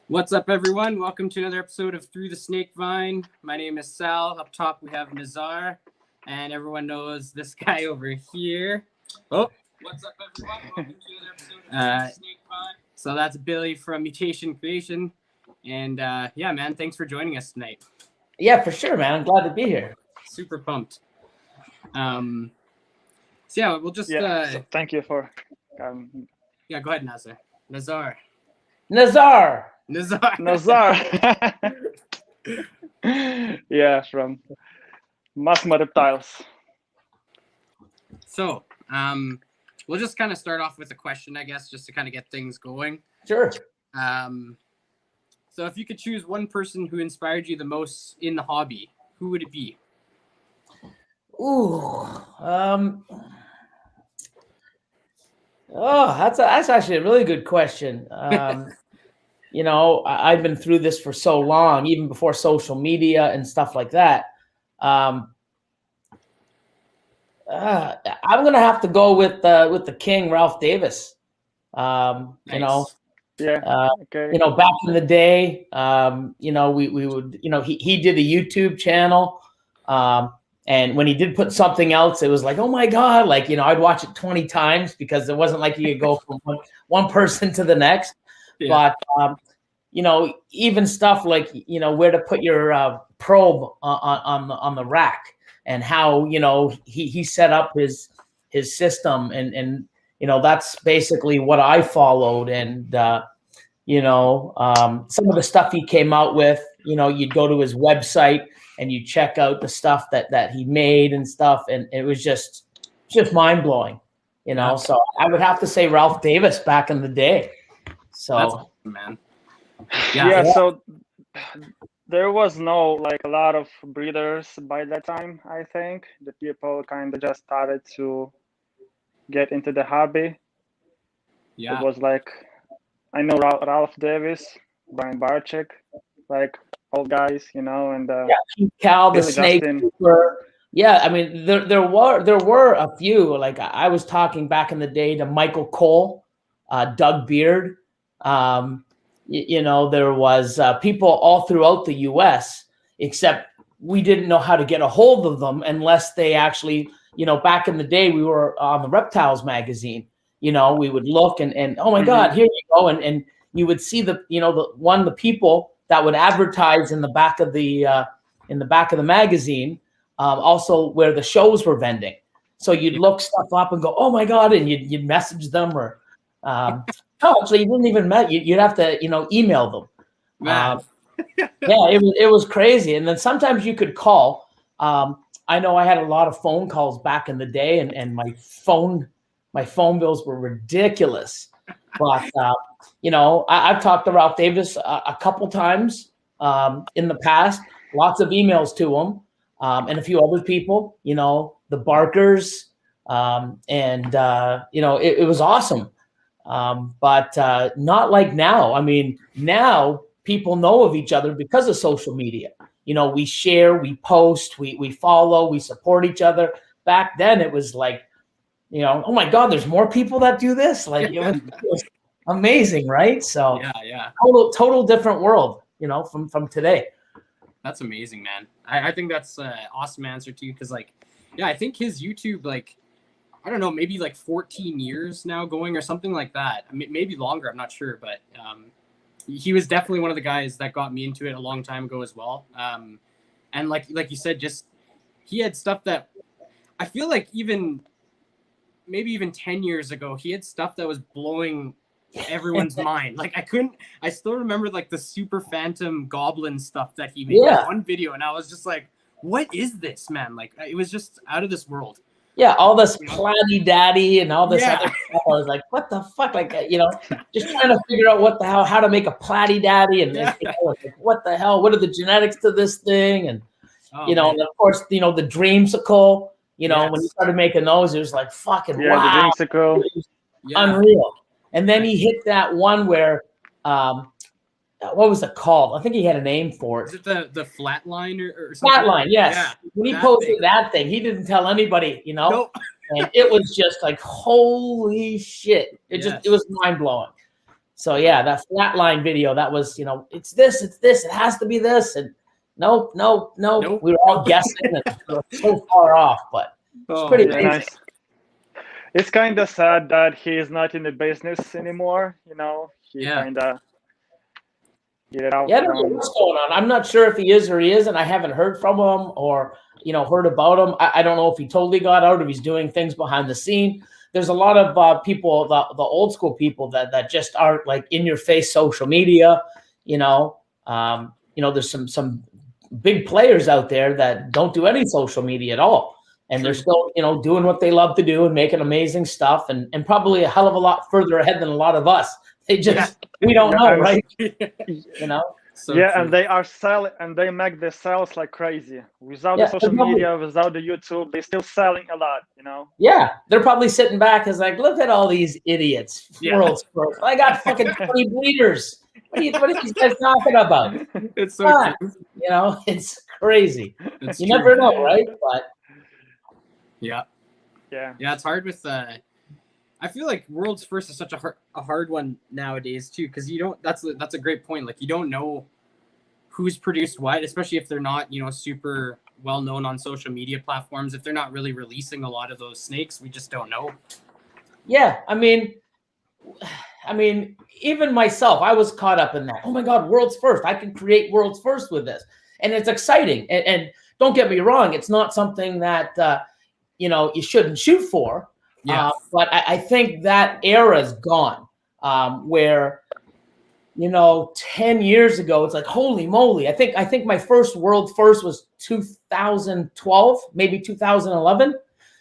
What's up, everyone? Welcome to another episode of Through the Snakevine. My name is Sal. Up top, we have Nazar, and everyone knows this guy over here. Oh, what's up, everyone? Welcome to another episode of Through the Snakevine. So that's Billy from Mutation Creation, and yeah, man, thanks for joining us tonight. Yeah, for sure, man. I'm glad to be here. Super pumped. So yeah, we'll just so thank you for. Yeah, go ahead, Nazar. Nazar. Yeah, from Masma Reptiles. So, we'll just kind of start off with a question, I guess, just to kind of get things going. Sure. So if you could choose one person who inspired you the most in the hobby, who would it be? That's actually a really good question. You know, I've been through this for so long, even before social media and stuff like that. I'm gonna have to go with the King, Ralph Davis. Nice. You know, Okay. You know, back in the day, you know, we would, you know, he did a YouTube channel. And when he did put something else, it was like, oh my God, like, you know, I'd watch it 20 times because it wasn't like you could go from one person to the next. Yeah. But, you know, even stuff like, you know, where to put your probe on the rack and how, you know, he set up his system and, you know, that's basically what I followed. And, you know, some of the stuff he came out with, you know, you'd go to his website and you check out the stuff that he made and stuff. And it was just mind blowing, you know? Yeah. So I would have to say Ralph Davis back in the day. So that's awesome, man. Yeah. So there was no, like, a lot of breeders by that time. I think the people kind of just started to get into the hobby. Yeah. It was like, I know Ralph Davis, Brian Barczyk, like old guys, you know, and Cal, the Snake. Yeah, I mean, there were a few. Like I was talking back in the day to Michael Cole, Doug Beard. You know, there was people all throughout the U.S. except we didn't know how to get a hold of them unless they actually, you know, back in the day we were on the Reptiles magazine. You know, we would look and oh my God, here you go, and you would see the, you know, the people that would advertise in the back of the magazine, also where the shows were vending. So you'd look stuff up and go, oh my God, and you'd message them or actually you didn't even you'd have to, you know, email them. Yeah, it was crazy. And then sometimes you could call. I know I had a lot of phone calls back in the day, and my phone bills were ridiculous. But you know, I've talked to Ralph Davis a couple times in the past. Lots of emails to him and a few other people. You know, the Barkers, and you know, it was awesome. But not like now. I mean, now people know of each other because of social media. You know, we share, we post, we follow, we support each other. Back then, it was like, you know, oh my God, there's more people that do this. Like, it was amazing, right? So yeah. Total different world, you know, from today. That's amazing, man. I think that's an awesome answer too, because like, yeah, I think his YouTube, like, I don't know, maybe like 14 years now going or something like that. I mean, maybe longer, I'm not sure, but he was definitely one of the guys that got me into it a long time ago as well. And like you said, just he had stuff that I feel like maybe even 10 years ago, he had stuff that was blowing everyone's mind. Like I still remember like the Super Phantom Goblin stuff that he made in one video, and I was just like, what is this, man? Like, it was just out of this world. Yeah, all this platy daddy and all this other stuff. I was like, what the fuck? Like, you know, just trying to figure out what the hell, how to make a platy daddy, and you know, like, what the hell, what are the genetics to this thing? And you know, and of course, you know, the Dreamsicle. You know, when he started making those, it was like fucking wow, the Dreamsicle, unreal. And then he hit that one where, what was it called? I think he had a name for it. Is it the Flatline or something? Flatline, yes. Yeah, when he posted that thing, he didn't tell anybody, you know. Nope. And it was just like, holy shit! It was mind blowing. So yeah, that flatline video, that was, it's this, it has to be this. And nope. We were all guessing and we were so far off, but it's pretty amazing. Nice. It's kind of sad that he is not in the business anymore. He kind of get it out. Yeah, I don't know what's going on. I'm not sure if he is or he isn't. I haven't heard from him or, heard about him. I don't know if he totally got out, if he's doing things behind the scene. There's a lot of people, the old school people that just aren't like in your face social media. There's some big players out there that don't do any social media at all. And they're still, doing what they love to do and making amazing stuff and probably a hell of a lot further ahead than a lot of us. They just, we don't know, right? So true. And they are selling and they make the sales like crazy. Without the social media, without the YouTube, they're still selling a lot, Yeah, they're probably sitting back as like, look at all these idiots. World's first. I got fucking 20 bleeders. What are these guys talking about? It's so true. It's crazy. It's you true. never know, right? But yeah, it's hard with I feel like world's first is such a hard one nowadays too, because you don't. That's a great point. Like you don't know who's produced what, especially if they're not super well known on social media platforms. If they're not really releasing a lot of those snakes, we just don't know. Yeah, I mean, even myself, I was caught up in that. Oh my God, world's first! I can create world's first with this, and it's exciting. And don't get me wrong, it's not something that you shouldn't shoot for. Yeah. But I think that era is gone, where, 10 years ago, it's like, holy moly. I think my first world first was 2012, maybe 2011.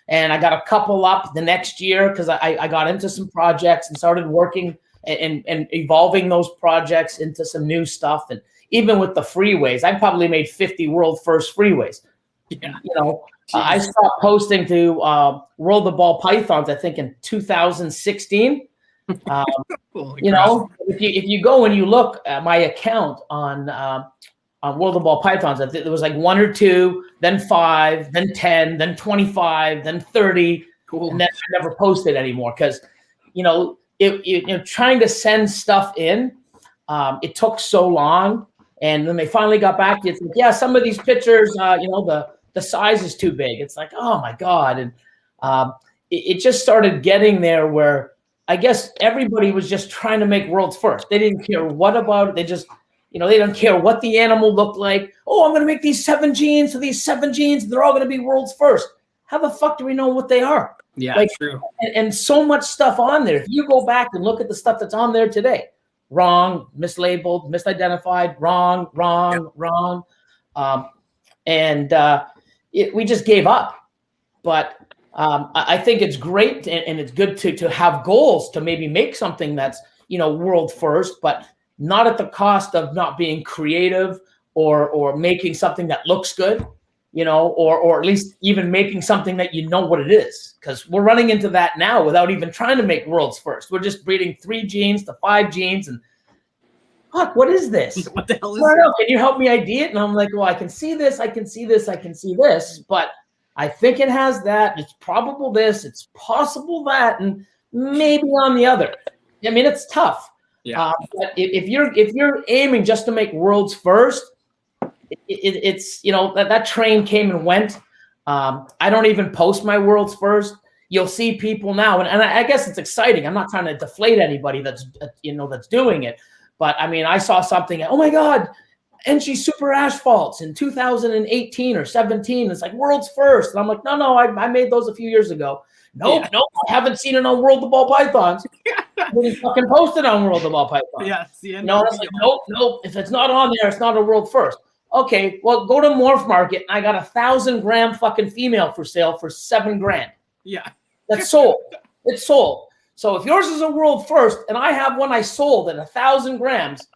And I got a couple up the next year because I got into some projects and started working and evolving those projects into some new stuff. And even with the freeways, I probably made 50 world first freeways. Yeah. I stopped posting to World of Ball Pythons, I think, in 2016. If you go and you look at my account on World of Ball Pythons, there was like 1 or 2, then 5, then 10, then 25, then 30. Cool. And then I never posted anymore because, trying to send stuff in, it took so long. And then they finally got back to it. It's like, yeah, some of these pictures, the size is too big. It's like, oh my God. And it just started getting there where I guess everybody was just trying to make world's first. They didn't care what about it. They just, they don't care what the animal looked like. Oh, I'm going to make these 7 genes. So these 7 genes, they're all going to be world's first. How the fuck do we know what they are? Yeah, true. And so much stuff on there. If you go back and look at the stuff that's on there today, wrong, mislabeled, misidentified, wrong. We just gave up. But I think it's great and it's good to have goals to maybe make something that's, world first, but not at the cost of not being creative or making something that looks good, or at least even making something that what it is. Because we're running into that now without even trying to make world's first. We're just breeding 3 genes to 5 genes and fuck, what is this? What the hell is this? Can you help me ID it? And I'm like, well, I can see this, I can see this, I can see this, but I think it has that. It's probable this, it's possible that, and maybe on the other. I mean, it's tough. Yeah. But if you're aiming just to make world's first, it's that train came and went. I don't even post my world's first. You'll see people now, and I guess it's exciting. I'm not trying to deflate anybody that's doing it. But I mean, I saw something, oh my God, NG Super Asphalts in 2018 or 17. It's like world's first. And I'm like, no, I made those a few years ago. Nope, I haven't seen it on World of Ball Pythons. I didn't fucking post it on World of Ball Pythons. Yeah, it's like, nope. If it's not on there, it's not a world first. Okay, well, go to Morph Market and I got 1,000-gram fucking female for sale for $7,000. Yeah. That's sold. It's sold. So if yours is a world first and I have one I sold at 1,000 grams,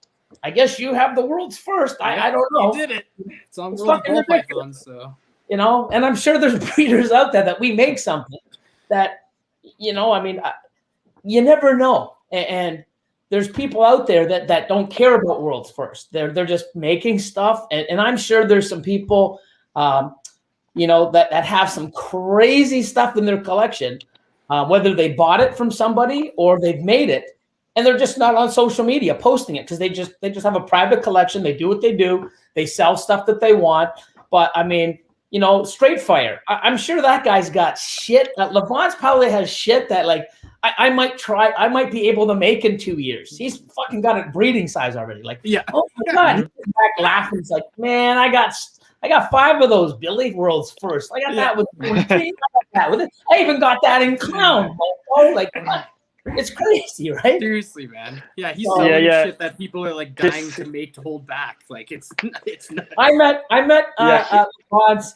I guess you have the world's first. I don't know. You did it. It's on World Ball Python, so. And I'm sure there's breeders out there that we make something that, you never know. And there's people out there that don't care about world's first. They're just making stuff. And I'm sure there's some people, that have some crazy stuff in their collection, whether they bought it from somebody or they've made it. and they're just not on social media posting it because they just have a private collection. They do what they do. They sell stuff that they want. But I mean, you know, Straight Fire. I'm sure that guy's got shit. Levant's probably has shit that like I might be able to make in 2 years. He's fucking got a breeding size already. Like, Yeah. Oh my God. He's back laughing. He's like, man, I got 5 of those Billy World's first. I got that with 14. I got that with it. I even got that in clown. Like, it's crazy, right? Seriously, man. Yeah, he's selling shit that people are like dying to make to hold back. Like it's nuts. I met Pods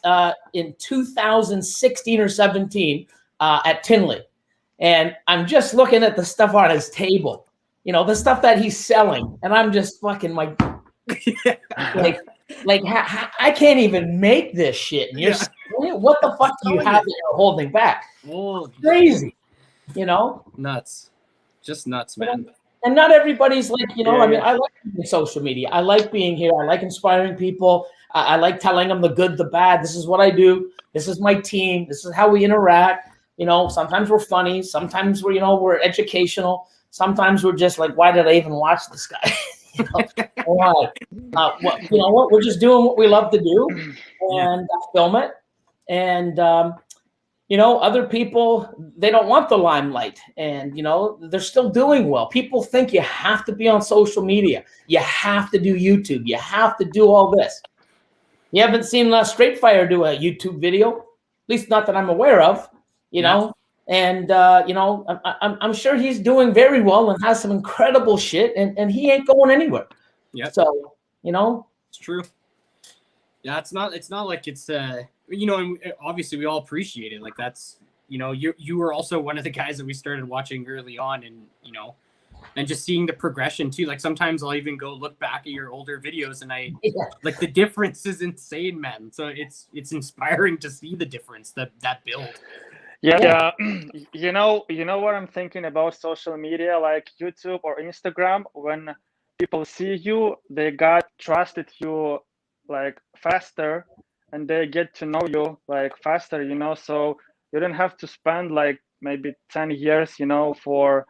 in 2016 or 17 at Tinley, and I'm just looking at the stuff on his table. You know, the stuff that he's selling, and I'm just fucking like I can't even make this shit. And you're what the fuck do you have that you're holding back? Crazy. You know, nuts, just nuts, man. And not everybody's like, you know, I mean, I like social media. I like being here. I like inspiring people. I like telling them the good, the bad. This is what I do. This is my team. This is how we interact. You know, sometimes we're funny. Sometimes we're educational. Sometimes we're just like, why did I even watch this guy? You know, why? You know what? We're just doing what we love to do and film it. And, you know, other people, they don't want the limelight, and, you know, they're still doing well. People think you have to be on social media. You have to do YouTube. You have to do all this. You haven't seen Straight Fire do a YouTube video, at least not that I'm aware of, you know. And, you know, I'm sure he's doing very well and has some incredible shit, and he ain't going anywhere. Yeah. So, you know. It's true. Yeah, it's not like it's you know, and obviously we all appreciate it. Like that's, you know, you were also one of the guys that we started watching early on, and, you know, and just seeing the progression too. Like sometimes I'll even go look back at your older videos, and like the difference is insane, man. So it's inspiring to see the difference that build. Yeah. You know what I'm thinking about social media, like YouTube or Instagram. When people see you, they got trusted you like faster, and they get to know you like faster, you know. So you don't have to spend like maybe 10 years, you know, for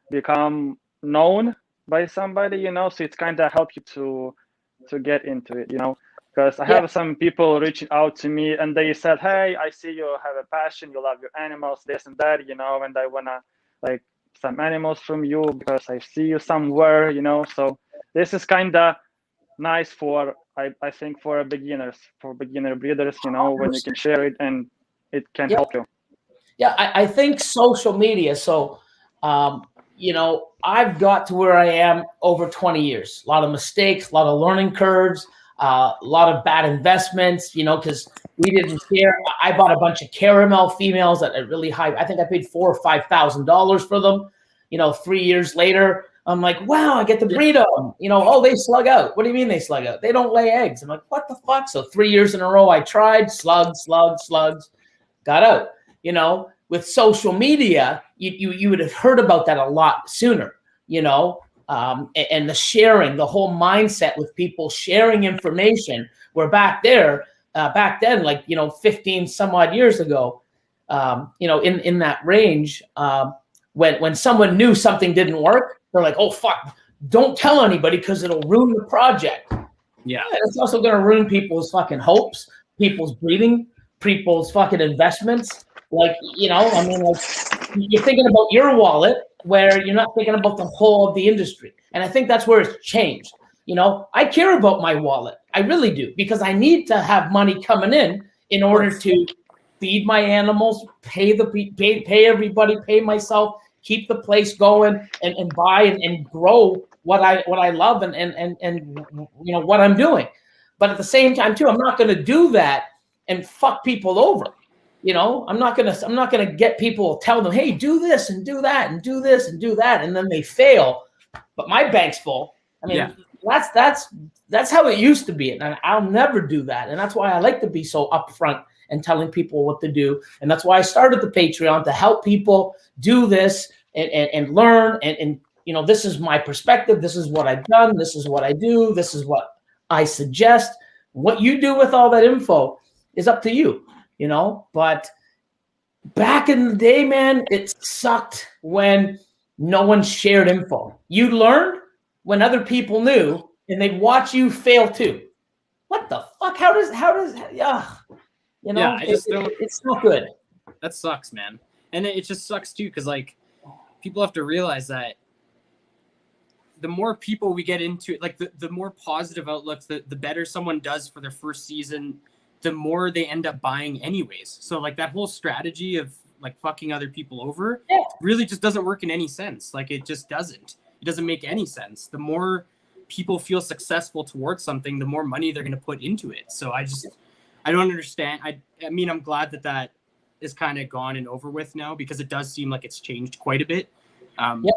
become known by somebody, you know. So it's kind of help you to get into it, you know. Because I have some people reaching out to me, and they said, hey, I see you have a passion, you love your animals, this and that, you know, and I wanna like some animals from you because I see you somewhere, you know. So this is kind of nice for, I think, for beginner breeders, you know, when you can share it and it can help you. Yeah, I think social media. So, you know, I've got to where I am over 20 years. A lot of mistakes, a lot of learning curves, a lot of bad investments, you know, because we didn't care. I bought a bunch of caramel females at a really high. I think I paid $4,000 or $5,000 for them. You know, 3 years later, I'm like, wow, I get to breed them. You know, oh, they slug out. What do you mean they slug out? They don't lay eggs. I'm like, what the fuck? So 3 years in a row, I tried, slugs, got out. You know, with social media, you would have heard about that a lot sooner, you know, and the sharing, the whole mindset with people sharing information. Where back then, like, you know, 15 some odd years ago, you know, in that range, when someone knew something didn't work, they're like, oh, fuck, don't tell anybody because it'll ruin the project. Yeah. It's also going to ruin people's fucking hopes, people's breeding, people's fucking investments. Like, you know, I mean, like, you're thinking about your wallet where you're not thinking about the whole of the industry. And I think that's where it's changed. You know, I care about my wallet. I really do, because I need to have money coming in order to feed my animals, pay everybody, pay myself, keep the place going, and buy and grow what I love and you know what I'm doing. But at the same time too, I'm not going to do that and fuck people over. You know, I'm not gonna get people, tell them, hey, do this and do that and do this and do that, and then they fail, but my bank's full. I mean, that's how it used to be, and I'll never do that. And that's why I like to be so upfront and telling people what to do. And that's why I started the Patreon, to help people do this and learn. And you know, this is my perspective. This is what I've done. This is what I do. This is what I suggest. What you do with all that info is up to you, you know. But back in the day, man, it sucked when no one shared info. You learned when other people knew, and they'd watch you fail too. What the fuck? How does you know? Yeah, I just don't. It's not good. That sucks, man. And it just sucks too, because like people have to realize that the more people we get into it, like the more positive outlooks, the better someone does for their first season, the more they end up buying anyways. So like that whole strategy of like fucking other people over really just doesn't work in any sense. Like it just doesn't. It doesn't make any sense. The more people feel successful towards something, the more money they're going to put into it. So I don't understand. I mean, I'm glad that is kind of gone and over with now, because it does seem like it's changed quite a bit.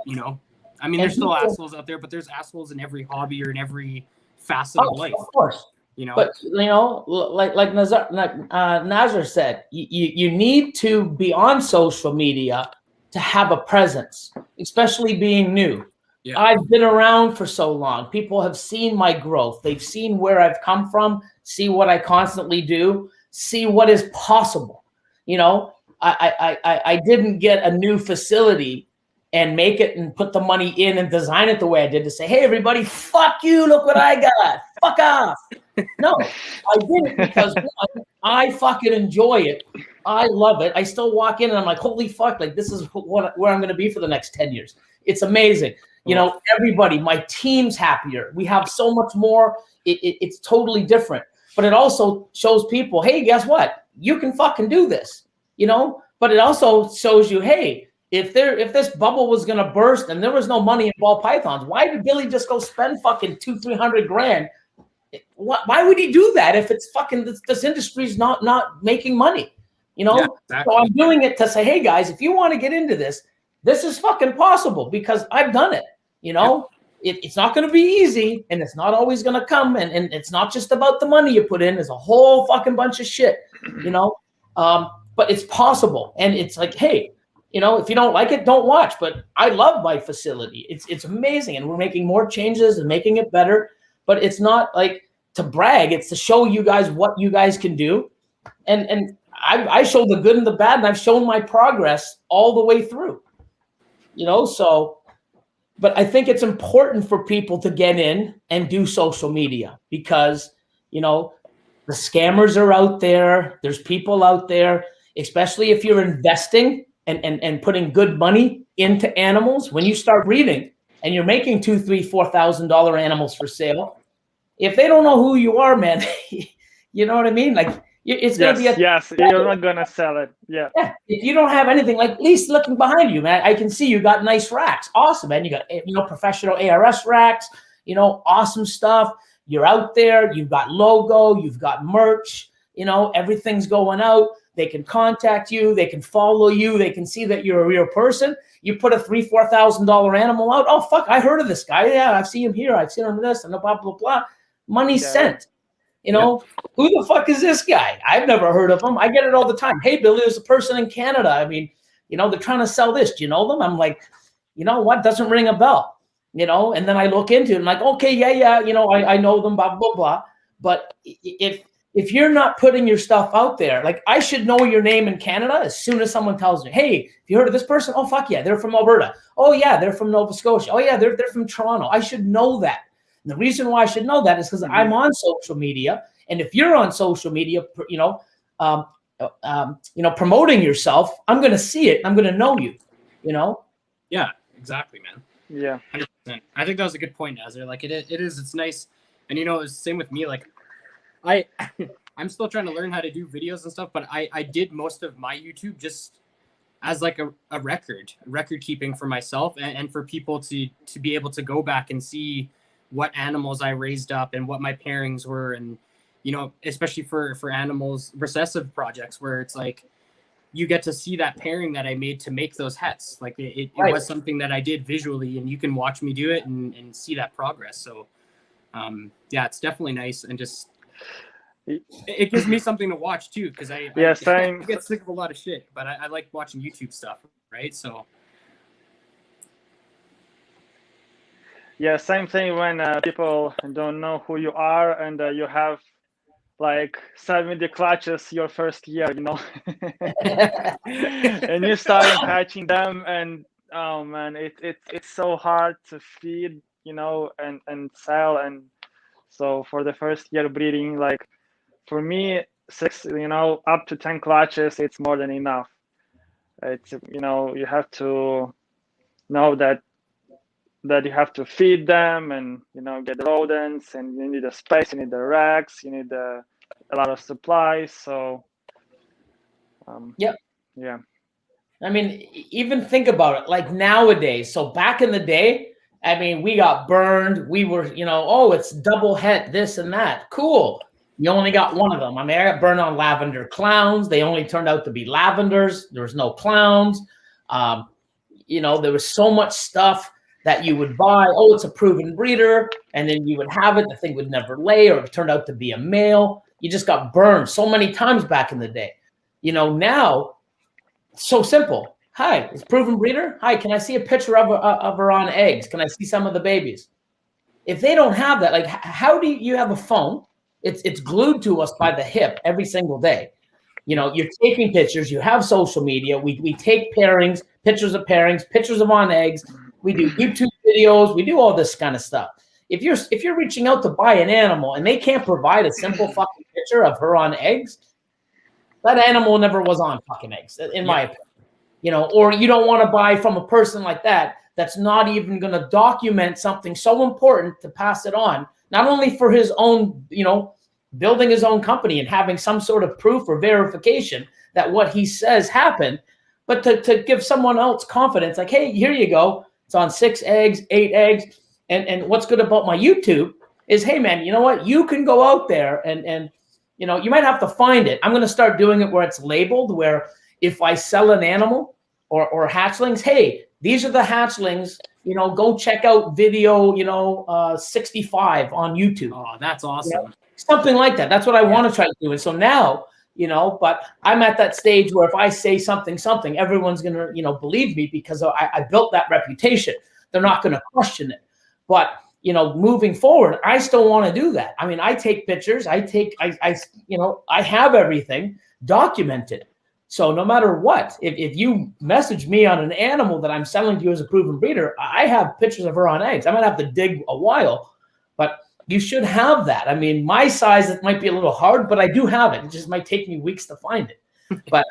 You know, I mean, there's still assholes out there, but there's assholes in every hobby or in every facet of life. Of course. You know, but you know, like Nazar said, you need to be on social media to have a presence, especially being new. Yeah. I've been around for so long. People have seen my growth. They've seen where I've come from, see what I constantly do, see what is possible. You know, I didn't get a new facility and make it and put the money in and design it the way I did to say, hey, everybody, fuck you, look what I got. Fuck off. No, I did it because I fucking enjoy it. I love it. I still walk in and I'm like, holy fuck, like this is where I'm going to be for the next 10 years. It's amazing. You know, everybody, my team's happier. We have so much more. It's totally different. But it also shows people, hey, guess what? You can fucking do this, you know? But it also shows you, hey, if this bubble was going to burst and there was no money in ball pythons, why did Billy just go spend fucking $200-300 grand? Why would he do that if it's fucking this industry's not making money? You know? Yeah, exactly. So I'm doing it to say, hey guys, if you want to get into this, this is fucking possible because I've done it. You know, it's not going to be easy and it's not always going to come. And it's not just about the money you put in. There's a whole fucking bunch of shit, you know, but it's possible. And it's like, hey, you know, if you don't like it, don't watch. But I love my facility. It's amazing. And we're making more changes and making it better. But it's not like to brag. It's to show you guys what you guys can do. And I show the good and the bad. And I've shown my progress all the way through, you know, so. But I think it's important for people to get in and do social media because, you know, the scammers are out there. There's people out there, especially if you're investing and putting good money into animals. When you start reading and you're making $2,000, $3,000, $4,000 animals for sale, if they don't know who you are, man, you know what I mean? Like it's going to be you're not going to sell it. Yeah. If you don't have anything, like at least looking behind you, man, I can see you got nice racks. Awesome, man. You got, you know, professional ARS racks, you know, awesome stuff. You're out there. You've got logo. You've got merch. You know, everything's going out. They can contact you. They can follow you. They can see that you're a real person. You put a $3,000, $4,000 animal out. Oh, fuck, I heard of this guy. Yeah, I've seen him here. I've seen him in this and blah, blah, blah. Money sent. You know, who the fuck is this guy? I've never heard of him. I get it all the time. Hey, Billy, there's a person in Canada. I mean, you know, they're trying to sell this. Do you know them? I'm like, you know what? Doesn't ring a bell, you know? And then I look into it. I'm like, okay, yeah. You know, I know them, blah, blah, blah. But if you're not putting your stuff out there, like I should know your name in Canada as soon as someone tells me, hey, have you heard of this person? Oh, fuck yeah. They're from Alberta. Oh, yeah. They're from Nova Scotia. Oh, yeah. They're from Toronto. I should know that. And the reason why I should know that is because I'm on social media, and if you're on social media, you know, promoting yourself, I'm going to see it. I'm going to know you. You know. Yeah, exactly, man. Yeah, 100%. I think that was a good point, Nazar. Like it is. It's nice, and you know, it's the same with me. Like I'm still trying to learn how to do videos and stuff, but I did most of my YouTube just as like a record keeping for myself and for people to be able to go back and see what animals I raised up and what my pairings were. And, you know, especially for animals, recessive projects where it's like, you get to see that pairing that I made to make those hets. Like it was something that I did visually and you can watch me do it and see that progress. So yeah, it's definitely nice. And just, it gives me something to watch too. Cause I get sick of a lot of shit, but I like watching YouTube stuff. Right. So yeah, same thing when people don't know who you are and you have like 70 clutches your first year, you know, and you start hatching them and Oh man, it's so hard to feed, and sell. And so for the first year breeding, like for me, 6, up to 10 clutches, it's more than enough. It's, you have to know that you have to feed them, and get the rodents, and you need the space, you need the racks, you need a lot of supplies. So Yep. yeah. I mean, even think about it, like nowadays. So back in the day, I mean, we got burned. We were, oh, it's double het, this and that. Cool. You only got one of them. I mean, I got burned on lavender clowns. They only turned out to be lavenders. There was no clowns. There was so much stuff that you would buy. Oh, it's a proven breeder. And then you would have it. The thing would never lay, or it turned out to be a male. You just got burned so many times back in the day. Now, so simple. Hi, it's proven breeder. Hi, can I see a picture of her on eggs? Can I see some of the babies? If they don't have that, like, how do you have a phone? It's glued to us by the hip every single day. You're taking pictures. You have social media. We take pairings, pictures of pairings, pictures of on eggs. We do YouTube videos. We do all this kind of stuff. If you're reaching out to buy an animal and they can't provide a simple fucking picture of her on eggs, that animal never was on fucking eggs, in my opinion. Or you don't want to buy from a person like that that's not even going to document something so important to pass it on, not only for his own, building his own company and having some sort of proof or verification that what he says happened, but to give someone else confidence, like, hey, here you go. It's on 6 eggs, 8 eggs. And what's good about my YouTube is, hey, man, you know what? You can go out there and you might have to find it. I'm going to start doing it where it's labeled, where if I sell an animal or hatchlings, hey, these are the hatchlings, go check out video, 65 on YouTube. Oh, that's awesome. Something like that. That's what I want to try to do. And so now, but I'm at that stage where if I say something, everyone's going to, believe me, because I built that reputation. They're not going to question it. But moving forward, I still want to do that. I mean, I take pictures. I have everything documented. So no matter what, if you message me on an animal that I'm selling to you as a proven breeder, I have pictures of her on eggs. I might have to dig a while, but you should have that. I mean, my size, it might be a little hard, but I do have it. It just might take me weeks to find it. But,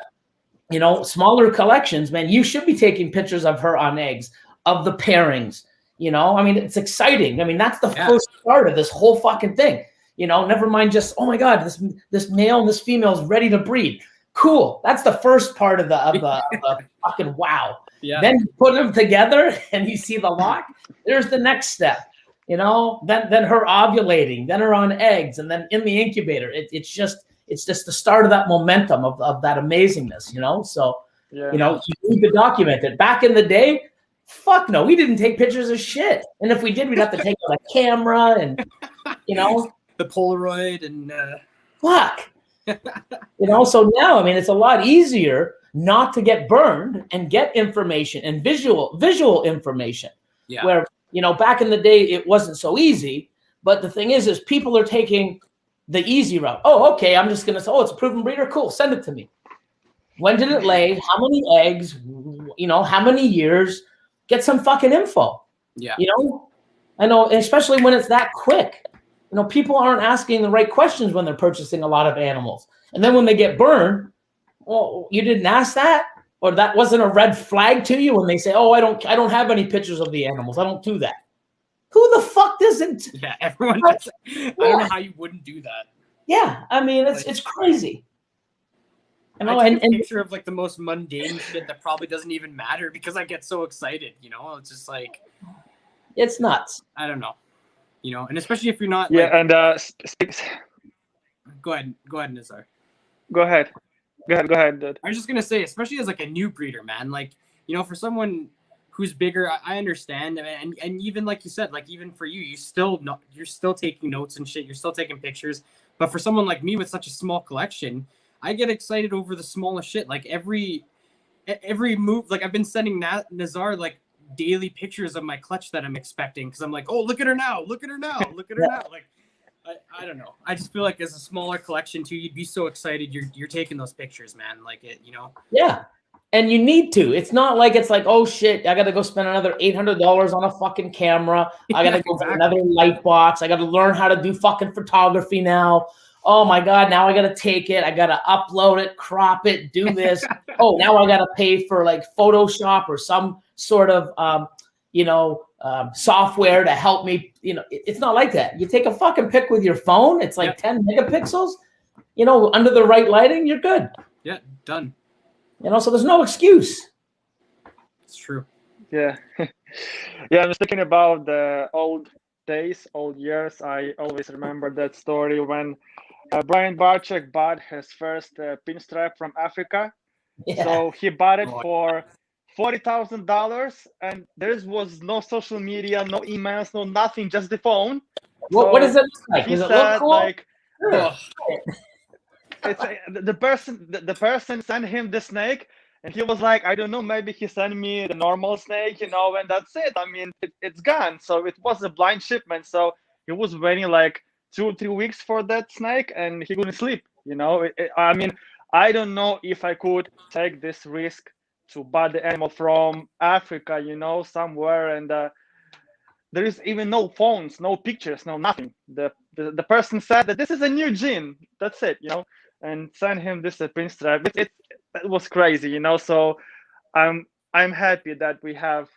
smaller collections, man, you should be taking pictures of her on eggs, of the pairings. I mean, it's exciting. I mean, that's the first part of this whole fucking thing. Never mind just, oh my God, this male and this female is ready to breed. Cool. That's the first part of the fucking wow. Yeah. Then you put them together and you see the lock. There's the next step. Then her ovulating, then her on eggs, and then in the incubator. It's just the start of that momentum of that amazingness. So you need to document it. Back in the day, fuck no, we didn't take pictures of shit. And if we did, we'd have to take a camera and, the Polaroid and fuck. So now, I mean, it's a lot easier not to get burned and get information and visual information. Yeah. Where, back in the day, it wasn't so easy. But the thing is people are taking the easy route. Oh, okay, I'm just going to say, it's a proven breeder. Cool, send it to me. When did it lay? How many eggs? How many years? Get some fucking info. Yeah. I know, especially when it's that quick. People aren't asking the right questions when they're purchasing a lot of animals. And then when they get burned, well, you didn't ask that? Or that wasn't a red flag to you when they say, oh, I don't have any pictures of the animals. I don't do that. Who the fuck doesn't? Yeah, everyone does. I don't know how you wouldn't do that. Yeah, I mean, it's crazy. I take a picture of like the most mundane shit that probably doesn't even matter because I get so excited, It's just like, it's nuts. I don't know, and especially if you're not. Yeah, like, and go ahead, Nazar. Go ahead, dude. I was just gonna say, especially as like a new breeder, man, like for someone who's bigger, I understand, and even like you said, like even for you, you're still taking notes and shit, you're still taking pictures, but for someone like me with such a small collection, I get excited over the smallest shit. Like every move, like I've been sending Nazar like daily pictures of my clutch that I'm expecting because I'm like, oh, look at her now, look at her now. Like, I don't know. I just feel like as a smaller collection too, you'd be so excited you're taking those pictures, man. Like it, Yeah, And you need to. It's not like it's like, oh shit, I got to go spend another $800 on a fucking camera. I got to go get another light box. I got to learn how to do fucking photography now. Oh my God, now I got to take it. I got to upload it, crop it, do this. Oh, now I got to pay for like Photoshop or some sort of, software to help me. It's not like that. You take a fucking pic with your phone. It's like 10 megapixels, under the right lighting, you're good. Yeah, done. So there's no excuse. It's true. Yeah. Yeah, I was thinking about the old days, old years. I always remember that story when Brian Barczyk bought his first pinstripe from Africa. Yeah. So he bought it for $40,000, and there was no social media, no emails, no nothing, just the phone. What is it like? He Does it said, look cool? like, it's the person sent him the snake, and he was like, I don't know, maybe he sent me the normal snake, and that's it. I mean, it's gone. So it was a blind shipment. So he was waiting like 2 or 3 weeks for that snake, and he couldn't sleep. I mean, I don't know if I could take this risk to buy the animal from Africa, somewhere, and there is even no phones, no pictures, no nothing. The person said that this is a new gene. That's it, and send him this pinstripe. It was crazy, So I'm happy that we have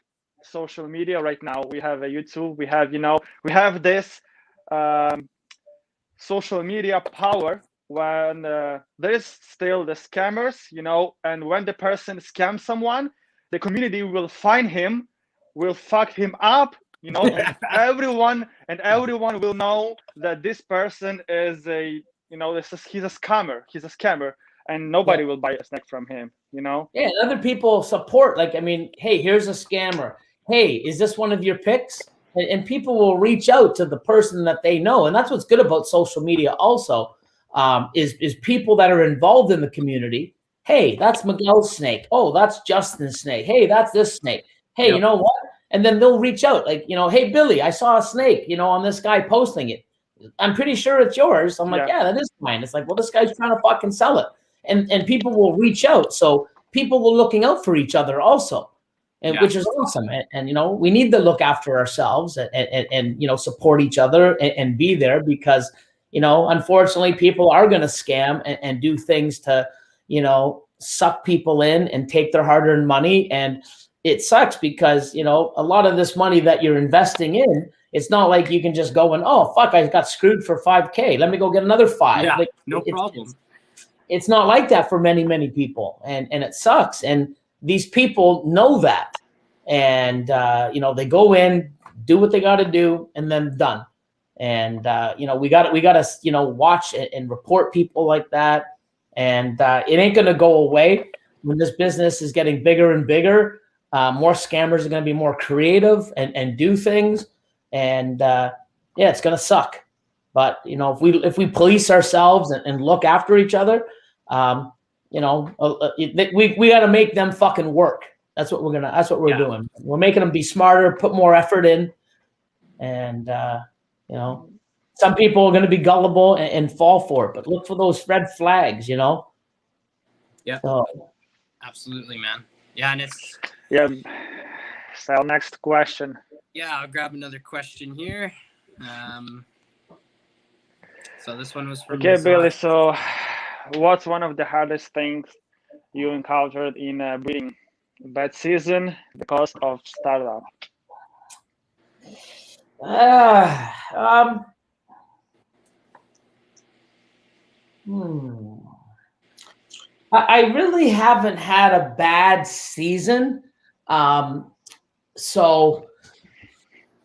social media right now. We have a YouTube. We have we have this social media power when there is still the scammers, and when the person scams someone, the community will find him, will fuck him up. And everyone will know that this person is he's a scammer, and nobody will buy a snack from him, Yeah, and other people support, like, I mean, hey, here's a scammer. Hey, is this one of your picks? And people will reach out to the person that they know. And that's what's good about social media also, is people that are involved in the community. Hey, that's Miguel's snake. Oh, that's Justin's snake. Hey, that's this snake. Hey, you know what? And then they'll reach out like, hey, Billy, I saw a snake, on this guy posting it. I'm pretty sure it's yours. I'm like, yeah, that is mine. It's like, well, this guy's trying to fucking sell it. And people will reach out. So people were looking out for each other also, which is awesome. And we need to look after ourselves and support each other and be there because, unfortunately, people are going to scam and do things to, suck people in and take their hard-earned money. And it sucks because, a lot of this money that you're investing in, it's not like you can just go and, oh, fuck, I got screwed for $5,000. Let me go get another $5,000. Yeah, like, no problem. It's not like that for many, many people. And it sucks. And these people know that. And, they go in, do what they got to do, and then done. And, we got to, watch and report people like that. And it ain't going to go away. When this business is getting bigger and bigger, more scammers are going to be more creative and do things. And it's going to suck. But, if we police ourselves and look after each other, we got to make them fucking work. That's what we're doing. We're making them be smarter, put more effort in. And, some people are going to be gullible and fall for it, but look for those red flags, Yeah. So. Absolutely, man. Yeah. And it's. Yeah. So next question. Yeah. I'll grab another question here. So this one was from. Okay, Nazar. Billy. So what's one of the hardest things you encountered in breeding? Bad season because of startup. I really haven't had a bad season. So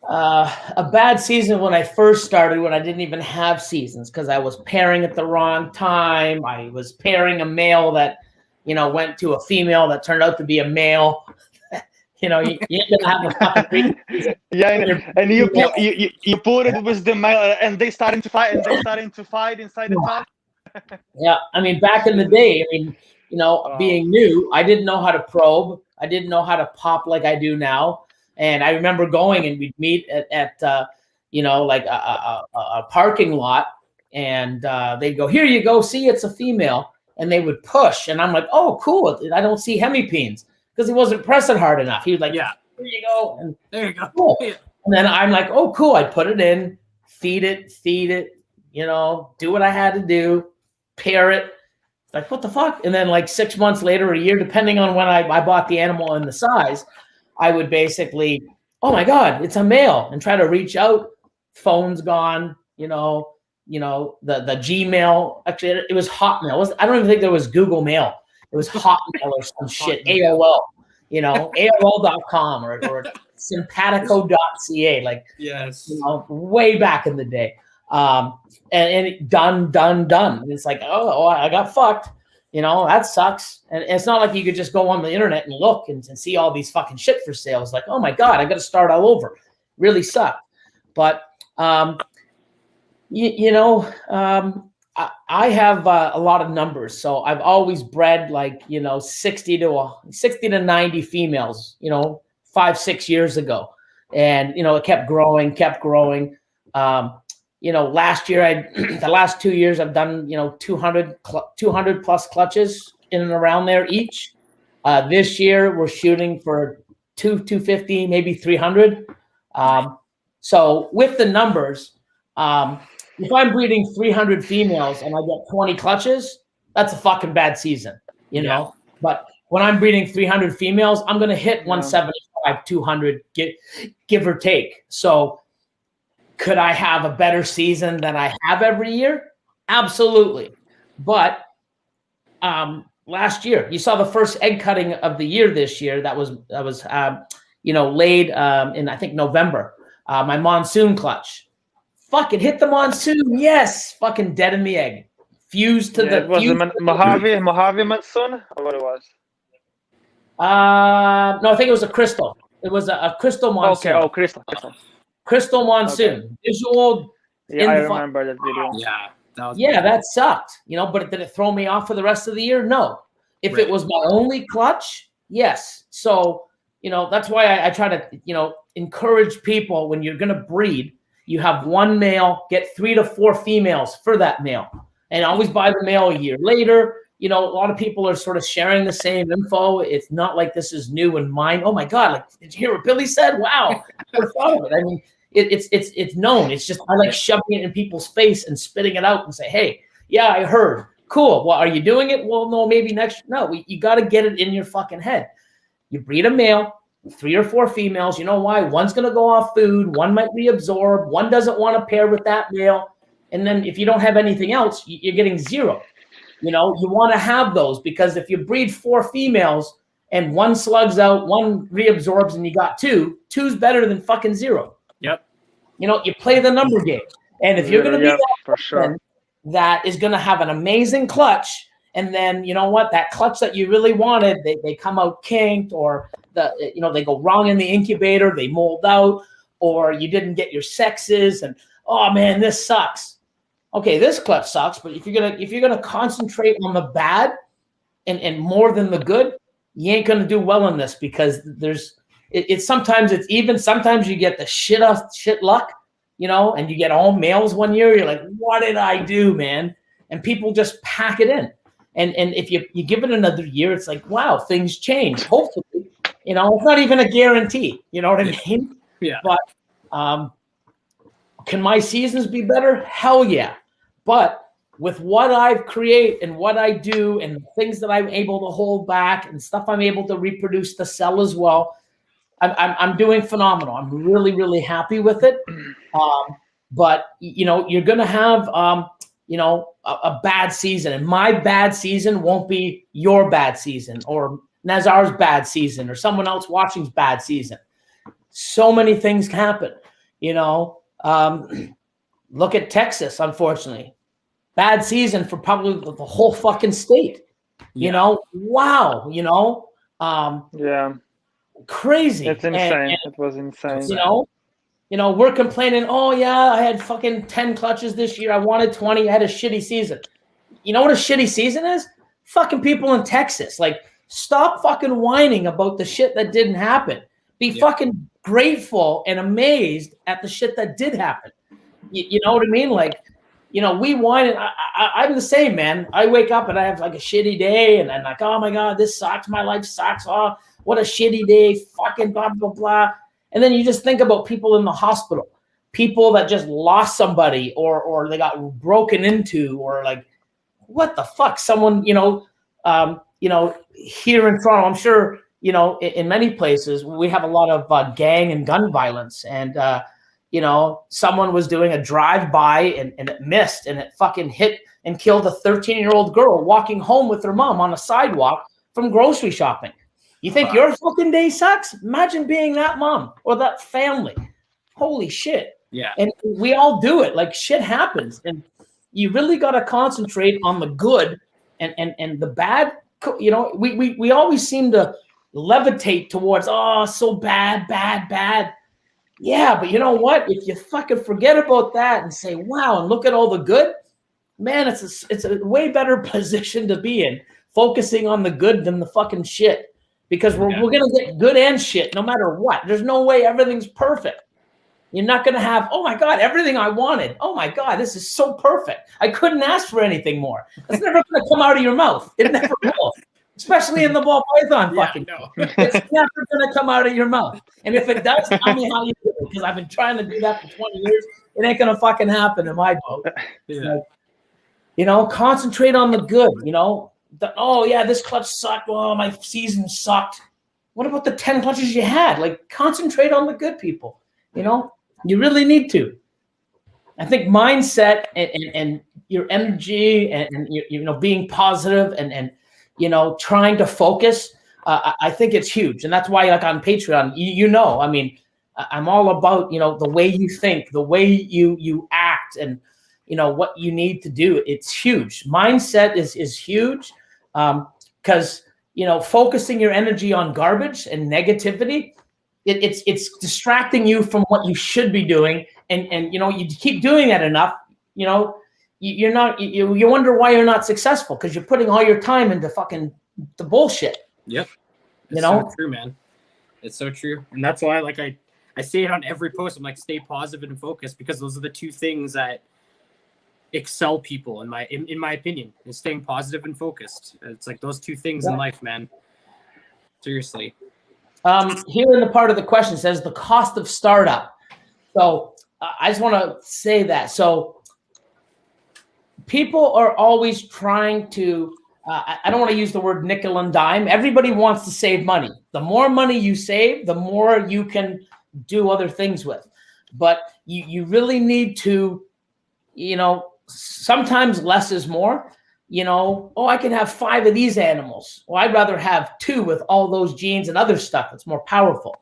a bad season when I first started, when I didn't even have seasons, because I was pairing at the wrong time. I was pairing a male that, went to a female that turned out to be a male. You ain't gonna have a fucking and you put it with the male, and they starting to fight, inside the top. Yeah, I mean, back in the day, being new, I didn't know how to probe. I didn't know how to pop like I do now. And I remember going and we'd meet at like a parking lot, and they'd go, "Here you go, see, it's a female." and they would push. And I'm like, oh, cool. I don't see hemipenes because he wasn't pressing hard enough. He was like, Yeah. there you go. And There you go. cool. Yeah. And then I'm like, oh, cool. I put it in, feed it, you know, do what I had to do, pair it. Like, what the fuck? And then like 6 months later, a year, depending on when I bought the animal and the size, I would basically, oh my God, it's a male, and try to reach out. Phone's gone, you know, the Gmail, actually it was Hotmail. I don't even think there was Google Mail. It was Hotmail or some shit, AOL, you know, AOL.com or simpatico.ca, like, Yes. you know, way back in the day. And done. And it's like, oh, I got fucked. You know, that sucks. And it's not like you could just go on the internet and look and see all these fucking shit for sale. It's like, oh my God, I got to start all over. Really sucked. But, you know, I have a lot of numbers. So I've always bred like, you know, 60 to 90 females, you know, 5-6 years ago. And, you know, it kept growing. You know, last year, the last 2 years, I've done, you know, 200 plus clutches in and around there each. This year, we're shooting for 250, maybe 300. So with the numbers, if I'm breeding 300 females and I get 20 clutches, that's a fucking bad season, you know? But when I'm breeding 300 females, I'm going to hit 175, 200, give or take. So could I have a better season than I have every year? Absolutely. But last year, you saw the first egg cutting of the year this year. That was you know, laid in, I think, November. My monsoon clutch. Fucking hit the monsoon. Yes. Fucking dead in the egg. Fused to the... Was it Mojave monsoon or what it was? No, I think it was a crystal. It was a crystal monsoon. Okay, crystal. Crystal monsoon. Okay. Visual. Yeah, I remember that video. Yeah, that sucked. You know, but did it throw me off for the rest of the year? No. If it was my only clutch, yes. So, you know, that's why I try to, you know, encourage people when you're going to breed, you have one male, get 3 to 4 females for that male, and always buy the male a year later. You know, a lot of people are sort of sharing the same info. It's not like this is new and mine. Oh my God, like, did you hear what Billy said? Wow. I thought of it. I mean, it's known. It's just, I like shoving it in people's face and spitting it out and say, hey, yeah, I heard. Cool. Well, are you doing it? Well, no, maybe next. No, you got to get it in your fucking head. You breed a male, 3 or 4 females. You know why? One's going to go off food. One might reabsorb. One doesn't want to pair with that male. And then if you don't have anything else, you're getting 0. You know, you want to have those, because if you breed 4 females and one slugs out, one reabsorbs, and you got 2's better than fucking 0. Yep. You know, you play the number game. And if you're going to be that for sure, that is going to have an amazing clutch, and then, you know what, that clutch that you really wanted, they come out kinked, or they go wrong in the incubator, they mold out, or you didn't get your sexes, and oh man, this sucks. Okay, this clutch sucks, but if you're gonna concentrate on the bad and more than the good, you ain't gonna do well in this, because sometimes it's even. Sometimes you get the shit luck, you know, and you get all males one year. You're like, what did I do, man? And people just pack it in. And if you give it another year, it's like, wow, things change. Hopefully, you know, it's not even a guarantee. You know what I mean? Yeah. But can my seasons be better? Hell yeah. But with what I create and what I do and the things that I'm able to hold back and stuff I'm able to reproduce to sell as well, I'm doing phenomenal. I'm really, really happy with it. But, you know, you're going to have, you know, a bad season. And my bad season won't be your bad season, or Nazar's bad season, or someone else watching's bad season. So many things happen, you know. Look at Texas, unfortunately. Bad season for probably the whole fucking state. You know, wow, you know. Yeah. Crazy. It's insane. It was insane. You know, we're complaining, oh yeah, I had fucking 10 clutches this year. I wanted 20. I had a shitty season. You know what a shitty season is? Fucking people in Texas. Like, stop fucking whining about the shit that didn't happen. Be fucking grateful and amazed at the shit that did happen. You know what I mean? Like, we whine, and I'm the same, man. I wake up and I have like a shitty day, and I'm like, oh my God, this sucks. My life sucks. Oh, what a shitty day. Fucking blah, blah, blah. And then you just think about people in the hospital, people that just lost somebody or they got broken into, or like, what the fuck? Someone, here in Toronto, I'm sure, in many places, we have a lot of gang and gun violence. And, someone was doing a drive-by and it missed, and it fucking hit and killed a 13-year-old girl walking home with her mom on a sidewalk from grocery shopping. You think your fucking day sucks? Imagine being that mom or that family. Holy shit. Yeah. And we all do it. Like, shit happens. And you really got to concentrate on the good and the bad. We always seem to levitate towards, oh, so bad, bad, bad. Yeah, but you know what? If you fucking forget about that and say, wow, and look at all the good, man, it's a way better position to be in, focusing on the good than the fucking shit. Because we're going to get good and shit no matter what. There's no way everything's perfect. You're not going to have, oh my God, everything I wanted. Oh my God, this is so perfect. I couldn't ask for anything more. That's never going to come out of your mouth. It never will. Especially in the ball python fucking. No. It's never going to come out of your mouth. And if it does, tell me how you do it. Because I've been trying to do that for 20 years. It ain't going to fucking happen in my boat. Yeah. Concentrate on the good, oh yeah, this clutch sucked. Oh, my season sucked. What about the 10 clutches you had? Like, concentrate on the good, people. You really need to. I think mindset and your energy and being positive and trying to focus. I think it's huge, and that's why, like, on Patreon, I mean, I'm all about the way you think, the way you act, and what you need to do. It's huge. Mindset is huge. Because focusing your energy on garbage and negativity, it's distracting you from what you should be doing, and you keep doing that enough, you're not, you wonder why you're not successful, because you're putting all your time into fucking the bullshit. Yep. It's so true, man. It's so true, and that's why, like, I say it on every post. I'm like, stay positive and focused, because those are the two things that excel people in my opinion, is staying positive and focused. It's like those two things in life, man. Seriously. Here in the part of the question says the cost of startup. So I just want to say that. So people are always trying to, I don't want to use the word nickel and dime. Everybody wants to save money. The more money you save, the more you can do other things with. But you really need to, sometimes less is more. I can have 5 of these animals. Well, I'd rather have 2 with all those genes and other stuff that's more powerful.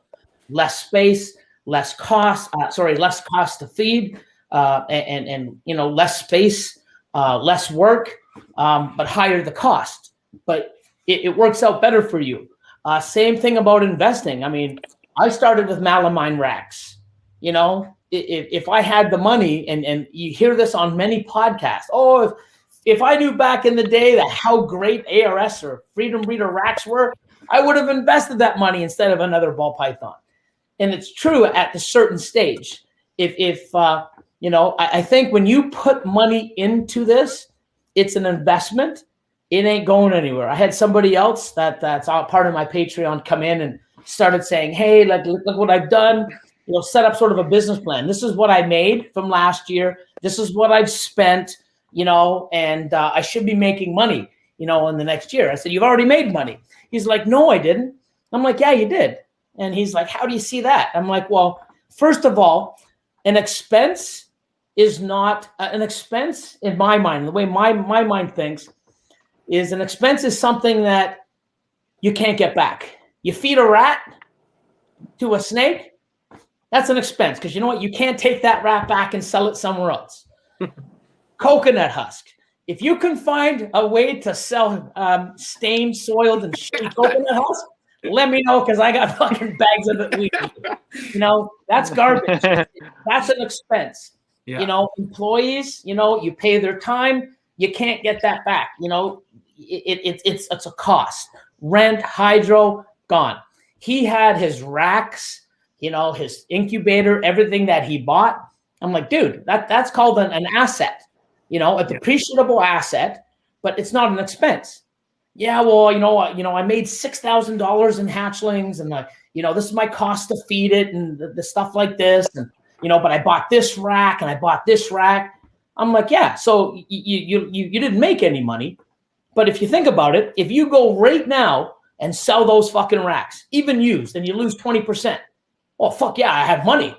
Less space, less cost to feed, and less space, less work, but higher the cost. But it works out better for you. Same thing about investing. I mean, I started with Malamine racks. If I had the money, and you hear this on many podcasts, if I knew back in the day that how great ARS or Freedom Breeder racks were, I would have invested that money instead of another ball python. And it's true at a certain stage. I think when you put money into this, it's an investment. It ain't going anywhere. I had somebody else that's part of my Patreon come in and started saying, hey, look what I've done. Set up sort of a business plan. This is what I made from last year. This is what I've spent, and I should be making money, in the next year. I said, you've already made money. He's like, no, I didn't. I'm like, yeah, you did. And he's like, how do you see that? I'm like, well, first of all, an expense is not an expense in my mind. The way my mind thinks is an expense is something that you can't get back. You feed a rat to a snake, that's an expense, because you know what? You can't take that rat back and sell it somewhere else. Coconut husk. If you can find a way to sell stained, soiled, and shitty coconut husk, let me know, because I got fucking bags of it weekly. That's garbage. That's an expense. Yeah. Employees, you pay their time. You can't get that back. It's a cost. Rent, hydro, gone. He had his racks, his incubator, everything that he bought. I'm like, dude, that's called an asset. a depreciable asset, but it's not an expense. Yeah, well, I made $6,000 in hatchlings, and this is my cost to feed it, and the stuff like this, and but I bought this rack and I bought this rack. I'm like, yeah, so you didn't make any money, but if you think about it, if you go right now and sell those fucking racks, even used, and you lose 20%, well, fuck yeah, I have money.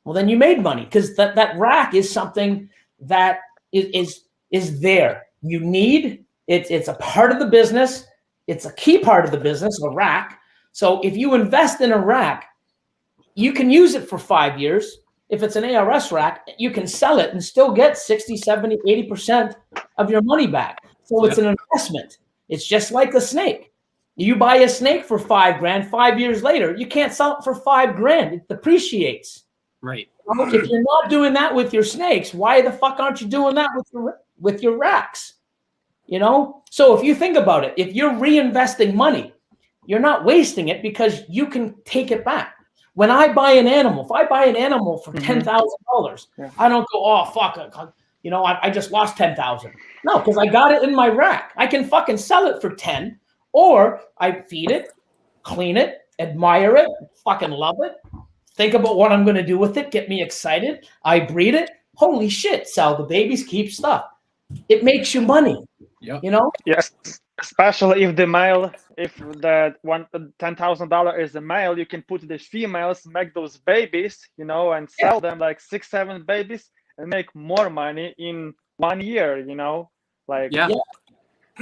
Well, then you made money, because that rack is something that is there. You need. It's a part of the business. It's a key part of the business, a rack. So if you invest in a rack, you can use it for 5 years. If it's an ARS rack, you can sell it and still get 60, 70, 80% of your money back. So it's an investment. It's just like a snake. You buy a snake for $5,000, 5 years later, you can't sell it for $5,000. It depreciates. Right. If you're not doing that with your snakes, why the fuck aren't you doing that with your racks? So if you think about it, if you're reinvesting money, you're not wasting it, because you can take it back. When I buy an animal, if I buy an animal for $10,000, I don't go, oh, fuck, I just lost $10,000. No, because I got it in my rack. I can fucking sell it for 10, or I feed it, clean it, admire it, fucking love it, think about what I'm going to do with it, get me excited. I breed it. Holy shit, sell the babies, keep stuff. It makes you money. Yep. Yes, especially if the male, if the $10,000 is a male, you can put the females, make those babies, and sell them like 6, 7 babies and make more money in 1 year.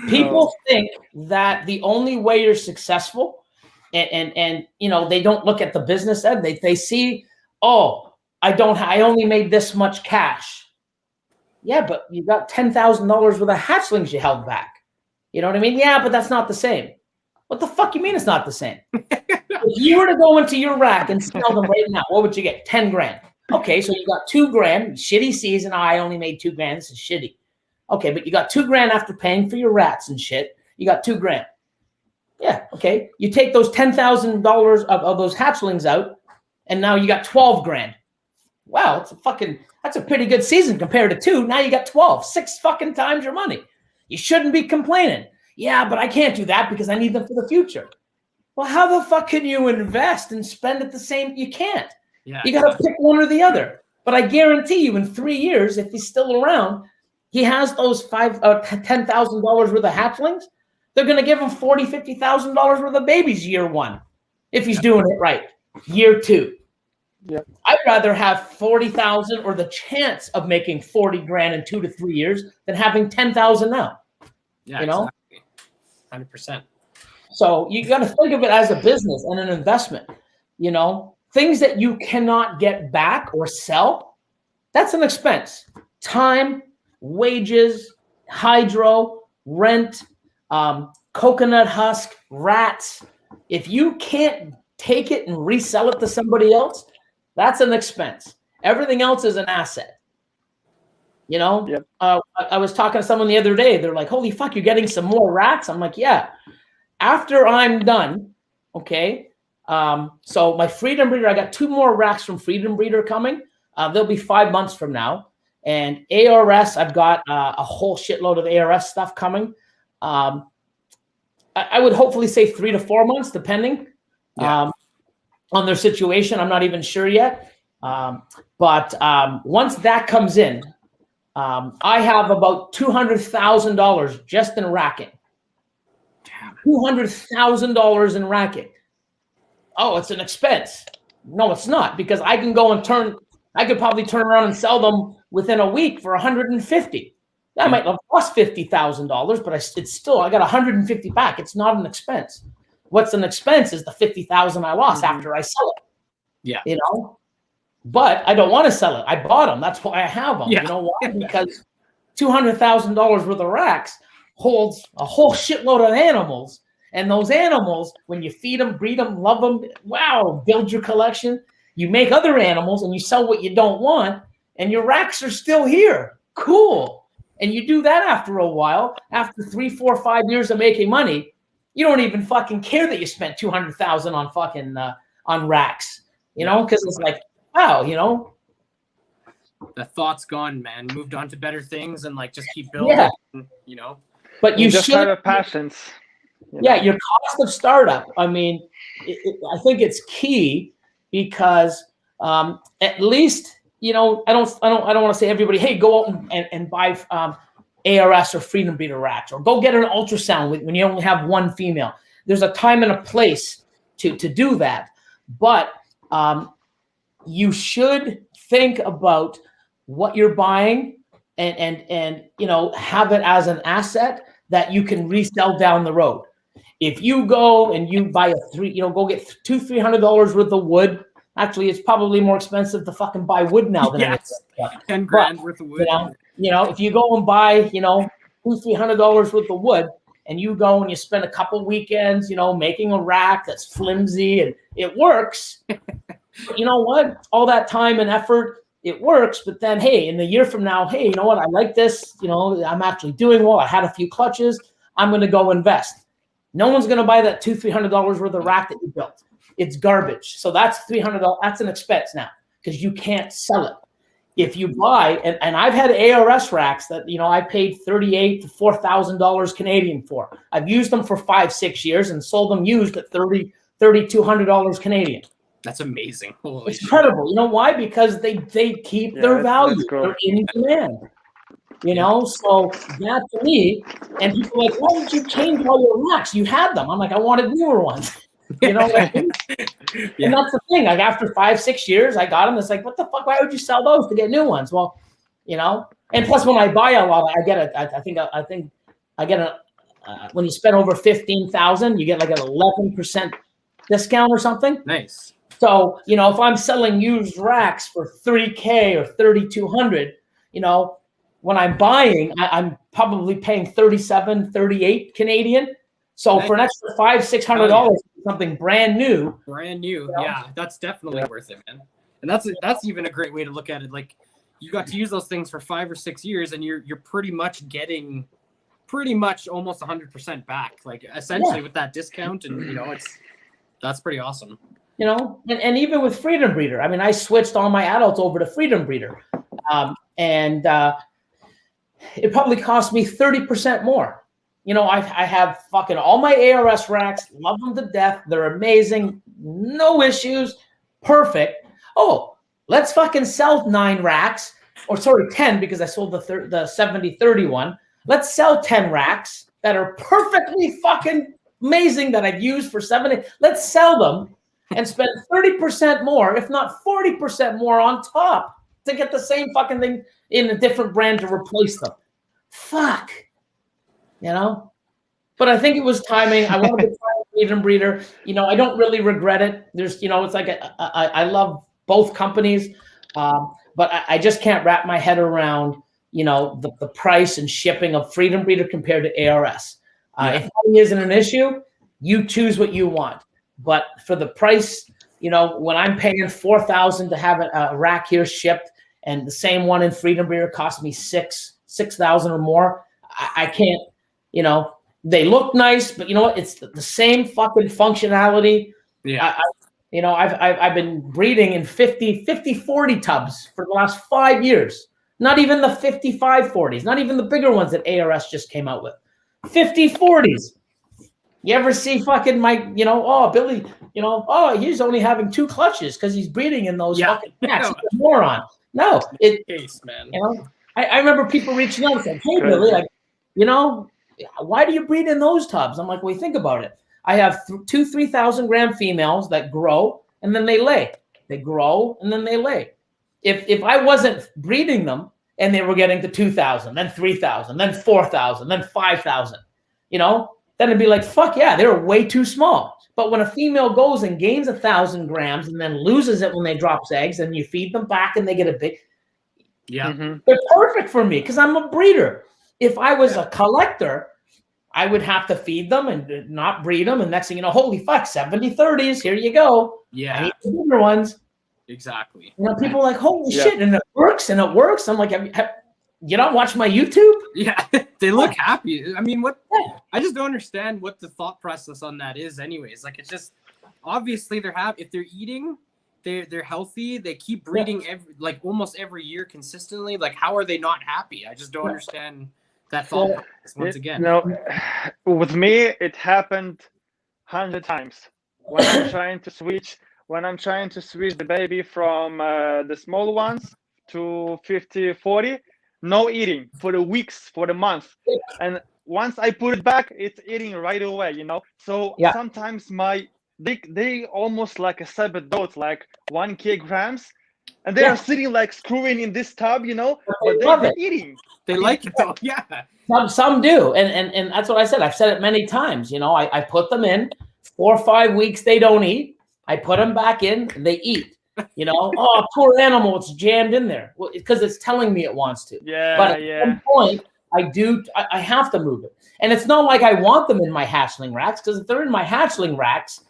People think that the only way you're successful, and they don't look at the business end. They see, oh, I only made this much cash. Yeah, but you got $10,000 worth of hatchlings you held back. You know what I mean? Yeah, but that's not the same. What the fuck you mean it's not the same? If you were to go into your rack and sell them right now, what would you get? $10,000. Okay, so you got $2,000. Shitty season. I only made $2,000. This is shitty. Okay, but you got $2,000 after paying for your rats and shit. You got $2,000. Yeah, okay. You take those $10,000 of those hatchlings out, and now you got $12,000. Wow, that's a pretty good season compared to 2. Now you got 12, 6 fucking times your money. You shouldn't be complaining. Yeah, but I can't do that because I need them for the future. Well, how the fuck can you invest and spend it the same? You can't. Yeah, you got to pick one or the other. But I guarantee you, in 3 years, if he's still around, he has those $10,000 worth of hatchlings. They're going to give him $40,000, $50,000 worth of babies year 1, if he's doing it right. Year 2. Yep. I'd rather have 40,000 or the chance of making 40 grand in 2 to 3 years than having 10,000 now. Yeah, exactly. 100%. So you got to think of it as a business and an investment. Things that you cannot get back or sell, that's an expense. Time, wages, hydro, rent, coconut husk, rats. If you can't take it and resell it to somebody else, that's an expense. Everything else is an asset. Yep. I was talking to someone the other day. They're like, holy fuck, you're getting some more racks? I'm like, yeah. After I'm done, okay, so my Freedom Breeder, I got 2 more racks from Freedom Breeder coming. They'll be 5 months from now. And ARS, I've got a whole shitload of ARS stuff coming. I would hopefully say 3 to 4 months, depending. Yeah. On their situation. I'm not even sure yet. But once that comes in, I have about $200,000 just in racking. Damn. $200,000 in racking. Oh, it's an expense. No, it's not, because I can go and I could probably turn around and sell them within a week for $150,000. I might have lost $50,000, but it's still, I got $150 back. It's not an expense. What's an expense is the $50,000 I lost after I sell it. Yeah. But I don't want to sell it. I bought them. That's why I have them. Yeah. You know why? Because $200,000 worth of racks holds a whole shitload of animals. And those animals, when you feed them, breed them, love them, wow, build your collection. You make other animals and you sell what you don't want, and your racks are still here. Cool. And you do that after a while. After 3, 4, 5 years of making money, you don't even fucking care that you spent $200,000 on fucking on racks, because it's like, wow, the thought's gone, man. Moved on to better things and like just keep building. Yeah. You know. But you just should have a passions. Yeah, your cost of startup. I mean, I think it's key because at least I don't want to say everybody, hey, go out and buy ARS or Freedom Breeder racks, or go get an ultrasound when you only have one female. There's a time and a place to do that, but you should think about what you're buying and have it as an asset that you can resell down the road. If you go and you buy go get $200-300 worth of wood. Actually, it's probably more expensive to fucking buy wood now than yes. $10,000 worth of wood. If you go and buy $200-300 worth of wood, and you go and you spend a couple weekends, making a rack that's flimsy and it works. But you know what? All that time and effort, it works. But then, hey, in a year from now, hey, you know what? I like this. I'm actually doing well. I had a few clutches. I'm going to go invest. No one's going to buy that $200-300 worth of rack that you built. It's garbage. So that's $300. That's an expense now because you can't sell it. If you buy, and I've had ARS racks that, I paid $38,000 to $4,000 Canadian for. I've used them for 5-6 years and sold them used at $3,200 Canadian. That's amazing. Holy it's incredible. You know why? Because they keep their value. Cool. They're in demand. So that to me, and people are like, why did you change all your racks? You had them. I'm like, I wanted newer ones. You know what I mean? Yeah. And that's the thing. Like after 5-6 years, I got them. It's like, what the fuck? Why would you sell those to get new ones? Well, and plus when I buy a lot, I get when you spend over $15,000, you get like an 11% discount or something. Nice. So, if I'm selling used racks for $3,000 or $3,200, when I'm buying, I'm probably paying $37, $38 Canadian. So nice. For an extra $500-600, something brand new. Yeah, that's definitely worth it, man. And that's even a great way to look at it. Like you got to use those things for 5 or 6 years, and you're pretty much getting almost 100% back. Like essentially with that discount, and that's pretty awesome. And even with Freedom Breeder, I mean, I switched all my adults over to Freedom Breeder, and it probably cost me 30% more. I have fucking all my ARS racks, love them to death. They're amazing. No issues. Perfect. Oh, let's fucking sell 9 racks, or sorry, 10, because I sold the 70-30 one. Let's sell 10 racks that are perfectly fucking amazing that I've used for 70. Let's sell them and spend 30% more, if not 40% more on top to get the same fucking thing in a different brand to replace them. Fuck. But I think it was timing. I wanted to try Freedom Breeder. I don't really regret it. There's, it's like I love both companies, but I just can't wrap my head around, the price and shipping of Freedom Breeder compared to ARS. If money isn't an issue, you choose what you want. But for the price, when I'm paying $4,000 to have a rack here shipped, and the same one in Freedom Breeder cost me $6,000 or more, I can't. They look nice, but you know what? It's the same fucking functionality. Yeah. I've been breeding in 50-40 tubs for the last 5 years. Not even the 55-40s, not even the bigger ones that ARS just came out with. 50-40s. You ever see fucking Mike, Billy, he's only having 2 clutches because he's breeding in those fucking packs. He's a moron. No, case, man. I remember people reaching out and saying, hey, Billy, like, why do you breed in those tubs? I'm like, well, think about it. I have 2,000-3,000 gram females that grow and then they lay. They grow and then they lay. If I wasn't breeding them and they were getting to 2,000, then 3,000, then 4,000, then 5,000, then it'd be like, fuck yeah, they're way too small. But when a female goes and gains 1,000 grams and then loses it when they drop eggs, and you feed them back and they get a big, they're perfect for me because I'm a breeder. If I was a collector, I would have to feed them and not breed them. And next thing you know, holy fuck, 70-30s, here you go. Yeah. I need the bigger ones. Exactly. People are like, holy shit, and it works. I'm like, you don't watch my YouTube? Yeah, they look happy. I mean, I just don't understand what the thought process on that is anyways. Like, it's just, obviously if they're eating, they're healthy. They keep breeding almost every year consistently. Like, how are they not happy? I just don't understand that thought process once again. With me, it happened 100 times when I'm trying to switch the baby from the small ones to 50-40. No eating for the weeks, for the month, and once I put it back, it's eating right away. So sometimes they almost like a Sabbath goat, like 1 kilograms, and they are sitting like screwing in this tub, but they're eating. They like it though, yeah. Some do, and that's what I said. I've said it many times. I put them in 4 or 5 weeks. They don't eat. I put them back in. And they eat. Oh, poor animal, it's jammed in there. Well, because it's telling me it wants to. But at some point, I have to move it. And it's not like I want them in my hatchling racks, because if they're in my hatchling racks,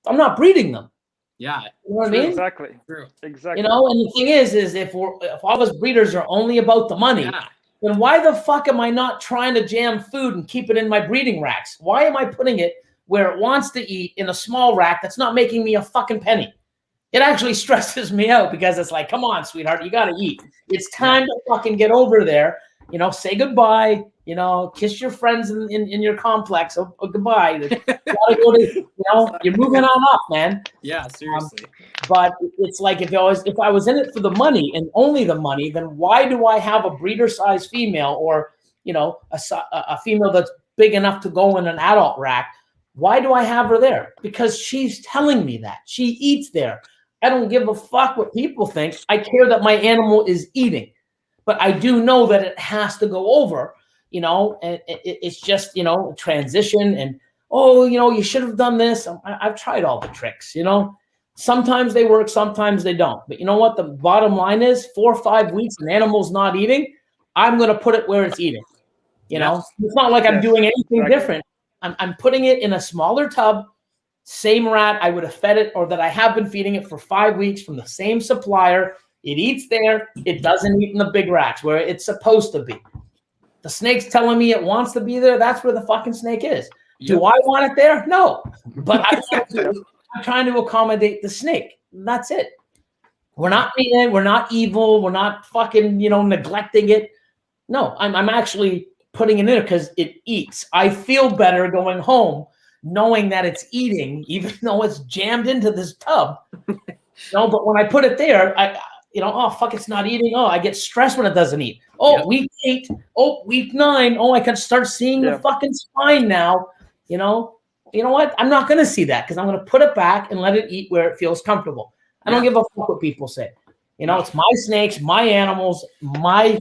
I'm not breeding them. Yeah. You know what I mean? Exactly. True. Exactly. And the thing is if all us breeders are only about the money, then why the fuck am I not trying to jam food and keep it in my breeding racks? Why am I putting it where it wants to eat in a small rack that's not making me a fucking penny? It actually stresses me out, because it's like, come on, sweetheart, you got to eat. It's time to fucking get over there. Say goodbye. Kiss your friends in your complex. Oh, goodbye. You gotta go to, you're moving on up, man. Yeah, seriously. But it's like, if I was in it for the money and only the money, then why do I have a breeder-sized female, or a female that's big enough to go in an adult rack? Why do I have her there? Because she's telling me that she eats there. I don't give a fuck what people think. I care that my animal is eating, but I do know that it has to go over, and it's just, transition, and, you should have done this. I've tried all the tricks, sometimes they work, sometimes they don't. But you know what? The bottom line is 4 or 5 weeks, an animal's not eating. I'm going to put it where it's eating. It's not like I'm doing anything different. I'm putting it in a smaller tub, same rat I would have fed it, or that I have been feeding it for 5 weeks from the same supplier. It eats there. It doesn't eat in the big racks where it's supposed to be. The snake's telling me it wants to be there. That's where the fucking snake is. Yep. Do I want it there? No. But I'm trying to accommodate the snake. That's it. We're not mean. We're not evil. We're not fucking, neglecting it. No, I'm actually putting it in there because it eats. I feel better going home knowing that it's eating, even though it's jammed into this tub. But when I put it there, oh, fuck, it's not eating. Oh, I get stressed when it doesn't eat. Oh, week 8. Oh, week 9. Oh, I can start seeing the fucking spine now. You know what? I'm not going to see that, because I'm going to put it back and let it eat where it feels comfortable. I don't give a fuck what people say. It's my snakes, my animals, my,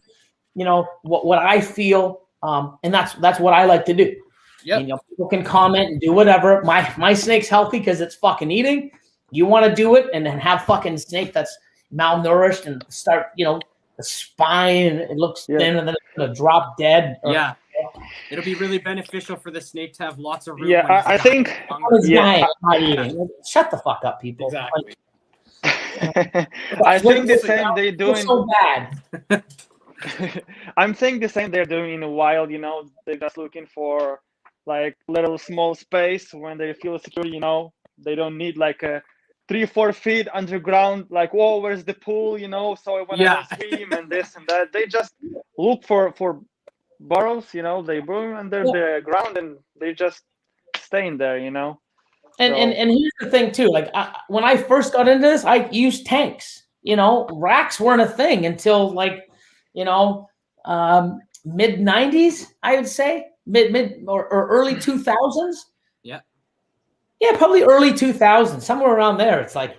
what I feel. And that's what I like to do. Yep. People can comment and do whatever. My snake's healthy because it's fucking eating. You want to do it and then have fucking snake that's malnourished and start, the spine, and it looks thin, and then it's going to drop dead. It'll be really beneficial for the snake to have lots of room. Yeah, I think. Not eating. Shut the fuck up, people. Exactly. I think the same they're doing. So bad. I'm saying the same they're doing in the wild. They're just looking for like little small space when they feel secure. They don't need like a 3-4 feet underground. Like, whoa, where's the pool? So I want to swim and this and that. They just look for burrows. They burrow under the ground and they just stay in there. And here's the thing too. Like when I first got into this, I used tanks. Racks weren't a thing until like, mid 90s, I would say, mid or early 2000s. Yeah, probably early 2000s, somewhere around there. It's like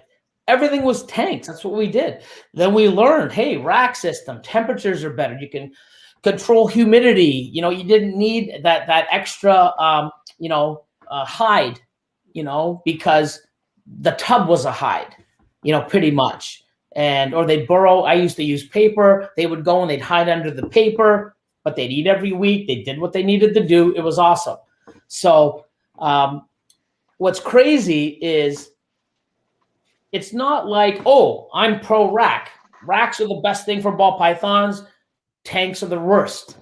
everything was tanks. That's what we did. Then we learned, hey, rack system, temperatures are better. You can control humidity. You didn't need that extra, hide, because the tub was a hide, pretty much. Or they'd burrow. I used to use paper. They would go and they'd hide under the paper, but they'd eat every week. They did what they needed to do. It was awesome. So what's crazy is it's not like, oh, I'm pro rack. Racks are the best thing for ball pythons. Tanks are the worst.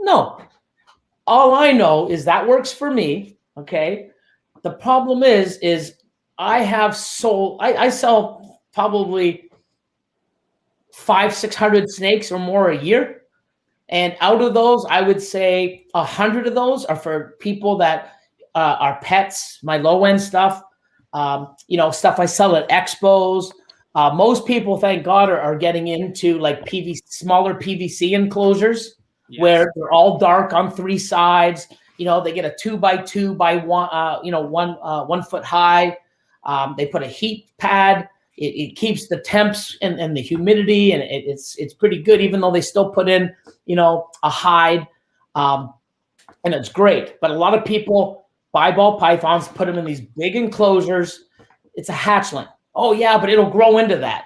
No. All I know is that works for me. Okay. The problem is I have I sell probably 500-600 snakes or more a year. And out of those, I would say 100 of those are for people that are pets, my low end stuff, stuff I sell at expos. Most people, thank God, are getting into like smaller PVC enclosures where they're all dark on 3 sides. They get a 2x2 by 1 foot high. They put a heat pad. It keeps the temps and the humidity, and it's pretty good, even though they still put in, a hide, and it's great. But a lot of people buy ball pythons, put them in these big enclosures. It's a hatchling. Oh yeah, but it'll grow into that.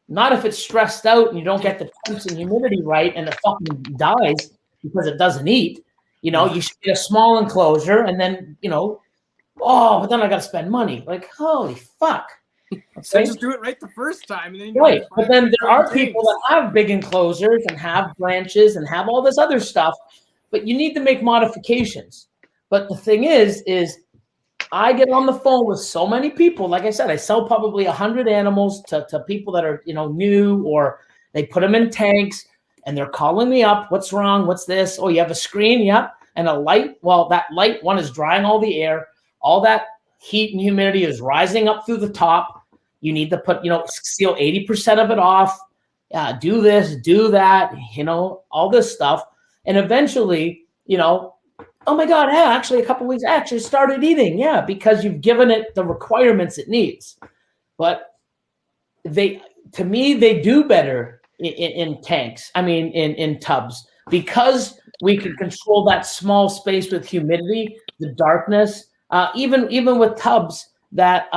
Not if it's stressed out and you don't get the temps and humidity right, and it fucking dies because it doesn't eat. You should get a small enclosure, and then but then I got to spend money. Like, holy fuck. So just do it right the first time. And then right. But then there are people that have big enclosures and have branches and have all this other stuff, but you need to make modifications. But the thing is I get on the phone with so many people. Like I said, I sell probably 100 animals to people that are, new, or they put them in tanks and they're calling me up. What's wrong? What's this? Oh, you have a screen? Yep. And a light. Well, that light one is drying all the air. All that heat and humidity is rising up through the top. You need to put, seal 80% of it off. Do this, do that, all this stuff. And eventually, oh my God, yeah, actually a couple of weeks, actually started eating. Yeah, because you've given it the requirements it needs. But to me, they do better in tanks. I mean, in tubs, because we can control that small space with humidity, the darkness, even with tubs that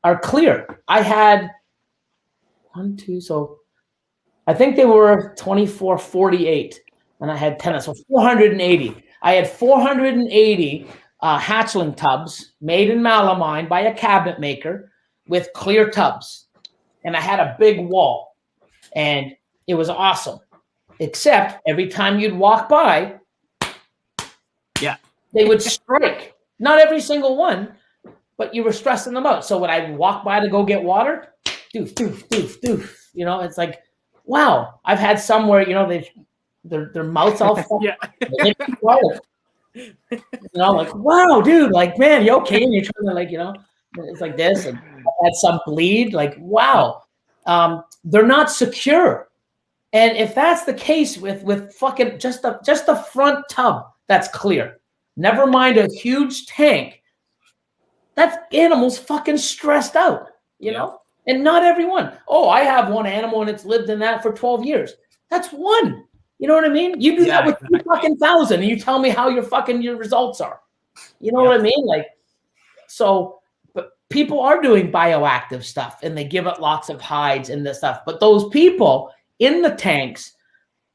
are clear. I had 1, 2, so I think they were 2448, and I had 10, so 480. I had 480 hatchling tubs made in Malamine by a cabinet maker with clear tubs, and I had a big wall, and it was awesome. Except every time you'd walk by, they would strike. Not every single one, but you were stressing them out. So when I walk by to go get water, doof, doof, doof, doof. It's like, wow. I've had some where, their mouths all fucked. Like, wow, dude, like, man, you okay? And you're trying to it's like this. And I had some bleed, like, wow. They're not secure. And if that's the case with fucking just the front tub that's clear, never mind a huge tank, that animal's fucking stressed out, And not everyone. Oh, I have one animal and it's lived in that for 12 years. That's one. You know what I mean? You do that with 2,000 and you tell me how your results are. You know what I mean? Like, so, but people are doing bioactive stuff and they give it lots of hides and this stuff. But those people in the tanks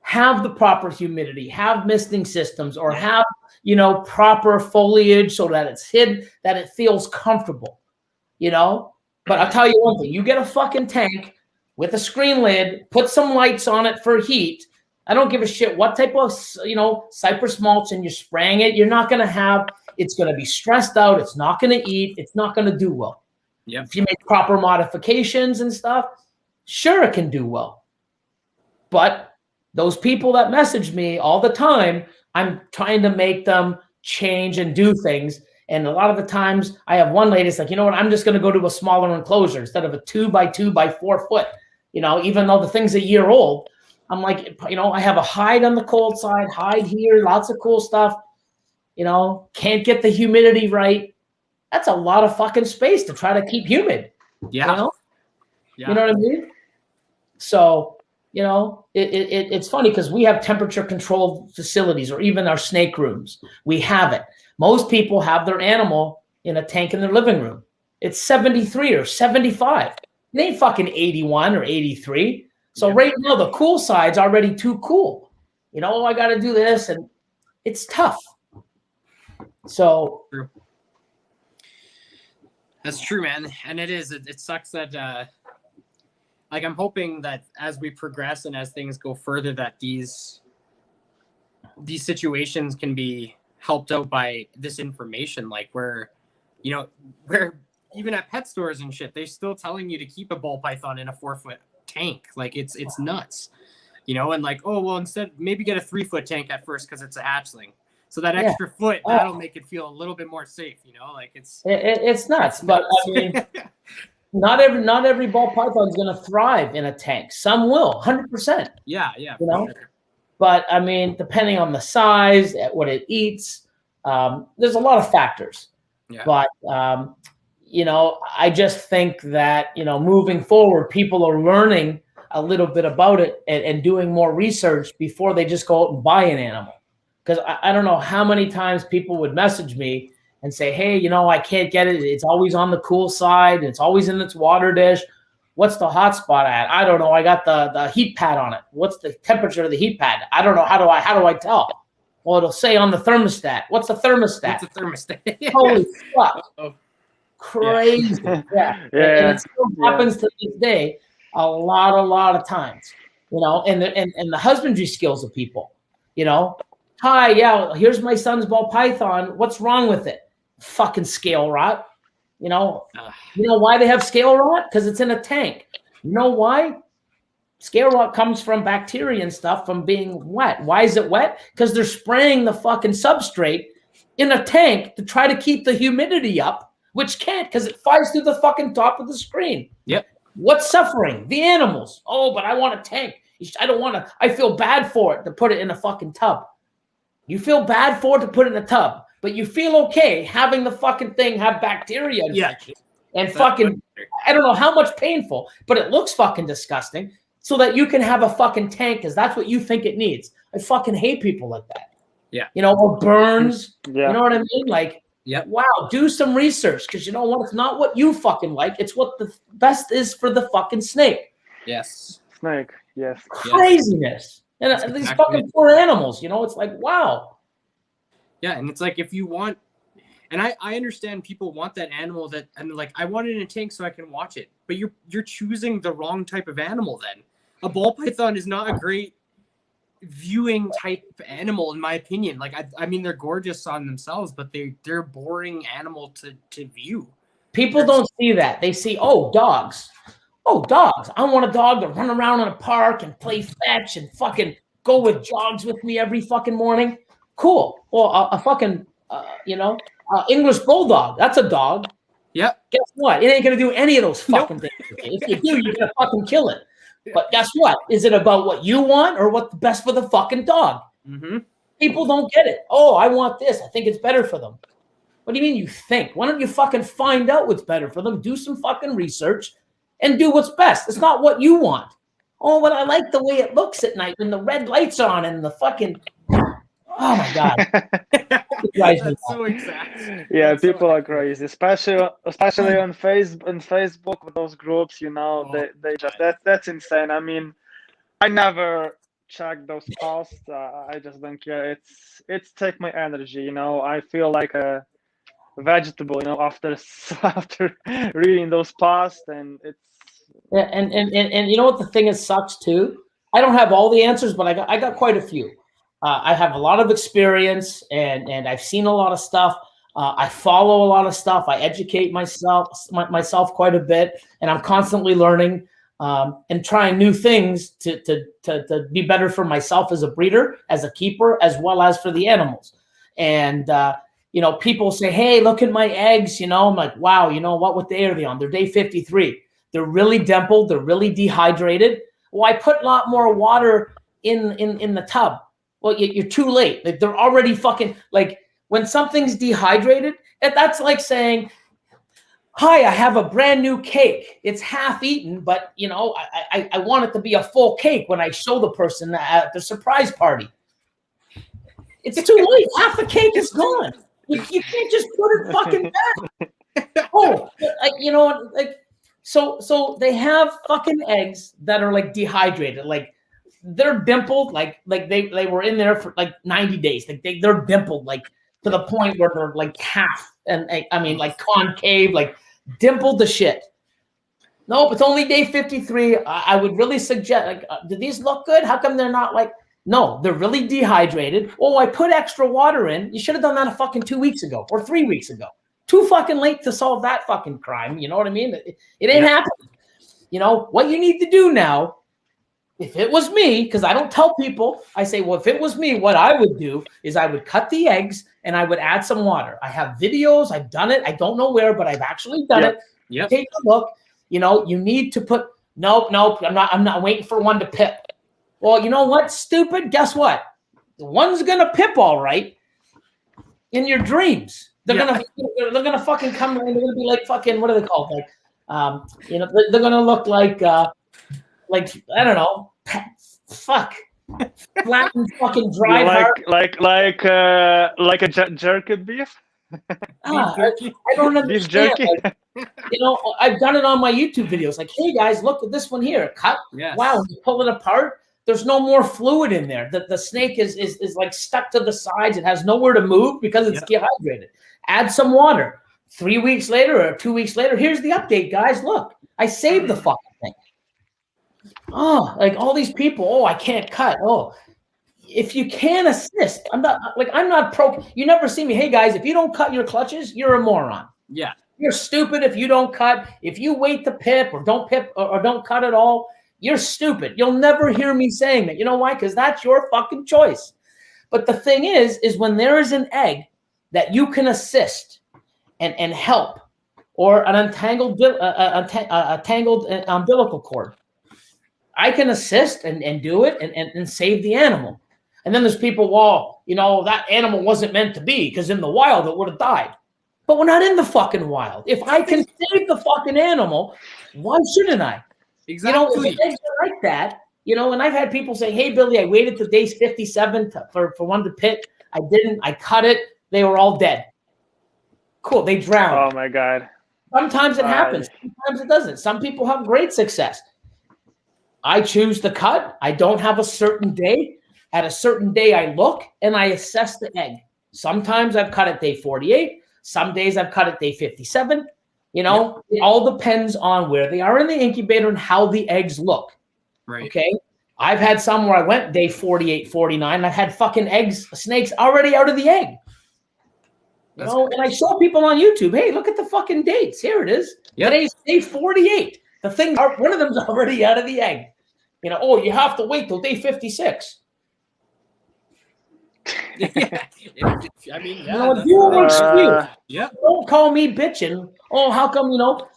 have the proper humidity, have misting systems, or have, proper foliage so that it's hid, that it feels comfortable, But I'll tell you one thing, you get a fucking tank with a screen lid, put some lights on it for heat. I don't give a shit what type of, cypress mulch and you're spraying it. You're not going to have, it's going to be stressed out. It's not going to eat. It's not going to do well. Yep. If you make proper modifications and stuff, sure, it can do well. But those people that message me all the time, I'm trying to make them change and do things. And a lot of the times I have one lady that's like, you know what, I'm just going to go to a smaller enclosure instead of a 2x2 by 4 foot, even though the thing's a year old. I'm like, I have a hide on the cold side, hide here, lots of cool stuff, can't get the humidity right. That's a lot of fucking space to try to keep humid. Yeah. You know what I mean? So, it's funny because we have temperature controlled facilities, or even our snake rooms. We have it. Most people have their animal in a tank in their living room. It's 73 or 75. It ain't fucking 81 or 83. So right now the cool side's already too cool. I got to do this, and it's tough. So true. That's true, man. And it is. It sucks that I'm hoping that as we progress and as things go further, that these situations can be helped out by this information, like where even at pet stores and shit, they're still telling you to keep a ball python in a 4-foot tank. Like it's nuts, and like, oh, well, instead maybe get a 3-foot tank at first because it's a hatchling. So that extra foot, that'll make it feel a little bit more safe, like it's nuts. But I mean, not every ball python is going to thrive in a tank. Some will, 100%. Yeah. Sure. But I mean, depending on the size, what it eats, there's a lot of factors. Yeah. But I just think that moving forward, people are learning a little bit about it and doing more research before they just go out and buy an animal. Because I don't know how many times people would message me and say, hey, I can't get it. It's always on the cool side. It's always in its water dish. What's the hot spot at? I don't know. I got the heat pad on it. What's the temperature of the heat pad? I don't know. How do I tell? Well, it'll say on the thermostat. What's the thermostat? What's the thermostat? Holy fuck. Crazy. Yeah. And it still happens to this day a lot of times, and the husbandry skills of people, Hi, here's my son's ball python. What's wrong with it? Fucking scale rot. You know why they have scale rot? Because it's in a tank. You know why? Scale rot comes from bacteria and stuff from being wet. Why is it wet? Because they're spraying the fucking substrate in a tank to try to keep the humidity up, which can't because it flies through the fucking top of the screen. Yep. What's suffering? The animals. Oh, but I want a tank. I don't want to. I feel bad for it to put it in a fucking tub. You feel bad for it to put it in a tub, but you feel okay having the fucking thing have bacteria and fucking, I don't know how much painful, but it looks fucking disgusting so that you can have a fucking tank because that's what you think it needs. I fucking hate people like that. Yeah. Or burns. Yeah. You know what I mean? Like, wow, do some research because you know what? It's not what you fucking like. It's what the best is for the fucking snake. Yes. Snake. Yes. Craziness. And these fucking poor animals, it's like, wow. Yeah, and it's like if you want, and I understand people want that animal and like, I want it in a tank so I can watch it. But you're choosing the wrong type of animal then. A ball python is not a great viewing type animal, in my opinion. Like, I mean, they're gorgeous on themselves, but they're a boring animal to view. People don't see that. They see, dogs. Oh, dogs. I want a dog to run around in a park and play fetch and fucking go with jogs with me every fucking morning. Cool. Well, a fucking, English bulldog. That's a dog. Yep. Guess what? It ain't going to do any of those fucking things. If you do, you're going to fucking kill it. But guess what? Is it about what you want or what's best for the fucking dog? Mm-hmm. People don't get it. Oh, I want this. I think it's better for them. What do you mean you think? Why don't you fucking find out what's better for them? Do some fucking research. And do what's best. It's not what you want. Oh, but I like the way it looks at night when the red lights are on and the fucking. Oh my god. That's so exact. Yeah, people are crazy, especially on Facebook with those groups. They just that's insane. I mean, I never check those posts. I just don't care. It's take my energy. I feel like a vegetable, after reading those posts, and it's and you know what the thing is sucks too. I don't have all the answers, but I got quite a few. I have a lot of experience, and I've seen a lot of stuff. I follow a lot of stuff. I educate myself quite a bit, and I'm constantly learning and trying new things to be better for myself as a breeder, as a keeper, as well as for the animals. And people say, hey, look at my eggs. I'm like, wow, what day are they on? They're day 53. They're really dimpled. They're really dehydrated. Well, I put a lot more water in the tub. Well, you're too late. Like, they're already fucking, like, when something's dehydrated, that's like saying, hi, I have a brand new cake. It's half eaten, but, I want it to be a full cake when I show the person at the surprise party. It's too late. Half the cake is gone. You can't just put it fucking back. Oh, so they have fucking eggs that are like dehydrated, like they're dimpled, like they were in there for like 90 days. Like they're dimpled, like to the point where they're like half, and I mean like concave, like dimpled the shit. Nope, it's only day 53. I would really suggest, like, do these look good? How come they're not like? No, they're really dehydrated. Oh, I put extra water in. You should have done that a fucking 2 weeks ago or 3 weeks ago. Too fucking late to solve that fucking crime. You know what I mean? It ain't happening. You know, what you need to do now, if it was me, because I don't tell people, I say, well, if it was me, what I would do is I would cut the eggs and I would add some water. I have videos. I've done it. I don't know where, but I've actually done it. Yep. Take a look. You know, you need to put, nope. I'm not waiting for one to pip. Well, you know what, stupid? Guess what? The one's going to pip all right in your dreams. They're gonna fucking come and they're gonna be like fucking, what are they called? Like, you know, they're gonna look like I don't know, flattened fucking dried heart. Like a jerky beef. I don't understand. Beef jerky. Like, you know, I've done it on my YouTube videos. Like, hey guys, look at this one here. Cut. Yes. Wow, you pull it apart. There's no more fluid in there. The snake is like stuck to the sides. It has nowhere to move because it's dehydrated. Add some water. 3 weeks later or 2 weeks later, here's the update, guys. Look, I saved the fucking thing. Oh, like all these people. Oh, I can't cut. Oh, if you can assist, I'm not pro. You never see me. Hey guys, if you don't cut your clutches, you're a moron. Yeah, you're stupid if you don't cut. If you wait to pip or don't pip or don't cut at all, you're stupid. You'll never hear me saying that. You know why? Because that's your fucking choice. But the thing is when there is an egg that you can assist and help, or an untangled tangled umbilical cord, I can assist and do it and save the animal. And then there's people, well, you know, that animal wasn't meant to be because in the wild it would have died. But we're not in the fucking wild. If I can save the fucking animal, why shouldn't I? Exactly. You know, eggs are like that. You know, and I've had people say, hey, Billy, I waited till day 57 for one to pit. I didn't. I cut it. They were all dead. Cool. They drowned. Oh, my God. Sometimes it happens. Sometimes it doesn't. Some people have great success. I choose the cut. I don't have a certain day. At a certain day, I look and I assess the egg. Sometimes I've cut at day 48. Some days I've cut at day 57. You know, it all depends on where they are in the incubator and how the eggs look. Right. Okay. I've had some where I went day 48, 49. And I had fucking snakes already out of the egg. You know, and I show people on YouTube, hey, look at the fucking dates. Here it is. Yep. Today's day 48. The thing, one of them's already out of the egg. You know, oh, you have to wait till day 56. I mean, you know, do what works for you. Yeah. Don't call me bitching. Oh, how come, you know?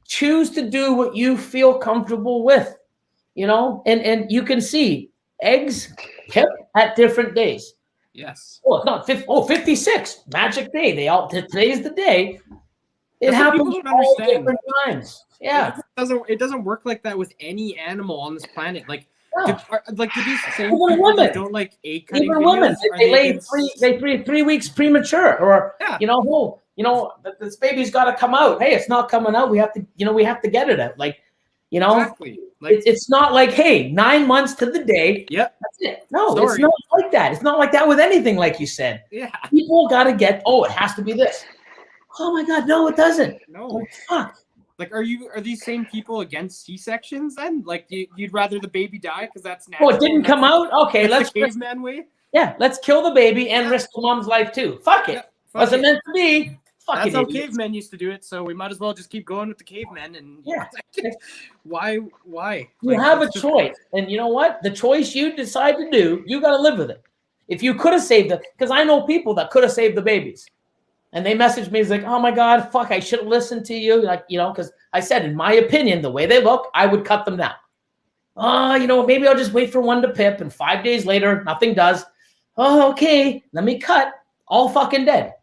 Choose to do what you feel comfortable with. You know, and you can see eggs pip at different days. Yes. Oh, it's not 56. Magic day. Today's the day. It happens all different times. Yeah. It doesn't work like that with any animal on this planet. Like, do these same even people women that don't like egg cutting even videos, women, they lay 3 weeks premature, or you know, this baby's got to come out. Hey, it's not coming out. We have to get it out. Like, you know, exactly. Like, it's not like, hey, 9 months to the day. Yep. That's it. No, it's not like that. It's not like that with anything, like you said. Yeah. People got to get, it has to be this. Oh my God, no, it doesn't. No. Oh, fuck. Like, are these same people against C-sections then? Like, you'd rather the baby die because that's natural? Oh, it didn't come out? Okay, let's the caveman way. Yeah, let's kill the baby and risk the mom's life too. Fuck it. Yeah, wasn't meant to be. That's how cavemen used to do it, so we might as well just keep going with the cavemen. And why? You have a choice, and you know what? The choice you decide to do, you got to live with it. If you could have saved it, because I know people that could have saved the babies, and they messaged me, it's like, oh my God, fuck, I should have listened to you, like, you know, because I said, in my opinion, the way they look, I would cut them now. You know, maybe I'll just wait for one to pip, and 5 days later, nothing does. Oh, okay, let me cut. All fucking dead.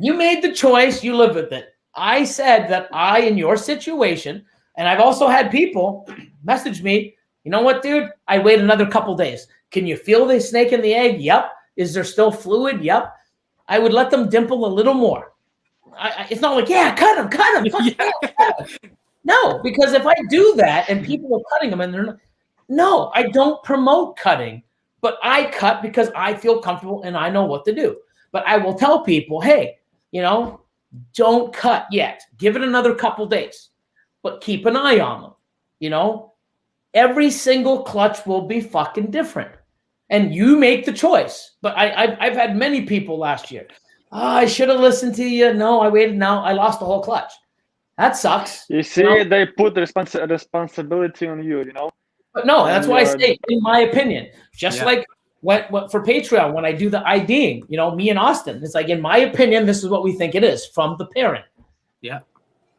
You made the choice. You live with it. I said that in your situation, and I've also had people message me, you know what, dude? I wait another couple days. Can you feel the snake in the egg? Yep. Is there still fluid? Yep. I would let them dimple a little more. It's not like, cut them. No, because if I do that and people are cutting them and they're not, no, I don't promote cutting, but I cut because I feel comfortable and I know what to do. But I will tell people, hey, you know, don't cut yet. Give it another couple days, but keep an eye on them. You know, every single clutch will be fucking different, and you make the choice. But I've had many people last year. I should have listened to you. No, I waited. Now I lost the whole clutch. That sucks. You see, they put responsibility on you, you know. But no, that's why I say, in my opinion, just like what for Patreon, when I do the IDing, you know, me and Austin, it's like, in my opinion, this is what we think it is from the parent. Yeah.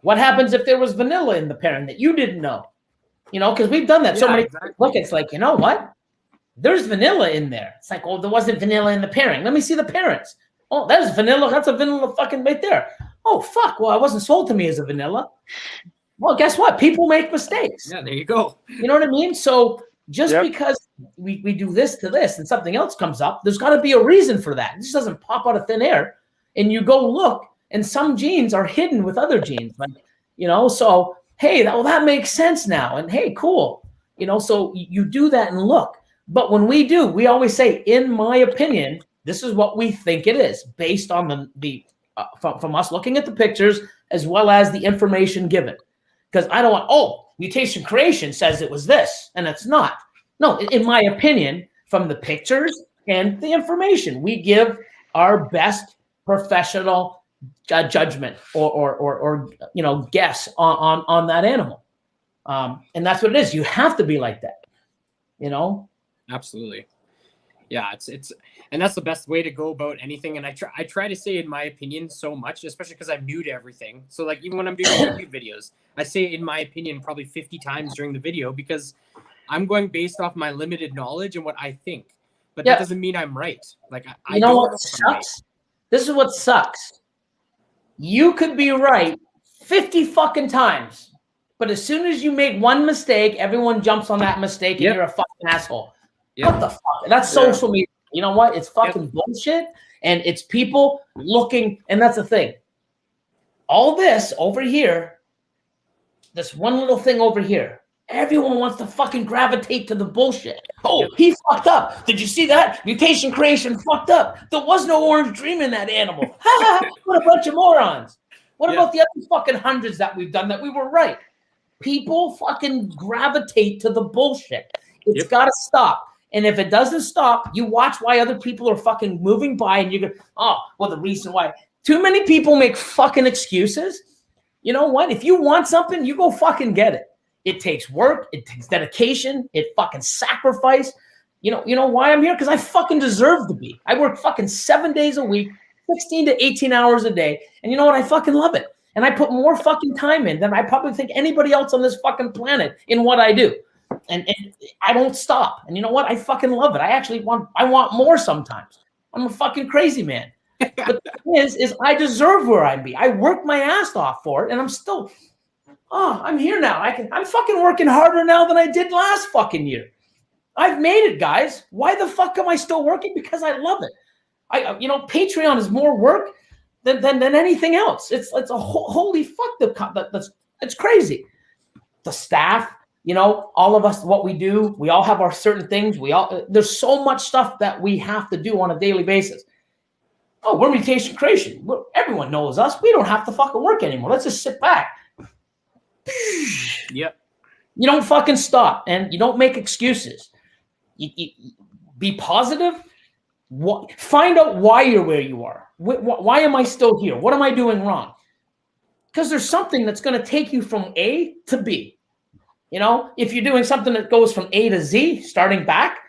What happens if there was vanilla in the parent that you didn't know? You know, because we've done that so many. Exactly. Look, it's like, you know what? There's vanilla in there. It's like, oh, there wasn't vanilla in the pairing. Let me see the parents. Oh, there's vanilla. That's a vanilla fucking right there. Oh, fuck. Well, it wasn't sold to me as a vanilla. Well, guess what? People make mistakes. Yeah, there you go. You know what I mean? So just because we do this to this and something else comes up, there's got to be a reason for that. It just doesn't pop out of thin air. And you go look, and some genes are hidden with other genes. Like, you know, so, hey, that makes sense now. And, hey, cool. You know, so you do that and look. But when we do, we always say, in my opinion, this is what we think it is, based on from us looking at the pictures as well as the information given. Because I don't want, Mutation Creation says it was this, and it's not. No, in my opinion, from the pictures and the information, we give our best professional judgment or you know, guess on that animal. And that's what it is. You have to be like that, you know? Absolutely. Yeah, it's and that's the best way to go about anything. And I try to say, in my opinion, so much, especially because I'm new to everything. So like, even when I'm doing YouTube videos, I say, in my opinion, probably 50 times during the video, because I'm going based off my limited knowledge and what I think. But that doesn't mean I'm right. Like, I know what sucks? Right. This is what sucks. You could be right 50 fucking times, but as soon as you make one mistake, everyone jumps on that mistake, and you're a fucking asshole. What the fuck? That's social media. You know what? It's fucking bullshit, and it's people looking, and that's the thing. All this over here, this one little thing over here, everyone wants to fucking gravitate to the bullshit. Oh, he fucked up. Did you see that? Mutation Creation fucked up. There was no orange dream in that animal. What a bunch of morons. What about the other fucking hundreds that we've done that we were right? People fucking gravitate to the bullshit. It's got to stop. And if it doesn't stop, you watch why other people are fucking moving by, and you go, oh, well, the reason why. Too many people make fucking excuses. You know what? If you want something, you go fucking get it. It takes work. It takes dedication. It fucking sacrifice. You know why I'm here? Because I fucking deserve to be. I work fucking 7 days a week, 16 to 18 hours a day. And you know what? I fucking love it. And I put more fucking time in than I probably think anybody else on this fucking planet in what I do. And I don't stop. And you know what? I fucking love it. I want more sometimes. I'm a fucking crazy man. But the thing is I deserve where I be. I worked my ass off for it, and I'm still, I'm here now. I'm fucking working harder now than I did last fucking year. I've made it, guys. Why the fuck am I still working? Because I love it. Patreon is more work than anything else. It's a holy fuck. It's crazy. The staff. You know, all of us, what we do, we all have our certain things. There's so much stuff that we have to do on a daily basis. Oh, we're Mutation Creation. Everyone knows us. We don't have to fucking work anymore. Let's just sit back. Yep. You don't fucking stop, and you don't make excuses. You be positive. Find out why you're where you are. Why am I still here? What am I doing wrong? Because there's something that's going to take you from A to B. You know, if you're doing something that goes from A to Z, starting back,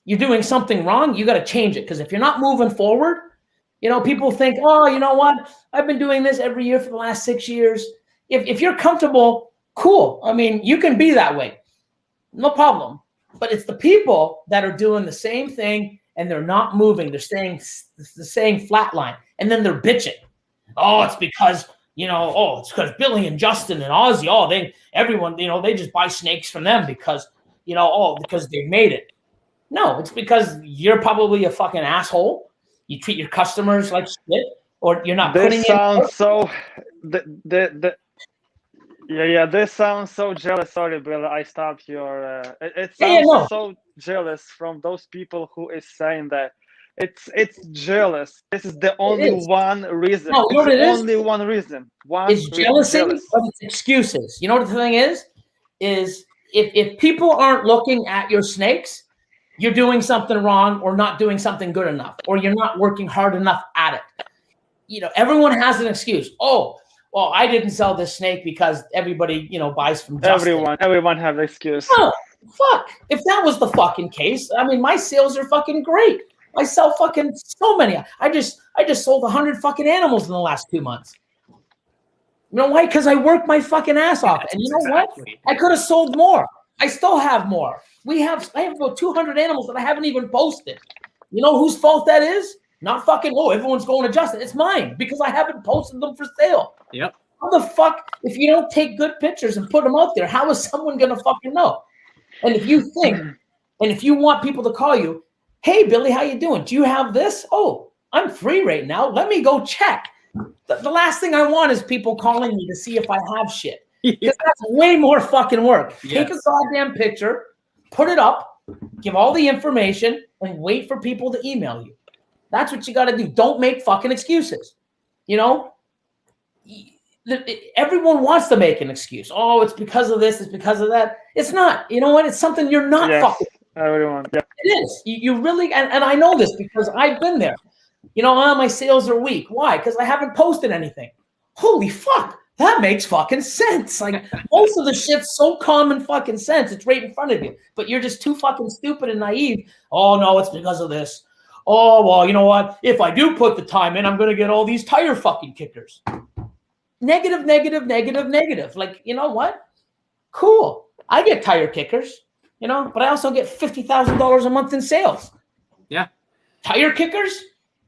you're doing something wrong. You got to change it. Because if you're not moving forward, you know, people think, oh, you know what? I've been doing this every year for the last 6 years. If you're comfortable, cool. I mean, you can be that way. No problem. But it's the people that are doing the same thing and they're not moving. They're staying flatline. And then they're bitching. Oh, it's because, it's because Billy and Justin and Ozzy, everyone, they just buy snakes from them because, because they made it. No, it's because you're probably a fucking asshole. You treat your customers like shit, or you're not putting in. This sounds so. This sounds so jealous. Sorry, Bill, I stopped your. It sounds so jealous from those people who is saying that. It's jealous. This is the only one reason. No, you know what it is? Only one reason. It's jealousy, but it's excuses. You know what the thing is if people aren't looking at your snakes, you're doing something wrong or not doing something good enough, or you're not working hard enough at it. everyone has an excuse. Oh, well, I didn't sell this snake because everybody, buys from Justin. Everyone have excuse. Oh, fuck. If that was the fucking case, I mean, my sales are fucking great. I sell fucking so many. I just sold 100 fucking animals in the last 2 months. You know why? Because I worked my fucking ass off. And you know what? I could have sold more. I still have more. I have about 200 animals that I haven't even posted. You know whose fault that is? Not fucking, everyone's going to Justin. It's mine because I haven't posted them for sale. Yep. How the fuck, if you don't take good pictures and put them out there, how is someone going to fucking know? And if you think, and if you want people to call you, hey, Billy, how you doing? Do you have this? Oh, I'm free right now. Let me go check. The last thing I want is people calling me to see if I have shit. Because that's way more fucking work. Yes. Take a goddamn picture, put it up, give all the information, and wait for people to email you. That's what you got to do. Don't make fucking excuses. Everyone wants to make an excuse. Oh, it's because of this. It's because of that. It's not. You know what? It's something you're not fucking. Everyone. Yeah. It is. You really, and I know this because I've been there. My sales are weak. Why? Because I haven't posted anything. Holy fuck. That makes fucking sense. Like, most of the shit's so common fucking sense. It's right in front of you. But you're just too fucking stupid and naive. Oh, no, it's because of this. Oh, well, you know what? If I do put the time in, I'm going to get all these tire fucking kickers. Negative, negative, negative, negative. Like, you know what? Cool. I get tire kickers, but I also get $50,000 a month in sales. Yeah. Tire kickers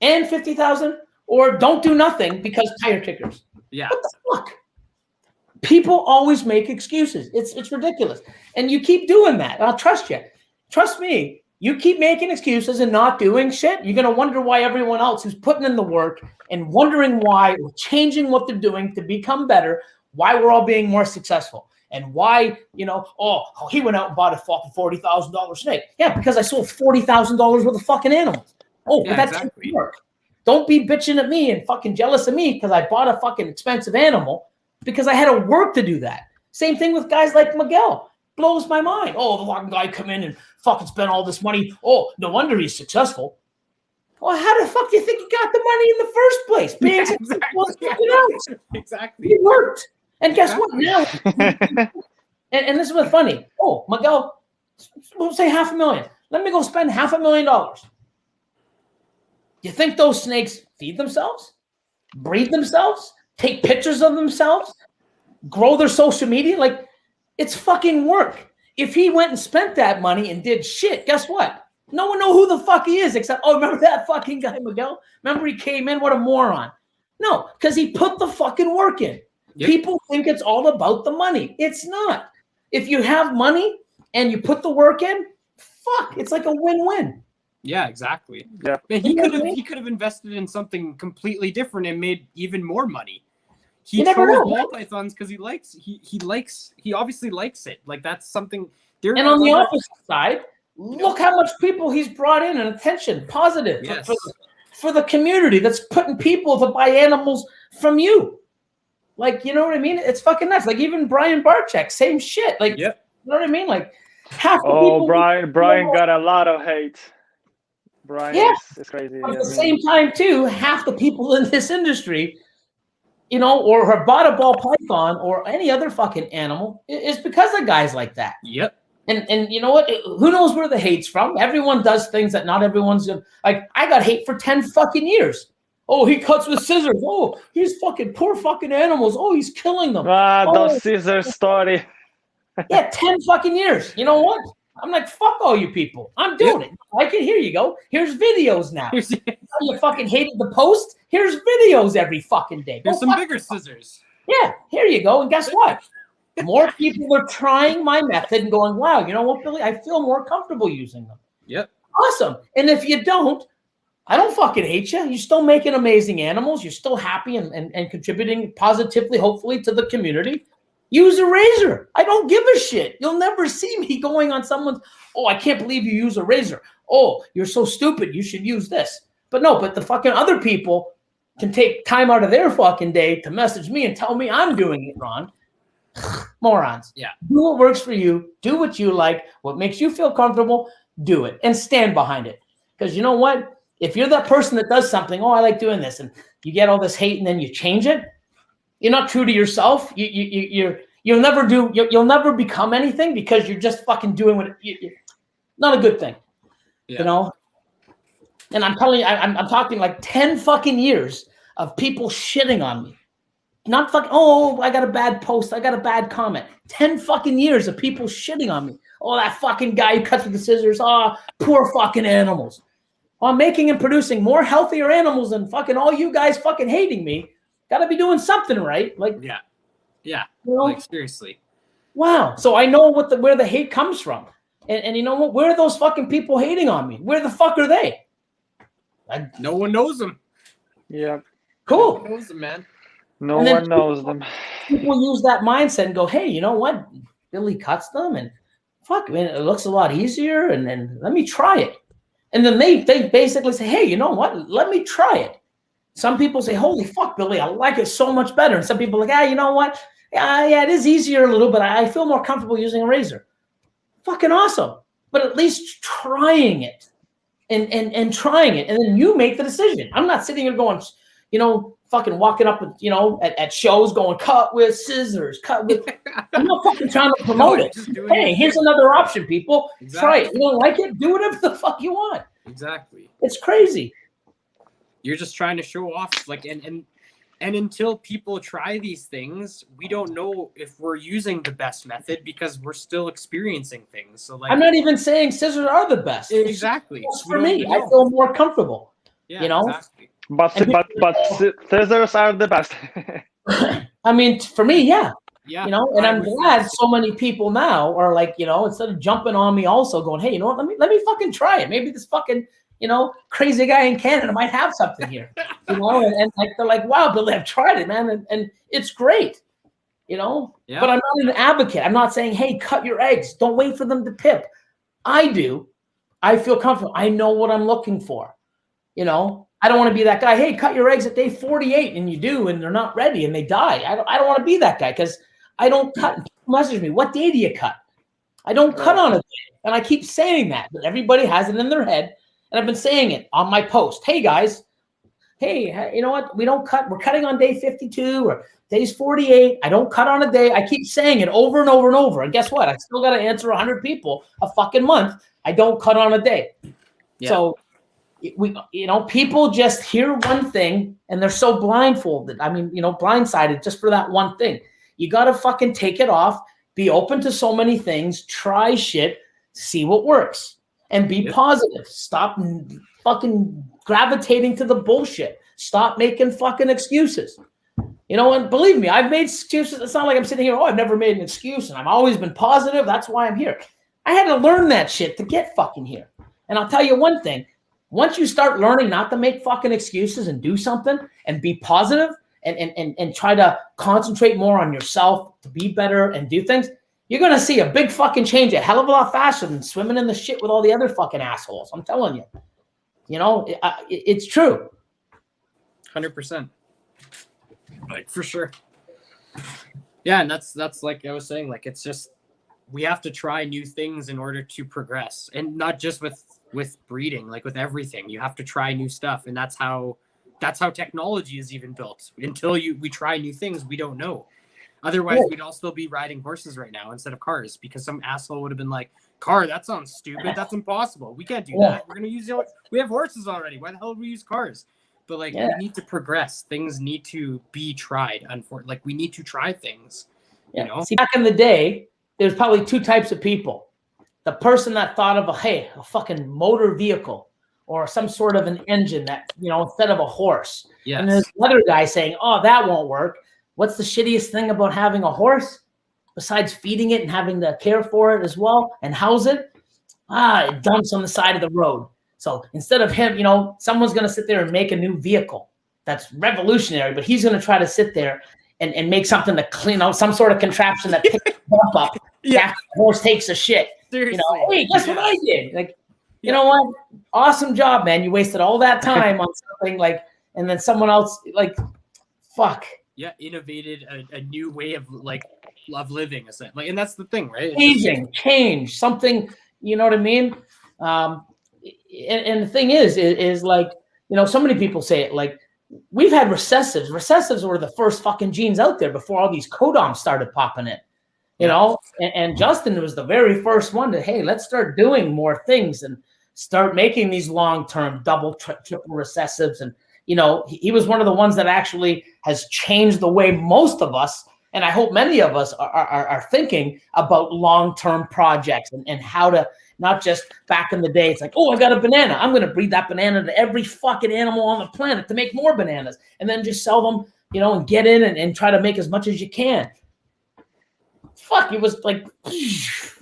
and $50,000, or don't do nothing because tire kickers. Yeah. What the fuck? People always make excuses. It's ridiculous. And you keep doing that. I'll trust you. Trust me. You keep making excuses and not doing shit, you're going to wonder why everyone else who's putting in the work and wondering why or changing what they're doing to become better, why we're all being more successful. And why, he went out and bought a fucking $40,000 snake. Yeah, because I sold $40,000 worth of fucking animals. Oh, yeah, but that takes work. Don't be bitching at me and fucking jealous of me because I bought a fucking expensive animal because I had to work to do that. Same thing with guys like Miguel. Blows my mind. Oh, the fucking guy come in and fucking spend all this money. Oh, no wonder he's successful. Well, how the fuck do you think he got the money in the first place? Being successful. Exactly. He worked. And guess what? Now, and this is what's funny. Oh, Miguel, we'll say $500,000. Let me go spend $500,000. You think those snakes feed themselves? Breed themselves? Take pictures of themselves? Grow their social media? Like, it's fucking work. If he went and spent that money and did shit, guess what? No one know who the fuck he is except, remember that fucking guy, Miguel? Remember he came in? What a moron. No, because he put the fucking work in. Yep. People think it's all about the money. It's not. If you have money and you put the work in, fuck, it's like a win-win. Yeah, exactly. Yeah. Man, he could have invested in something completely different and made even more money. He throws ball pythons because he obviously likes it. Like, that's something. And on the opposite side, look how much people he's brought in and attention, positive for the community that's putting people to buy animals from you. Like, you know what I mean? It's fucking nuts. Like, even Brian Barczyk, same shit. Like, you know what I mean? Like, half the people. Brian got a lot of hate. Brian is crazy. But at the same time, too, half the people in this industry, or have bought a ball python or any other fucking animal is because of guys like that. Yep. And you know what? Who knows where the hate's from? Everyone does things that not everyone's gonna like. I got hate for 10 fucking years. Oh, he cuts with scissors. Oh, he's fucking poor fucking animals. Oh, he's killing them. Those scissors story. 10 fucking years. You know what? I'm like, fuck all you people. I'm doing it. Like it. Here you go. Here's videos now. You fucking hated the post. Here's videos every fucking day. There's some bigger scissors. Yeah, here you go. And guess what? More people are trying my method and going, wow, you know what, Billy? I feel more comfortable using them. Yep. Awesome. And if you don't, I don't fucking hate you. You're still making amazing animals. You're still happy and contributing positively, hopefully, to the community. Use a razor. I don't give a shit. You'll never see me going on someone's, I can't believe you use a razor. Oh, you're so stupid. You should use this. But the fucking other people can take time out of their fucking day to message me and tell me I'm doing it wrong. Morons. Yeah. Do what works for you. Do what you like. What makes you feel comfortable, do it. And stand behind it. Because you know what? If you're that person that does something, oh, I like doing this, and you get all this hate, and then you change it, you're not true to yourself. You'll never become anything because you're just fucking doing what not a good thing, you know. And I'm telling you, I'm talking like 10 fucking years of people shitting on me. Not fucking, oh, I got a bad post, I got a bad comment. 10 fucking years of people shitting on me. Oh, that fucking guy who cuts with the scissors. Oh, poor fucking animals. Oh, I'm making and producing more healthier animals than fucking all you guys fucking hating me. Got to be doing something right. Like, yeah, you know? like seriously. Wow. So I know where the hate comes from. And you know what? Where are those fucking people hating on me? Where the fuck are they? No one knows them. Yeah. Cool. No one knows them, man. No one knows them. People use that mindset and go, hey, you know what? Billy cuts them and fuck, man, it looks a lot easier and let me try it. And then they basically say, hey, you know what? Let me try it. Some people say, holy fuck, Billy, I like it so much better. And some people are like, you know what? Yeah, it is easier a little, but I feel more comfortable using a razor. Fucking awesome. But at least trying it and trying it. And then you make the decision. I'm not sitting here going, you know, fucking walking up, you know, at shows going, cut with scissors, cut with. I'm not fucking trying to promote it. Hey, here's another option, people. Exactly. Try it. You don't like it? Do whatever the fuck you want. Exactly. It's crazy. You're just trying to show off, like, and until people try these things, we don't know if we're using the best method because we're still experiencing things. So, like, I'm not even saying scissors are the best. Exactly. For me, I feel more comfortable. Yeah, you know. Exactly. But scissors are the best. I mean, for me, yeah. Yeah. You know, and I'm glad so many people now are like, you know, instead of jumping on me, also going, hey, you know what? Let me fucking try it. Maybe this fucking, you know, crazy guy in Canada might have something here. You know, and like they're like, wow, Billy, I've tried it, man, and it's great. You know, but I'm not an advocate. I'm not saying, hey, cut your eggs. Don't wait for them to pip. I do. I feel comfortable. I know what I'm looking for. You know. I don't want to be that guy. Hey, cut your eggs at day 48, and you do, and they're not ready, and they die. I don't want to be that guy because I don't cut. People message me, what day do you cut? I don't cut on a day, and I keep saying that, but everybody has it in their head, and I've been saying it on my post. Hey guys, hey, you know what? We don't cut. We're cutting on day 52 or days 48. I don't cut on a day. I keep saying it over and over and over, and guess what? I still got to answer 100 people a fucking month. I don't cut on a day. Yeah. So. You know, people just hear one thing and they're so blindfolded. I mean, you know, blindsided just for that one thing. You got to fucking take it off, be open to so many things, try shit, see what works, and be positive. Stop fucking gravitating to the bullshit. Stop making fucking excuses. You know, and believe me, I've made excuses. It's not like I'm sitting here, oh, I've never made an excuse, and I've always been positive. That's why I'm here. I had to learn that shit to get fucking here. And I'll tell you one thing. Once you start learning not to make fucking excuses and do something and be positive and try to concentrate more on yourself to be better and do things, you're going to see a big fucking change a hell of a lot faster than swimming in the shit with all the other fucking assholes. I'm telling you. You know, it's true. 100%. Like, for sure. Yeah, and that's like I was saying, like, it's just we have to try new things in order to progress, and not just with breeding, like with everything. You have to try new stuff, and that's how technology is even built. Until we try new things, we don't know. Otherwise, we'd all still be riding horses right now instead of cars, because some asshole would have been like, car, that sounds stupid, that's impossible, we can't do that, we're gonna use we have horses already, why the hell would we use cars? But like, we need to progress. Things need to be tried. Unfortunately, like, we need to try things. You know, see, back in the day, there's probably two types of people. The person that thought of a fucking motor vehicle or some sort of an engine that, you know, instead of a horse. Yes. And there's another guy saying, oh, that won't work. What's the shittiest thing about having a horse besides feeding it and having to care for it as well and house it? It dumps on the side of the road. So instead of him, you know, someone's going to sit there and make a new vehicle that's revolutionary, but he's going to try to sit there and make something to clean out, some sort of contraption that picks the bump up after the horse takes a shit. Seriously. You know, hey, guess what I did? Like, you know what? Awesome job, man. You wasted all that time on something like, and then someone else, like, fuck. Yeah, innovated a new way of living, like, and that's the thing, right? Change something. You know what I mean? and the thing is like, so many people say it, like, we've had recessives. Recessives were the first fucking genes out there before all these codoms started popping in, and Justin was the very first one to, hey, let's start doing more things and start making these long-term double, triple recessives. And, he was one of the ones that actually has changed the way most of us, and I hope many of us are thinking about long-term projects and how to, not just back in the day, it's like, oh, I got a banana. I'm going to breed that banana to every fucking animal on the planet to make more bananas, and then just sell them, and get in and try to make as much as you can. Fuck, it was like,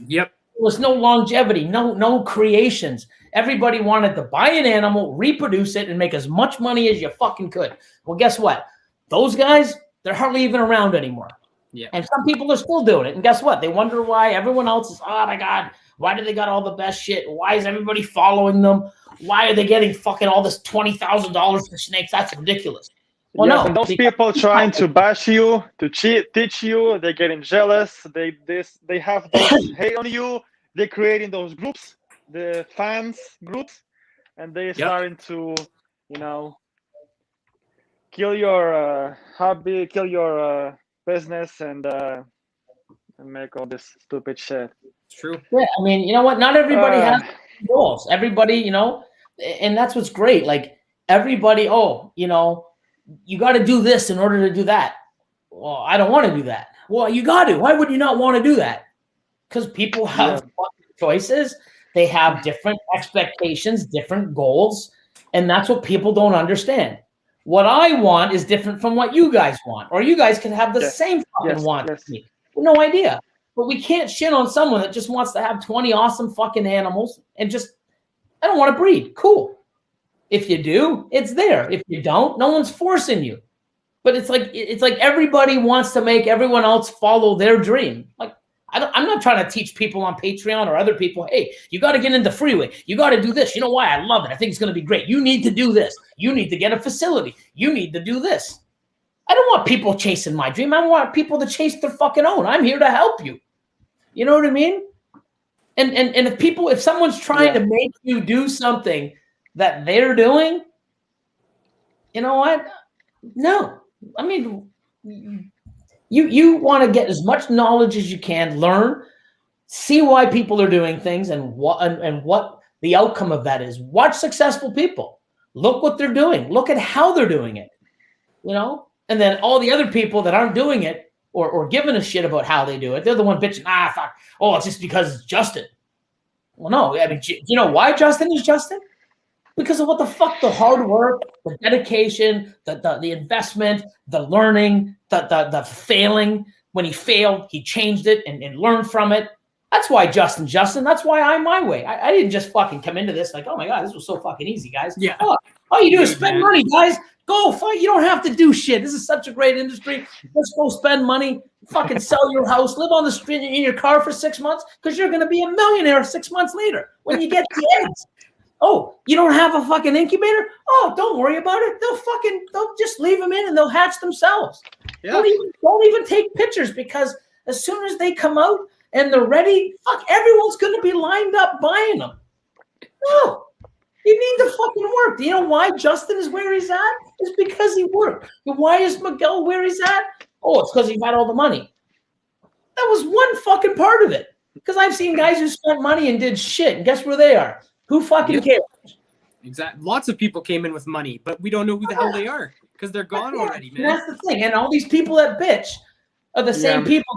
yep. There was no longevity, no creations. Everybody wanted to buy an animal, reproduce it, and make as much money as you fucking could. Well, guess what? Those guys, they're hardly even around anymore. Yeah. And some people are still doing it. And guess what? They wonder why everyone else is, oh my God, why do they got all the best shit? Why is everybody following them? Why are they getting fucking all this $20,000 for snakes? That's ridiculous. Well, yes, no. And those people trying to bash you, to teach you, they're getting jealous. They have those hate on you. They're creating those groups, the fans groups, and they're starting to, kill your hobby, kill your business, and make all this stupid shit. It's true. Yeah, I mean, you know what? Not everybody has goals. Everybody, and that's what's great. Like, everybody, you got to do this in order to do that. Well, I don't want to do that. Well, you got to. Why would you not want to do that? Because people have choices. They have different expectations, different goals, and that's what people don't understand. What I want is different from what you guys want, or you guys can have the same fucking want. No idea. But we can't shit on someone that just wants to have 20 awesome fucking animals and just, I don't want to breed. Cool. If you do, it's there. If you don't, no one's forcing you. But it's like everybody wants to make everyone else follow their dream. Like, I'm not trying to teach people on Patreon or other people, hey, you got to get into freeway. You got to do this. You know why? I love it. I think it's going to be great. You need to do this. You need to get a facility. You need to do this. I don't want people chasing my dream. I want people to chase their fucking own. I'm here to help you. You know what I mean? And if someone's trying to make you do something that they're doing, you know what? No. I mean, you want to get as much knowledge as you can, learn, see why people are doing things and what the outcome of that is. Watch successful people. Look what they're doing. Look at how they're doing it. And then all the other people that aren't doing it or giving a shit about how they do it, they're the one bitching, fuck. Oh, it's just because it's Justin. Well, no. I mean, you know why Justin is Justin? Because of what the fuck, the hard work, the dedication, the investment, the learning, the failing. When he failed, he changed it and learned from it. That's why Justin. That's why I'm my way. I didn't just fucking come into this like, oh my God, this was so fucking easy, guys. Yeah. All you do is spend money, guys. Go fight. You don't have to do shit. This is such a great industry. Let's go spend money. Fucking sell your house. Live on the street in your car for 6 months because you're going to be a millionaire 6 months later when you get the eggs. Oh, you don't have a fucking incubator? Oh, don't worry about it. They'll just leave them in and they'll hatch themselves. Yeah. Don't even take pictures because as soon as they come out and they're ready, fuck, everyone's going to be lined up buying them. No. You need to fucking work. Do you know why Justin is where he's at? It's because he worked. And why is Miguel where he's at? Oh, it's because he got all the money. That was one fucking part of it. Because I've seen guys who spent money and did shit, and guess where they are? Who fucking cares? Exactly. Lots of people came in with money, but we don't know who the hell they are because they're gone already, man. And that's the thing. And all these people that bitch are the same people.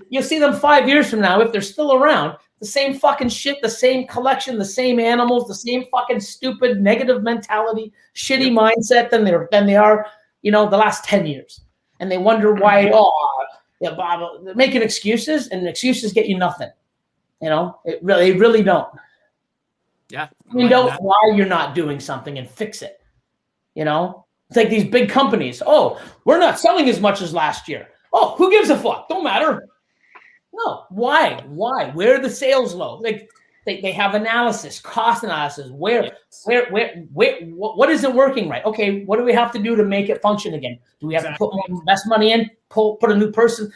You'll see them 5 years from now if they're still around. The same fucking shit, the same collection, the same animals, the same fucking stupid negative mentality, shitty mindset than they are, the last 10 years. And they wonder why, Bob, they're making excuses, and excuses get you nothing. It really don't. Yeah. You know why you're not doing something and fix it. It's like these big companies. Oh, we're not selling as much as last year. Oh, who gives a fuck? Don't matter. No. Why? Where are the sales low? Like they have analysis, cost analysis. Where what isn't working right? Okay, what do we have to do to make it function again? Do we have to put more invest money in? Put a new person?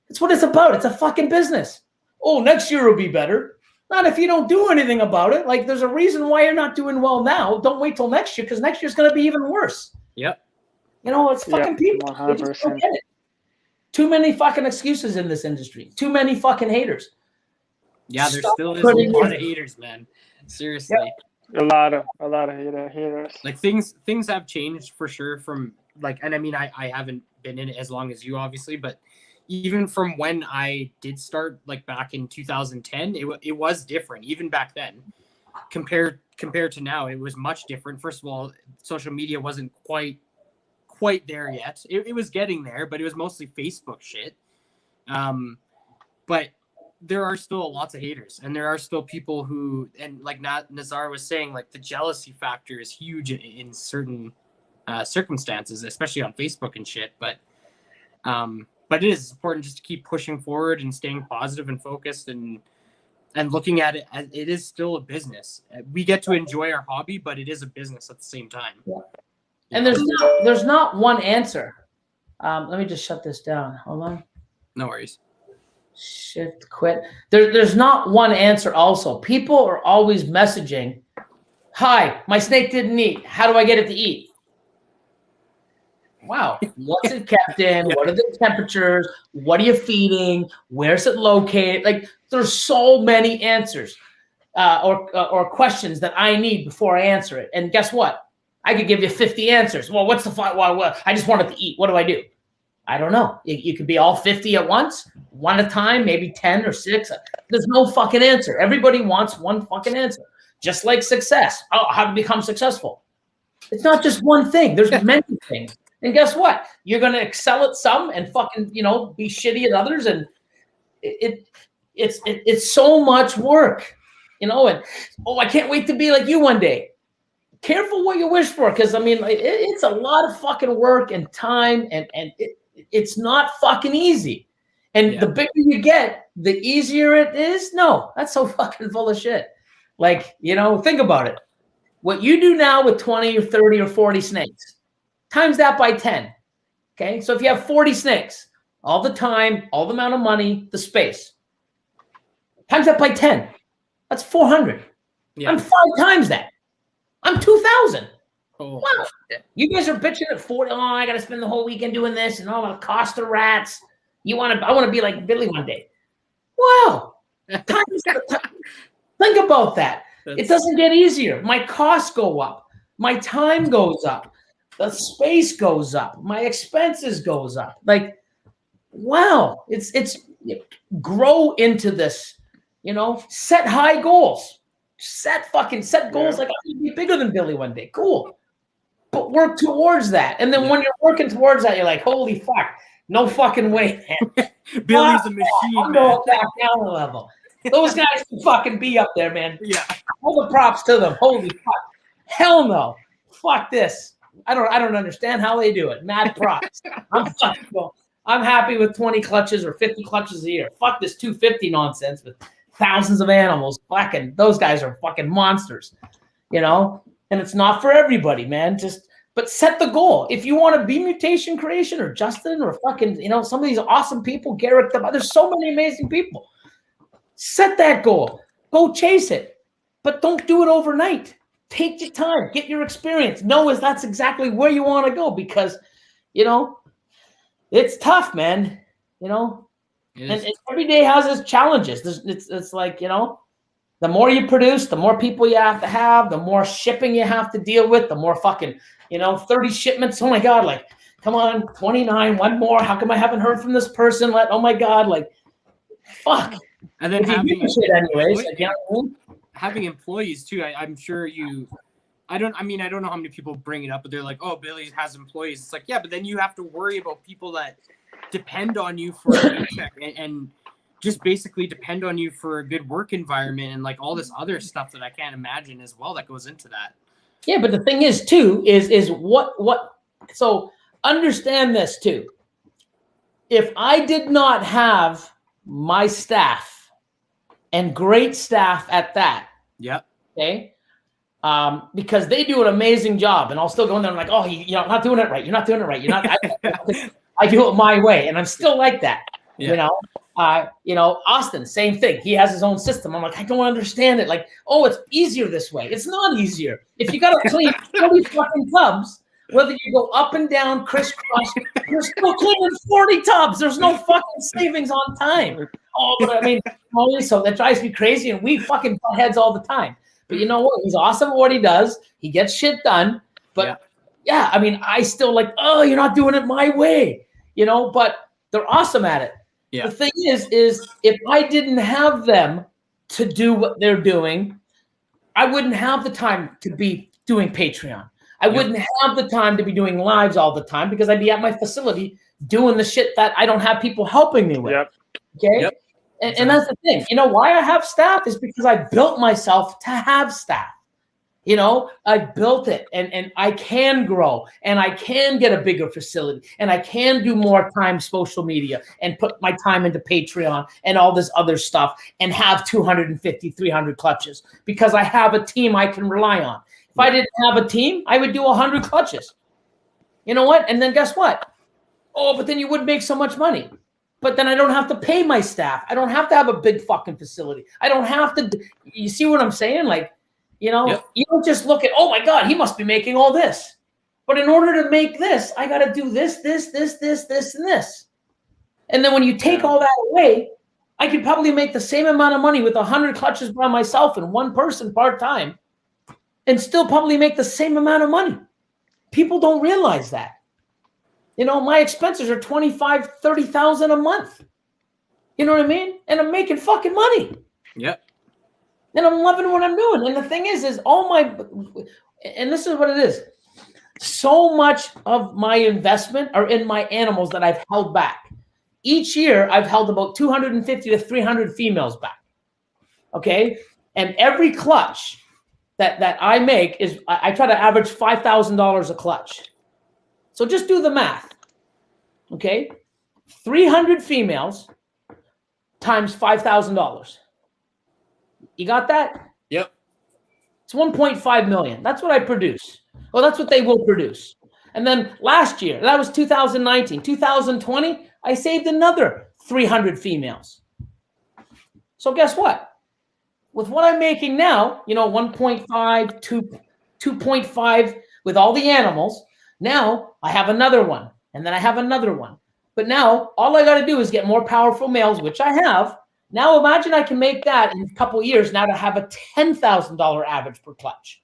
That's what it's about. It's a fucking business. Oh, next year will be better. Not if you don't do anything about it. Like, there's a reason why you're not doing well now. Don't wait till next year, because next year's going to be even worse. Yep. You know, it's fucking people. 100%. They just don't get it. Too many fucking excuses in this industry. Too many fucking haters. Yeah, there still is a lot of haters, man. Seriously. Yeah. A lot of haters. Like things have changed for sure from like, and I mean, I haven't been in it as long as you, obviously, but even from when I did start, like back in 2010, it was different. Even back then, compared to now, it was much different. First of all, social media wasn't quite there yet. It was getting there, but it was mostly Facebook shit. But there are still lots of haters, and there are still people who, and like Nazar was saying, like the jealousy factor is huge in certain circumstances, especially on Facebook and shit. But it is important just to keep pushing forward and staying positive and focused and looking at it as it is still a business. We get to enjoy our hobby, but it is a business at the same time. Yeah. And there's not one answer. Let me just shut this down. Hold on. No worries. Shift quit. There's not one answer. Also, people are always messaging, "Hi, my snake didn't eat. How do I get it to eat?" Wow. What's it kept in? What are the temperatures? What are you feeding? Where's it located? Like, there's so many answers or questions that I need before I answer it. And guess what? I could give you 50 answers. Well, what's the fight? Well, I just want it to eat. What do I do? I don't know. You could be all 50 at once, one at a time, maybe 10 or 6. There's no fucking answer. Everybody wants one fucking answer. Just like success. Oh, how to become successful. It's not just one thing. There's many things. And guess what? You're going to excel at some and fucking, be shitty at others. And it's so much work, and I can't wait to be like you one day. Careful what you wish for, because I mean, it's a lot of fucking work and time, and it's not fucking easy. And the bigger you get, the easier it is. No, that's so fucking full of shit. Like, think about it. What you do now with 20 or 30 or 40 snakes, times that by 10. Okay, so if you have 40 snakes, all the time, all the amount of money, the space, times that by 10. That's 400. Yeah. I'm 5 times that. I'm 2,000. Oh, wow. You guys are bitching at 40. Oh, I got to spend the whole weekend doing this, and the cost of rats. I want to be like Billy one day. Wow. Think about that. It doesn't get easier. My costs go up. My time goes up. The space goes up. My expenses goes up. Like, wow. It's grow into this, set high goals. Set goals like I can be bigger than Billy one day. Cool. But work towards that. And then when you're working towards that, you're like, holy fuck, no fucking way, man. Billy's a machine, I'm going back down a level. Those guys can fucking be up there, man. Yeah. All the props to them. Holy fuck. Hell no. Fuck this. I don't understand how they do it. Mad props. I'm happy with 20 clutches or 50 clutches a year. Fuck this 250 nonsense with thousands of animals. Fucking those guys are fucking monsters, and it's not for everybody, man. But set the goal. If you want to be Mutation Creation or Justin or fucking, some of these awesome people, Garrett, there's so many amazing people. Set that goal. Go chase it. But don't do it overnight. Take your time. Get your experience. Know that's exactly where you want to go, because, it's tough, man. And every day has its challenges. It's like, the more you produce, the more people you have to have, the more shipping you have to deal with, the more fucking, 30 shipments. Oh my God, like, come on, 29, one more. How come I haven't heard from this person? Oh my God, like, fuck. And then having employees too. I'm sure I don't know how many people bring it up, but they're like, oh, Billy has employees. It's like, yeah, but then you have to worry about people that depend on you for a paycheck and just basically depend on you for a good work environment and like all this other stuff that I can't imagine as well that goes into that. Yeah, but the thing is too is what so understand this too. If I did not have my staff and great staff at that, okay, because they do an amazing job, and I'll still go in there and I'm like, oh, you're not doing it right. You're not doing it right. You're not. I do it my way, and I'm still like that, Austin, same thing. He has his own system. I'm like, I don't understand it. Like, oh, it's easier this way. It's not easier. If you got to clean 40 fucking tubs, whether you go up and down, crisscross, you're still cleaning 40 tubs. There's no fucking savings on time. Oh, but I mean, so that drives me crazy, and we fucking butt heads all the time. But you know what? He's awesome at what he does. He gets shit done. But yeah, I mean, I still like, oh, you're not doing it my way, but they're awesome at it. Yeah. The thing is if I didn't have them to do what they're doing, I wouldn't have the time to be doing Patreon. I wouldn't have the time to be doing lives all the time because I'd be at my facility doing the shit that I don't have people helping me with. Okay. Yep. And that's the thing. Why I have staff is because I built myself to have staff. I built it and I can grow and I can get a bigger facility and I can do more time social media and put my time into Patreon and all this other stuff and have 250, 300 clutches because I have a team I can rely on. If I didn't have a team, I would do 100 clutches. You know what? And then guess what? Oh, but then you wouldn't make so much money. But then I don't have to pay my staff. I don't have to have a big fucking facility. I don't have to. You see what I'm saying? Like, you don't just look at, oh my God, he must be making all this. But in order to make this, I got to do this, and this. And then when you take all that away, I could probably make the same amount of money with 100 clutches by myself and one person part-time and still probably make the same amount of money. People don't realize that. My expenses are $25,000, $30,000 a month. You know what I mean? And I'm making fucking money. Yep. And I'm loving what I'm doing. And the thing is and this is what it is. So much of my investment are in my animals that I've held back. Each year, I've held about 250 to 300 females back. Okay? And every clutch that I make is, I try to average $5,000 a clutch. So just do the math. Okay? 300 females times $5,000. You got that? Yep. It's 1.5 million. That's what I produce. Well, that's what they will produce. And then last year, that was 2019. 2020, I saved another 300 females. So guess what? With what I'm making now, 1.5, 2.5 with all the animals, now I have another one. And then I have another one. But now all I got to do is get more powerful males, which I have. Now imagine I can make that in a couple of years now to have a $10,000 average per clutch.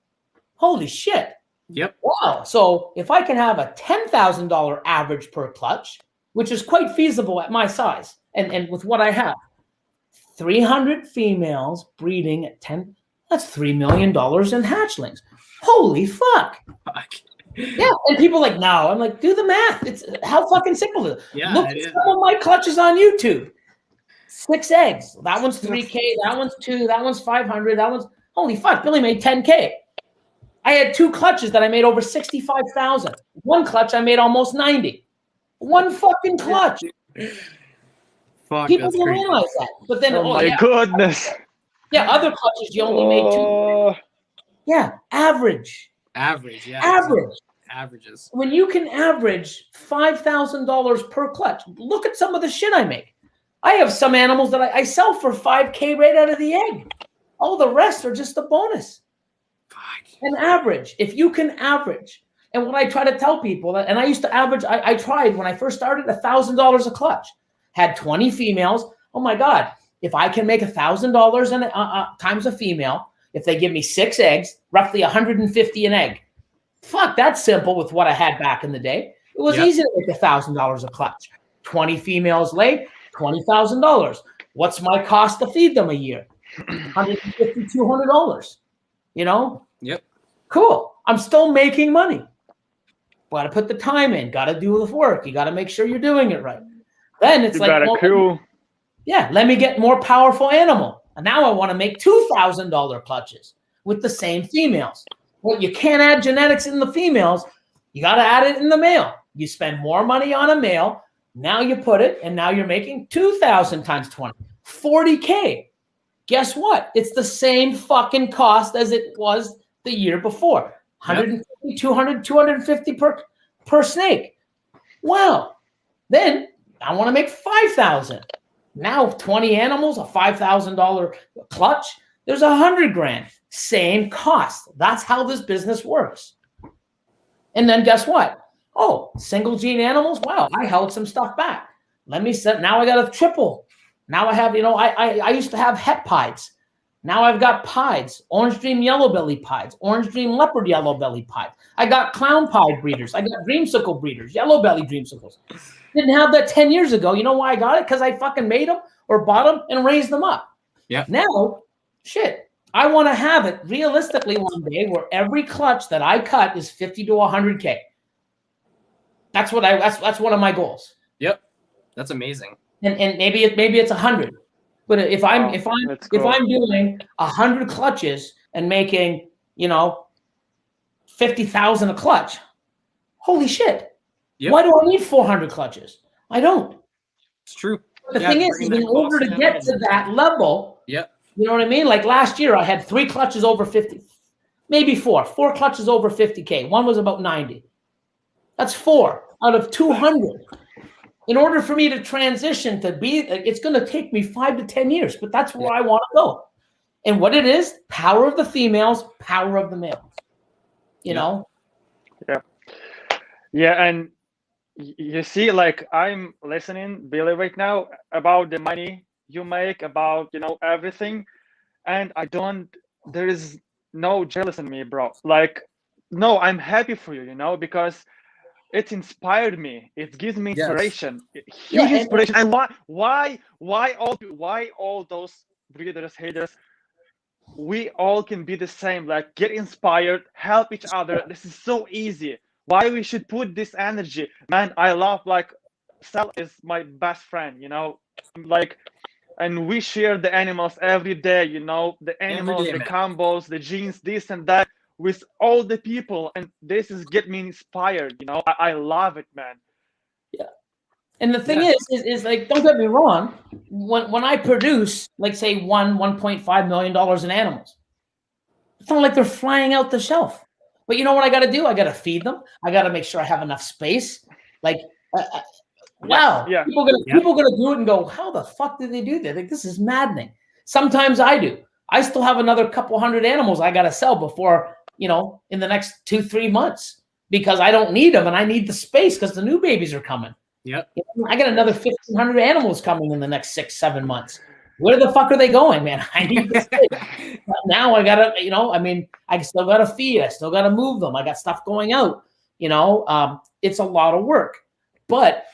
Holy shit. Yep. Wow. So if I can have a $10,000 average per clutch, which is quite feasible at my size and with what I have, 300 females breeding at 10, that's $3 million in hatchlings. Holy fuck. Yeah. And people are like, no. I'm like, do the math. It's how fucking simple is it? Yeah, look at some of my clutches on YouTube. 6 eggs. That one's 3K. That one's 2. That one's 500. That one's holy fuck. Billy made 10K. I had 2 clutches that I made over 65,000. One clutch I made almost 90. One fucking clutch. Fuck, people don't realize that. But then, my goodness. Yeah, other clutches you only made 2. Yeah, average. Average. Yeah. Average. Averages. When you can average $5,000 per clutch, look at some of the shit I make. I have some animals that I sell for $5K right out of the egg. All the rest are just a bonus. Fuck. An average. If you can average. And what I try to tell people, and I used to average, I tried when I first started $1,000 a clutch. Had 20 females. Oh my God. If I can make $1,000 times a female, if they give me 6 eggs, roughly 150 an egg. Fuck, that's simple with what I had back in the day. It was easy to make $1,000 a clutch. 20 females laid, $20,000. What's my cost to feed them a year? $150, $200. Yep. Cool. I'm still making money. Got to put the time in. Got to do the work. You got to make sure you're doing it right. Then it's let me get more powerful animal. And now I want to make $2,000 clutches with the same females. Well, you can't add genetics in the females. You got to add it in the male. You spend more money on a male. Now you put it, and now you're making 2,000 times 20, 40K. Guess what? It's the same fucking cost as it was the year before. 150, 200, 250 per snake. Wow. Then I want to make 5,000. Now 20 animals, a $5,000 clutch, there's $100,000. Same cost. That's how this business works. And then guess what? Oh, single gene animals. Wow, I held some stuff back. Let me set. Now I got a triple. Now I have, I used to have het pieds. Now I've got pieds, orange dream yellow belly pieds, orange dream leopard yellow belly pieds. I got clown pied breeders. I got dreamsicle breeders, yellow belly dreamsicles. Didn't have that 10 years ago. You know why I got it? Because I fucking made them or bought them and raised them up. Yeah. Now, shit, I want to have it realistically one day where every clutch that I cut is 50 to 100K. That's what that's one of my goals. Yep. That's amazing. And maybe it's 100. But if I'm doing 100 clutches and making, 50,000 a clutch, holy shit. Yep. Why do I need 400 clutches? I don't. It's true. But the thing is, in order to get to that level, yep. You know what I mean? Like last year, I had 3 clutches over 50, maybe 4 clutches over 50K. One was about 90. That's 4 out of 200. In order for me to transition to be, it's going to take me 5 to 10 years, but that's where I want to go. And what it is, power of the females, power of the males. You know? Yeah. Yeah, and you see, like I'm listening, Billy, right now about the money you make, about, everything. And there is no jealous in me, bro. Like, no, I'm happy for you, because it inspired me. It gives me inspiration, huge inspiration. And why all those breeders, haters? We all can be the same. Like, get inspired, help each other. This is so easy. Why we should put this energy, man? I love, like, Sal is my best friend. Like, and we share the animals every day. The animals, the combos, the genes, this and that, with all the people, and this is get me inspired. I love it, man. Yeah. And the thing is like, don't get me wrong, when I produce, like, say $1.5 million in animals, it's not like they're flying out the shelf. But you know what I got to do? I got to feed them. I got to make sure I have enough space. Like, wow, people gonna do it and go, how the fuck did they do that? Like, this is maddening. Sometimes I do. I still have another couple hundred animals I got to sell before, in the next 2-3 months, because I don't need them and I need the space because the new babies are coming. Yep. I got another 1,500 animals coming in the next 6-7 months. Where the fuck are they going, man? I need the space. Now I gotta, I still gotta feed. I still gotta move them. I got stuff going out. It's a lot of work, but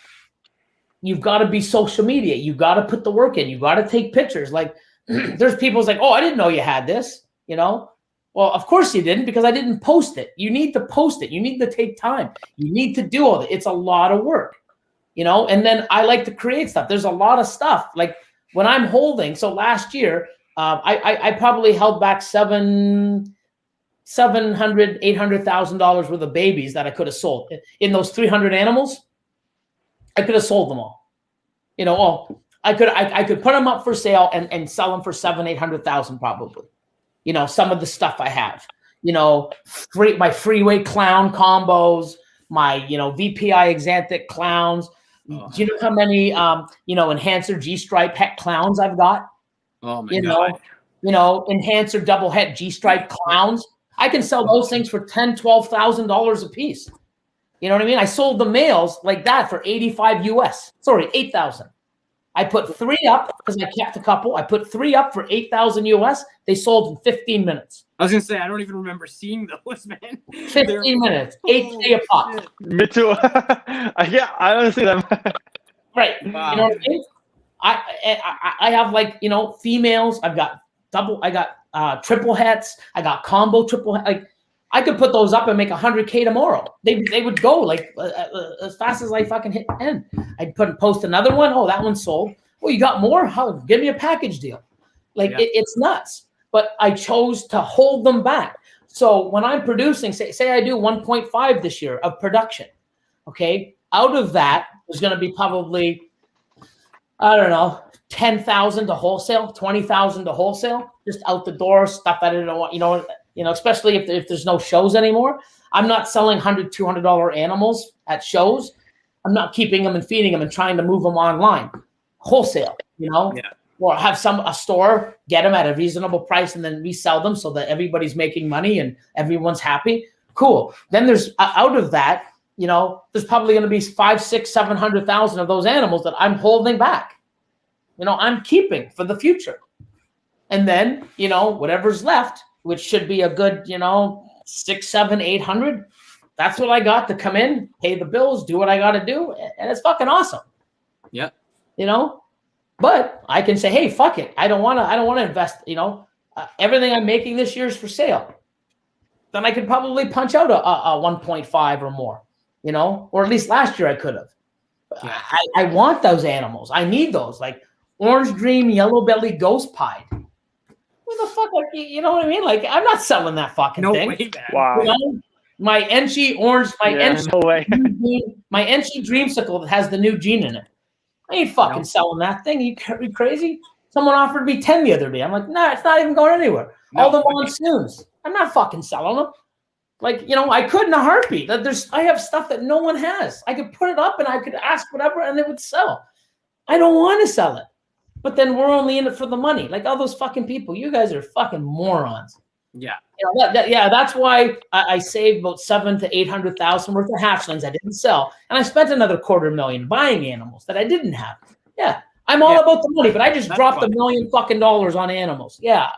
you've got to be social media. You got to put the work in. You got to take pictures. Like, there's people's like, oh, I didn't know you had this. Well, of course you didn't, because I didn't post it. You need to post it. You need to take time. You need to do all that. It's a lot of work, and then I like to create stuff. There's a lot of stuff. Like when I'm holding, so last year, I probably held back $700,000, $800,000 worth of babies that I could have sold. In those 300 animals, I could have sold them all. I could put them up for sale and sell them for $700,000-800,000 probably. Some of the stuff I have, my freeway clown combos, my, VPI exanthic clowns. Oh. Do you know how many, enhancer G-stripe het clowns I've got? Oh my God. Enhancer double het G-stripe clowns. I can sell those things for $10,000-12,000 a piece. You know what I mean? I sold the males like that for $8,000. I put 3 up because I kept a couple. I put 3 up for $8,000. They sold in 15 minutes. I was gonna say, I don't even remember seeing those, man. 15 minutes, $8K a pop. Shit. Me too. Yeah, I don't see them. Right. Wow. You know what I mean? I have, like, females. I've got triple hets. I got combo triple het. Like, I could put those up and make $100K tomorrow. They would go like as fast as I fucking hit end. I'd post another one. Oh, that one sold. Well, you got more? Give me a package deal. Like, it's nuts. But I chose to hold them back. So when I'm producing, say I do 1.5 this year of production, okay? Out of that, there's going to be probably, I don't know, 10,000 to wholesale, 20,000 to wholesale, just out the door, stuff that I don't want, especially if there's no shows anymore. I'm not selling $100, $200 animals at shows. I'm not keeping them and feeding them and trying to move them online. Wholesale. you know, or have a store get them at a reasonable price and then resell them so that everybody's making money and everyone's happy. Cool. Then there's out of that, you know, there's probably going to be 500, 600, 700,000 of those animals that I'm holding back. You know, I'm keeping for the future. And then, you know, whatever's left, which should be a good, you know, 600, 700, 800. That's what I got to come in, pay the bills, do what I got to do. And it's fucking awesome. Yeah. You know, but I can say, hey, fuck it. I don't want to invest, you know, everything I'm making this year is for sale. Then I could probably punch out a 1.5 or more, you know, or at least last year I could have. Yeah. I want those animals. I need those, like Orange Dream, Yellow Belly, Ghost Pied. What the fuck? Like, you know what I mean? Like, I'm not selling that fucking thing. No way, man. Wow. You know? My Enchi Orange, my Enchi Dreamsicle that has the new gene in it. I ain't fucking selling that thing. You crazy? Someone offered me 10 the other day. I'm like, nah, it's not even going anywhere. All the monsoons. I'm not fucking selling them. Like, you know, I could in a heartbeat. I have stuff that no one has. I could put it up and I could ask whatever and it would sell. I don't want to sell it. But then we're only in it for the money. Like all those fucking people. You guys are fucking morons. Yeah. You know, that's why I saved about 700,000 to 800,000 worth of hatchlings I didn't sell. And I spent another $250,000 buying animals that I didn't have. Yeah. I'm all about the money, but I just dropped $1 million fucking dollars on animals. Yeah.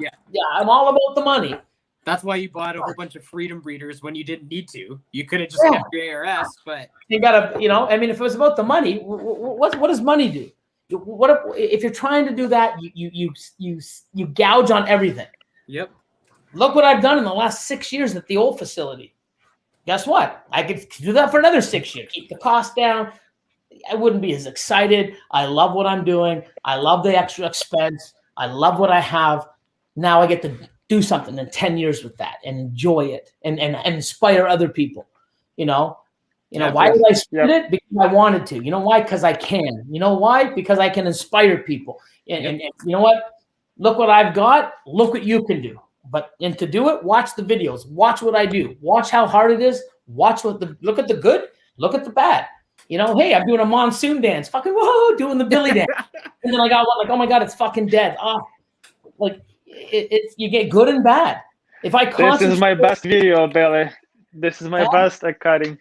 I'm all about the money. That's why you bought a whole bunch of freedom breeders when you didn't need to. You could have just kept your ARS, but you gotta, you know, I mean, if it was about the money, what does money do? What if you're trying to do that? You gouge on everything. Yep. Look what I've done in the last 6 years at the old facility. Guess what? I could do that for another 6 years. Keep the cost down. I wouldn't be as excited. I love what I'm doing. I love the extra expense. I love what I have. Now I get to do something in 10 years with that and enjoy it and inspire other people. You know why did I spend it? Because I wanted to. You know why? Because I can. You know why? Because I can inspire people. And you know what? Look what I've got. Look what you can do. And to do it, watch the videos. Watch what I do. Watch how hard it is. Look at the good. Look at the bad. You know, hey, I'm doing a monsoon dance. Fucking whoa, doing the Billy dance. And then I got one like, oh my God, it's fucking dead. Like it's you get good and bad. If I This is my best video, Billy. This is my best at cutting.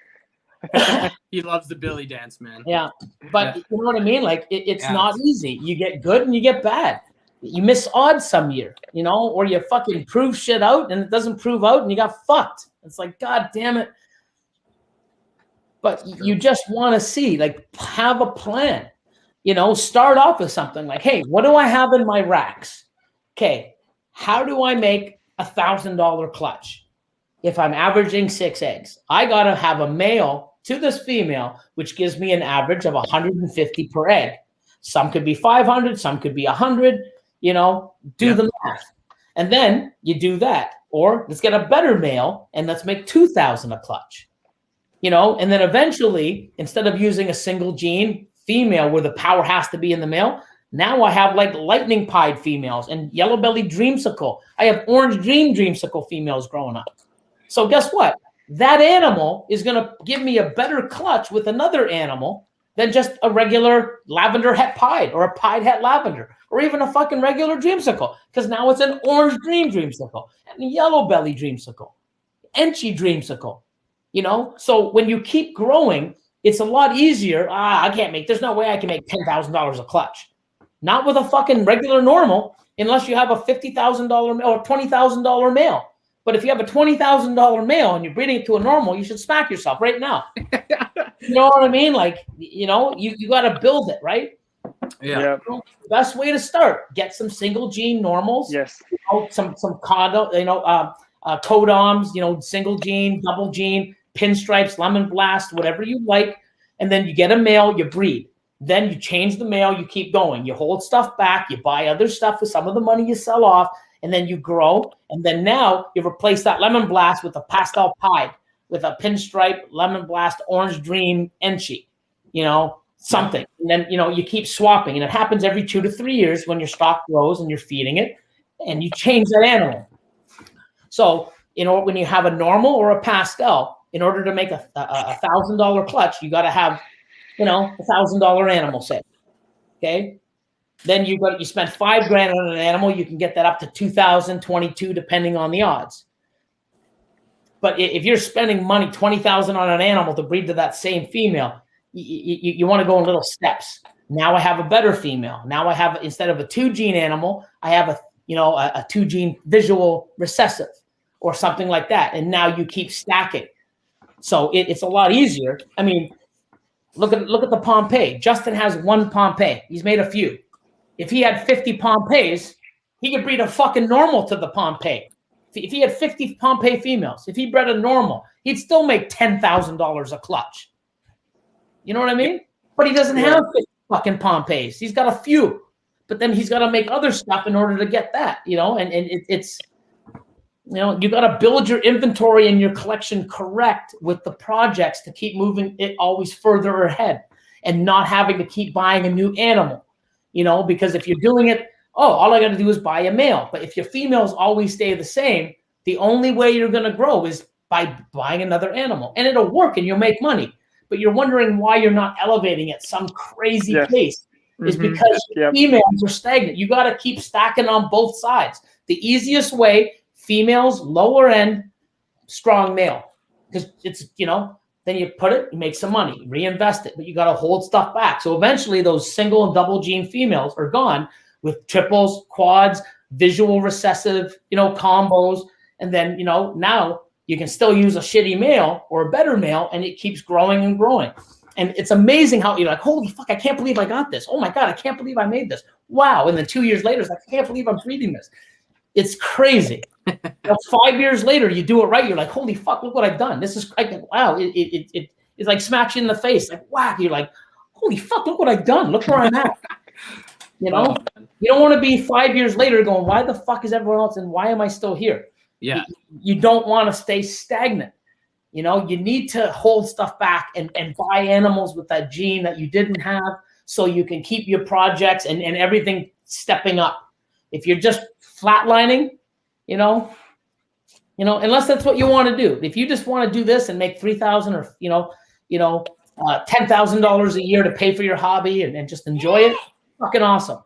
He loves the Billy dance, man. Yeah. But you know what I mean? Like it's not easy. You get good and you get bad. You miss odds some year, you know, or you fucking prove shit out and it doesn't prove out and you got fucked. It's like, God damn it. But you just want to see, like, have a plan, you know, start off with something like, hey, what do I have in my racks? Okay. How do I make $1,000 clutch? If I'm averaging 6 eggs, I got to have a male to this female, which gives me an average of 150 per egg. Some could be 500, some could be 100. You know, do the math. And then you do that. Or let's get a better male and let's make 2,000 a clutch. You know, and then eventually, instead of using a single gene female where the power has to be in the male, now I have like lightning pied females and yellow belly dreamsicle. I have orange dreamsicle females growing up. So guess what? That animal is going to give me a better clutch with another animal than just a regular lavender het pied or a pied het lavender. Or even a fucking regular dreamsicle, because now it's an orange dreamsicle and a yellow belly dreamsicle, Enchi dreamsicle, you know? So when you keep growing, it's a lot easier. There's no way I can make $10,000 a clutch. Not with a fucking regular normal, unless you have a $50,000 male or $20,000 male. But if you have a $20,000 male and you're breeding it to a normal, you should smack yourself right now. You know what I mean? Like, you know, you got to build it, right? Yeah. The best way to start, get some single gene normals. Yes. You know, some codoms, you know, single gene, double gene, pinstripes, lemon blast, whatever you like. And then you get a male, you breed. Then you change the male, you keep going. You hold stuff back, you buy other stuff with some of the money you sell off, and then you grow. And then now you replace that lemon blast with a pastel pied, with a pinstripe, lemon blast, orange dream, Enchi, you know, something. And then, you know, you keep swapping. And it happens every 2 to 3 years when your stock grows and you're feeding it, and you change that animal. So, you know, when you have a normal or a pastel, in order to make a $1,000 clutch, you got to have, you know, $1,000 animal set. Okay. Then you spend $5,000 on an animal, you can get that up to 2,000, 22, depending on the odds. But if you're spending money, 20,000 on an animal to breed to that same female, you want to go in little steps. Now I have a better female. Now I have, instead of a 2-gene animal, I have a 2-gene visual recessive or something like that. And now you keep stacking. So it's a lot easier. I mean, look at the Pompeii. Justin has 1 Pompeii. He's made a few. If he had 50 Pompeis, he could breed a fucking normal to the Pompeii. If he had 50 Pompeii females, if he bred a normal, he'd still make $10,000 a clutch. You know what I mean? But he doesn't have 50 fucking Pompeis. He's got a few. But then he's got to make other stuff in order to get that, you know, and it's, you know, you got to build your inventory and your collection correct with the projects to keep moving it always further ahead and not having to keep buying a new animal, you know, because if you're doing it, all I got to do is buy a male. But if your females always stay the same, the only way you're going to grow is by buying another animal, and it'll work and you'll make money. But you're wondering why you're not elevating at some crazy pace. Is because females are stagnant. You got to keep stacking on both sides. The easiest way, females, lower end, strong male. Because it's, you know, then you put it, you make some money, reinvest it, but you got to hold stuff back. So eventually those single and double gene females are gone with triples, quads, visual recessive, you know, combos. And then, you know, now you can still use a shitty male or a better male, and it keeps growing and growing. And it's amazing how you're like, holy fuck, I can't believe I got this. Oh my God, I can't believe I made this. Wow. And then 2 years later, it's like, I can't believe I'm breeding this. It's crazy. 5 years later, you do it right. You're like, holy fuck, look what I've done. This is like, wow. It's like smacking in the face. Like, wow. You're like, holy fuck, look what I've done. Look where I'm at. You know, you don't want to be 5 years later going, why the fuck is everyone else and why am I still here? Yeah. You don't want to stay stagnant. You know, you need to hold stuff back and buy animals with that gene that you didn't have so you can keep your projects and everything stepping up. If you're just flatlining, you know, unless that's what you want to do. If you just want to do this and make $3,000 or, $10,000 a year to pay for your hobby and just enjoy it, fucking awesome.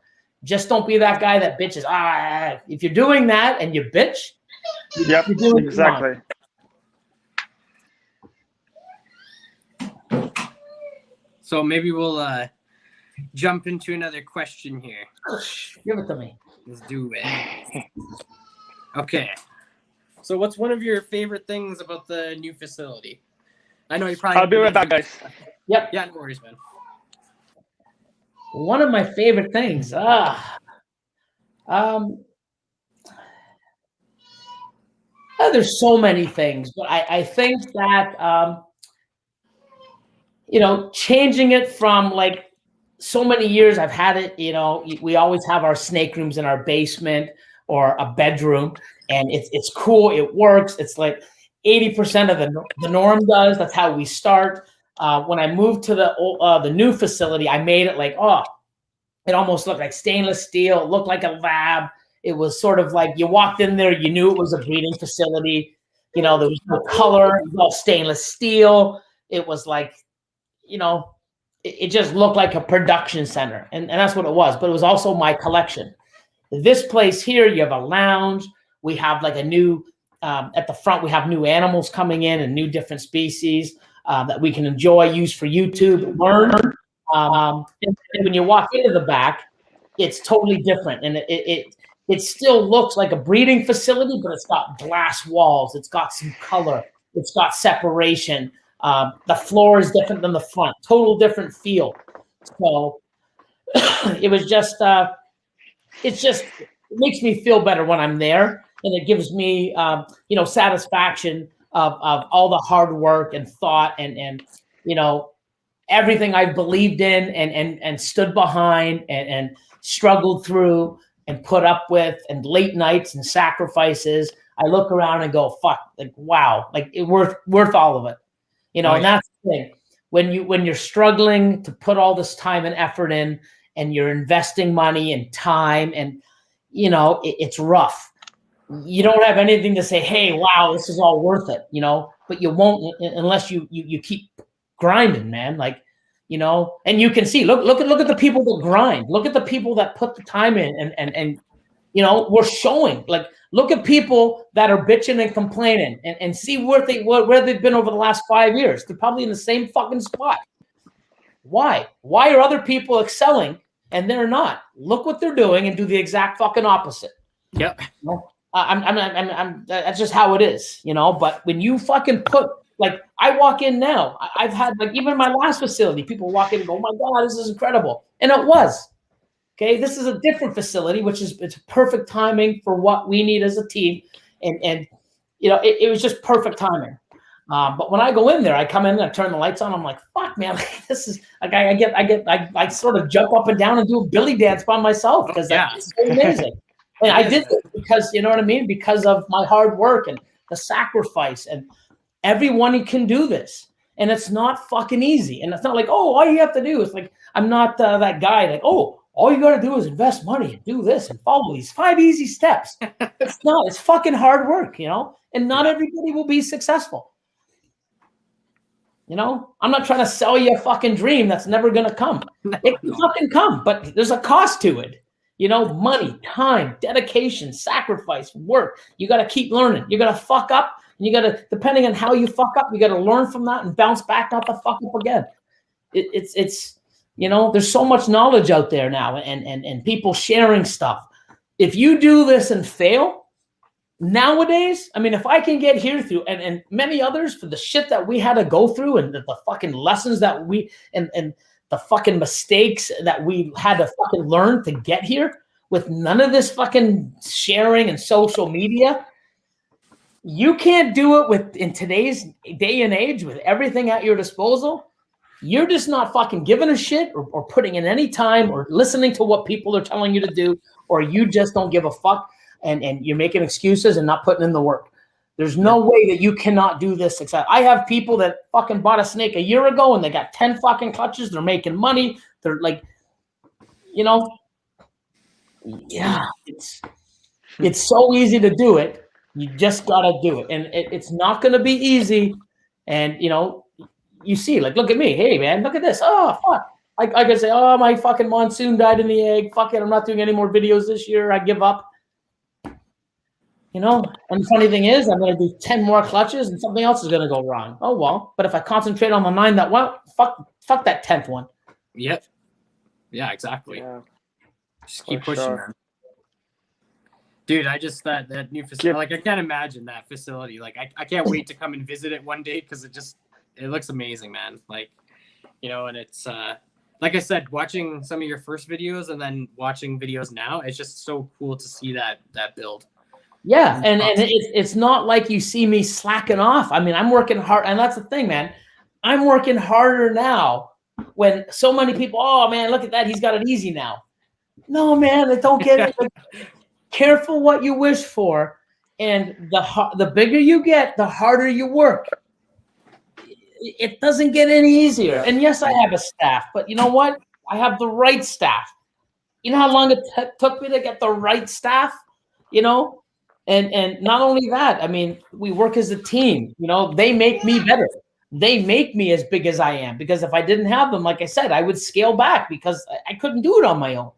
Just don't be that guy that bitches. If you're doing that and you bitch, yep, you're doing exactly. So maybe we'll jump into another question here. Give it to me. Let's do it. Okay. So what's one of your favorite things about the new facility? I know you probably... I'll be right back, guys. Yep. Yeah, no worries, man. One of my favorite things. There's so many things, but I think that... changing it from like so many years I've had it, we always have our snake rooms in our basement or a bedroom, and it's cool. It works. It's like 80% of the norm does. That's how we start. When I moved to the new facility, I made it like, it almost looked like stainless steel. It looked like a lab. It was sort of like you walked in there, you knew it was a breeding facility. There was no color. It was all stainless steel. It was like, it just looked like a production center. And that's what it was. But it was also my collection. This place here, you have a lounge. We have like a new, at the front, we have new animals coming in and new different species that we can enjoy, use for YouTube, learn. And when you walk into the back, it's totally different. And it still looks like a breeding facility, but it's got glass walls. It's got some color. It's got separation. The floor is different than the front, total different feel. So it was just, it makes me feel better when I'm there. And it gives me, satisfaction of all the hard work and thought and everything I've believed in and stood behind and struggled through and put up with, and late nights and sacrifices. I look around and go, fuck, like, wow, like it worth all of it. And that's the thing. When you're struggling to put all this time and effort in, and you're investing money and time, and it's rough. You don't have anything to say, hey, wow, this is all worth it, but you won't unless you keep grinding, man. Like, you know, and you can see, look at the people that grind. Look at the people that put the time in and you know, we're showing, like, look at people that are bitching and complaining and see where they've been over the last 5 years. They're probably in the same fucking spot. Why? Why are other people excelling and they're not? Look what they're doing and do the exact fucking opposite. Yep. You know? I'm that's just how it is, you know. But when you fucking put, like, I walk in now, I've had, like, even my last facility, people walk in and go, oh my God, this is incredible. And it was. Okay, this is a different facility, which is, it's perfect timing for what we need as a team, and you know, it was just perfect timing. But when I go in there, I come in and I turn the lights on. I'm like, fuck, man, this is like I sort of jump up and down and do a Billy dance by myself because it's so amazing. And I did it because, you know what I mean, because of my hard work and the sacrifice, and everyone can do this. And it's not fucking easy. And it's not like, oh, all you have to do is, like, I'm not that guy, like, oh, all you got to do is invest money and do this and follow these 5 easy steps. It's not. It's fucking hard work, you know, and not everybody will be successful. You know, I'm not trying to sell you a fucking dream that's never going to come. It can fucking come, but there's a cost to it. You know, money, time, dedication, sacrifice, work. You got to keep learning. You got to fuck up, and you got to, depending on how you fuck up, you got to learn from that and bounce back, not to fuck up again. It's you know, there's so much knowledge out there now, and people sharing stuff. If you do this and fail nowadays, I mean, if I can get here through, and many others, for the shit that we had to go through, and the fucking lessons that we, and the fucking mistakes that we had to fucking learn to get here, with none of this fucking sharing and social media, you can't do it with, in today's day and age, with everything at your disposal. You're just not fucking giving a shit, or putting in any time, or listening to what people are telling you to do, or you just don't give a fuck, and you're making excuses and not putting in the work. There's no way that you cannot do this. Except I have people that fucking bought a snake a year ago and they got 10 fucking clutches. They're making money. They're like, you know, yeah, it's so easy to do it. You just got to do it. And it's not going to be easy. And, you know, you see, like, look at me. Hey, man, look at this. Oh, fuck. I could say, oh, my fucking monsoon died in the egg. Fuck it. I'm not doing any more videos this year. I give up. You know, and the funny thing is, I'm going to do 10 more clutches and something else is going to go wrong. Oh, well, but if I concentrate on the 9 that went, fuck that 10th one. Yep. Yeah, exactly. Yeah. Just keep pushing, man. Dude, I just, that new facility, like, I can't imagine that facility. Like, I can't wait to come and visit it one day, because it looks amazing, man. Like, you know, and it's, like I said, watching some of your first videos and then watching videos now, it's just so cool to see that build. Yeah, and it's not like you see me slacking off. I mean, I'm working hard, and that's the thing, man. I'm working harder now, when so many people, oh, man, look at that, he's got it easy now. No, man, don't get it. Like, careful what you wish for, and the bigger you get, the harder you work. It doesn't get any easier. And yes, I have a staff, but you know what? I have the right staff. You know how long it took me to get the right staff? You know? And not only that, I mean, we work as a team. You know, they make me better. They make me as big as I am, because if I didn't have them, like I said, I would scale back, because I couldn't do it on my own.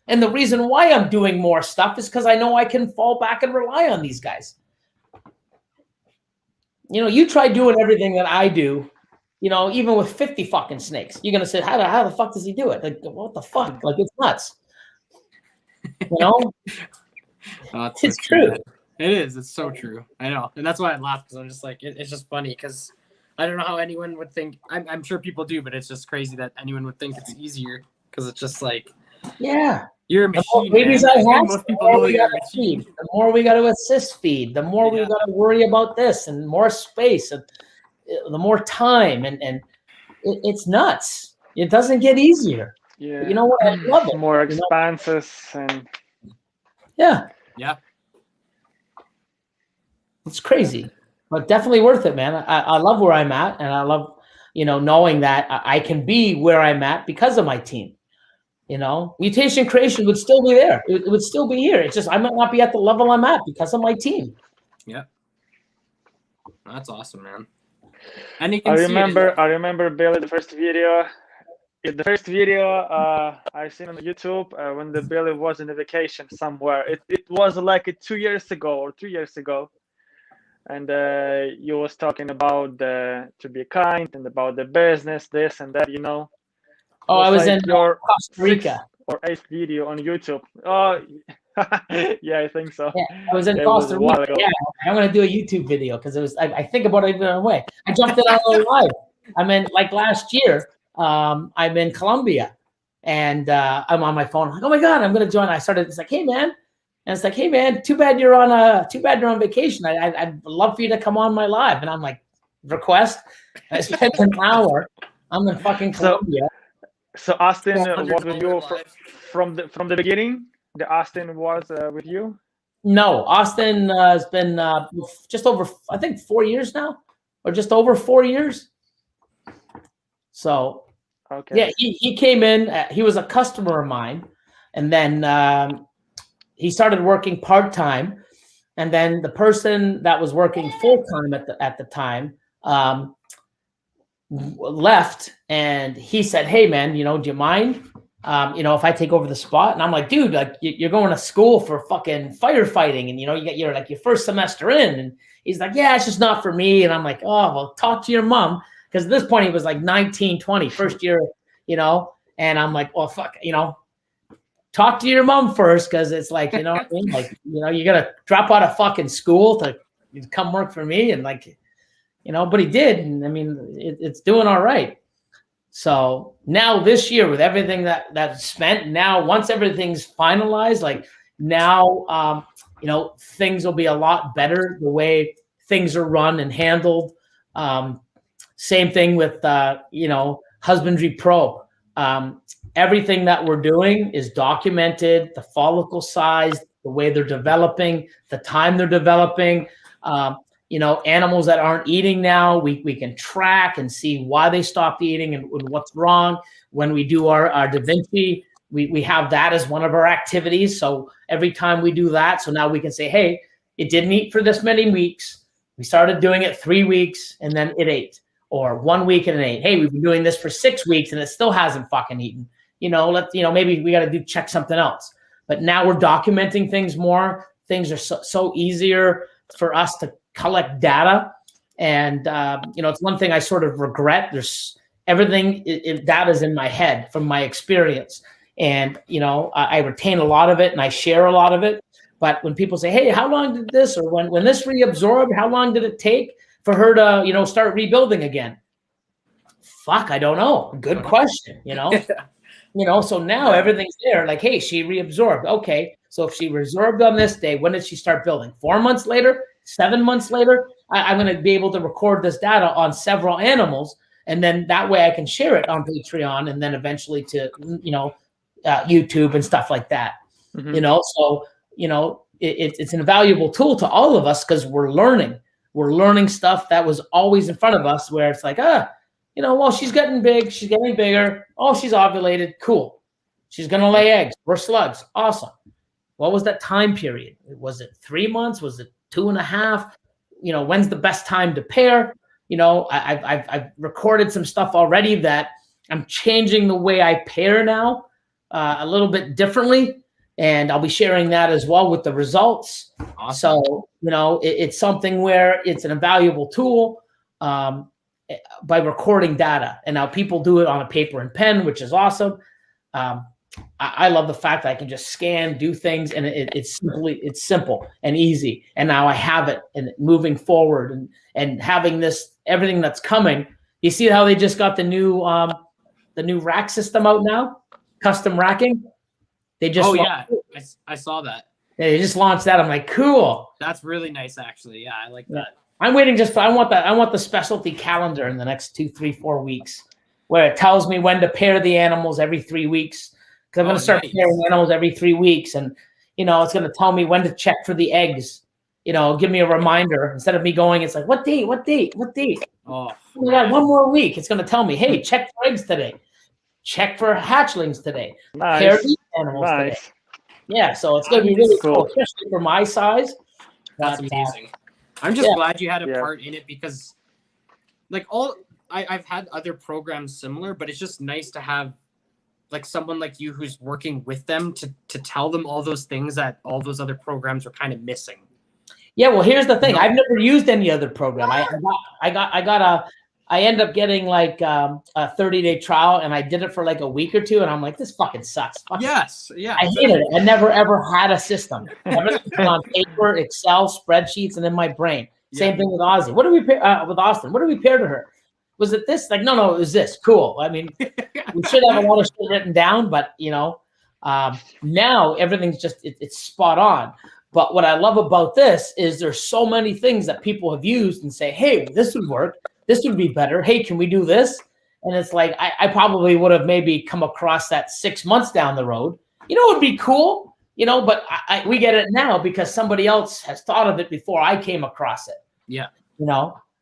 And the reason why I'm doing more stuff is because I know I can fall back and rely on these guys. You know, you try doing everything that I do, you know, even with 50 fucking snakes, you're going to say, how the fuck does he do it? Like, what the fuck? Like, it's nuts. You know? It's true. Man. It is. It's so true. I know. And that's why I laugh, because I'm just like, it's just funny, because I don't know how anyone would think. I'm sure people do, but it's just crazy that anyone would think it's easier, because it's just like, yeah, you're a machine. Most people know you're a machine. The more we got to assist feed, the more we got to worry about this, and more space, and the more time, and it's nuts. It doesn't get easier. Yeah. But you know what? I love it. More expanses, and yeah. It's crazy, but definitely worth it, man. I love where I'm at, and I love, you know, knowing that I can be where I'm at because of my team. You know, Mutation Creation would still be there. It would still be here. It's just I might not be at the level I'm at because of my team. Yeah, that's awesome, man. And you can I remember Billy, the first video. the first video I seen on YouTube when the Billy was on a vacation somewhere. It was like 2 years ago or 3 years ago, and you was talking about to be kind and about the business, this and that, you know. Oh, I was like in your Costa Rica. 6th or 8th video on YouTube. Oh, yeah, I think so. Yeah, I was in It was Costa a while Rica. ago. Yeah, I'm gonna do a YouTube video because it was. I think about it either way. I jumped in on a live. I mean, like last year, I'm in Colombia, and I'm on my phone. I'm like, oh my god, I'm gonna join. I started. It's like, hey man, and it's like, hey man, too bad you're on vacation. I'd love for you to come on my live. And I'm like, request. I spent an hour. I'm in fucking Colombia. So Austin was with you from the beginning. The Austin was with you. No, Austin has been just over, I think, 4 years now, or just over 4 years. So, okay. Yeah, he came in. He was a customer of mine, and then he started working part-time, and then the person that was working full-time at the time left, and he said, hey man, do you mind if I take over the spot? And I'm like, dude, like you're going to school for fucking firefighting, and you get your first semester in. And he's like, yeah, it's just not for me. And I'm like, oh well, talk to your mom, because at this point he was like 19, 20, first year, and I'm like, well, fuck, talk to your mom first, because it's like, you know what I mean? Like, you gotta drop out of fucking school to come work for me. And like, but he did. And I mean, it's doing all right. So now this year, with everything that's spent, now once everything's finalized, like now, things will be a lot better the way things are run and handled. Same thing with, Husbandry Pro. Everything that we're doing is documented, the follicle size, the way they're developing, the time they're developing. Animals that aren't eating now, we can track and see why they stopped eating and what's wrong. When we do our Da Vinci, we have that as one of our activities. So every time we do that, so now we can say, hey, it didn't eat for this many weeks. We started doing it 3 weeks and then it ate, or 1 week and it ate. Hey, we've been doing this for 6 weeks and it still hasn't fucking eaten. Maybe we got to check something else. But now we're documenting things more. Things are so easier for us to collect data. And, it's one thing I sort of regret. There's everything, data's in my head from my experience. And, I retain a lot of it and I share a lot of it. But when people say, hey, how long did this, or when this reabsorbed, how long did it take for her to, start rebuilding again? Fuck, I don't know. Good question, So now everything's there. Like, hey, she reabsorbed. Okay, so if she reabsorbed on this day, when did she start building? 4 months later? 7 months later? I'm going to be able to record this data on several animals, and then that way I can share it on Patreon, and then eventually to YouTube and stuff like that. Mm-hmm. So it's an invaluable tool to all of us, because we're learning stuff that was always in front of us, where it's like, well, she's getting big, she's getting bigger. Oh, she's ovulated. Cool. She's going to lay eggs. We're slugs. Awesome. What was that time period? Was it 3 months? Was it 2.5? When's the best time to pair? I've recorded some stuff already that I'm changing the way I pair now a little bit differently. And I'll be sharing that as well with the results. Awesome. So, it's something where it's an invaluable tool. By recording data, and now people do it on a paper and pen, which is awesome. I love the fact that I can just scan, do things, and it's simple and easy. And now I have it, and moving forward, and having this, everything that's coming. You see how they just got the new rack system out now, custom racking. They just I saw that. They just launched that. I'm like, cool. That's really nice, actually. Yeah, I like that. I'm waiting I want the specialty calendar in the next 2, 3, 4 weeks, where it tells me when to pair the animals every 3 weeks. Because I'm going to start pairing animals every 3 weeks. And, it's going to tell me when to check for the eggs. Give me a reminder instead of me going, it's like, what date? Oh my God, 1 more week. It's going to tell me, hey, check for eggs today. Check for hatchlings today. Nice. Pair these animals today. Yeah, so it's going to be really cool, especially for my size. That's amazing. I'm just glad you had a part in it, because like I've had other programs similar, but it's just nice to have like someone like you who's working with them to tell them all those things that all those other programs are kind of missing. Yeah, well, here's the thing. No. I've never used any other program. I ended up getting like a 30-day trial, and I did it for like a week or two, and I'm like, this fucking sucks. Yes, yeah. I hated it. I never ever had a system. Everything on paper, Excel, spreadsheets, and in my brain. Same thing with Ozzy. What do we pair with Austin? What do we pair to her? Was it this? Like, no, it was this. Cool. I mean, we should have a lot of shit written down, but now everything's just it's spot on. But what I love about this is there's so many things that people have used and say, hey, this would work. This would be better. Hey, can we do this? And it's like, I probably would have maybe come across that 6 months down the road. It would be cool, but we get it now because somebody else has thought of it before I came across it. Yeah.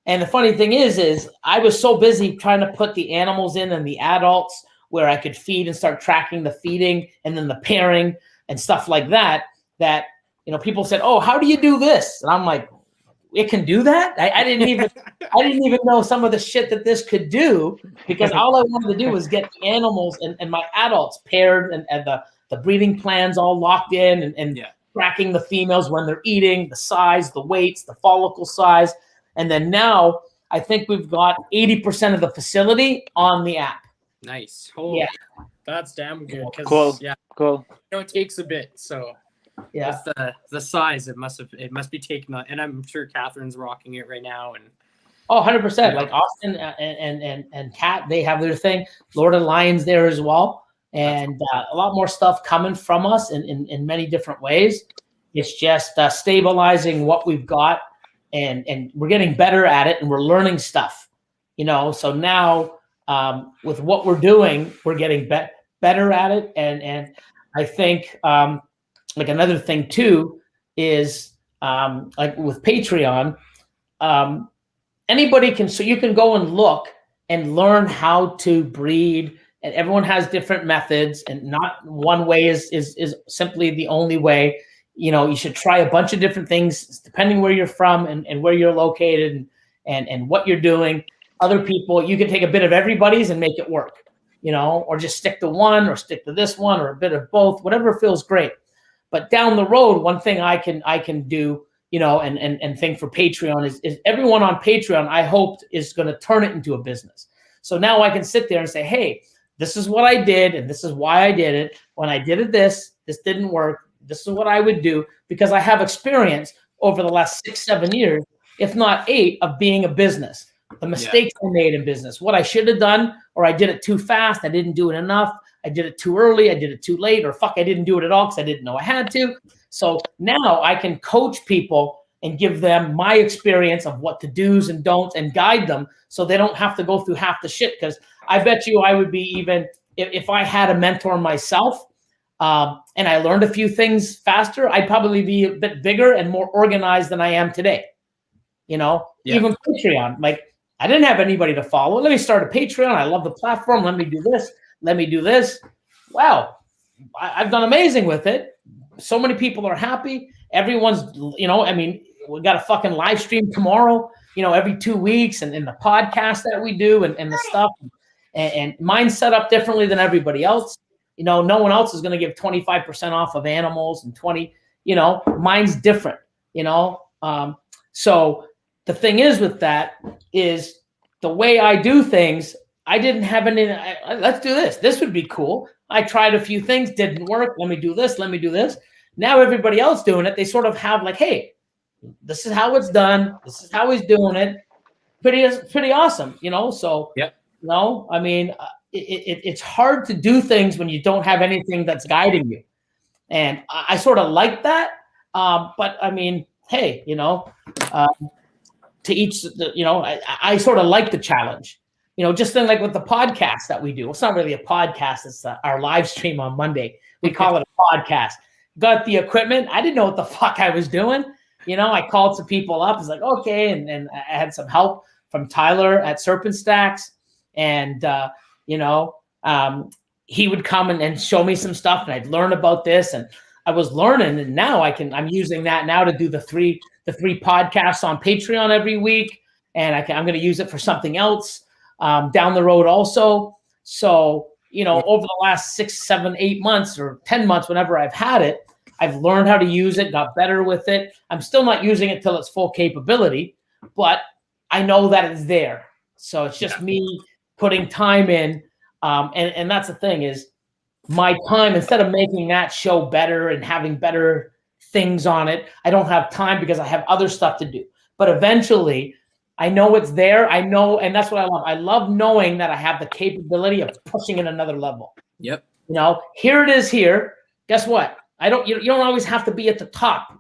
And the funny thing is I was so busy trying to put the animals in and the adults where I could feed and start tracking the feeding and then the pairing and stuff like that, people said, oh, how do you do this? And I'm like, it can do that? I didn't even know some of the shit that this could do, because all I wanted to do was get the animals and my adults paired and the breeding plans all locked in and tracking the females when they're eating, the size, the weights, the follicle size. And then now I think we've got 80% of the facility on the app. Nice. Holy, that's damn good. Cool. Yeah. Cool. It takes a bit. So with the size, it must be taken on, and I'm sure Catherine's rocking it right now. And 100%. Like Austin and Kat, they have their thing. Lord of Lions there as well, and a lot more stuff coming from us in many different ways. It's just stabilizing what we've got, and we're getting better at it, and we're learning stuff. So now with what we're doing, we're getting better at it, and I think. Like another thing too is like with Patreon, anybody can, so you can go and look and learn how to breed, and everyone has different methods, and not one way is simply the only way. You should try a bunch of different things depending where you're from and where you're located and what you're doing. Other people, you can take a bit of everybody's and make it work, or just stick to one or stick to this one or a bit of both, whatever feels great. But down the road, one thing I can do, and think for Patreon is everyone on Patreon, I hoped, is going to turn it into a business. So now I can sit there and say, hey, this is what I did, and this is why I did it. When I did it, this didn't work. This is what I would do, because I have experience over the last 6-7 years, if not 8, of being a business. The mistakes I made in business, what I should have done, or I did it too fast, I didn't do it enough. I did it too early. I did it too late, or I didn't do it at all because I didn't know I had to. So now I can coach people and give them my experience of what to do's and don'ts and guide them so they don't have to go through half the shit. Because I bet you I would be, even if I had a mentor myself and I learned a few things faster, I'd probably be a bit bigger and more organized than I am today. Even Patreon, like I didn't have anybody to follow. Let me start a Patreon. I love the platform. Let me do this. Let me do this. Wow, I've done amazing with it. So many people are happy. Everyone's, we got a fucking live stream tomorrow, every 2 weeks, and the podcast that we do and the stuff. And mine's set up differently than everybody else. No one else is going to give 25% off of animals and 20, mine's different, So the thing is with that is the way I do things, I didn't have any, let's do this. This would be cool. I tried a few things, didn't work. Let me do this. Let me do this. Now everybody else doing it, they sort of have like, hey, this is how it's done. This is how he's doing it. Pretty awesome, So, it's hard to do things when you don't have anything that's guiding you. And I sort of like that. But I mean, hey, to each, I sort of like the challenge. Just think like with the podcast that we do. It's not really a podcast. It's our live stream on Monday. We call it a podcast. Got the equipment. I didn't know what the fuck I was doing. I called some people up. It's like, okay. And I had some help from Tyler at Serpent Stacks. And, he would come and show me some stuff, and I'd learn about this. And I was learning. And now I'm using that now to do the three podcasts on Patreon every week. And I'm going to use it for something else. down the road also. So, over the last 6, 7, 8 months or 10 months, whenever I've had it, I've learned how to use it, got better with it. I'm still not using it till its full capability, but I know that it's there. So it's just me putting time in. And that's the thing is my time, instead of making that show better and having better things on it, I don't have time because I have other stuff to do. But eventually I know it's there. I know, and that's what I love. I love knowing that I have the capability of pushing it another level. Yep. Here it is here. Guess what? You don't always have to be at the top,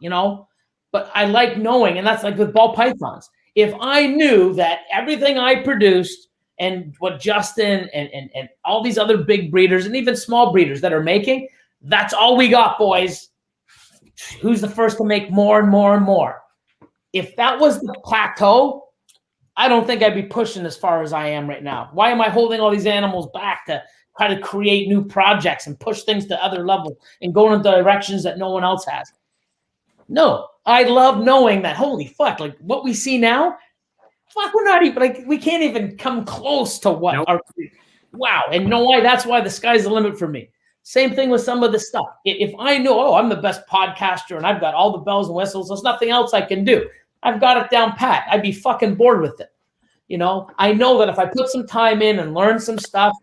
but I like knowing, and that's like with ball pythons. If I knew that everything I produced and what Justin and all these other big breeders and even small breeders that are making, that's all we got, boys. Who's the first to make more and more and more? If that was the plateau, I don't think I'd be pushing as far as I am right now. Why am I holding all these animals back to try to create new projects and push things to other levels and go in directions that no one else has? No, I love knowing that, holy fuck, like what we see now, fuck, we're not even, we can't even come close to what wow. And you know why? That's why the sky's the limit for me. Same thing with some of this stuff. If I know, I'm the best podcaster and I've got all the bells and whistles, there's nothing else I can do. I've got it down pat. I'd be fucking bored with it. I know that if I put some time in and learn some stuff,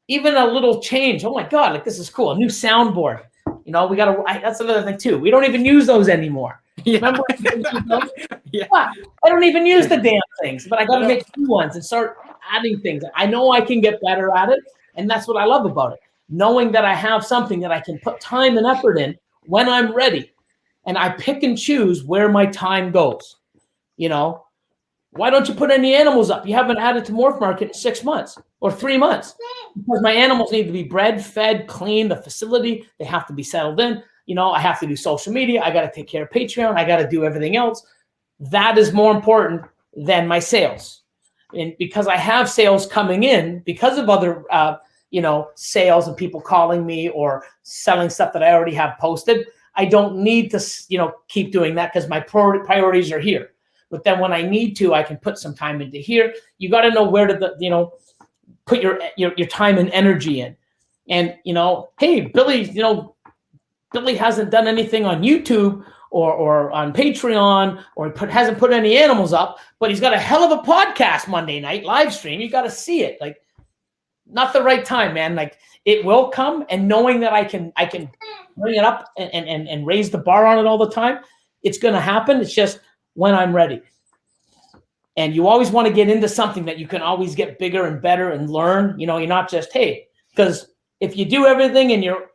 even a little change, oh my God, like this is cool. A new soundboard. That's another thing too. We don't even use those anymore. Yeah. Remember? Yeah. I don't even use the damn things, but I got to make new ones and start adding things. I know I can get better at it. And that's what I love about it. Knowing that I have something that I can put time and effort in when I'm ready. And I pick and choose where my time goes. Why don't you put any animals up? You haven't added to Morph Market in 6 months or 3 months. Because my animals need to be bred, fed, clean, the facility, they have to be settled in. I have to do social media. I got to take care of Patreon. I got to do everything else. That is more important than my sales. And because I have sales coming in because of other, sales and people calling me or selling stuff that I already have posted, I don't need to, keep doing that because my priorities are here. But then when I need to, I can put some time into here. You got to know where to, put your time and energy in. And, hey, Billy, Billy hasn't done anything on YouTube or on Patreon or hasn't put any animals up, but he's got a hell of a podcast Monday night live stream. You got to see it. Like, not the right time, man. Like, it will come, and knowing that I can bring it up and raise the bar on it all the time, it's going to happen. It's just when I'm ready. And you always want to get into something that you can always get bigger and better and learn. You're not just, hey, because if you do everything and you're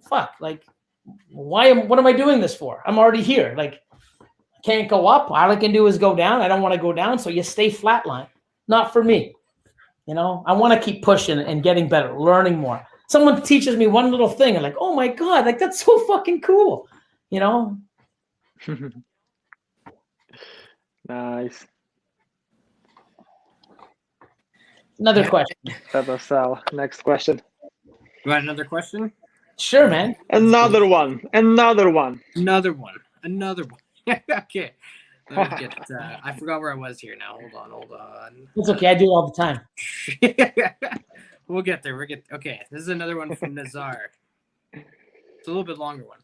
fuck, like, what am I doing this for? I'm already here. Like, I can't go up. All I can do is go down. I don't want to go down. So you stay flatline. Not for me. I want to keep pushing and getting better, learning more. Someone teaches me one little thing and like, oh my God, like that's so fucking cool. Nice. Another question. That was Sal. Next question. You want another question? Sure, man. Another one. Okay. Let me get. I forgot where I was here now. Hold on. It's okay. I do it all the time. We'll get there. Okay. This is another one from Nazar. It's a little bit longer one.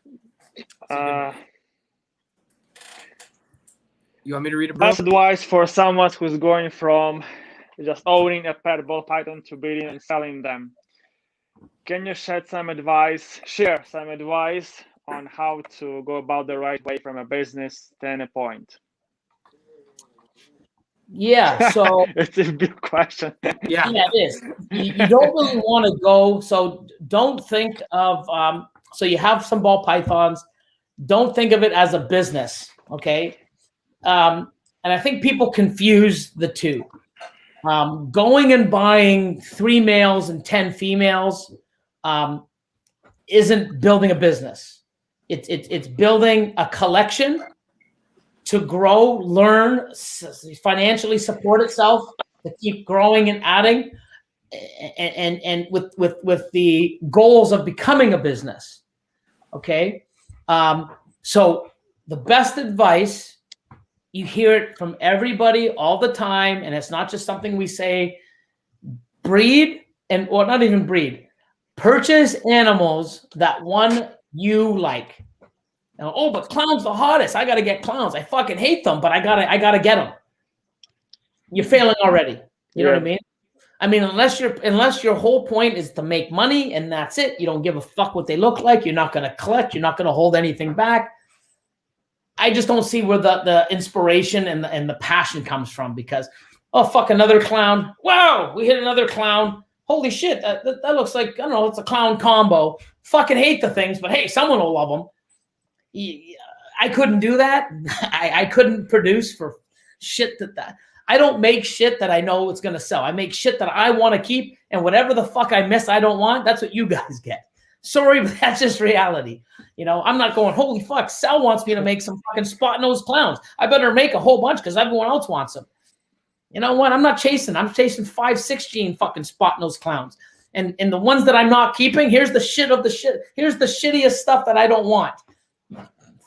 You want me to read it, bro? Best advice for someone who's going from just owning a pet ball python to breeding and selling them. Can you share some advice on how to go about the right way from a business standpoint? Yeah, so it's a big question. Yeah, it is. You don't really want to go. So don't think of. So you have some ball pythons. Don't think of it as a business. Okay. And I think people confuse the two. Going and buying 3 males and 10 females isn't building a business. It's building a collection to grow, learn, financially support itself, to keep growing and adding, and with the goals of becoming a business. Okay, so the best advice you hear it from everybody all the time, and it's not just something we say. Breed or not even breed. Purchase animals that one you like. Now, oh, but clowns the hottest. I gotta get clowns. I fucking hate them, but I gotta get them. You're failing already. You know what I mean? I mean, unless your whole point is to make money and that's it, you don't give a fuck what they look like. You're not gonna collect. You're not gonna hold anything back. I just don't see where the inspiration and the passion comes from, because, oh, fuck, another clown. Wow, we hit another clown. Holy shit, that looks like, I don't know, it's a clown combo. Fucking hate the things, but hey, someone will love them. I couldn't do that. I couldn't produce for shit that I don't make shit that I know it's going to sell. I make shit that I want to keep, and whatever the fuck I miss I don't want, that's what you guys get. Sorry, but that's just reality. You know, I'm not going, holy fuck, Sal wants me to make some fucking spot-nosed clowns. I better make a whole bunch because everyone else wants them. You know what? I'm not chasing. I'm chasing 5-6 gene fucking spot-nosed clowns. And the ones that I'm not keeping, here's the shit of the shit. Here's the shittiest stuff that I don't want.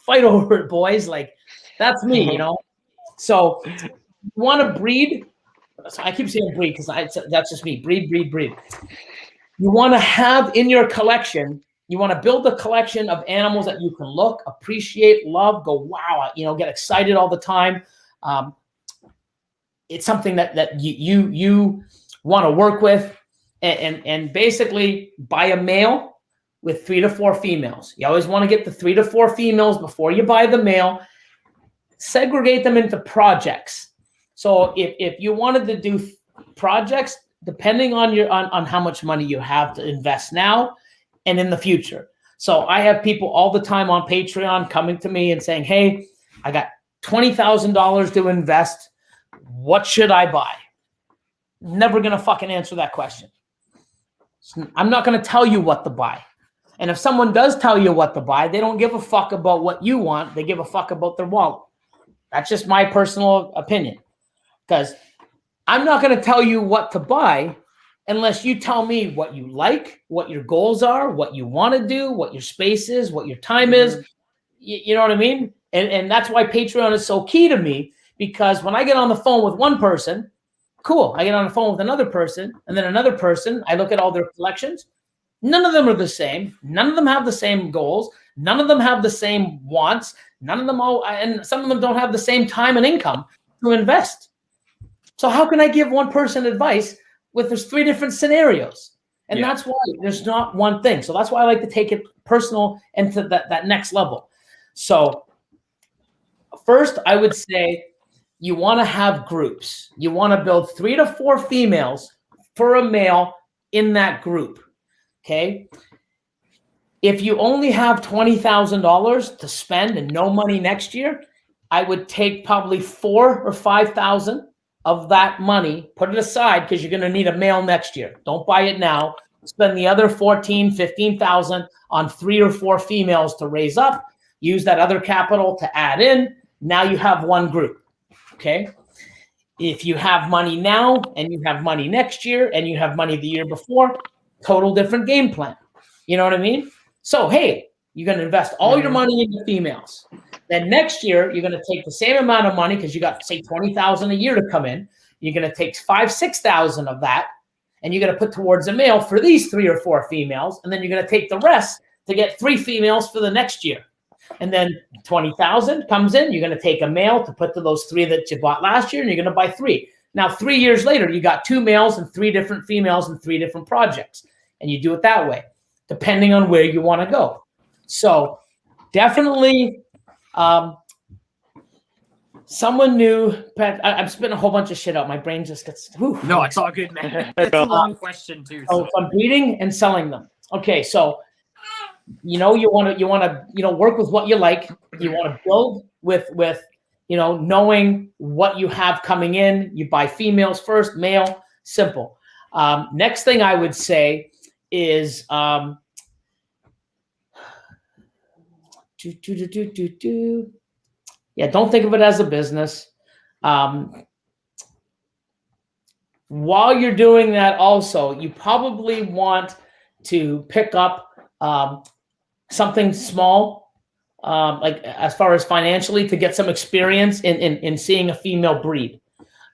Fight over it, boys. Like, that's me, you know? So you want to breed. So I keep saying breed because that's just me. Breed. You want to have in your collection, you want to build a collection of animals that you can look, appreciate, love, go, wow, you know, get excited all the time. It's something that you want to work with, and basically buy a male with 3 to 4 females. You always want to get the 3 to 4 females before you buy the male. Segregate them into projects. So if you wanted to do projects, depending on on how much money you have to invest now and in the future. So I have people all the time on Patreon coming to me and saying, hey, I got $20,000 to invest. What should I buy? Never going to fucking answer that question. I'm not going to tell you what to buy. And if someone does tell you what to buy, they don't give a fuck about what you want. They give a fuck about their wallet. That's just my personal opinion. Because I'm not going to tell you what to buy unless you tell me what you like, what your goals are, what you want to do, what your space is, what your time is. You know what I mean? And that's why Patreon is so key to me, because when I get on the phone with one person, cool. I get on the phone with another person, and then another person. I look at all their collections. None of them are the same. None of them have the same goals. None of them have the same wants. None of them and some of them don't have the same time and income to invest. So how can I give one person advice with there's 3 different scenarios? And that's why there's not one thing. So that's why I like to take it personal and to that next level. So first, I would say you want to have groups. You want to build 3 to 4 females for a male in that group. Okay. If you only have $20,000 to spend and no money next year, I would take probably 4,000 or 5,000 of that money, put it aside, because you're going to need a male next year. Don't buy it now. Spend the other 14,000, 15,000 on 3 or 4 females to raise up. Use that other capital to add in. Now you have one group. Okay. If you have money now and you have money next year and you have money the year before, total different game plan. You know what I mean? So, hey, you're going to invest all your money into females. Then next year, you're going to take the same amount of money because you got, say, $20,000 a year to come in. You're going to take 5,000, 6,000 of that, and you're going to put towards a male for these 3 or 4 females. And then you're going to take the rest to get 3 females for the next year. And then 20,000 comes in. You're going to take a male to put to those 3 that you bought last year, and you're going to buy 3. Now, 3 years later, you got 2 males and 3 different females and 3 different projects. And you do it that way, depending on where you want to go. So definitely someone new. I'm spitting a whole bunch of shit out. My brain just gets. Whew. No, it's all good, man. It's a long question too. So I'm breeding and selling them. Okay, so you want to work with what you like. You want to build with knowing what you have coming in. You buy females first, male, simple. Next thing I would say is don't think of it as a business. While you're doing that also, you probably want to pick up something small like as far as financially, to get some experience in seeing a female breed.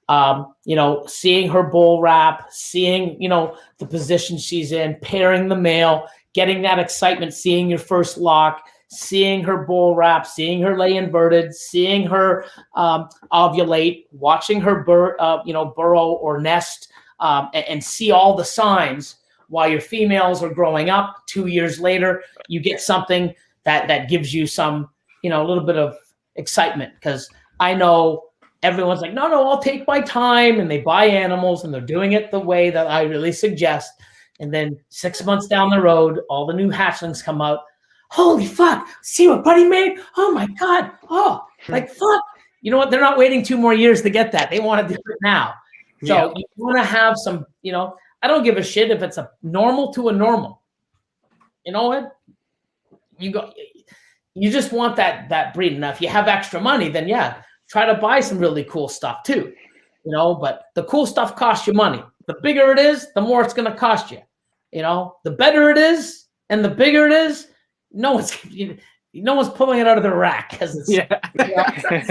You know, seeing her bull wrap, seeing, you know, the position she's in, pairing the male, getting that excitement, seeing your first lock, seeing her bull wrap, seeing her lay inverted, seeing her ovulate, watching her burrow or nest, and see all the signs while your females are growing up. 2 years later, you get something that gives you some, you know, a little bit of excitement, because I know everyone's like, no, I'll take my time, and they buy animals and they're doing it the way that I really suggest. And then 6 months down the road, all the new hatchlings come out. Holy fuck, see what Buddy made? Oh my God. Oh, like fuck. You know what? They're not waiting 2 more years to get that. They want to do it now. So you want to have some, you know, I don't give a shit if it's a normal to a normal. You know what? You just want that breed. Now, if you have extra money, then yeah, try to buy some really cool stuff too. You know, but the cool stuff costs you money. The bigger it is, the more it's going to cost you. You know, the better it is and the bigger it is, no one's pulling it out of the rack, because it's you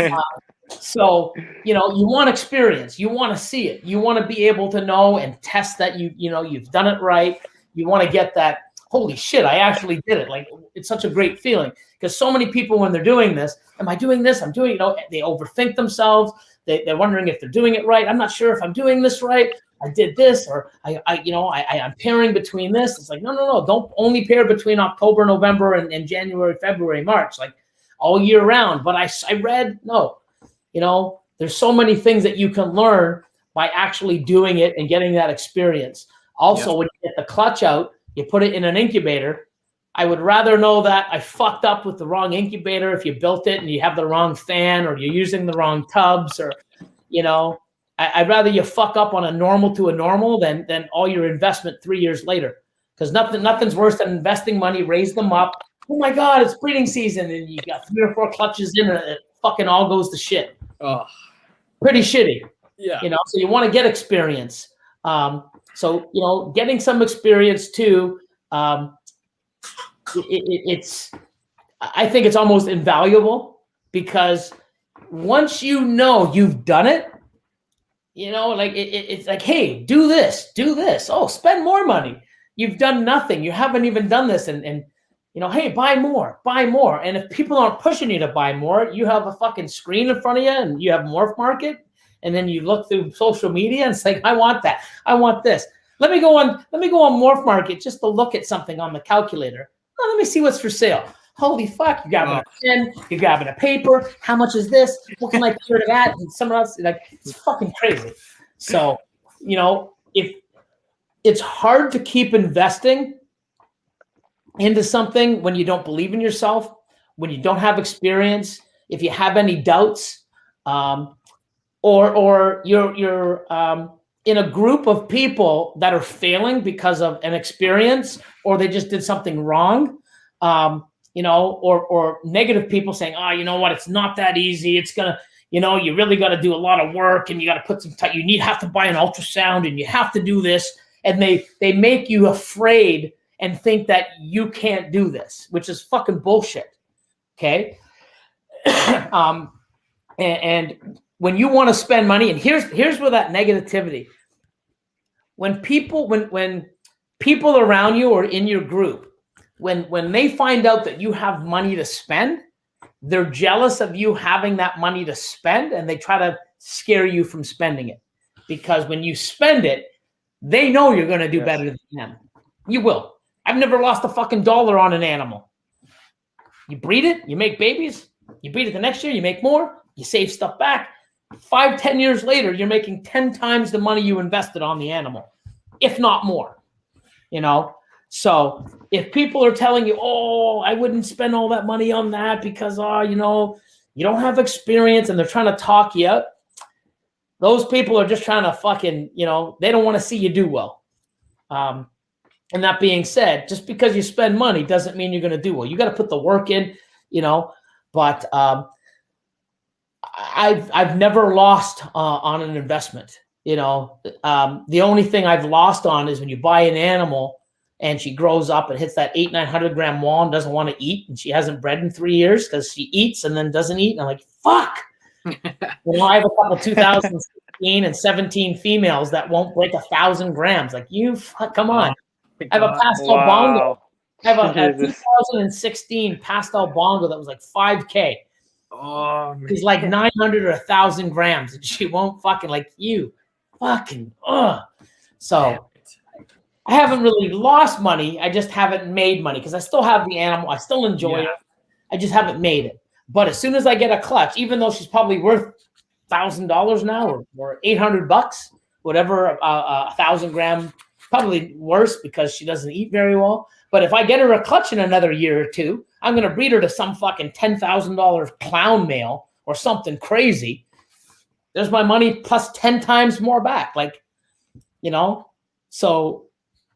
know, so, you know, you want experience, you want to see it, you want to be able to know and test that you know you've done it right. You want to get that, holy shit, I actually did it. Like, it's such a great feeling, because so many people, when they're doing this, am I doing this? I'm doing, you know, they overthink themselves. They're wondering if they're doing it right. I'm not sure if I'm doing this right. I did this, or I'm pairing between this. It's like, no. Don't only pair between October, November, and January, February, March, like all year round. But I read, no, you know, there's so many things that you can learn by actually doing it and getting that experience. Also, when you get the clutch out, you put it in an incubator. I would rather know that I fucked up with the wrong incubator if you built it and you have the wrong fan, or you're using the wrong tubs, or, you know, I'd rather you fuck up on a normal to a normal than all your investment 3 years later. Because nothing's worse than investing money, raise them up. Oh my God, it's breeding season, and you got 3 or 4 clutches in, and it fucking all goes to shit. Oh, pretty shitty. Yeah. You know, so you want to get experience. So, you know, getting some experience too. I think it's almost invaluable, because once you know you've done it, you know, like it's like, hey, do this. Oh, spend more money. You've done nothing. You haven't even done this. And you know, hey, buy more. And if people aren't pushing you to buy more, you have a fucking screen in front of you, and you have Morph Market. And then you look through social media and say, I want that. I want this. Let me go on Morph Market just to look at something on the calculator. Oh, let me see what's for sale. Holy fuck, you're grabbing a pen, you're grabbing a paper. How much is this? What can I put it at? And someone else, like, it's fucking crazy. So, you know, if it's hard to keep investing into something when you don't believe in yourself, when you don't have experience, if you have any doubts, or you're in a group of people that are failing because of an experience, or they just did something wrong, you know, or negative people saying, oh, you know what, it's not that easy. It's gonna, you know, you really got to do a lot of work, and you got to put some time. You have to buy an ultrasound, and you have to do this, and they make you afraid and think that you can't do this, which is fucking bullshit. Okay, and when you want to spend money, and here's where that negativity. When people around you or in your group, when they find out that you have money to spend, they're jealous of you having that money to spend, and they try to scare you from spending it. Because when you spend it, they know you're going to do better than them. You will. I've never lost a fucking dollar on an animal. You breed it, you make babies, you breed it the next year, you make more, you save stuff back. 5-10 years later, you're making 10 times the money you invested on the animal, if not more. You know? So if people are telling you, oh, I wouldn't spend all that money on that because, you know, you don't have experience, and they're trying to talk you up, those people are just trying to fucking, you know, they don't want to see you do well. And that being said, just because you spend money doesn't mean you're going to do well. You got to put the work in, you know, but I've never lost on an investment. You know, the only thing I've lost on is when you buy an animal and she grows up and hits that 800-900 gram wall and doesn't want to eat, and she hasn't bred in 3 years because she eats and then doesn't eat. And I'm like, fuck. I have a couple 2016 and 17 females that won't break 1,000 grams. Like, you fuck, come on. I have a pastel bongo. I have a 2016 pastel bongo that was like 5K. Oh, man. She's like 900 or 1,000 grams, and she won't fucking, like, you fucking So I haven't really lost money. I just haven't made money because I still have the animal. I still enjoy it. I just haven't made it. But as soon as I get a clutch, even though she's probably worth $1,000 now or $800, whatever, 1,000 gram, probably worse because she doesn't eat very well. But if I get her a clutch in another year or two, I'm going to breed her to some fucking $10,000 clown male or something crazy. There's my money plus 10 times more back. Like, you know, so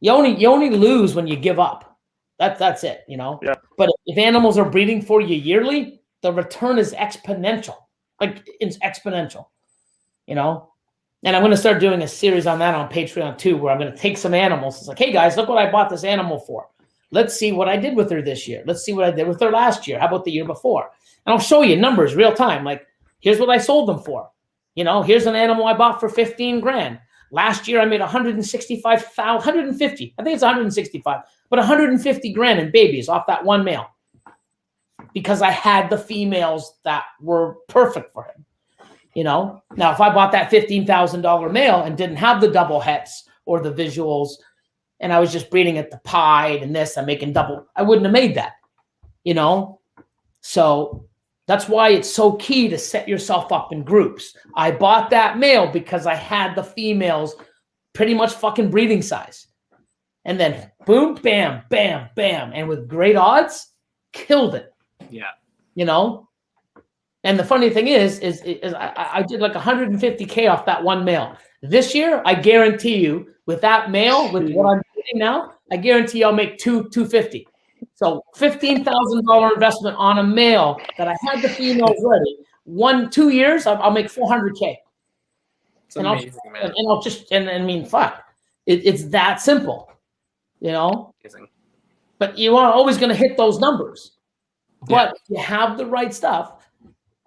you only lose when you give up. That's it, you know. Yeah. But if animals are breeding for you yearly, the return is exponential. Like, it's exponential, you know. And I'm going to start doing a series on that on Patreon too, where I'm going to take some animals. It's like, hey guys, look what I bought this animal for. Let's see what I did with her this year. Let's see what I did with her last year. How about the year before? And I'll show you numbers real time. Like, here's what I sold them for. You know, here's an animal I bought for 15 grand. Last year I made 150. I think it's 165, but 150 grand in babies off that one male because I had the females that were perfect for him. You know, now if I bought that $15,000 male and didn't have the double hets or the visuals, and I was just breeding at the pied and this, I'm making double, I wouldn't have made that, you know? So that's why it's so key to set yourself up in groups. I bought that male because I had the females pretty much fucking breeding size. And then boom, bam, bam, bam. And with great odds, killed it. Yeah. You know? And the funny thing is I did like 150K off that one male. This year, I guarantee you, with that male, with what I'm doing now, I guarantee I'll make $250. So $15,000 investment on a male that I had the females ready. 2 years, I'll make $400K. It's amazing, man. And I'll just, and I mean, fuck, it's that simple, you know. Amazing. But you are always going to hit those numbers. But you have the right stuff.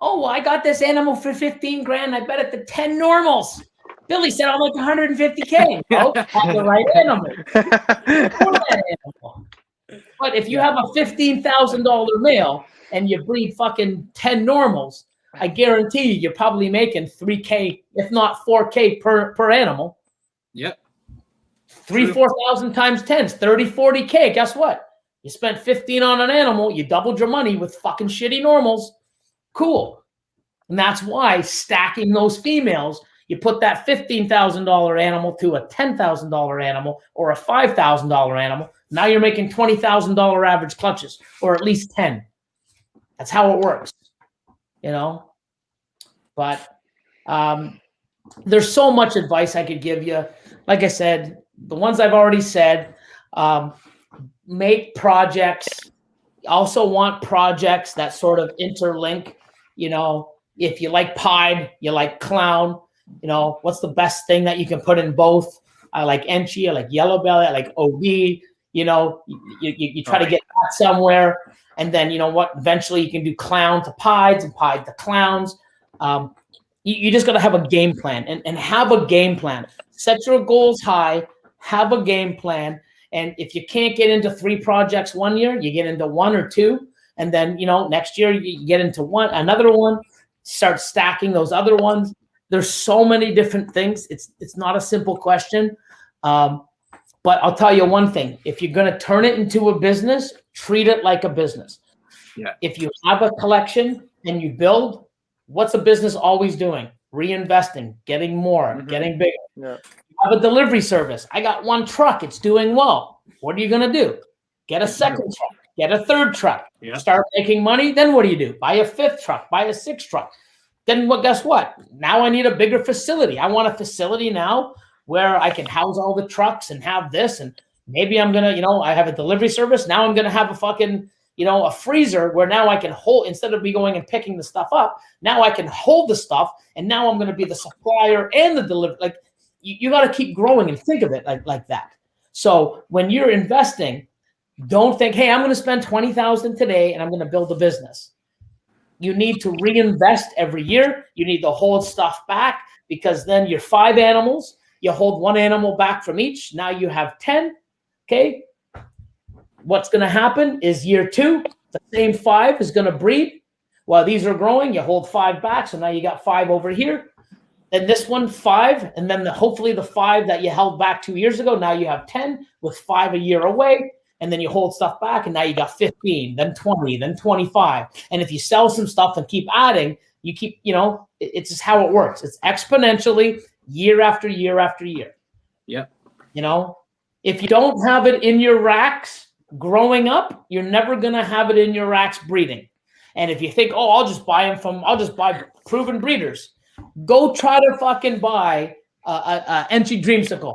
Oh, well, I got this animal for 15 grand. I bet it to 10 normals. Billy said I'll make 150K. Oh, have the right animal. That animal. But if you have a $15,000 male and you breed fucking 10 normals, I guarantee you're probably making 3K, if not 4K per animal. Yep. 4,000 times 10 is 30, 40K. Guess what? You spent 15 on an animal, you doubled your money with fucking shitty normals. Cool. And that's why stacking those females, you put that $15,000 animal to a $10,000 animal or a $5,000 animal. Now you're making $20,000 average clutches, or at least 10. That's how it works, you know. But there's so much advice I could give you. Like I said, the ones I've already said. Make projects. Also want projects that sort of interlink. You know, if you like pied, you like clown. You know, what's the best thing that you can put in both? I like Enchi, I like yellow belly, I like OB. You know, you try to get that somewhere. And then, you know what, eventually you can do clown to pieds and pied to clowns. You just got to have a game plan and have a game plan. Set your goals high, have a game plan. And if you can't get into 3 projects one year, you get into 1 or 2. And then, you know, next year you get into another one, start stacking those other ones. There's so many different things. It's not a simple question. But I'll tell you one thing. If you're going to turn it into a business, treat it like a business. Yeah. If you have a collection and you build, what's a business always doing? Reinvesting, getting more, getting bigger. Yeah. You have a delivery service. I got 1 truck. It's doing well. What are you going to do? Get a second truck. Get a 3rd truck. Yeah. Start making money. Then what do? Buy a 5th truck. Buy a 6th truck. Then what? Guess what? Now I need a bigger facility. I want a facility now where I can house all the trucks and have this. And maybe I'm going to, you know, I have a delivery service. Now I'm going to have a fucking, you know, a freezer where now I can hold, instead of me going and picking the stuff up, now I can hold the stuff. And now I'm going to be the supplier and the delivery. Like, you got to keep growing and think of it like that. So when you're investing, don't think, hey, I'm going to spend $20,000 today and I'm going to build a business. You need to reinvest every year. You need to hold stuff back, because then you're 5 animals. You hold 1 animal back from each. Now you have 10. Okay. What's going to happen is year 2, the same 5 is going to breed. While these are growing, you hold 5 back. So now you got 5 over here. And this one, 5. And then hopefully the 5 that you held back 2 years ago, now you have 10 with 5 a year away. And then you hold stuff back, and now you got 15, then 20, then 25. And if you sell some stuff and keep adding, you keep, it's just how it works. It's exponentially year after year after year. Yeah. If you don't have it in your racks growing up, you're never going to have it in your racks breeding. And if you think, oh, I'll just buy proven breeders, go try to fucking buy a Enchi Dreamsicle,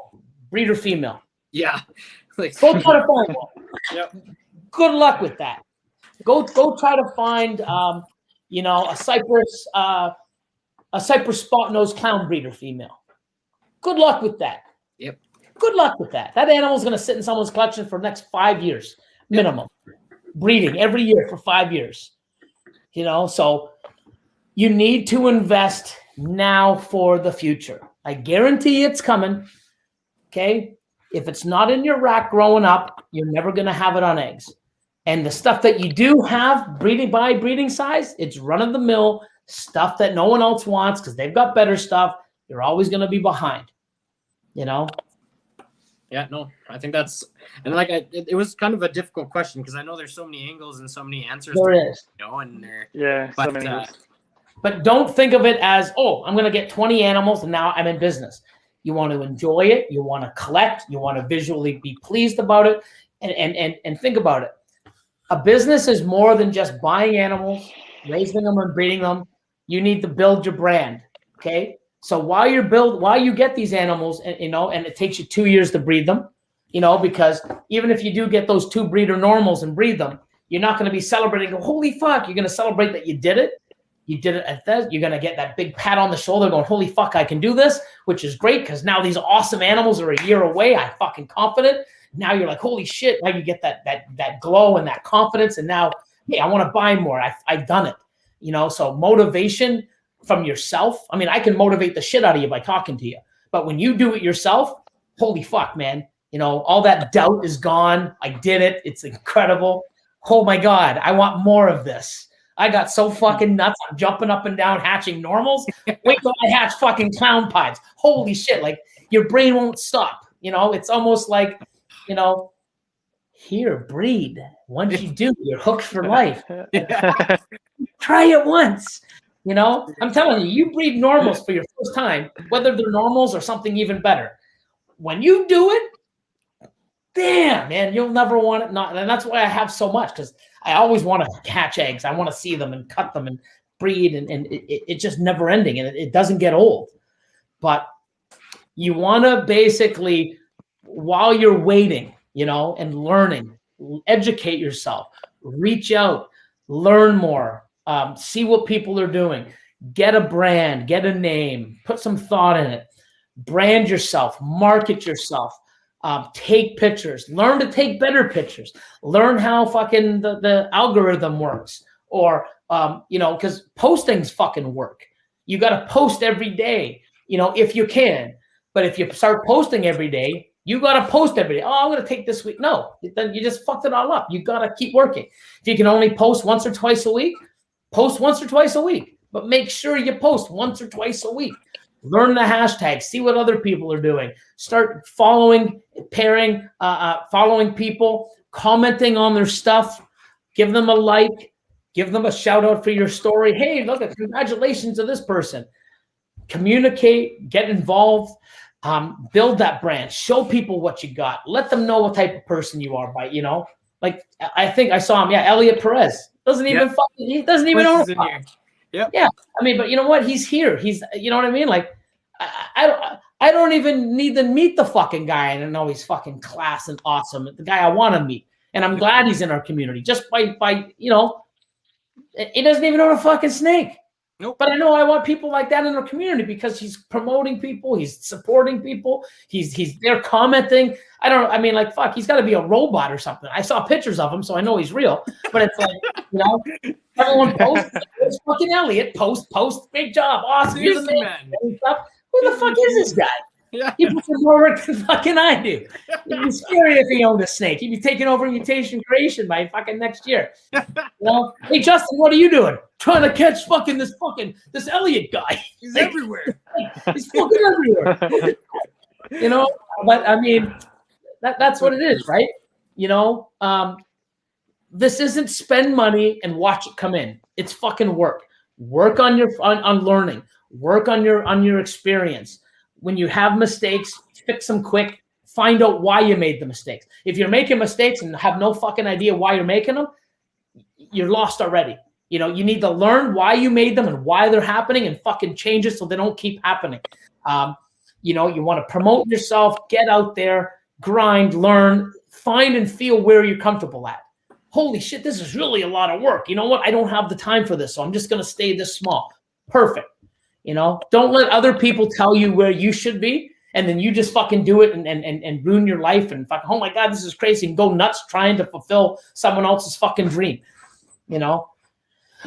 breeder female. Yeah. Go try to find one. Yep. Good luck with that. Go try to find a Cypress spot nose clown breeder female. Good luck with that. Yep. Good luck with that. That animal's going to sit in someone's collection for the next 5 years minimum, breeding every year for 5 years. So you need to invest now for the future. I guarantee it's coming. Okay. If it's not in your rack growing up, you're never going to have it on eggs. And the stuff that you do have breeding size, it's run of the mill stuff that no one else wants because they've got better stuff. You're always going to be behind, Yeah, no, I think that's, and it was kind of a difficult question because I know there's so many angles and so many answers. There is. And there. Yeah. But don't think of it as, oh, I'm going to get 20 animals and now I'm in business. You want to enjoy it. You want to collect. You want to visually be pleased about it. And think about it. A business is more than just buying animals, raising them and breeding them. You need to build your brand. Okay. So while you get these animals, and it takes you 2 years to breed them, because even if you do get those 2 breeder normals and breed them, you're not going to be celebrating. Holy fuck. You're going to celebrate that you did it. You did it at that. You're going to get that big pat on the shoulder going, holy fuck, I can do this, which is great because now these awesome animals are a year away. I'm fucking confident. Now you're like, holy shit. Now you get that glow and that confidence. And now, hey, I want to buy more. I've done it. So motivation from yourself. I mean, I can motivate the shit out of you by talking to you. But when you do it yourself, holy fuck, man. All that doubt is gone. I did it. It's incredible. Oh my God. I want more of this. I got so fucking nuts. I'm jumping up and down hatching normals. Wait till I hatch fucking clown pies. Holy shit. Like your brain won't stop. It's almost like, here, breed. Once you do, you're hooked for life. Try it once. I'm telling you, you breed normals for your first time, whether they're normals or something even better. When you do it, damn, man, you'll never want it not. And that's why I have so much, because I always want to hatch eggs. I want to see them and cut them and breed, and it's just never ending, and it doesn't get old. But you want to basically, while you're waiting, and learning, educate yourself, reach out, learn more, see what people are doing, get a brand, get a name, put some thought in it, brand yourself, market yourself. Take pictures, learn to take better pictures, learn how fucking the algorithm works, or, because postings fucking work. You got to post every day, if you can. But if you start posting every day, you got to post every day. Oh, I'm going to take this week. No, then you just fucked it all up. You got to keep working. If you can only post once or twice a week, post once or twice a week, but make sure you post once or twice a week. Learn the hashtags, see what other people are doing. Start following people, commenting on their stuff. Give them a like. Give them a shout out for your story. Hey, look, congratulations to this person. Communicate, get involved, build that brand. Show people what you got. Let them know what type of person you are. Like I think I saw him. Yeah, Elliot Perez doesn't even he doesn't even own a Yeah. I mean, but you know what? He's here. He's, you know what I mean? Like, I don't even need to meet the fucking guy and know he's fucking class and awesome. The guy I want to meet. And I'm glad he's in our community just by he doesn't even own a fucking snake. Nope. But I know I want people like that in our community because he's promoting people, he's supporting people, he's there commenting. I mean, like, fuck, he's got to be a robot or something. I saw pictures of him, so I know he's real. But it's like, everyone posts. It's fucking Elliot. Post. Great job. Awesome. You're the man. Who the fuck is this guy? Yeah. He puts more work than fucking I do. It'd be scary if he owned a snake. He'd be taking over Mutation Creation by fucking next year. Hey Justin, what are you doing? Trying to catch this Elliot guy. He's everywhere. He's fucking everywhere. But I mean, that's what it is, right? This isn't spend money and watch it come in. It's fucking work. Work on on learning. Work on your experience. When you have mistakes, fix them quick. Find out why you made the mistakes. If you're making mistakes and have no fucking idea why you're making them, you're lost already. You need to learn why you made them and why they're happening and fucking change it so they don't keep happening. You want to promote yourself, get out there, grind, learn, find and feel where you're comfortable at. Holy shit, this is really a lot of work. You know what? I don't have the time for this, so I'm just going to stay this small. Perfect. Don't let other people tell you where you should be, and then you just fucking do it and ruin your life and fucking, oh my God, this is crazy, and go nuts trying to fulfill someone else's fucking dream.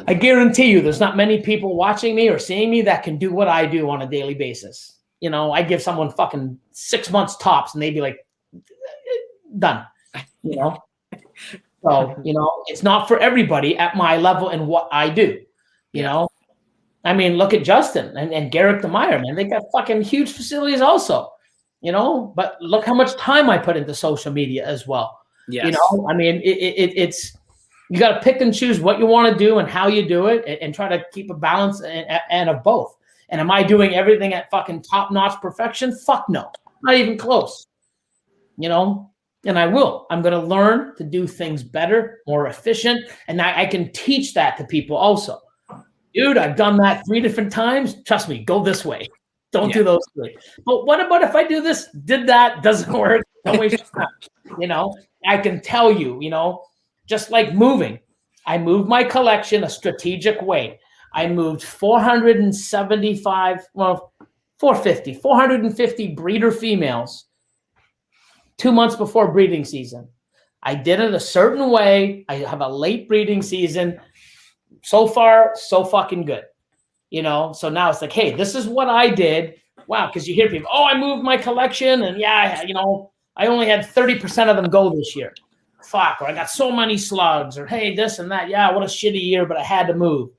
I guarantee you there's not many people watching me or seeing me that can do what I do on a daily basis. I give someone fucking 6 months tops and they'd be like, done. So, it's not for everybody at my level and what I do, I mean, look at Justin and Garrick the Meyer, man. They got fucking huge facilities also, but look how much time I put into social media as well. Yes. I mean, it's, you got to pick and choose what you want to do and how you do it and try to keep a balance and of both. And am I doing everything at fucking top-notch perfection? Fuck no. Not even close. And I will. I'm going to learn to do things better, more efficient, and I can teach that to people also. Dude, I've done that 3 different times. Trust me, go this way. Don't do those 3. But what about if I do this, did that, doesn't work? Don't waste your time. I can tell you, just like moving. I moved my collection a strategic way. I moved 450 breeder females 2 months before breeding season. I did it a certain way. I have a late breeding season. So far, so fucking good. So now it's like, hey, this is what I did. Wow, because you hear people, oh, I moved my collection, and I only had 30% of them go this year. Fuck, or I got so many slugs, or hey, this and that. Yeah, what a shitty year, but I had to move.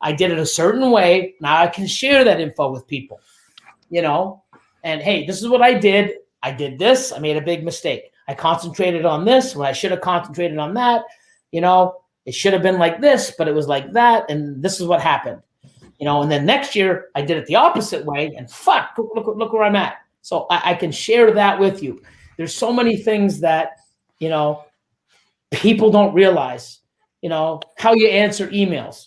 I did it a certain way. Now I can share that info with people, and hey, this is what I did. I did this. I made a big mistake. I concentrated on this when I should have concentrated on that. It should have been like this, but it was like that, and this is what happened. And then next year I did it the opposite way, and fuck, look where I'm at. So I can share that with you. There's so many things that, people don't realize, how you answer emails.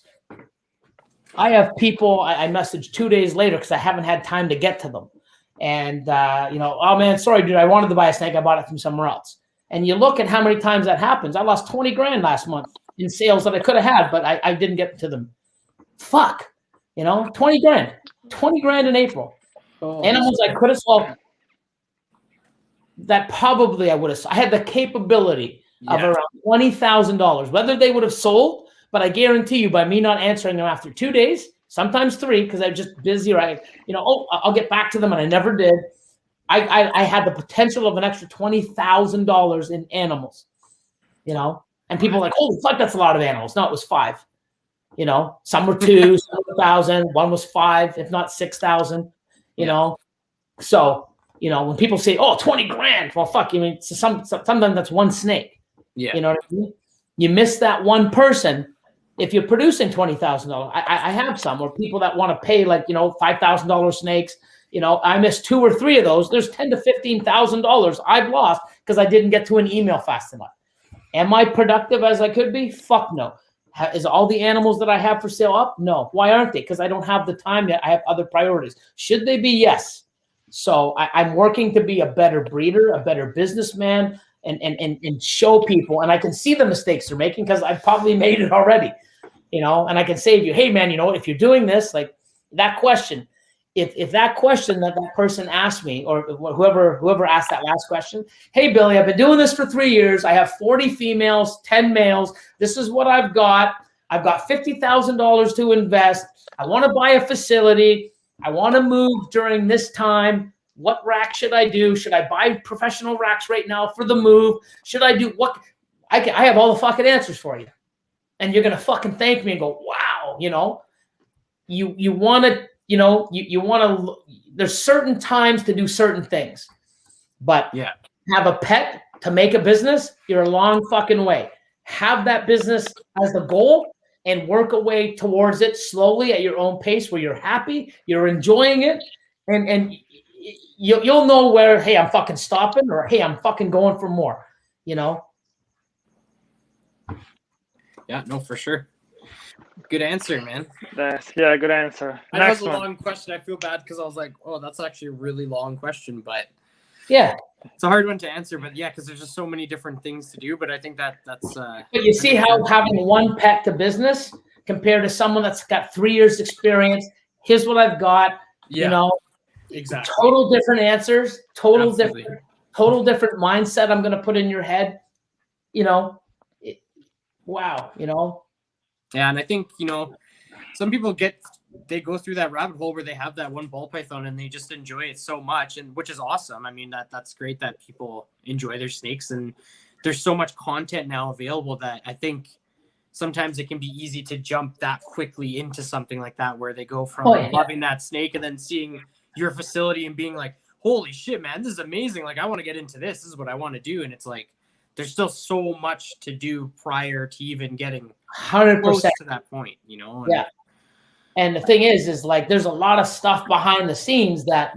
I have people I message 2 days later because I haven't had time to get to them. And, oh man, sorry, dude, I wanted to buy a snake. I bought it from somewhere else. And you look at how many times that happens. I lost 20 grand last month in sales that I could have had, but I didn't get to them. Fuck, 20 grand in April. Oh, animals I could have sold that probably I would have. I had the capability of around $20,000, whether they would have sold, but I guarantee you by me not answering them after 2 days, sometimes 3, because I'm just busy, right? I'll get back to them, and I never did. I had the potential of an extra $20,000 in animals, and people are like, oh, fuck, that's a lot of animals. No, it was 5. Some were 2, some were 1,000, one was 5, if not 6,000, So, when people say, oh, 20 grand, well, fuck, sometimes that's one snake. Yeah. You know what I mean? You miss that one person. If you're producing $20,000, I have some, or people that want to pay like, $5,000 snakes. I missed 2 or 3 of those. There's $10,000 to $15,000 I've lost because I didn't get to an email fast enough. Am I productive as I could be? Fuck no. Is all the animals that I have for sale up? No. Why aren't they? Because I don't have the time yet. I have other priorities. Should they be? Yes. So I'm working to be a better breeder, a better businessman, and show people. And I can see the mistakes they're making because I've probably made it already. you know, and I can say to you, hey man, you know, if you're doing this, like that question, if that question that person asked me, or whoever asked that last question, hey Billy, I've been doing this for 3 years. I have 40 females, 10 males. This is what I've got. I've got $50,000 to invest. I want to buy a facility. I want to move during this time. What rack should I do? Should I buy professional racks right now for the move? Should I do what? I have all the fucking answers for you. And you're going to fucking thank me and go, wow, you know, you want to, you know, you want to, there's certain times to do certain things, but yeah, have a pet to make a business, you're a long fucking way. Have that business as the goal and work away towards it slowly at your own pace where you're happy, you're enjoying it. And you'll know where, hey, I'm fucking stopping, or hey, I'm fucking going for more, you know? Yeah, no, for sure. Good answer, man. Yeah, good answer. I know it's a long question. I feel bad because I was like, oh, that's actually a really long question, but yeah, it's a hard one to answer. But yeah, because there's just so many different things to do. But I think that's. But you see how having one pet to business compared to someone that's got 3 years experience. Here's what I've got. Yeah, you know, exactly. Total different answers. Absolutely. Total different mindset. I'm going to put in your head. You know, wow. You know. Yeah, and I think, you know, some people they go through that rabbit hole where they have that one ball python and they just enjoy it so much, and which is awesome. I mean, that's great that people enjoy their snakes, and there's so much content now available that I think sometimes it can be easy to jump that quickly into something like that, where they go from loving that snake and then seeing your facility and being like, holy shit, man, this is amazing. Like, I want to get into this. This is what I want to do. And it's like, there's still so much to do prior to even getting 100% close to that point, you know? Yeah. And the thing is like, there's a lot of stuff behind the scenes that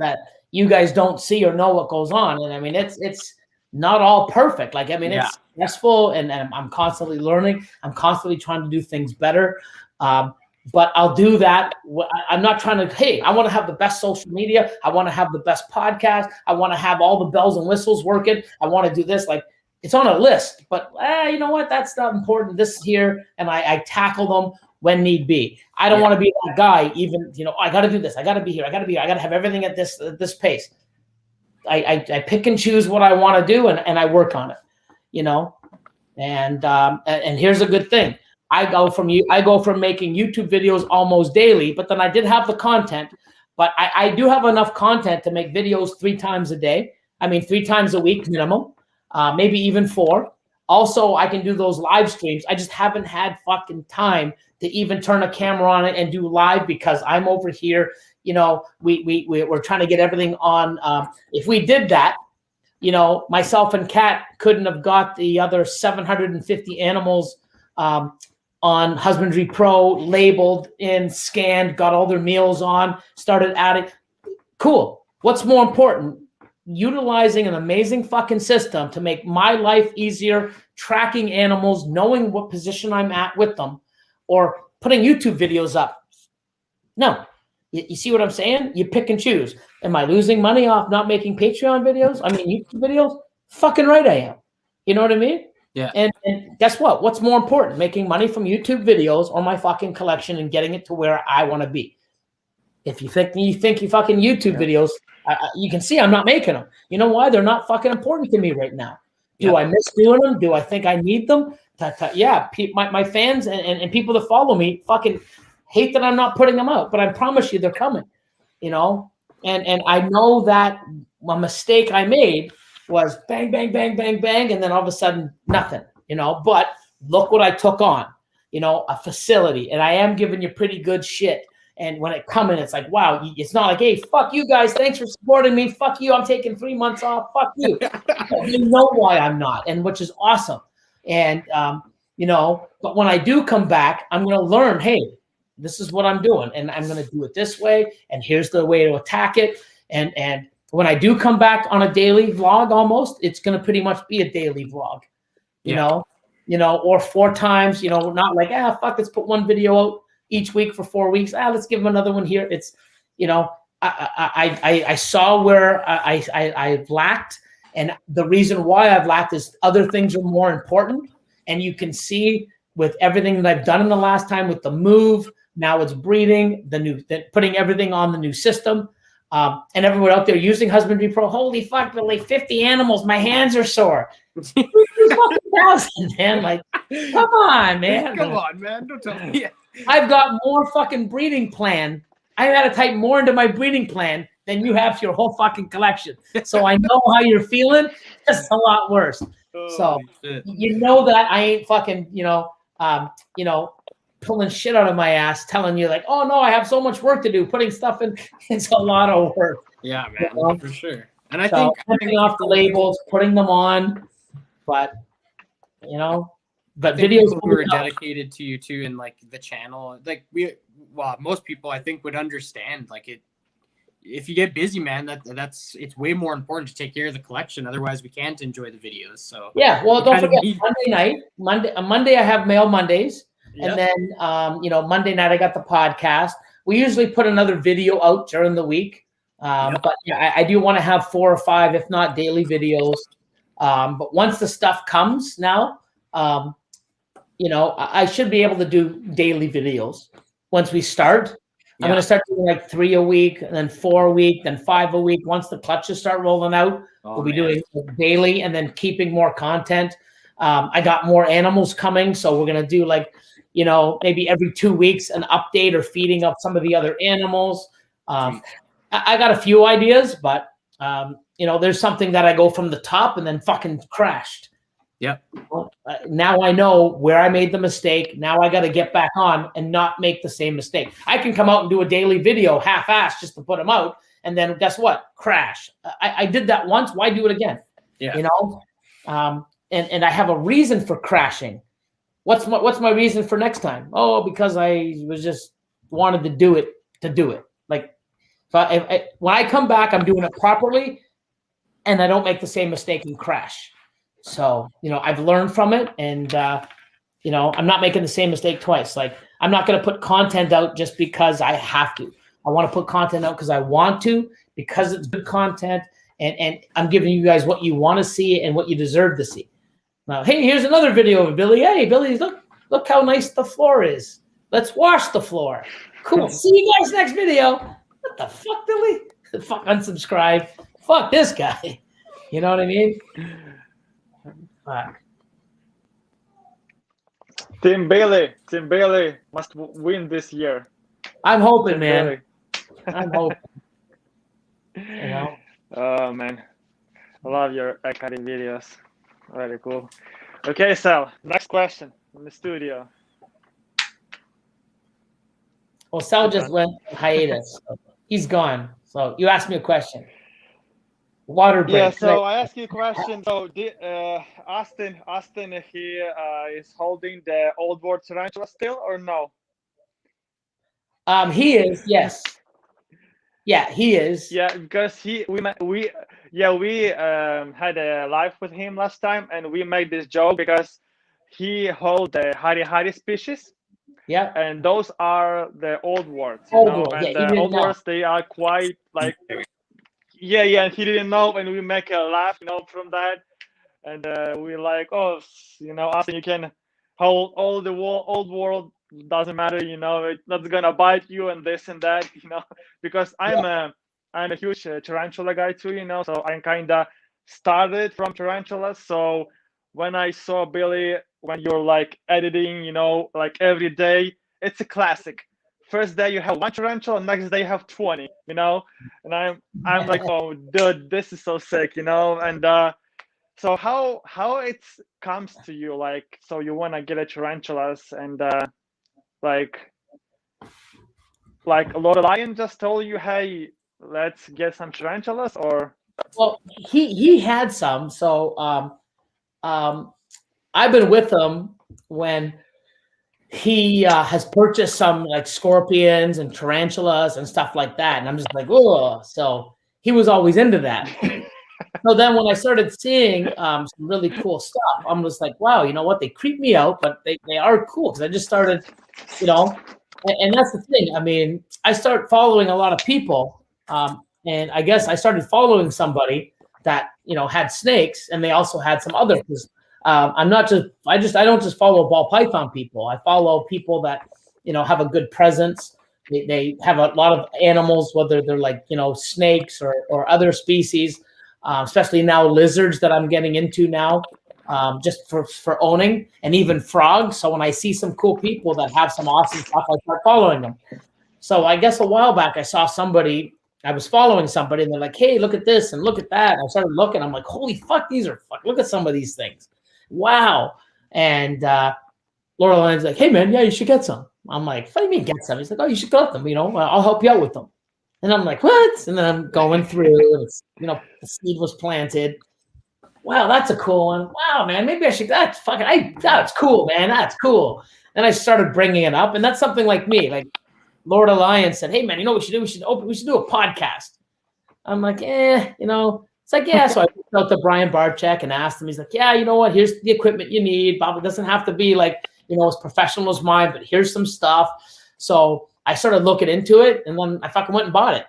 you guys don't see or know what goes on. And I mean, it's not all perfect. Like, I mean, it's stressful, and I'm constantly learning. I'm constantly trying to do things better. But I'll do that. I'm not trying to, hey, I want to have the best social media. I want to have the best podcast. I want to have all the bells and whistles working. I want to do this. Like, it's on a list, but you know what? That's not important. This is here, and I tackle them when need be. I don't want to be that guy. Even, you know, I got to do this. I got to be here. I got to have everything at this pace. I pick and choose what I want to do, and I work on it. You know, and here's a good thing. I go from making YouTube videos almost daily, but then I did have the content. But I do have enough content to make videos 3 times a day. I mean, 3 times a week minimum. Maybe even 4. Also, I can do those live streams. I just haven't had fucking time to even turn a camera on it and do live, because I'm over here. You know, we're trying to get everything on. If we did that, you know, myself and Kat couldn't have got the other 750 animals on Husbandry Pro, labeled and scanned, got all their meals on, started adding. Cool. What's more important? Utilizing an amazing fucking system to make my life easier, tracking animals, knowing what position I'm at with them, or putting YouTube videos up. No. You see what I'm saying? You pick and choose. Am I losing money off not making Patreon videos? I mean, YouTube videos? Fucking right I am. You know what I mean? Yeah. And guess what? What's more important? Making money from YouTube videos or my fucking collection and getting it to where I want to be. If you think you fucking YouTube videos, you can see I'm not making them. You know why? They're not fucking important to me right now. Do I miss doing them? Do I think I need them? Yeah, my fans and people that follow me fucking hate that I'm not putting them out, but I promise you they're coming, you know? And I know that a mistake I made was bang, bang, bang, bang, bang, and then all of a sudden nothing, you know? But look what I took on, you know, a facility, and I am giving you pretty good shit. And when it comes in, it's like, wow, it's not like, hey, fuck you guys. Thanks for supporting me. Fuck you. I'm taking 3 months off. Fuck you. You know why I'm not, and which is awesome. And, you know, but when I do come back, I'm going to learn, hey, this is what I'm doing, and I'm going to do it this way, and here's the way to attack it. And when I do come back on a daily vlog, almost, it's going to pretty much be a daily vlog, you know, or 4 times, you know, not like, fuck, let's put 1 video out each week for 4 weeks. Let's give them another one here. It's, you know, I saw where I've lacked, and the reason why I've lacked is other things are more important. And you can see with everything that I've done in the last time with the move. Now it's breeding, putting everything on the new system. And everyone out there using Husbandry Pro, holy fuck, Billy, 50 animals, my hands are sore. 3,000, man. Like, come on, man. Come on, man. Don't tell me. I've got more fucking breeding plan. I had to type more into my breeding plan than you have for your whole fucking collection. So I know how you're feeling. Just a lot worse. So you know that I ain't fucking, pulling shit out of my ass, telling you like, oh no, I have so much work to do. Putting stuff in, it's a lot of work. Yeah, man, for sure. And I think putting off the labels, putting them on, but videos people who are dedicated to you too, and like the channel, like most people I think would understand. Like if you get busy, man, it's way more important to take care of the collection. Otherwise, we can't enjoy the videos. So yeah, well, don't forget Monday I have Mail Mondays. Yep. And then, Monday night I got the podcast. We usually put another video out during the week. But yeah, I do want to have 4 or 5, if not daily videos. But once the stuff comes now, I should be able to do daily videos. Once we start, I'm going to start doing like 3 a week, and then 4 a week, then 5 a week. Once the clutches start rolling out, we'll be doing daily and then keeping more content. I got more animals coming, so we're going to do like, maybe every 2 weeks, an update or feeding up some of the other animals. I got a few ideas, but, there's something that I go from the top and then fucking crashed. Yep. Now I know where I made the mistake. Now I got to get back on and not make the same mistake. I can come out and do a daily video half-assed just to put them out, and then guess what? Crash. I did that once. Why do it again? Yeah. And I have a reason for crashing. What's my reason for next time? Oh, because I was just wanted to do it. Like, when I come back, I'm doing it properly, and I don't make the same mistake and crash. So, I've learned from it, and I'm not making the same mistake twice. Like, I'm not going to put content out just because I have to. I want to put content out because I want to, because it's good content, and I'm giving you guys what you want to see and what you deserve to see. Now, hey, here's another video of Billy. Hey, Billy, look how nice the floor is. Let's wash the floor. Cool. See you guys next video. What the fuck, Billy? Fuck, unsubscribe. Fuck this guy. You know what I mean? Team Bailey must win this year. I'm hoping, Team man. Bailey. I'm hoping. Oh man, I love your academy videos. Very cool. Okay, Sal, next question from the studio. Well, Sal just went hiatus. So he's gone. So you asked me a question. Water break. Yeah, so I asked you a question. So Austin, he is holding the old world tarantula still or no? He is, yes. Yeah, he is. Yeah, because we had a live with him last time, and we made this joke because he holds the Hari species. Yeah. And those are the old words. And the old words, they are quite like, and he didn't know, and we make a laugh, from that. And we're like, oh, Austin, you can hold all the old world. Doesn't matter, it's not gonna bite you and this and that, because I'm a huge tarantula guy too, so I kind of started from tarantulas. So when I saw Billy, when you're like editing, like every day, it's a classic. First day you have 1 tarantula, next day you have 20, and I'm like, oh, dude, this is so sick, and so how it comes to you, like, so you want to get a tarantulas, and like a lot of lion just told you, hey, let's get some tarantulas, or? Well, he had some. So I've been with him when he has purchased some like scorpions and tarantulas and stuff like that, and I'm just like, oh, so he was always into that. So then when I started seeing some really cool stuff, I'm just like, wow, you know what? They creep me out, but they are cool, because I just started, and that's the thing. I mean, I start following a lot of people, and I guess I started following somebody that, had snakes, and they also had some other, I don't just follow ball python people. I follow people that, have a good presence. They have a lot of animals, whether they're like, snakes or other species, especially now lizards that I'm getting into now, just for owning, and even frogs. So when I see some cool people that have some awesome stuff, I start following them. So I guess a while back I was following somebody and they're like, hey, look at this and look at that. And I started looking. I'm like, holy fuck, look at some of these things. Wow. And Laureline's like, hey, man, yeah, you should get some. I'm like, what do you mean get some? He's like, oh, you should get them. I'll help you out with them. And I'm like, what? And then I'm going through and it's, the seed was planted. Wow, that's a cool one. Wow, man, maybe I should, that's cool, man. That's cool. And I started bringing it up. And that's something like me, like Lord Alliance said, hey, man, what we should do? We should do a podcast. I'm like, it's like, yeah. So I reached out to Brian Barczyk and asked him, he's like, yeah, you know what? Here's the equipment you need. Bob, it doesn't have to be like, as professional as mine, but here's some stuff. So I started looking into it and then I fucking went and bought it.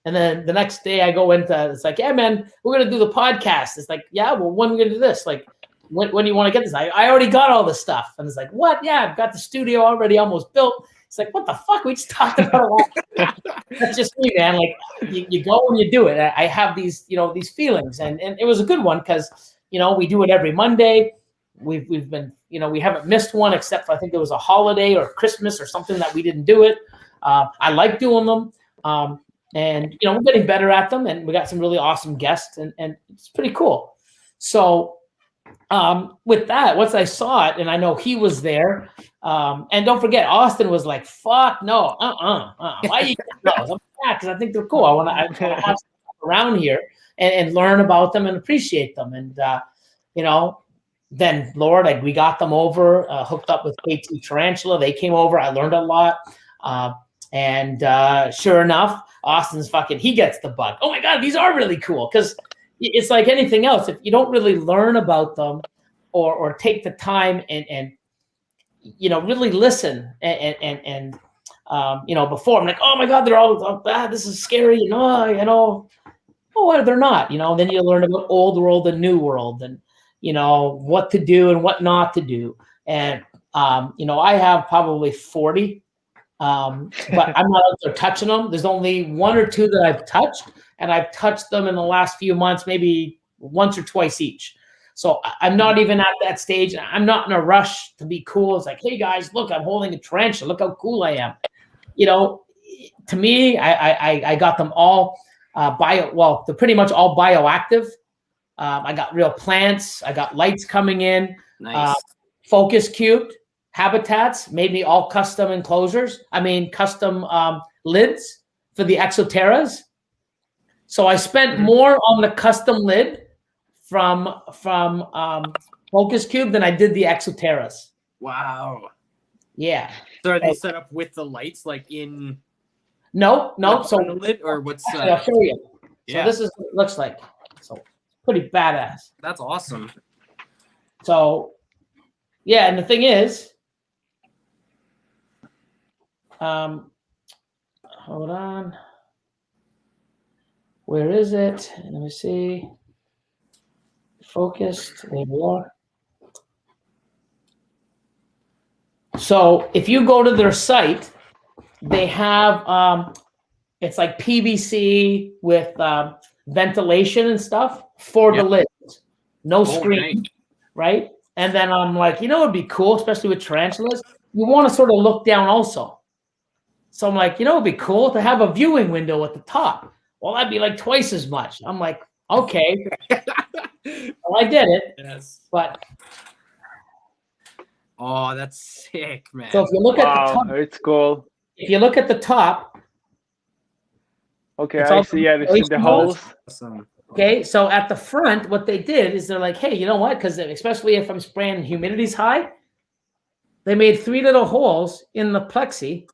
And then the next day I go into, it's like, yeah, man, we're going to do the podcast. It's like, yeah, well, when are we going to do this? Like, when do you want to get this? I already got all this stuff. And it's like, what? Yeah, I've got the studio already almost built. It's like, what the fuck? We just talked about it. That's just me, man. Like, you go and you do it. I have these, these feelings. And it was a good one because, we do it every Monday. We've been, we haven't missed one except for, I think there was a holiday or Christmas or something that we didn't do it. I like doing them. And, we're getting better at them. And we got some really awesome guests. And it's pretty cool. So with that, once I saw it, and I know he was there, and don't forget, Austin was like, "Fuck no, why you get those?" I'm like, because I think they're cool. I want to have stuff around here and learn about them and appreciate them. And then Lord, we got them over, hooked up with KT Tarantula. They came over. I learned a lot, and sure enough, Austin's he gets the bug. Oh my God, these are really cool because. It's like anything else. If you don't really learn about them or take the time and really listen and before I'm like, oh my God, they're all this is scary. Oh, they're not, then you learn about old world and new world and, what to do and what not to do. And, I have probably 40, but I'm not out there touching them. There's only one or two that I've touched. And I've touched them in the last few months, maybe once or twice each. So I'm not even at that stage. I'm not in a rush to be cool. It's like, hey guys, look, I'm holding a tarantula. Look how cool I am. To me, I got them all they're pretty much all bioactive. I got real plants. I got lights coming in. Nice. Focus cubed habitats, made me all custom enclosures. Custom lids for the Exoterras. So I spent more on the custom lid from Focus Cube than I did the Exoterras. Wow. Yeah. So are they set up with the lights like in? No. So the lid or what's? I'll show you. Yeah. So this is what it looks like. So pretty badass. That's awesome. So yeah, and the thing is, hold on. Where is it? Let me see. Focused. There we are. So if you go to their site, they have it's like PVC with ventilation and stuff for the lids. No screen, right? And then I'm like, it'd be cool, especially with tarantulas. You want to sort of look down also. So I'm like, it'd be cool to have a viewing window at the top. Well, that'd be like twice as much. I'm like, okay. Well, I did it. Yes. But oh, that's sick, man. So if you look at the top, it's cool. If you look at the top, okay, I see. I see the holes. Awesome. Okay, so at the front, what they did is they're like, hey, you know what? Because especially if I'm spraying humidity's high, they made 3 little holes in the plexi.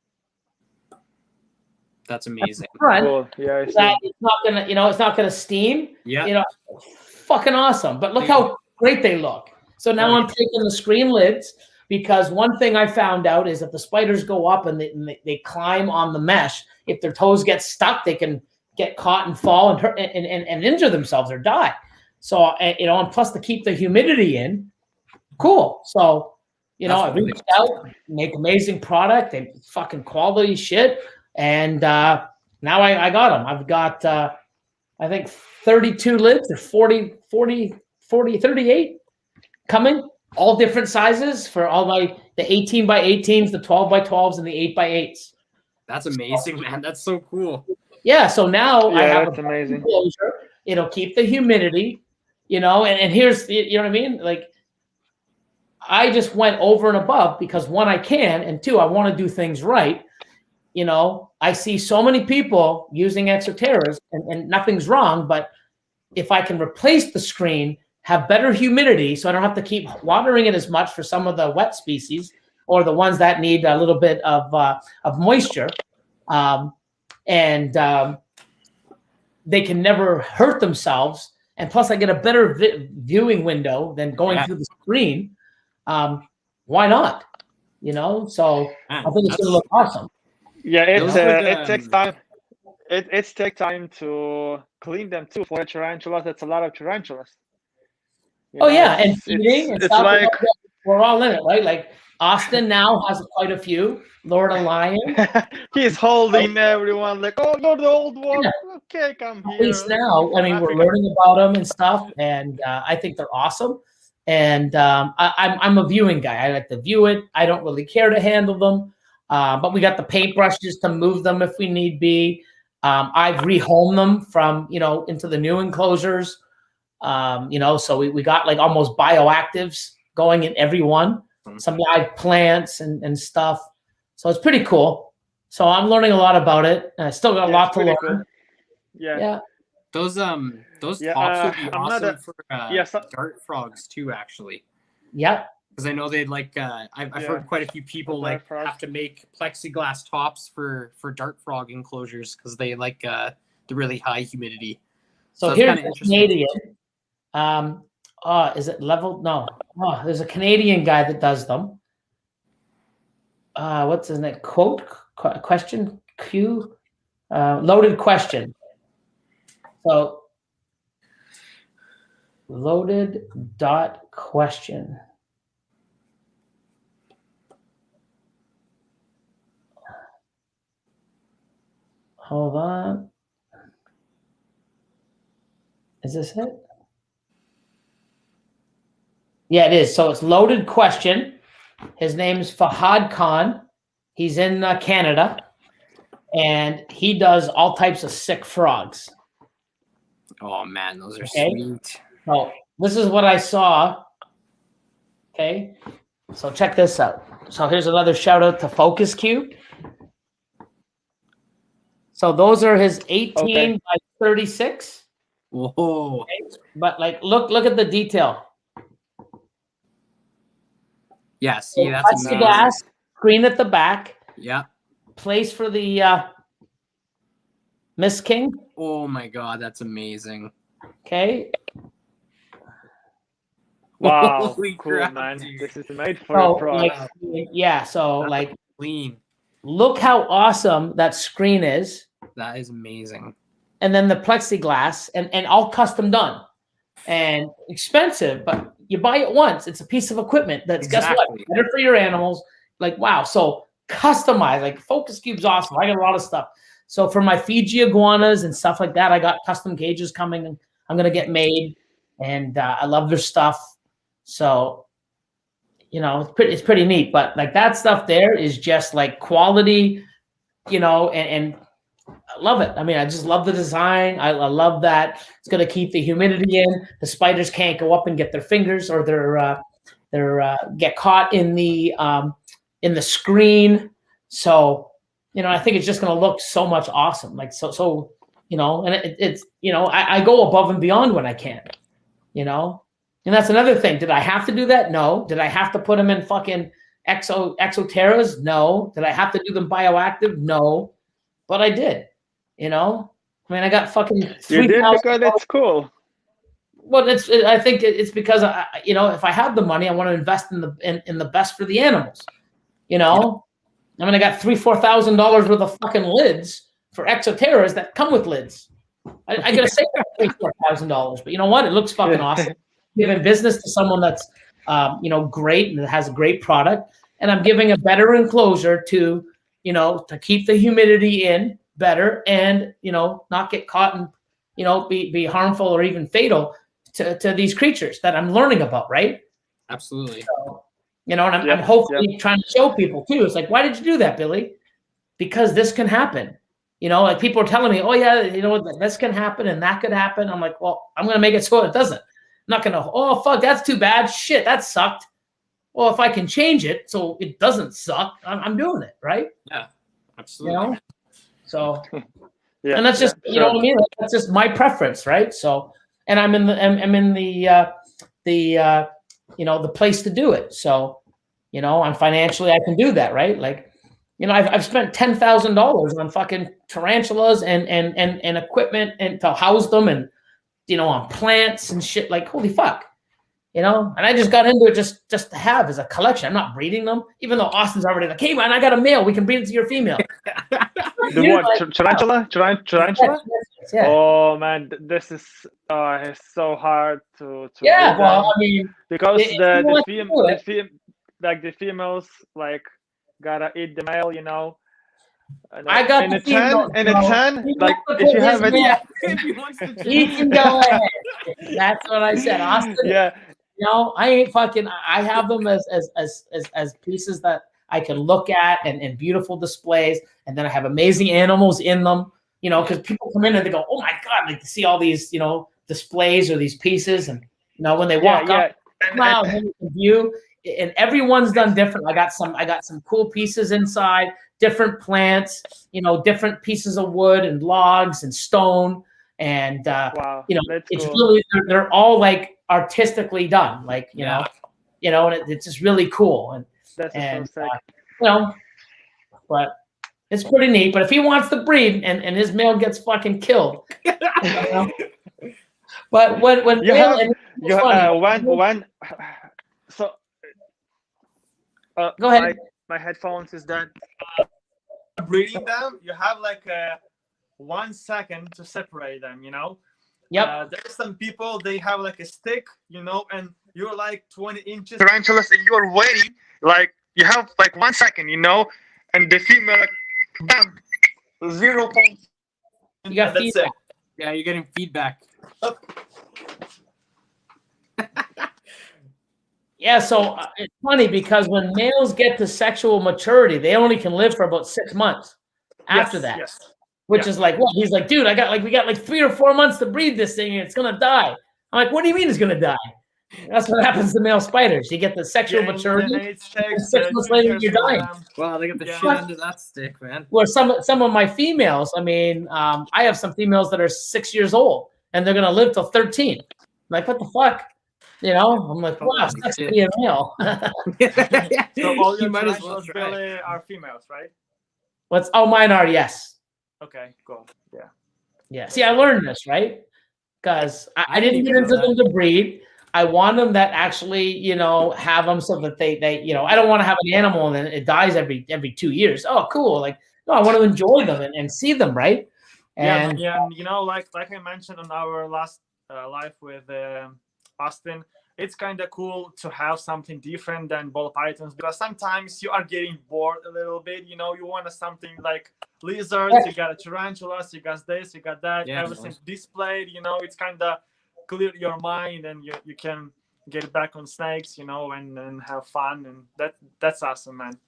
That's amazing. Cool. Yeah, it's not gonna, it's not gonna steam. Yeah. Fucking awesome. But look how great they look. So now I'm taking the screen lids because one thing I found out is if the spiders go up and they climb on the mesh, if their toes get stuck, they can get caught and fall and hurt and injure themselves or die. So and plus to keep the humidity in, cool. So, That's I reached out, make amazing product, and fucking quality shit. And now I got them. I've got, I think 32 lids or 38 coming, all different sizes for all the 18 by 18s, the 12 by 12s, and the 8 by 8s. That's amazing, man. That's so cool. Yeah. So now I have that's amazing. Enclosure. It'll keep the humidity, and here's, you know what I mean? Like, I just went over and above because one, I can, and two, I want to do things right. I see so many people using Exoterras, and nothing's wrong, but if I can replace the screen, have better humidity, so I don't have to keep watering it as much for some of the wet species or the ones that need a little bit of moisture, and they can never hurt themselves. And plus, I get a better viewing window than going through the screen. Why not? So I think it's going to look awesome. Yeah, it takes time. It takes time to clean them too. For tarantulas, that's a lot of tarantulas. And feeding and it's stuff. like We're all in it, right? Like Austin now has quite a few. Lord of Lion. He's holding everyone like, oh, you're the old one. Yeah. Okay, come here. At least now, we're learning about them and stuff, and I think they're awesome. And I'm a viewing guy. I like to view it. I don't really care to handle them. But we got the paintbrushes to move them if we need be. I've rehomed them from, into the new enclosures. So we got like almost bioactives going in every one, some live plants and stuff. So it's pretty cool. So I'm learning a lot about it. And I still got a lot to learn. Cool. Yeah. Those tops would be awesome for dart frogs too, actually. Yeah. Because I know they'd like, I've heard quite a few people have to make plexiglass tops for dart frog enclosures because they like the really high humidity. So here's the Canadian. Is it level? No. Oh, there's a Canadian guy that does them. What's his name? Question? Q? Loaded question. So loaded.question. Hold on. Is this it? Yeah, it is. So it's loaded question. His name's Fahad Khan. He's in Canada, and he does all types of sick frogs. Oh man, those are sweet. So this is what I saw. Okay, so check this out. So here's another shout out to Focus Cube. So those are his 18 by 36. Whoa! Okay? But like, look at the detail. Yeah, see, that's plexiglass screen at the back. Yeah. Place for the Miss King. Oh my God, that's amazing. Okay. Wow, cool, man. This is made for a pro. So clean. Look how awesome that screen is. That is amazing. And then the plexiglass and all custom done and expensive, but you buy it once. It's a piece of equipment that's guess what? Better for your animals. Like, wow. So customized, like Focus Cube's awesome. I got a lot of stuff. So for my Fiji iguanas and stuff like that, I got custom cages coming and I'm going to get made. And I love their stuff. So, it's pretty neat, but like that stuff there is just like quality, and I love it. I mean, I just love the design. I love that it's going to keep the humidity in. The spiders can't go up and get their fingers or their get caught in the screen. So, I think it's just going to look so much awesome. Like so, and it's I go above and beyond when I can, And that's another thing. Did I have to do that? No. Did I have to put them in fucking exoterras? No. Did I have to do them bioactive? No. But I did. I mean, I got fucking 3,000. You did because it's cool. Well, I think it's because if I have the money, I want to invest in the best for the animals. I mean, I got $3,000-$4,000 worth of fucking lids for exoterras that come with lids. I gotta say that $3,000-$4,000, but you know what? It looks fucking awesome. Giving business to someone that's great, and it has a great product. And I'm giving a better enclosure to keep the humidity in better, and not get caught and be harmful or even fatal to these creatures that I'm learning about, right? Absolutely. So, and I'm hopefully trying to show people too. It's like, why did you do that, Billy? Because this can happen. Like people are telling me, oh yeah, this can happen and that could happen. I'm like, well, I'm gonna make it so it doesn't. I'm not gonna, oh fuck, that's too bad. Shit, that sucked. Well, if I can change it so it doesn't suck, I'm doing it, right? Yeah, absolutely. So, and that's just what I mean. That's just my preference, right? So, and I'm in the place to do it. So, I'm financially, I can do that, right? Like, I've spent $10,000 on fucking tarantulas and equipment and to house them, and on plants and shit. Like, holy fuck. And I just got into it just to have as a collection. I'm not breeding them, even though Austin's already like, hey man, I got a male. We can breed it to your female. The what? Tarantula? Tarantula? Yeah. Oh man, this is it's so hard to yeah. Well, I mean, because the females like gotta eat the male, And I got in the a 10, like if you have it, he can go ahead. That's what I said, Austin. Yeah. I ain't fucking. I have them as pieces that I can look at and beautiful displays, and then I have amazing animals in them. Because people come in and they go, "Oh my god!" Like to see all these, displays or these pieces, and when they walk up, wow, view, and everyone's done different. I got some cool pieces inside, different plants, different pieces of wood and logs and stone, and wow, it's cool. really they're all like artistically done, like and it's just really cool, and that's so sick. But it's pretty neat. But if he wants to breed and his male gets fucking killed, but when you have when so go ahead. My headphones is done. Breeding them, you have like 1 second to separate them. Yep. There's some people, they have like a stick, and you're like 20 inches tarantulas, and you're waiting, like you have like 1 second, and the female, like, bam, 0 points. You got feedback. Yeah, you're getting feedback. Yeah, so it's funny because when males get to sexual maturity, they only can live for about 6 months after that. Yes. Which is like, what? He's like, dude, we got like 3 or 4 months to breed this thing and it's gonna die. I'm like, what do you mean it's gonna die? That's what happens to male spiders. You get the sexual maturity, and 6 months later you're dying. Wow, they got the shit under that stick, man. Where some of my females, I mean, I have some females that are 6 years old and they're gonna live till 13. I'm like, what the fuck? I'm like, wow, sucks to be a male. So all your tarantulas, Billy, are females, right? Mine are, yes. Okay, cool. Yeah. Yeah. See, I learned this, right? Because I didn't get into them to breed. I want them that actually, have them so that they I don't want to have an animal and then it dies every 2 years. Oh, cool. Like, no, I want to enjoy them and see them, right? And like I mentioned on our last live with Austin, it's kind of cool to have something different than ball pythons, because sometimes you are getting bored a little bit. You want something like lizards, you got a tarantulas, you got this, you got that, everything's displayed. It's kind of clear your mind, and you can get back on snakes, and have fun, and that's awesome, man.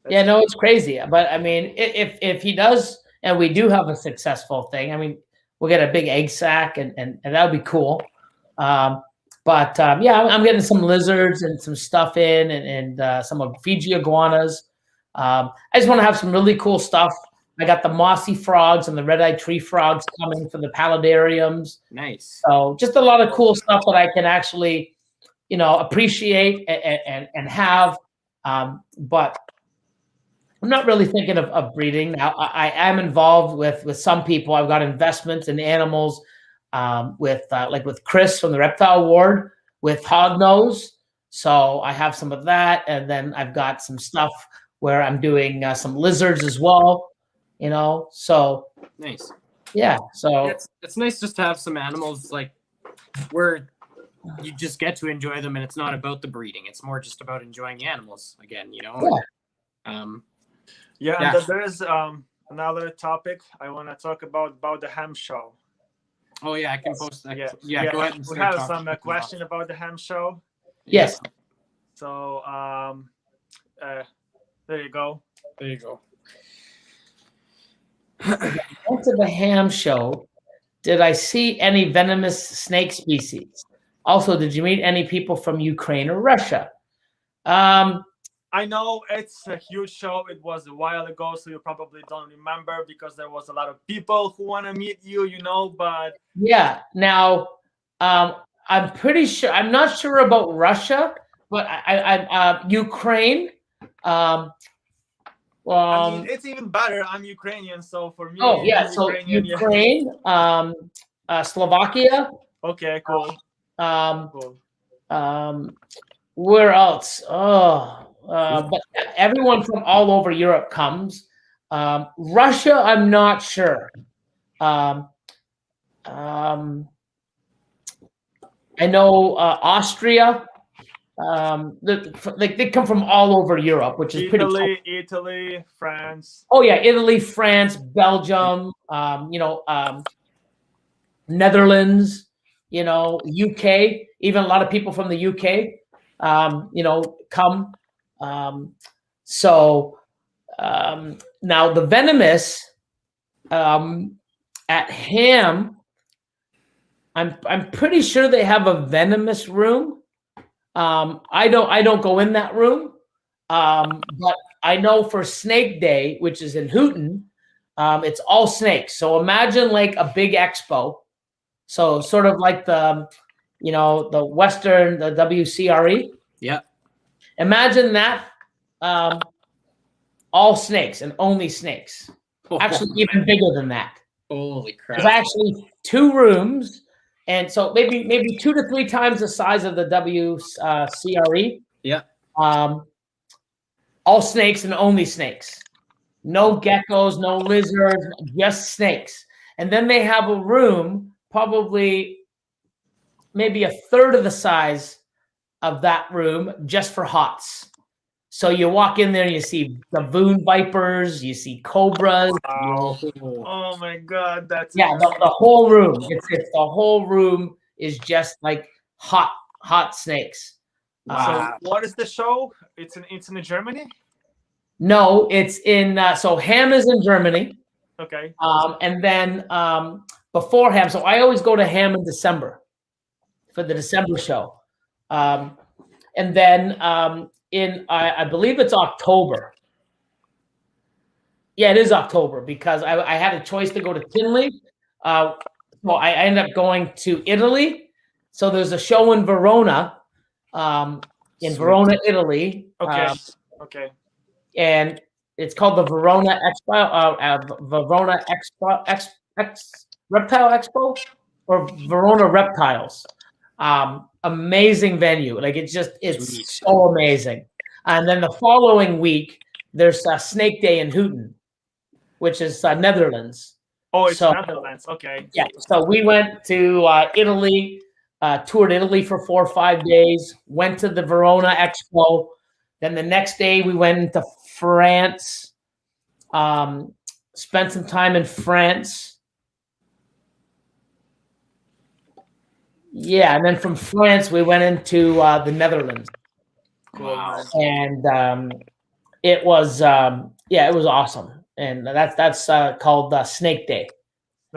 It's crazy. But I mean, if he does, and we do have a successful thing, I mean, we'll get a big egg sac, and that would be cool. But I'm getting some lizards and some stuff in, and some of Fiji iguanas. I just want to have some really cool stuff. I got the mossy frogs and the red-eyed tree frogs coming for the paludariums. Nice. So just a lot of cool stuff that I can actually, appreciate and have. But I'm not really thinking of breeding. Now, I am involved with some people. I've got investments in animals. With Chris from the Reptile Ward with Hognose. So I have some of that. And then I've got some stuff where I'm doing some lizards as well, so. Nice. Yeah. So it's nice just to have some animals like where you just get to enjoy them, and it's not about the breeding. It's more just about enjoying the animals again, Yeah, and there is another topic I want to talk about the ham show. Oh yeah, I can post that. Yeah, Go ahead. We have some question about the ham show. Yes. So there you go. There you go. Went to the ham show. Did I see any venomous snake species? Also, did you meet any people from Ukraine or Russia? I know it's a huge show. It was a while ago, so you probably don't remember because there was a lot of people who want to meet you, but yeah. Now, I'm pretty sure. I'm not sure about Russia, but I Ukraine. I mean, it's even better. I'm Ukrainian, so for me. Oh yeah, so Ukraine, Slovakia. Okay, cool. Cool. Where else? But everyone from all over Europe comes. Russia, I'm not sure. I know Austria. They come from all over Europe, which is pretty cool. Italy, France. Oh yeah, Italy, France, Belgium. Netherlands. UK. Even a lot of people from the UK. Come. Now the venomous at Ham, I'm pretty sure they have a venomous room. I don't go in that room, but I know for Snake Day, which is in Houghton, it's all snakes. So imagine like a big expo, so sort of like the Western, the WCRE. Yeah. Imagine that, all snakes and only snakes. Actually, even bigger than that. Holy crap! There's actually 2 rooms. And so maybe 2 to 3 times the size of the WCRE. Yeah. All snakes and only snakes. No geckos, no lizards, just snakes. And then they have a room, probably maybe a third of the size of that room, just for hots. So you walk in there and you see baboon vipers, you see cobras. Wow. Oh my God, that's the whole room. It's the whole room is just like hot snakes. Wow. So what is the show? It's in Germany? No, it's in so Ham is in Germany. Okay. And then before Ham, so I always go to Ham in December for the December show. And then I believe it's October. Yeah, it is October because I had a choice to go to Tinley. Well, I ended up going to Italy. So there's a show in Verona, Verona, Italy. Okay. And it's called the Verona Expo, Verona Reptile Expo, or Verona Reptiles. Amazing venue. Like it's so amazing. And then the following week, there's Snake Day in Houghton, which is Netherlands. Oh, it's Netherlands. Okay. Yeah. So we went to Italy, toured Italy for 4 or 5 days, went to the Verona Expo. Then the next day we went into France, spent some time in France. Yeah, and then from France we went into the Netherlands. Wow. And it was it was awesome. And that's called Snake Day.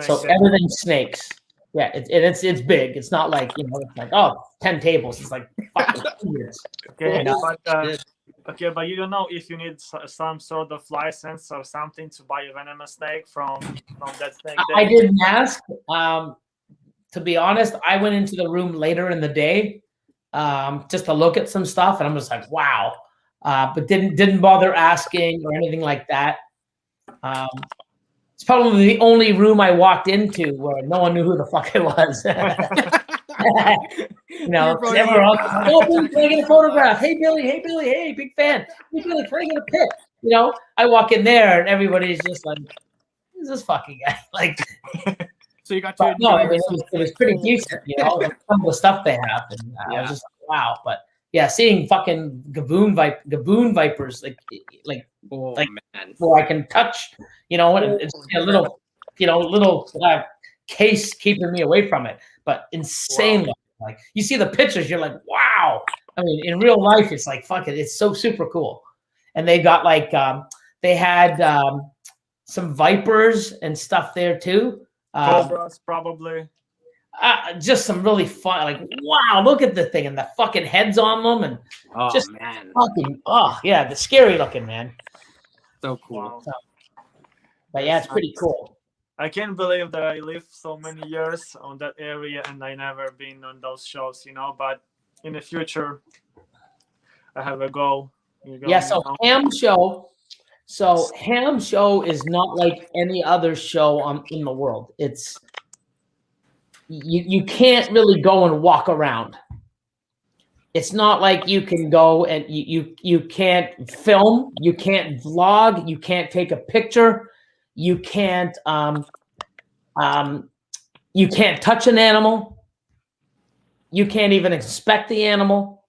So everything's snakes. Yeah, it's big. It's not like, it's like 10 tables. It's like fucking years. Okay, but but you don't know if you need some sort of license or something to buy a venomous snake from that snake day. I didn't ask. To be honest, I went into the room later in the day just to look at some stuff, and I'm just like, wow. But didn't bother asking or anything like that. It's probably the only room I walked into where no one knew who the fuck it was. Never on. Oh, can I get a photograph? Hey Billy, hey, big fan. Hey Billy, can I get a pic? I walk in there and everybody's just like, who's this fucking guy? Like, So you got to. But no, I mean, it was pretty decent, you know, some of the stuff they have, and I was just like, wow. But yeah, seeing fucking gaboon vipers, like man, where I can touch, you know, and it's a little, you know, case keeping me away from it, but insanely. Like you see the pictures, you're like, wow. I mean, in real life, it's like, fuck it, it's so super cool. And they got like, they had some vipers and stuff there too. Cobras, probably. Just some really fun, like, wow, look at the thing and the fucking heads on them, and just fucking, the scary looking, man. So cool. Wow. But yeah, it's pretty cool. I can't believe that I lived so many years on that area and I never been on those shows, you know, but in the future, I have a goal. Ham show. So ham show is not like any other show in the world. It's you can't really go and walk around. It's not like you can go and you can't film, you can't vlog, you can't take a picture, you can't touch an animal, you can't even inspect the animal.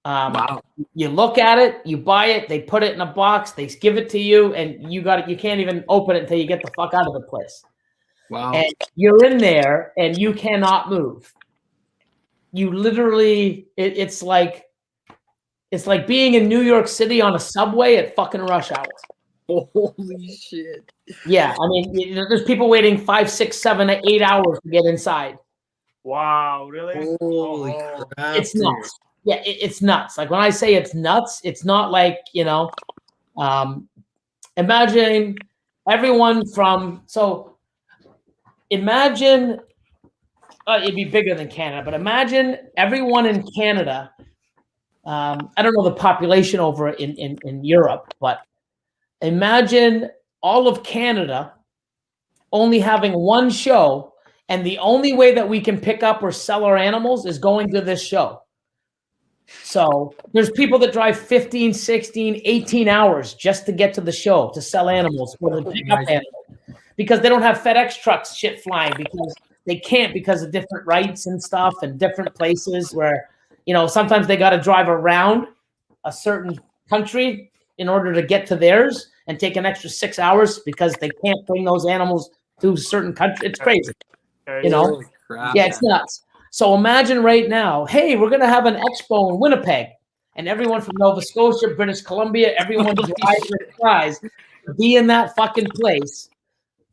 Wow. You look at it, you buy it, they put it in a box, they give it to you, and you can't even open it until you get the fuck out of the place. Wow. And you're in there and you cannot move. You literally, it's like being in New York City on a subway at fucking rush hour. Holy shit. Yeah, I mean, there's people waiting 5, 6, 7, 8 hours to get inside. Wow, really? Holy crap. It's nuts. Yeah, it's nuts. Like when I say it's nuts, it's not like, you know, imagine everyone imagine, it'd be bigger than Canada, but imagine everyone in Canada. I don't know the population over in Europe, but imagine all of Canada only having one show, and the only way that we can pick up or sell our animals is going to this show. So there's people that drive 15, 16, 18 hours just to get to the show to sell animals or to pick up animals, because they don't have FedEx trucks shit flying, because they can't, because of different rights and stuff and different places where, you know, sometimes they got to drive around a certain country in order to get to theirs and take an extra 6 hours because they can't bring those animals to a certain country. It's crazy. You know? Yeah, it's nuts. So imagine right now, hey, we're going to have an expo in Winnipeg, and everyone from Nova Scotia, British Columbia, everyone tries to be in that fucking place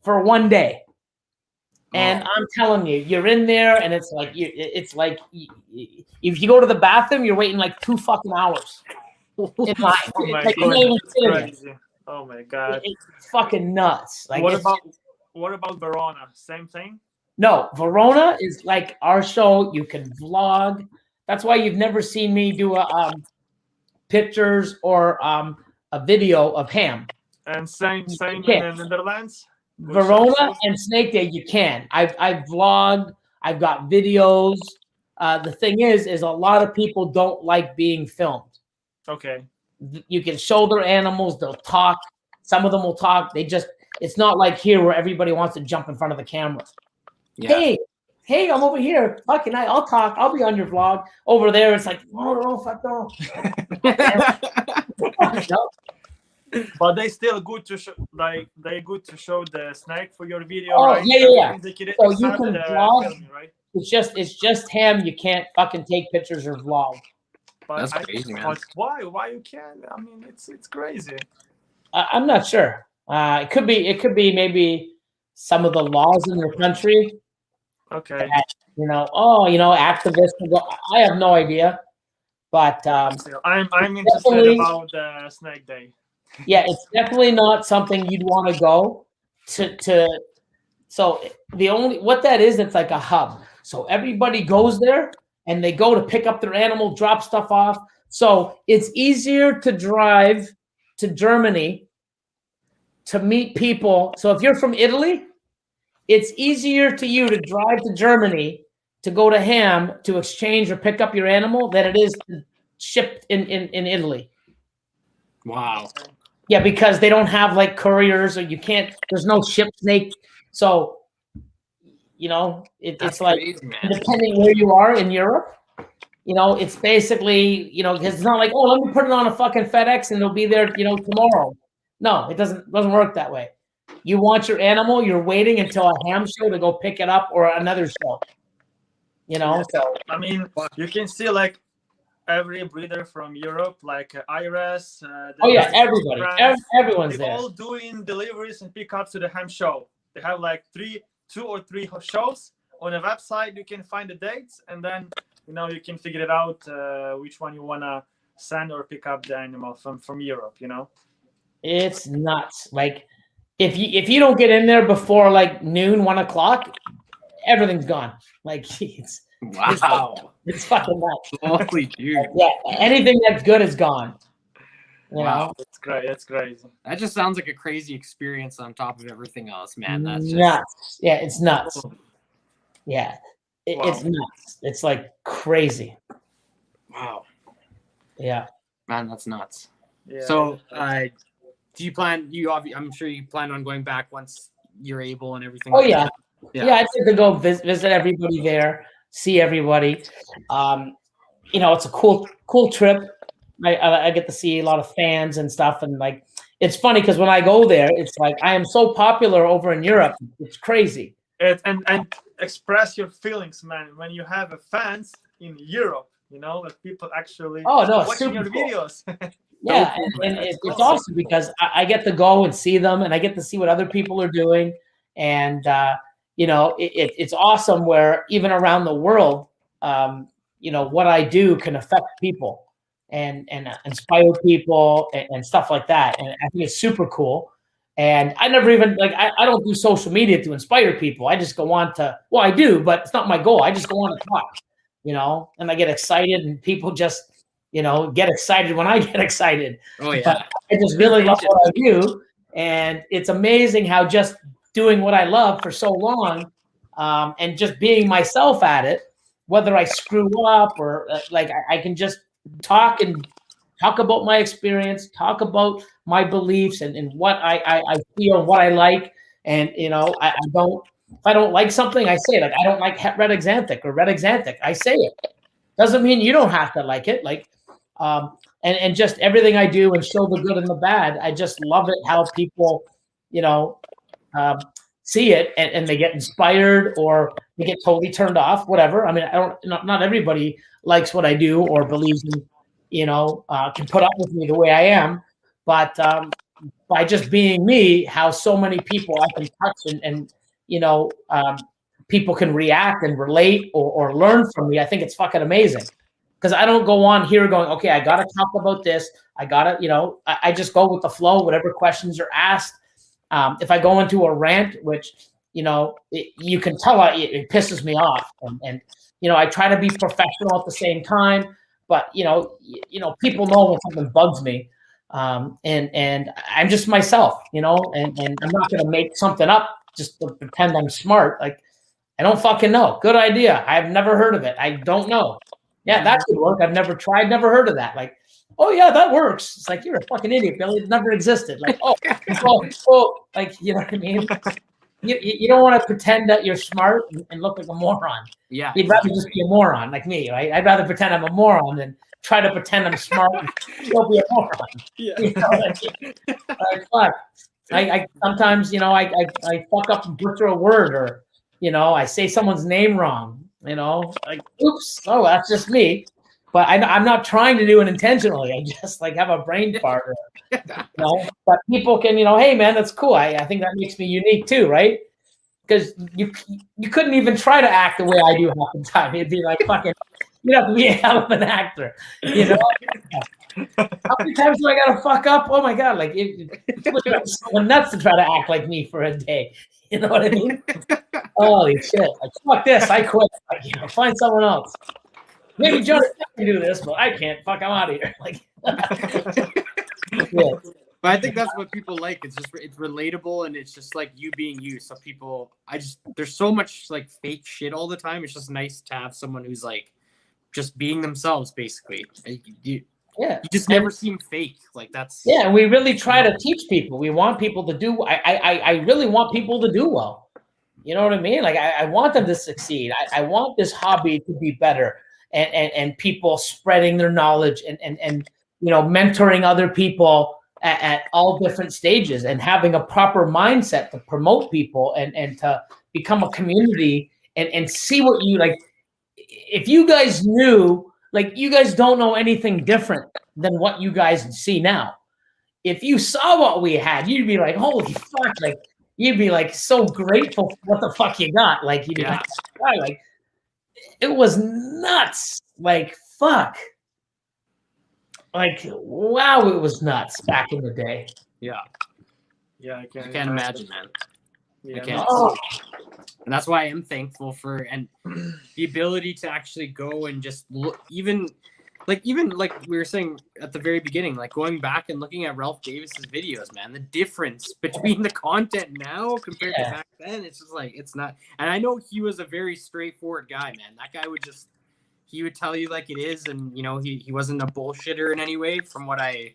for one day. And I'm telling you, you're in there, and it's like if you go to the bathroom, you're waiting like 2 fucking hours in line. Oh my god, it's fucking nuts. Like, what about Verona? Same thing? No, Verona is like our show. You can vlog. That's why you've never seen me do pictures or a video of ham. And same in the Netherlands. Verona and Snake Day, you can. I've vlogged. I've got videos. The thing is a lot of people don't like being filmed. Okay. You can show their animals. They'll talk. Some of them will talk. It's not like here where everybody wants to jump in front of the camera. Yeah. Hey, I'm over here. Fucking I'll talk. I'll be on your vlog. Over there, it's like, no, fuck no. But they still good to show, like they good to show the snake for your video. Oh, right? yeah. So you can vlog. Filming, right? It's just ham. You can't fucking take pictures or vlog. But that's crazy, man. But why you can't? I mean, it's crazy. I'm not sure. It could be maybe some of the laws in their country. Okay. That, activists. I have no idea. But I'm interested about the Snake Day. Yeah, it's definitely not something you'd want to go to. So what that is, it's like a hub. So everybody goes there and they go to pick up their animal, drop stuff off. So it's easier to drive to Germany to meet people. So if you're from Italy, it's easier to you to drive to Germany to go to ham to exchange or pick up your animal than it is to ship in Italy. Wow. Yeah, because they don't have like couriers, or there's no ship snake. So you know, That's it's like, crazy, man. depending where you are in Europe, you know, it's basically, you know, because it's not like, oh, let me put it on a fucking FedEx and it'll be there, you know, tomorrow. No, it doesn't work that way. You want your animal, you're waiting until a ham show to go pick it up or another show. You know, so I mean, you can see like every breeder from Europe, like Iris. oh yeah, everybody, everyone's they're there. all doing deliveries and pickups to the ham show. They have like 2 or 3 shows on a website. You can find the dates, and then you know you can figure it out which one you wanna send or pick up the animal from Europe. You know, It's nuts. Like if you don't get in there before like noon, 1 o'clock, everything's gone. Like Wow. it's fucking nuts. Holy dude. Yeah, anything that's good is gone. You Wow. know? it's great. It's crazy. That just sounds like a crazy experience on top of everything else, man. That's just Nuts. Yeah, it's nuts. Yeah, Wow. it's nuts. It's like crazy. wow. Yeah. Man, that's nuts. Yeah. So, do you plan? I'm sure you plan on going back once you're able and everything. Oh like yeah. that. Yeah. I think to go visit everybody there, see everybody. You know, it's a cool trip. I get to see a lot of fans and stuff, and like it's funny because when I go there, it's like I am so popular over in Europe. It's crazy. And express your feelings, man. When you have fans in Europe, you know, like people actually watching your videos. Yeah, and it's awesome because I get to go and see them, and I get to see what other people are doing, and you know, it's awesome where even around the world, you know, what I do can affect people and inspire people and stuff like that, and I think it's super cool. And I never even like I don't do social media to inspire people. I just go on to I do, but it's not my goal. I just go on to talk, you know, and I get excited, and people just, you know, get excited when I get excited. Oh yeah. But I just really love what I do, and it's amazing how just doing what I love for so long, and just being myself at it, whether I screw up or like I can just talk about my experience, talk about my beliefs and what I feel, what I like, and you know I don't. If I don't like something, I say it. Like I don't like red axanthic or red axanthic. I say it. Doesn't mean you don't have to like it. Like, and just everything I do and show the good and the bad. I just love it how people, you know, see it and they get inspired or they get totally turned off. Whatever. I mean, not everybody likes what I do or believes in, you know, can put up with me the way I am. But by just being me, how so many people I can touch and you know, people can react and relate or learn from me. I think it's fucking amazing because I don't go on here going, okay, I got to talk about this. I got to, you know, I just go with the flow, whatever questions are asked. If I go into a rant, which, you know, you can tell it pisses me off. And, you know, I try to be professional at the same time, but, you know, people know when something bugs me. And I'm just myself, you know, and I'm not going to make something up just to pretend I'm smart. Like, I don't fucking know. Good idea. I've never heard of it. I don't know. Yeah, that could work. I've never tried, never heard of that. Like, oh yeah, that works. It's like, you're a fucking idiot, Billy. It never existed. Like, like, you know what I mean? You don't want to pretend that you're smart and look like a moron. Yeah. You'd rather just be a moron like me, right? I'd rather pretend I'm a moron than try to pretend I'm smart and still be a moron. Yeah. You know, like fuck. I sometimes, you know, I fuck up and butcher a word, or, you know, I say someone's name wrong, you know, like, oops, oh, that's just me. But I'm not trying to do it intentionally. I just like have a brain fart, you know. But people can, you know, hey man, that's cool. I think that makes me unique too, right? Because you couldn't even try to act the way I do half the time. It'd be like fucking, you have to be a hell of an actor, you know. How many times do I gotta fuck up? Oh my god, like it's someone nuts to try to act like me for a day. You know what I mean? Holy shit! Like fuck this, I quit. Like, you know, find someone else. Maybe Johnny can do this, but I can't. Fuck, I'm out of here. Like, yeah. But I think that's what people like. It's relatable, and it's just like you being you. So people, there's so much like fake shit all the time. It's just nice to have someone who's like just being themselves, basically. You just never seem fake. Like that's. Yeah, and we really try to teach people. We want people to do. I really want people to do well. You know what I mean? Like I want them to succeed. I want this hobby to be better, and people spreading their knowledge and mentoring other people at all different stages and having a proper mindset to promote people and to become a community and see what you like. If you guys knew, like you guys don't know anything different than what you guys see now. If you saw what we had, you'd be like, holy fuck, like you'd be like so grateful for what the fuck you got. Like you'd be like, it was nuts. Like fuck. Like wow, it was nuts back in the day. Yeah. Yeah, I can't imagine, man. Yeah, I can't. And that's why I am thankful for the ability to actually go and just look, even like we were saying at the very beginning, like going back and looking at Ralph Davis's videos, man, the difference between the content now compared to back then, it's just like, it's not. And I know he was a very straightforward guy, man. That guy he would tell you like it is. And, he wasn't a bullshitter in any way from what I,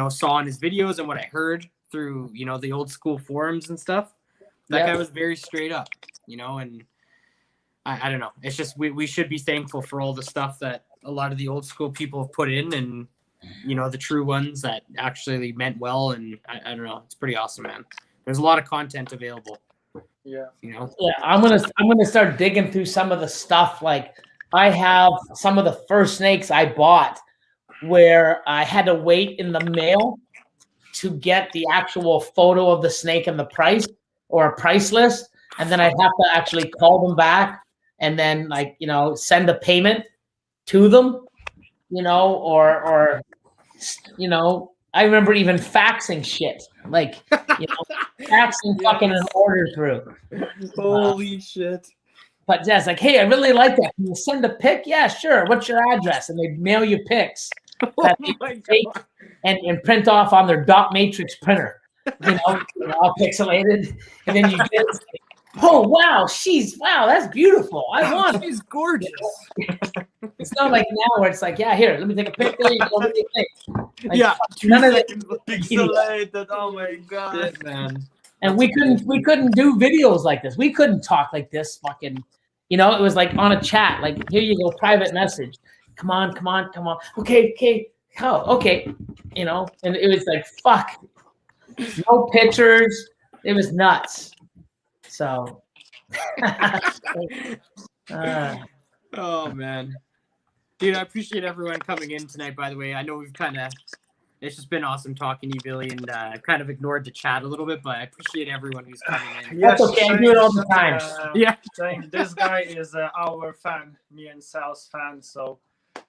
saw in his videos and what I heard through, the old school forums and stuff. That guy was very straight up, and I don't know. It's just we should be thankful for all the stuff that a lot of the old school people have put in and, the true ones that actually meant well. And I don't know. It's pretty awesome, man. There's a lot of content available. Yeah. Yeah, I'm gonna start digging through some of the stuff. Like I have some of the first snakes I bought where I had to wait in the mail to get the actual photo of the snake and the price or a price list. And then I'd have to actually call them back and then send a payment to them, or I remember even faxing shit, faxing fucking an order through. Holy shit. But yeah, it's like, hey, I really like that. Can you send a pic? Yeah, sure. What's your address? And they'd mail you pics that they take and print off on their dot matrix printer, all pixelated. And then you get it. Oh, wow, that's beautiful. I want She's gorgeous. It's not like now where it's like, yeah, here, let me take a picture. What do you think? Like, none of it pixelated. Oh my god, shit, man. And we couldn't do videos like this. We couldn't talk like this. Fucking, it was like on a chat. Like, here you go, private message. Come on. Okay. How? Okay. And it was like, fuck. No pictures. It was nuts. So. Oh man, dude, I appreciate everyone coming in tonight. By the way, I know it's just been awesome talking to you, Billy, and I've kind of ignored the chat a little bit, but I appreciate everyone who's coming in. That's okay. I do it all the time. This guy is our fan, me and Sal's fan, so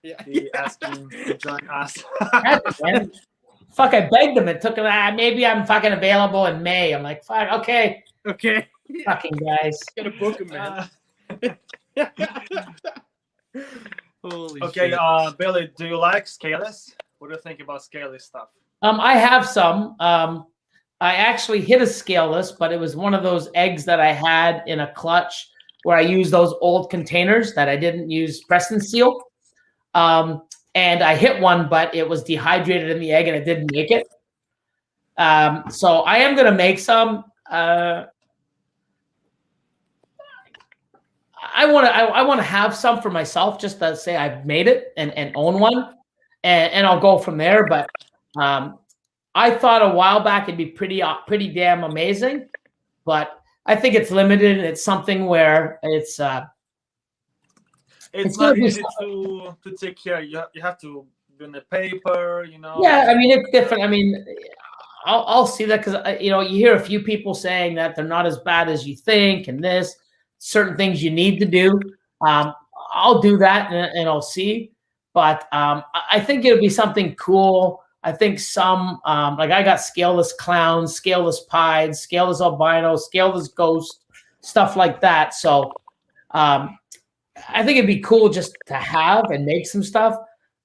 he asked him to join us. Fuck, I begged him and took him. Maybe I'm fucking available in May. I'm like, fuck, okay. Fucking guys. Gotta book him, man. Holy shit. Billy, do you like scaleless? What do you think about scaleless stuff? I have some. I actually hit a scaleless, but it was one of those eggs that I had in a clutch where I used those old containers that I didn't use Preston seal. And I hit one, but it was dehydrated in the egg and it didn't make it. So I am going to make some. I want to have some for myself just to say I've made it and own one, and I'll go from there. But I thought a while back it'd be pretty damn amazing, but I think it's limited. And it's something where it's not easy to take care. You have to do the paper, Yeah, I mean it's different. I mean, I'll see that because you hear a few people saying that they're not as bad as you think, and this. Certain things you need to do. I'll do that and I'll see. But I think it'll be something cool. I think some, like I got scaleless clowns, scaleless pieds, scaleless albino, scaleless ghost, stuff like that. So I think it'd be cool just to have and make some stuff.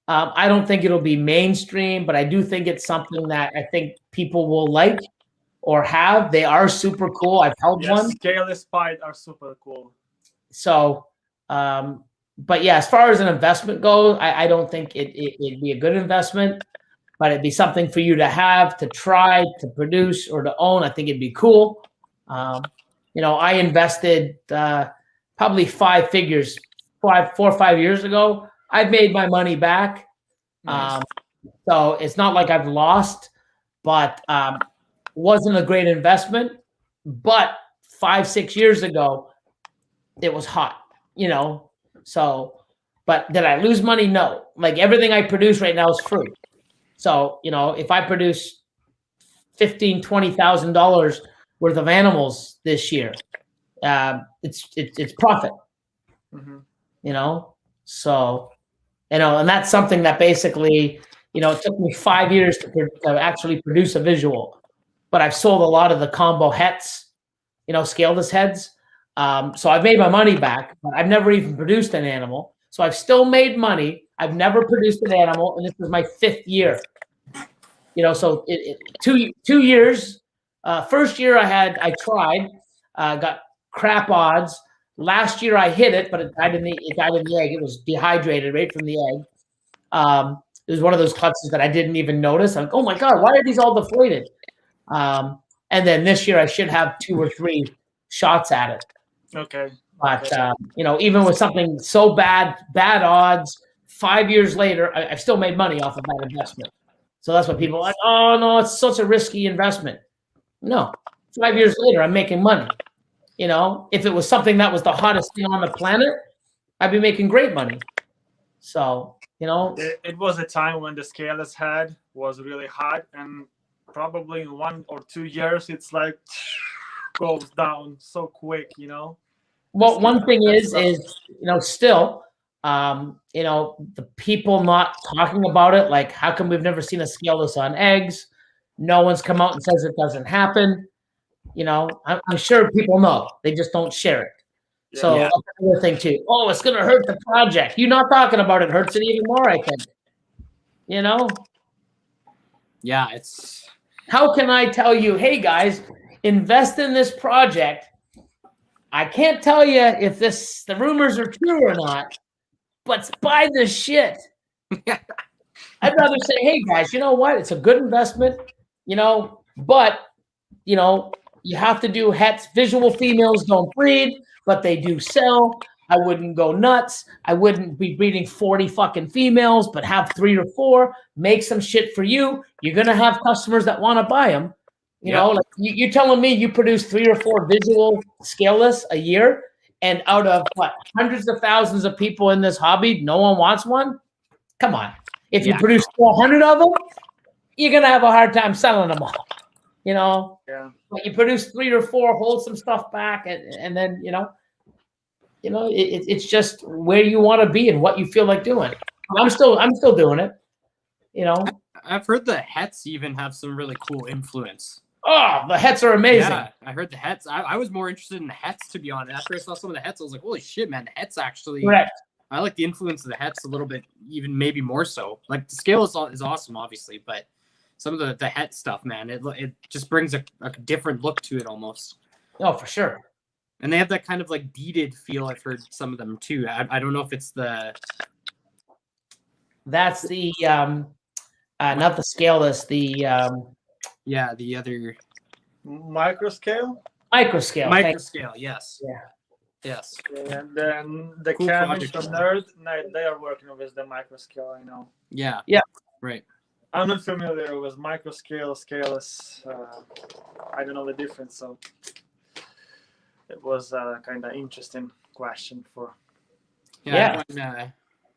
I don't think it'll be mainstream, but I do think it's something that I think people will like. Or have. They are super cool. I've held one. Scaleless pied are super cool. So, but yeah, as far as an investment goes, I don't think it'd be a good investment, but it'd be something for you to have, to try, to produce, or to own. I think it'd be cool. I invested probably 5 figures 4 or 5 years ago. I've made my money back. Nice. So it's not like I've lost, but wasn't a great investment. But 5-6 years ago, it was hot, So, but did I lose money? No. Like everything I produce right now is free. So, if I produce $15,000-$20,000 worth of animals this year, it's profit. So, and that's something that basically, it took me 5 years to actually produce a visual, but I've sold a lot of the combo hets, scaleless heads. So I've made my money back, but I've never even produced an animal. So I've still made money. I've never produced an animal, and this is my 5th year. So 2 years. First year I tried, got crap odds. Last year I hit it, but it died in the egg. It was dehydrated right from the egg. It was one of those clutches that I didn't even notice. I'm like, oh my God, why are these all deflated? And then this year I should have 2 or 3 shots at it. Okay. But even with something so bad odds, 5 years later, I've still made money off of that investment. So that's what people are like, oh no, it's such a risky investment. No, 5 years later, I'm making money. If it was something that was the hottest thing on the planet, I'd be making great money. So, it was a time when the scaleless head was really hot, and probably in 1 or 2 years, it's like goes down so quick, Well, one thing is still, the people not talking about it. Like, how come we've never seen a scaleless on eggs? No one's come out and says it doesn't happen. I'm sure people know. They just don't share it. Yeah. So that's another thing too. Oh, it's going to hurt the project. You not talking about it hurts it even more, I think. Yeah, it's. How can I tell you, hey guys, invest in this project? I can't tell you if the rumors are true or not, but buy this shit. I'd rather say, hey guys, you know what? It's a good investment, but you have to do hets. Visual females don't breed, but they do sell. I wouldn't go nuts. I wouldn't be breeding 40 fucking females, but have 3 or 4. Make some shit for you. You're gonna have customers that want to buy them. Like you're telling me you produce 3 or 4 visual scaleless a year, and out of hundreds of thousands of people in this hobby, no one wants one? Come on. If you produce 400 of them, you're gonna have a hard time selling them all. Yeah. But you produce 3 or 4, hold some stuff back, and then it's just where you want to be and what you feel like doing. I'm still doing it. I've heard the hets even have some really cool influence. Oh, the hets are amazing. Yeah, I heard the hets. I was more interested in the hets, to be honest. After I saw some of the hets, I was like, holy shit, man, the hets actually. Correct. I like the influence of the hets a little bit, even maybe more so. Like the scale is awesome, obviously, but some of the het stuff, man, it just brings a different look to it almost. Oh, for sure. And they have that kind of like beaded feel. I've heard some of them too. I don't know if it's the. That's the not the scaleless. The the other microscale. Microscale. Yes. Yeah. Yes. And then the Cool Kevin project. from Nerd, they are working with the microscale. I know. Yeah. Yeah. Right. I'm not familiar with microscale, scaleless. I don't know the difference, so it was kind of interesting question for. Yeah.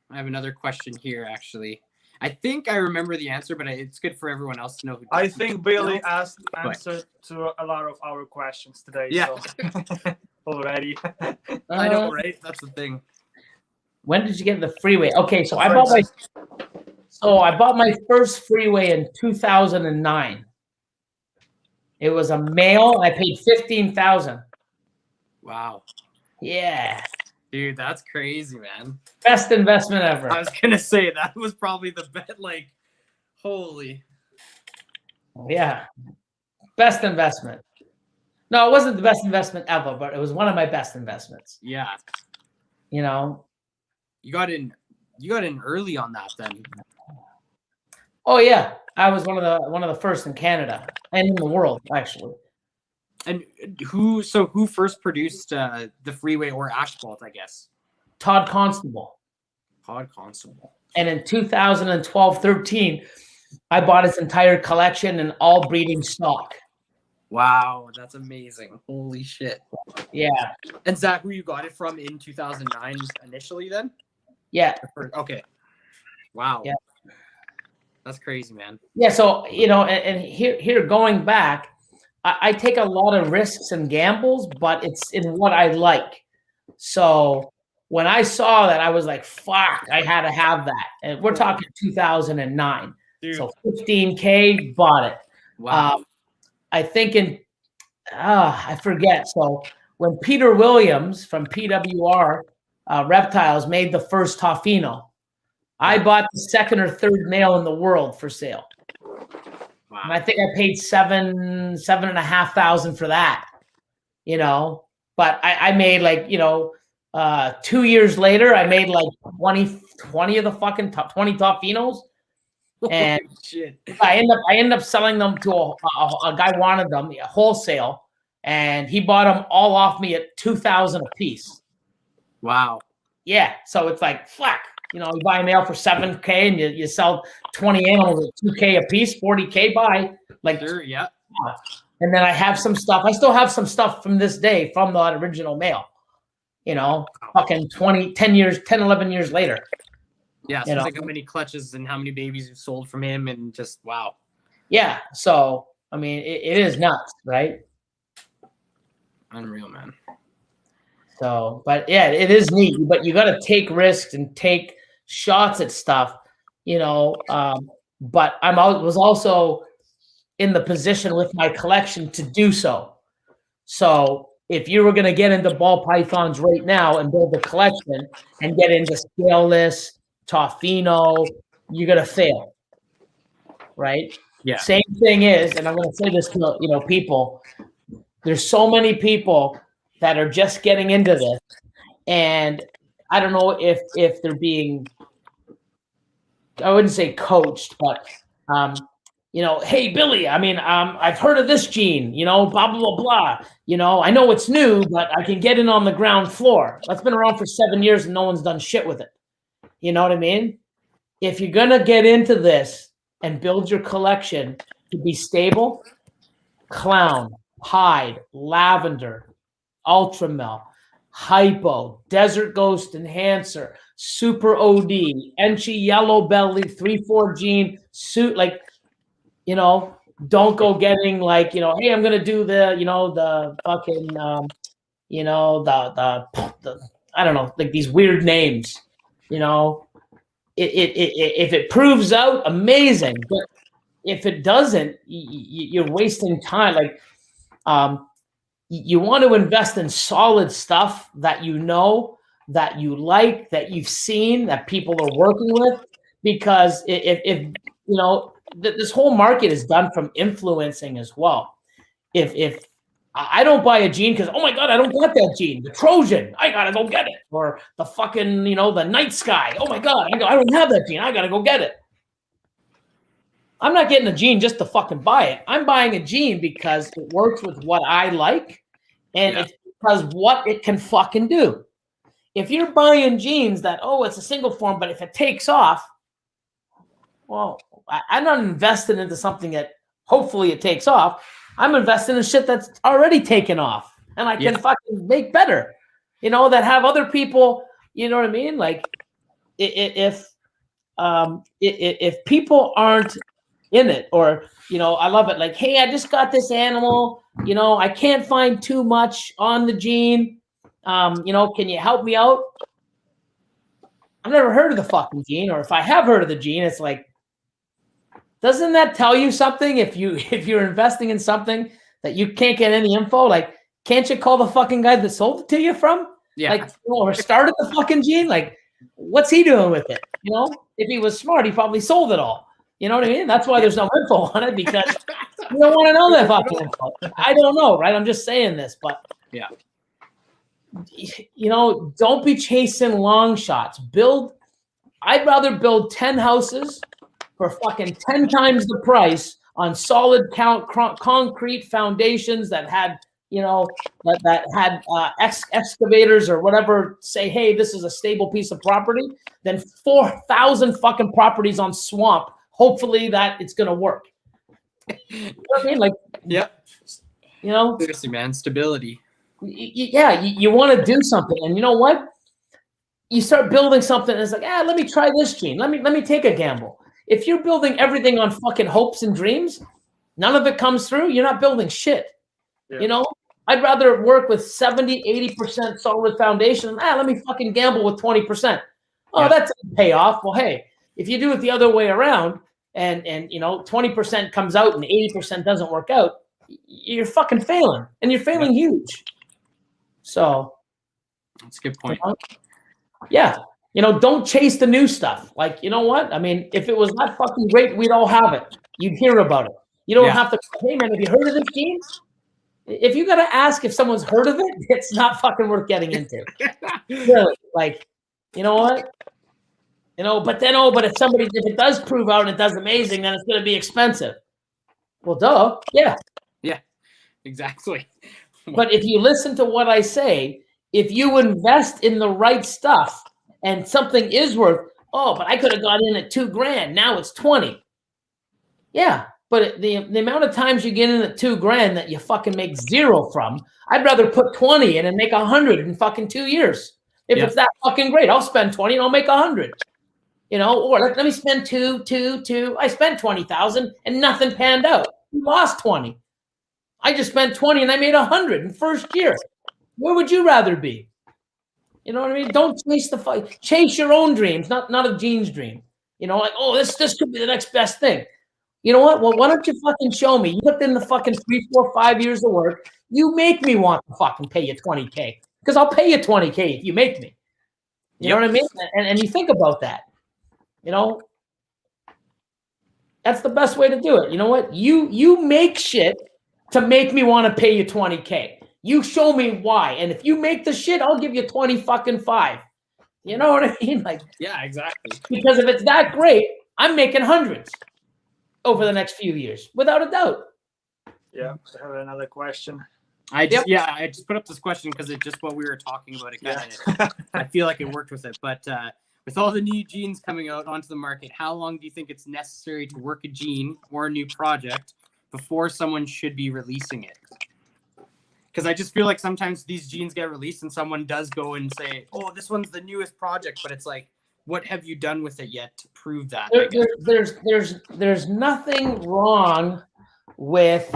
I have another question here, actually. I think I remember the answer, but it's good for everyone else to know. I think Billy answered to a lot of our questions today. Yeah. So already. I know, right? That's the thing. When did you get the freeway? Okay, so I bought my first freeway in 2009. It was a male. I paid $15,000. Wow. Yeah. Dude, that's crazy, man. Best investment ever. I was gonna say that was probably the bet. Like, holy. Yeah. Best investment. No, it wasn't the best investment ever, but it was one of my best investments. Yeah. You got in early on that then. Oh yeah. I was one of the first in Canada and in the world, actually. And who first produced the Freeway or Asphalt, I guess? Todd Constable. Todd Constable. And in 2012-13, I bought his entire collection and all breeding stock. Wow, that's amazing. Holy shit. Yeah. And Zach, who you got it from in 2009 initially then? Yeah. Okay. Wow. Yeah. That's crazy, man. Yeah, so, you know, and here going back, I take a lot of risks and gambles, but it's in what I like. So when I saw that, I was like, fuck, I had to have that. And we're talking 2009. Dude. So 15K, bought it. Wow. I think I forget. So when Peter Williams from PWR Reptiles made the first Tofino, I bought the second or third male in the world for sale. Wow. And I think I paid $7,500 for that, you know, but I made like, you know, 2 years later, I made like 20 of the fucking 20 Tofinos. And shit. I end up selling them to a guy wanted them wholesale, and he bought them all off me at $2,000 a piece. Wow. Yeah. So it's like, fuck. You know, you buy a male for $7K and you sell 20 animals at $2K a piece, $40K buy. Like, sure, yeah. And then I have some stuff. I still have some stuff from this day from that original male. You know, fucking 10, 11 years later. Yeah, so like how many clutches and how many babies you've sold from him, and just wow. Yeah. So I mean, it is nuts, right? Unreal, man. So, but yeah, it is neat. But you got to take risks and take shots at stuff, you know. But was also in the position with my collection to do so. So if you were going to get into ball pythons right now and build a collection and get into scaleless Tofino, you're going to fail, right? Yeah. Same thing is, and I'm going to say this to people. There's so many people that are just getting into this, and I don't know if they're being, I wouldn't say coached, but you know, hey Billy, I mean, I've heard of this gene, you know, blah blah blah blah. You know, I know it's new, but I can get in on the ground floor. That's been around for 7 years, and no one's done shit with it. You know what I mean? If you're gonna get into this and build your collection to be stable, clown, Hyde, lavender, ultramel, hypo, desert ghost enhancer, super OD, Enchi yellow belly, 3-4 gene suit, like, you know, don't go getting like, you know, hey, I'm gonna do the, you know, the fucking you know, the I don't know, like these weird names, you know. If it proves out, amazing, but if it doesn't, you're wasting time. Like, you want to invest in solid stuff that you know, that you like, that you've seen, that people are working with, because if you know, this whole market is done from influencing as well. If I don't buy a gene because, oh my God, I don't got that gene, the Trojan, I gotta go get it, or the fucking, you know, the Night Sky, oh my God, I don't have that gene, I gotta go get it. I'm not getting a gene just to fucking buy it. I'm buying a gene because it works with what I like, and it's because what it can fucking do. If you're buying genes that, oh, it's a single form, but if it takes off, well, I'm not invested into something that hopefully it takes off. I'm investing in shit that's already taken off, and I can fucking make better, you know, that have other people, you know what I mean? Like, if people aren't in it, or, you know, I love it. Like, hey, I just got this animal, you know, I can't find too much on the gene. You know, can you help me out? I've never heard of the fucking gene, or if I have heard of the gene, it's like, doesn't that tell you something? If you're investing in something that you can't get any info, like, can't you call the fucking guy that sold it to you from? Yeah. Like, or started the fucking gene? Like, what's he doing with it? You know, if he was smart, he probably sold it all. You know what I mean? That's why there's no info on it, because you don't want to know that fucking info. I don't know, right? I'm just saying this, but yeah, you know, don't be chasing long shots. I'd rather build 10 houses for fucking 10 times the price on solid concrete foundations that had you know, that had excavators or whatever say, hey, this is a stable piece of property, then 4,000 fucking properties on swamp. Hopefully that it's gonna work. You know what I mean? Like, Yep. you know, Seriously, man, stability. You want to do something, and you know what? You start building something, and it's like, let me try this gene. Let me take a gamble. If you're building everything on fucking hopes and dreams, none of it comes through. You're not building shit. Yeah. You know, I'd rather work with 70, 80% solid foundation. Let me fucking gamble with 20%. Oh, that doesn't pay off. Well, hey, if you do it the other way around, and 20% comes out and 80% doesn't work out, you're fucking failing, and you're failing huge. So that's a good point. Don't chase the new stuff. Like, you know what? I mean, if it was not fucking great, we'd all have it. You'd hear about it. You don't have to, hey man, have you heard of this gene? If you got to ask if someone's heard of it, it's not fucking worth getting into. Really, like, you know what? But if it does prove out and it does amazing, then it's going to be expensive. Well, duh. Yeah. Yeah, exactly. But if you listen to what I say, if you invest in the right stuff and something is worth, but I could have got in at $2,000. Now it's 20. Yeah. But the amount of times you get in at $2,000 that you fucking make zero from, I'd rather put 20 in and make 100 in fucking 2 years. If it's that fucking great, I'll spend 20 and I'll make 100. Or let me spend two. I spent 20,000 and nothing panned out. You lost 20. I just spent 20 and I made 100 in the first year. Where would you rather be? You know what I mean? Don't chase the fight. Chase your own dreams, not a gene's dream. Like, this could be the next best thing. You know what? Well, why don't you fucking show me? You put in the fucking 3, 4, 5 years of work. You make me want to fucking pay you $20K, because I'll pay you $20K if you make me. You know what I mean? And you think about that. That's the best way to do it. You know what? You make shit to make me want to pay you $20K. You show me why. And if you make the shit, I'll give you 20 fucking 5. You know what I mean? Like, yeah, exactly. Because if it's that great, I'm making hundreds over the next few years, without a doubt. Yeah, I have another question. I just put up this question because it's just what we were talking about. I feel like it worked with it. But with all the new genes coming out onto the market, how long do you think it's necessary to work a gene or a new project before someone should be releasing it? Because I just feel like sometimes these genes get released and someone does go and say, oh, this one's the newest project, but it's like, what have you done with it yet to prove that? There's nothing wrong with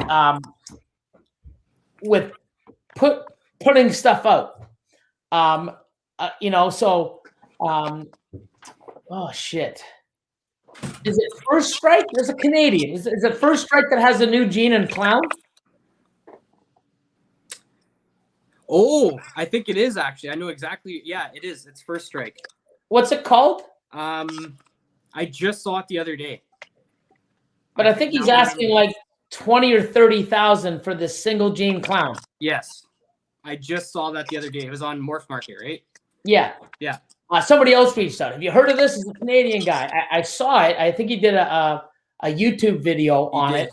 putting stuff out. Oh shit. Is it First Strike? There's a Canadian. Is it First Strike that has a new gene in clown? Oh, I think it is actually. I know exactly. Yeah, it is. It's First Strike. What's it called? I just saw it the other day. But I think he's asking like 20 or 30,000 for this single gene clown. Yes. I just saw that the other day. It was on Morph Market, right? Yeah. Yeah. Somebody else reached out. Have you heard of this? He's a Canadian guy. I saw it. I think he did a YouTube video on it.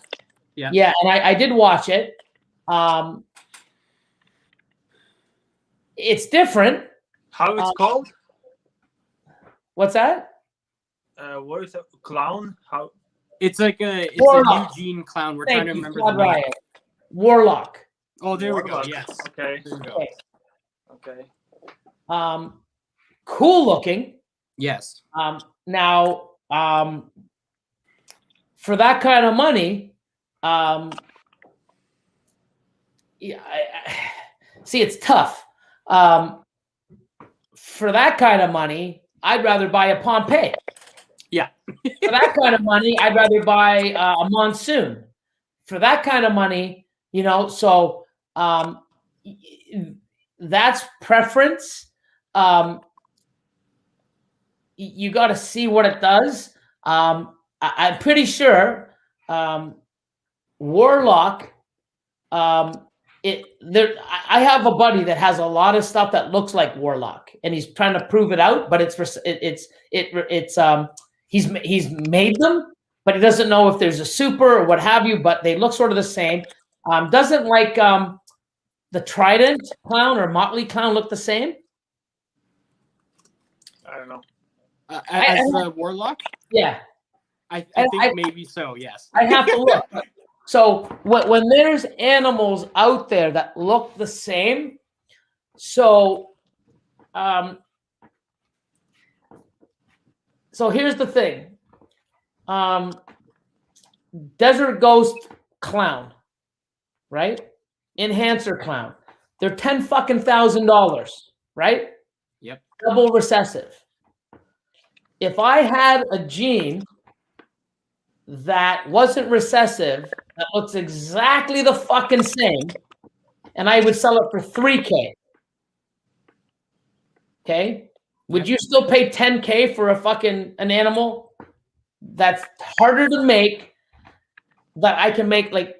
Yeah. Yeah, and I did watch it. It's different. How it's called? What's that? What is it? Clown? How? It's like a new gene clown. We're trying to remember the name. Warlock. Oh, there we go. Yes. Okay. There we go. Okay. Cool looking. Yes. Now, for that kind of money, see, it's tough. For that kind of money, I'd rather buy a Pompeii. Yeah. For that kind of money, I'd rather buy a Monsoon. For that kind of money, so that's preference. You got to see what it does. I'm pretty sure Warlock. I have a buddy that has a lot of stuff that looks like Warlock, and he's trying to prove it out. But he's made them, but he doesn't know if there's a super or what have you. But they look sort of the same. Doesn't like the Trident clown or Motley clown look the same? I don't know. As the warlock? Yeah. I think maybe so, yes. I have to look. So when there's animals out there that look the same, so here's the thing. Desert Ghost clown, right? Enhancer clown. They're $10,000, right? Yep. Double recessive. If I had a gene that wasn't recessive, that looks exactly the fucking same, and I would sell it for $3K. Okay? Would you still pay $10K for an animal that's harder to make, that I can make like,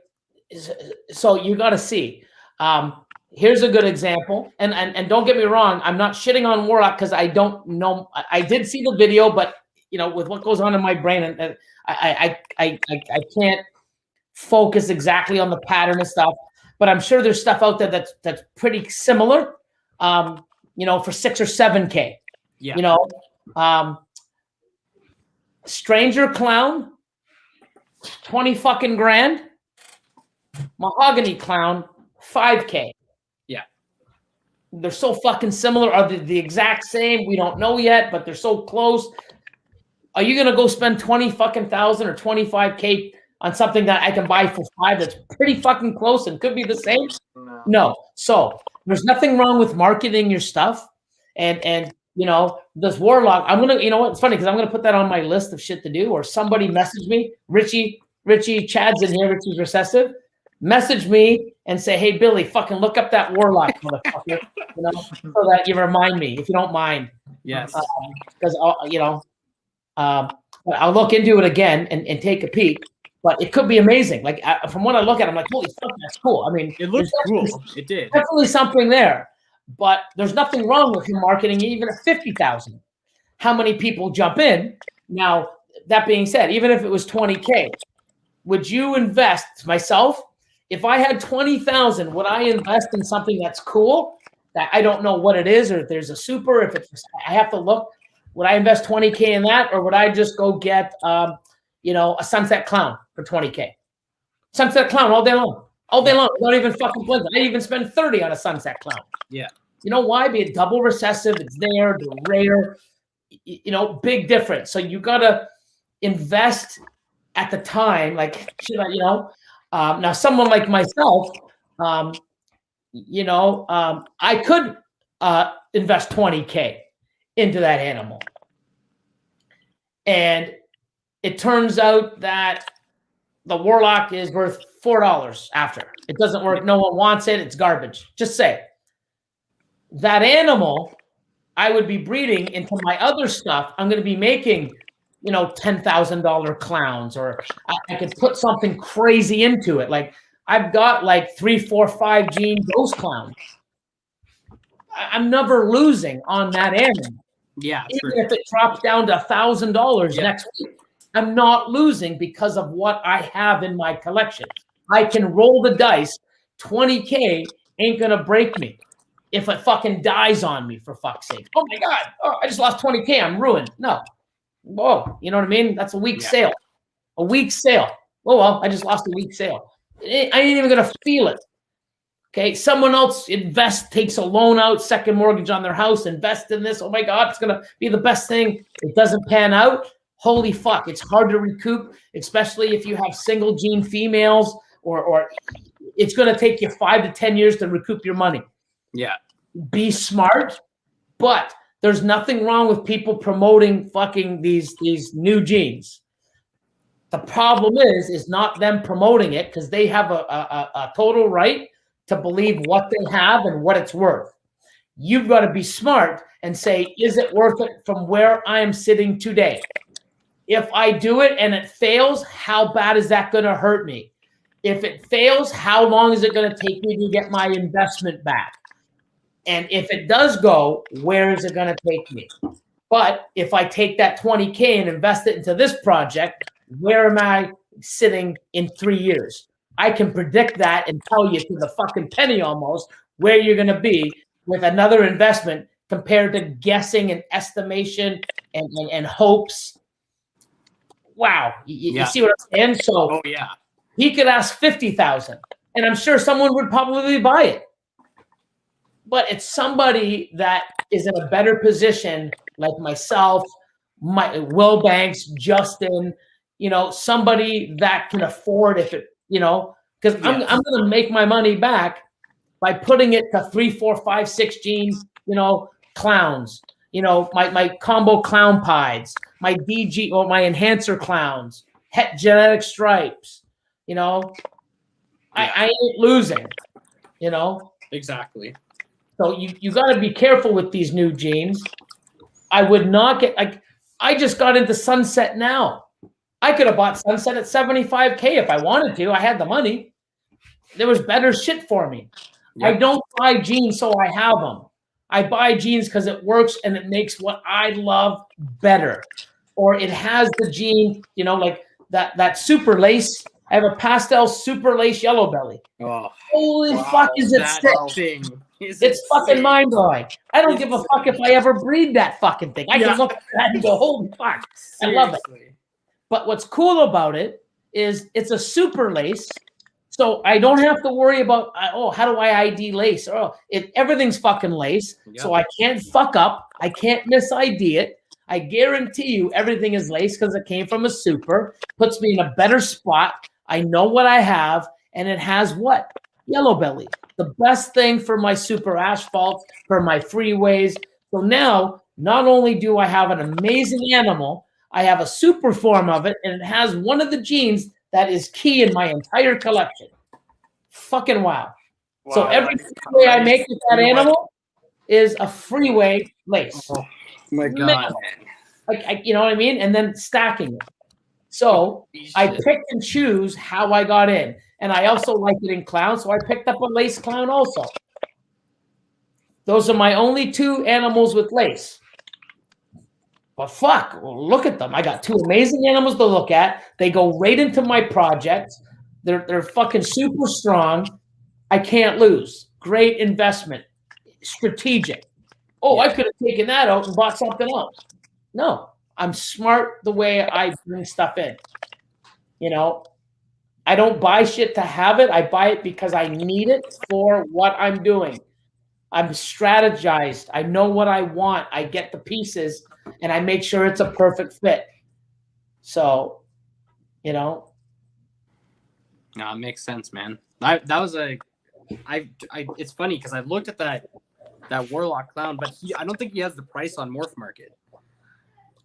so you got to see. Here's a good example, and don't get me wrong, I'm not shitting on Warlock because I don't know. I did see the video, but with what goes on in my brain, and I can't focus exactly on the pattern and stuff. But I'm sure there's stuff out there that's pretty similar. For 6 or 7K. Yeah. Stranger clown, 20 fucking grand. Mahogany clown, 5K. Yeah. They're so fucking similar. Are they the exact same? We don't know yet, but they're so close. Are you gonna go spend 20,000 or 25K on something that I can buy for $5 that's pretty fucking close and could be the same? No. So there's nothing wrong with marketing your stuff. And this Warlock, I'm gonna, it's funny because I'm gonna put that on my list of shit to do. Or somebody message me, Richie, Chad's in here, Richie's recessive. Message me and say, hey, Billy, fucking look up that Warlock, motherfucker, so that you remind me, if you don't mind. Yes. Because, I'll look into it again and take a peek. But it could be amazing. Like, from what I look at, I'm like, holy fuck, that's cool. I mean, it looks cool. It did. Definitely something there. But there's nothing wrong with your marketing, even at 50,000. How many people jump in? Now, that being said, even if it was 20K, would you invest, myself? If I had 20,000, would I invest in something that's cool that I don't know what it is, or if there's a super, I have to look. Would I invest 20K in that, or would I just go get, a sunset clown for 20K? Sunset clown all day long. All day long. Not even fucking blink. I'd even spend 30 on a sunset clown. Yeah. You know why? Be it double recessive. It's there. They're rare. Big difference. So you got to invest at the time. Like, now someone like myself, I could invest 20K into that animal. And it turns out that the Warlock is worth $4 after. It doesn't work. No one wants it. It's garbage. Just say that animal I would be breeding into my other stuff. I'm going to be making, $10,000 clowns, or I could put something crazy into it. Like I've got like 3, 4, 5 gene ghost clowns. I'm never losing on that animal. Yeah. Even if it drops down to $1,000 next week, I'm not losing because of what I have in my collection. I can roll the dice. 20K ain't going to break me if it fucking dies on me, for fuck's sake. Oh my God. Oh, I just lost 20K. I'm ruined. No. Whoa. You know what I mean? That's a weak sale. A weak sale. Oh, well, I just lost a weak sale. I ain't even going to feel it. Okay. Someone else takes a loan out, second mortgage on their house, invest in this. Oh my God. It's going to be the best thing. It doesn't pan out. Holy fuck. It's hard to recoup, especially if you have single gene females, or it's going to take you 5 to 10 years to recoup your money. Yeah. Be smart, but there's nothing wrong with people promoting fucking these new genes. The problem is not them promoting it, because they have a total right to believe what they have and what it's worth. You've got to be smart and say, is it worth it from where I am sitting today? If I do it and it fails, how bad is that going to hurt me? If it fails, how long is it going to take me to get my investment back? And if it does go, where is it going to take me? But if I take that 20K and invest it into this project, where am I sitting in 3 years? I can predict that and tell you to the fucking penny almost where you're going to be with another investment compared to guessing and estimation and hopes. Wow. You see what I'm saying? So he could ask 50,000 and I'm sure someone would probably buy it. But it's somebody that is in a better position, like myself, Will Banks, Justin, somebody that can afford because I'm going to make my money back by putting it to 3, 4, 5, 6 gene, clowns, my combo clown pies, my DG or my enhancer clowns, het genetic stripes, I ain't losing, Exactly. So you got to be careful with these new genes. I would not get I just got into Sunset now. I could have bought Sunset at $75K if I wanted to. I had the money. There was better shit for me. Yep. I don't buy genes so I have them. I buy genes because it works and it makes what I love better. Or it has the gene, like that super lace. I have a pastel super lace yellow belly. Oh, holy fuck, is it sick? It's fucking mind blowing. I don't give a fuck if I ever breed that fucking thing. I can look at that and go, holy fuck. Seriously. I love it. But what's cool about it is it's a super lace. So I don't have to worry about, how do I ID lace? Everything's fucking lace. Yep. So I can't fuck up. I can't mis-ID it. I guarantee you everything is lace because it came from a super. Puts me in a better spot. I know what I have. And it has what? Yellow belly. The best thing for my super asphalt, for my freeways. So now, not only do I have an amazing animal, I have a super form of it, and it has one of the genes that is key in my entire collection. Fucking wow. So every freeway I make with that animal is a freeway lace. Oh my God. You know what I mean? And then stacking it. So I picked and choose how I got in. And I also like it in clown, so I picked up a lace clown also. Those are my only 2 animals with lace. But fuck, look at them. I got 2 amazing animals to look at. They go right into my project. They're fucking super strong. I can't lose. Great investment. Strategic. I could have taken that out and bought something else. No, I'm smart the way I bring stuff in. I don't buy shit to have it. I buy it because I need it for what I'm doing. I'm strategized. I know what I want. I get the pieces and I make sure it's a perfect fit. So, No, it makes sense, man. That was it's funny because I looked at that Warlock clown, but I don't think he has the price on Morph Market.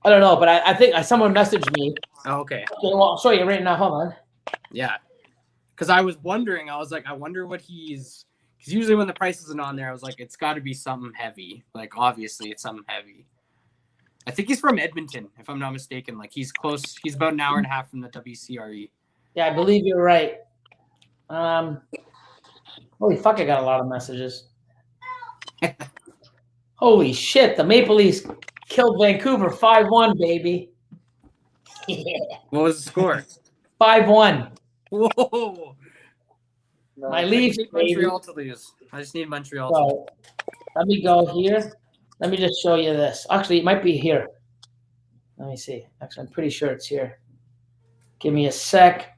I don't know, but I think someone messaged me. Oh, okay. Well, I'll show you right now. Hold on. Yeah. Because I was wondering, I was like, I wonder what because usually when the price isn't on there, I was like, it's got to be something heavy. Like, obviously, it's something heavy. I think he's from Edmonton, if I'm not mistaken. Like, he's close. He's about an hour and a half from the WCRE. Yeah, I believe you're right. Holy fuck, I got a lot of messages. Holy shit, the Maple Leafs killed Vancouver 5-1, baby. What was the score? 5-1. Whoa. No, my Leafs, Montreal to lose. I just need Montreal to lose. Let me go here. Let me just show you this. Actually, it might be here. Let me see. Actually, I'm pretty sure it's here. Give me a sec.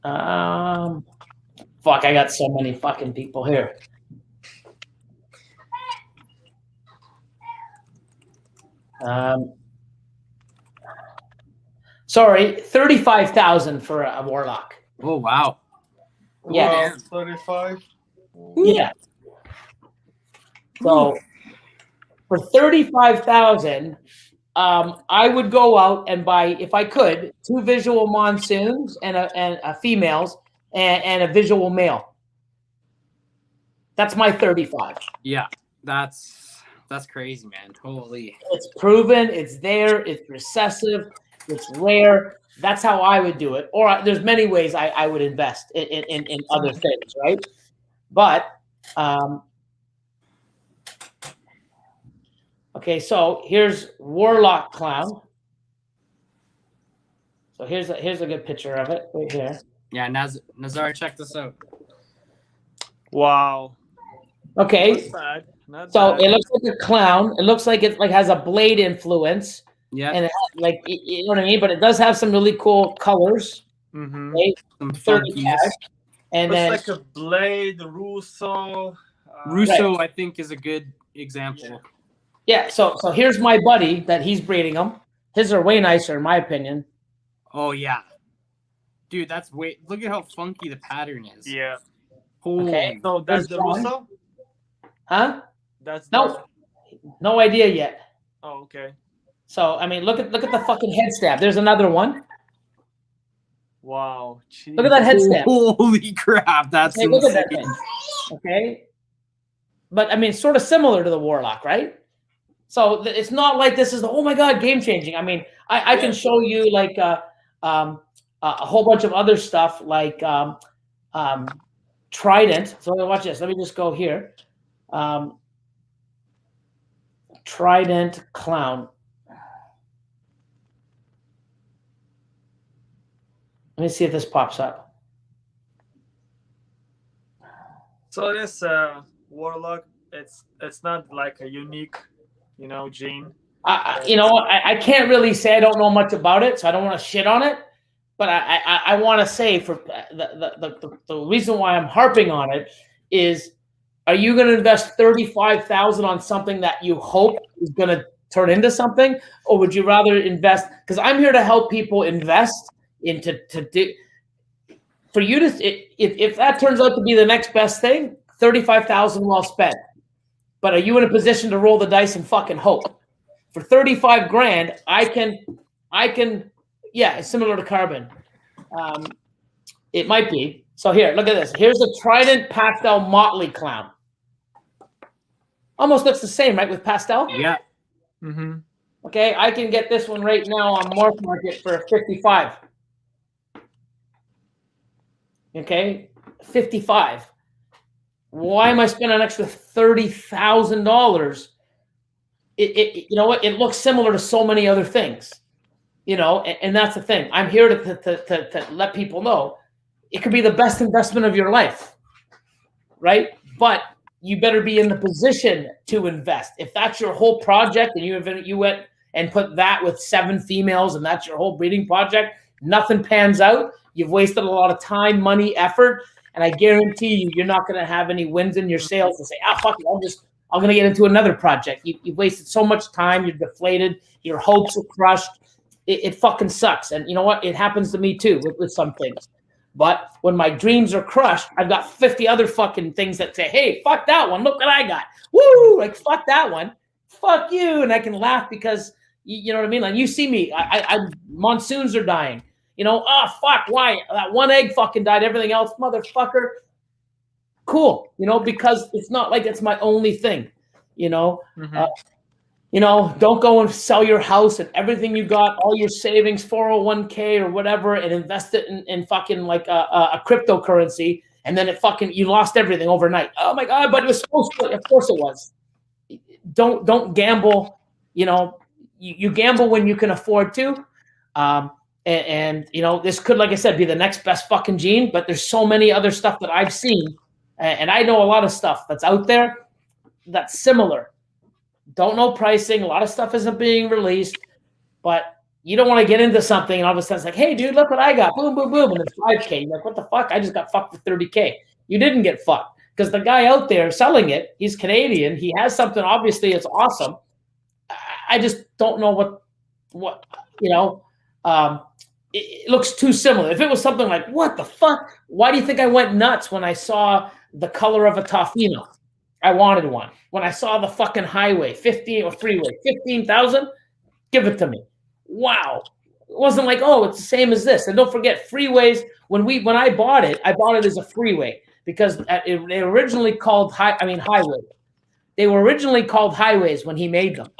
Fuck, I got so many fucking people here. Sorry, 35,000 for a Warlock. Oh wow. Yeah. Wow, 35. Yeah. So for 35,000, I would go out and buy, if I could, 2 visual monsoons and a females and a visual male. That's my 35. Yeah, that's crazy, man. Holy. It's proven. It's there. It's recessive. It's rare. That's how I would do it. Or there's many ways I would invest in other things, right? But okay, so here's Warlock Clown. So here's a good picture of it right here. Yeah, Nazar, check this out. Wow. Okay, Not bad. Not so bad. it looks like a clown. It looks like it like has a blade influence, Yeah. and it, like you know what I mean. But it does have some really cool colors. Mm-hmm. Right? Some 35, funkiness. and Looks then like a blade, Russo. Russo, I think, is a good example. yeah. So here's my buddy that he's breeding them. His are way nicer in my opinion. Oh yeah, dude, that's way. Look at how funky the pattern is. Yeah. Holy. Okay. So that's the There's one. Russo? Huh? That's No, no idea yet. Oh, okay. So I mean, look at the fucking head stab. There's another one. Wow. Jeez. Look at that head stab. Holy crap, that's Okay, look at insane. that thing. Okay. But I mean, sort of similar to the Warlock, right? So it's not like this is oh my god, game changing. I mean, I can show you like a whole bunch of other stuff like Trident. So watch this. Let me just go here. Trident clown. Let me see if this pops up. So this Warlock, it's not like a unique, gene. I can't really say I don't know much about it, so I don't want to shit on it. But I want to say for the reason why I'm harping on it is, are you going to invest $35,000 on something that you hope is going to turn into something, or would you rather invest? Because I'm here to help people invest into for you to if that turns out to be the next best thing, $35,000 well spent. But are you in a position to roll the dice and fucking hope? For 35 grand, I can, yeah, it's similar to carbon. It might be. So here, look at this. Here's a Trident pastel motley clown. Almost looks the same, right, with pastel? Yeah. Mm-hmm. Okay, I can get this one right now on Morph Market for 55. Okay, 55. Why am I spending an extra $30,000? You know what? It looks similar to so many other things, and that's the thing. I'm here to let people know it could be the best investment of your life, right? But you better be in the position to invest. If that's your whole project and you went and put that with 7 females and that's your whole breeding project, nothing pans out. You've wasted a lot of time, money, effort, and I guarantee you're not going to have any wins in your sales to say, fuck it, I'm going to get into another project. You've wasted so much time. You're deflated. Your hopes are crushed. It fucking sucks. And you know what? It happens to me too with some things. But when my dreams are crushed, I've got 50 other fucking things that say, hey, fuck that one. Look what I got. Woo! Like, fuck that one. Fuck you. And I can laugh because, you know what I mean? Like, you see me. Monsoons are dying. Fuck, why? That one egg fucking died. Everything else, motherfucker. Cool, because it's not like it's my only thing, Mm-hmm. Don't go and sell your house and everything you got, all your savings, 401k or whatever, and invest it in fucking like a cryptocurrency, and then you lost everything overnight. Oh my god, but it was supposed to. Of course it was. Don't gamble. You gamble when you can afford to. And this could, like I said, be the next best fucking gene, but there's so many other stuff that I've seen, and I know a lot of stuff that's out there that's similar. Don't know pricing. A lot of stuff isn't being released, but you don't want to get into something and all of a sudden it's like, hey, dude, look what I got. Boom, boom, boom. And it's 5K. You're like, what the fuck? I just got fucked with 30K. You didn't get fucked because the guy out there selling it, he's Canadian. He has something, obviously, it's awesome. I just don't know what it looks too similar. If it was something like, what the fuck? Why do you think I went nuts when I saw the color of a Tofino? I wanted one. When I saw the fucking highway, 15 or freeway, 15,000, give it to me. Wow. It wasn't like, oh, it's the same as this. And don't forget, freeways, when I bought it as a freeway because they were originally called highway. They were originally called highways when he made them.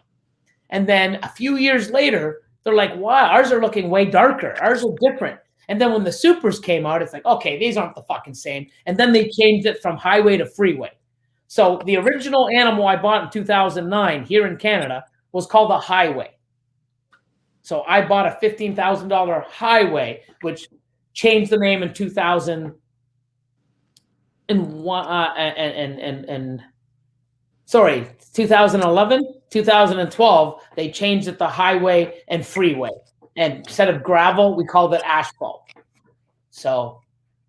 And then a few years later, they're like, wow, ours are looking way darker. Ours are different. And then when the supers came out, it's like, okay, these aren't the fucking same. And then they changed it from highway to freeway. So the original animal I bought in 2009 here in Canada was called a highway. So I bought a $15,000 highway, which changed the name in sorry, 2011, 2012, they changed it to highway and freeway. And instead of gravel, we called it asphalt. So,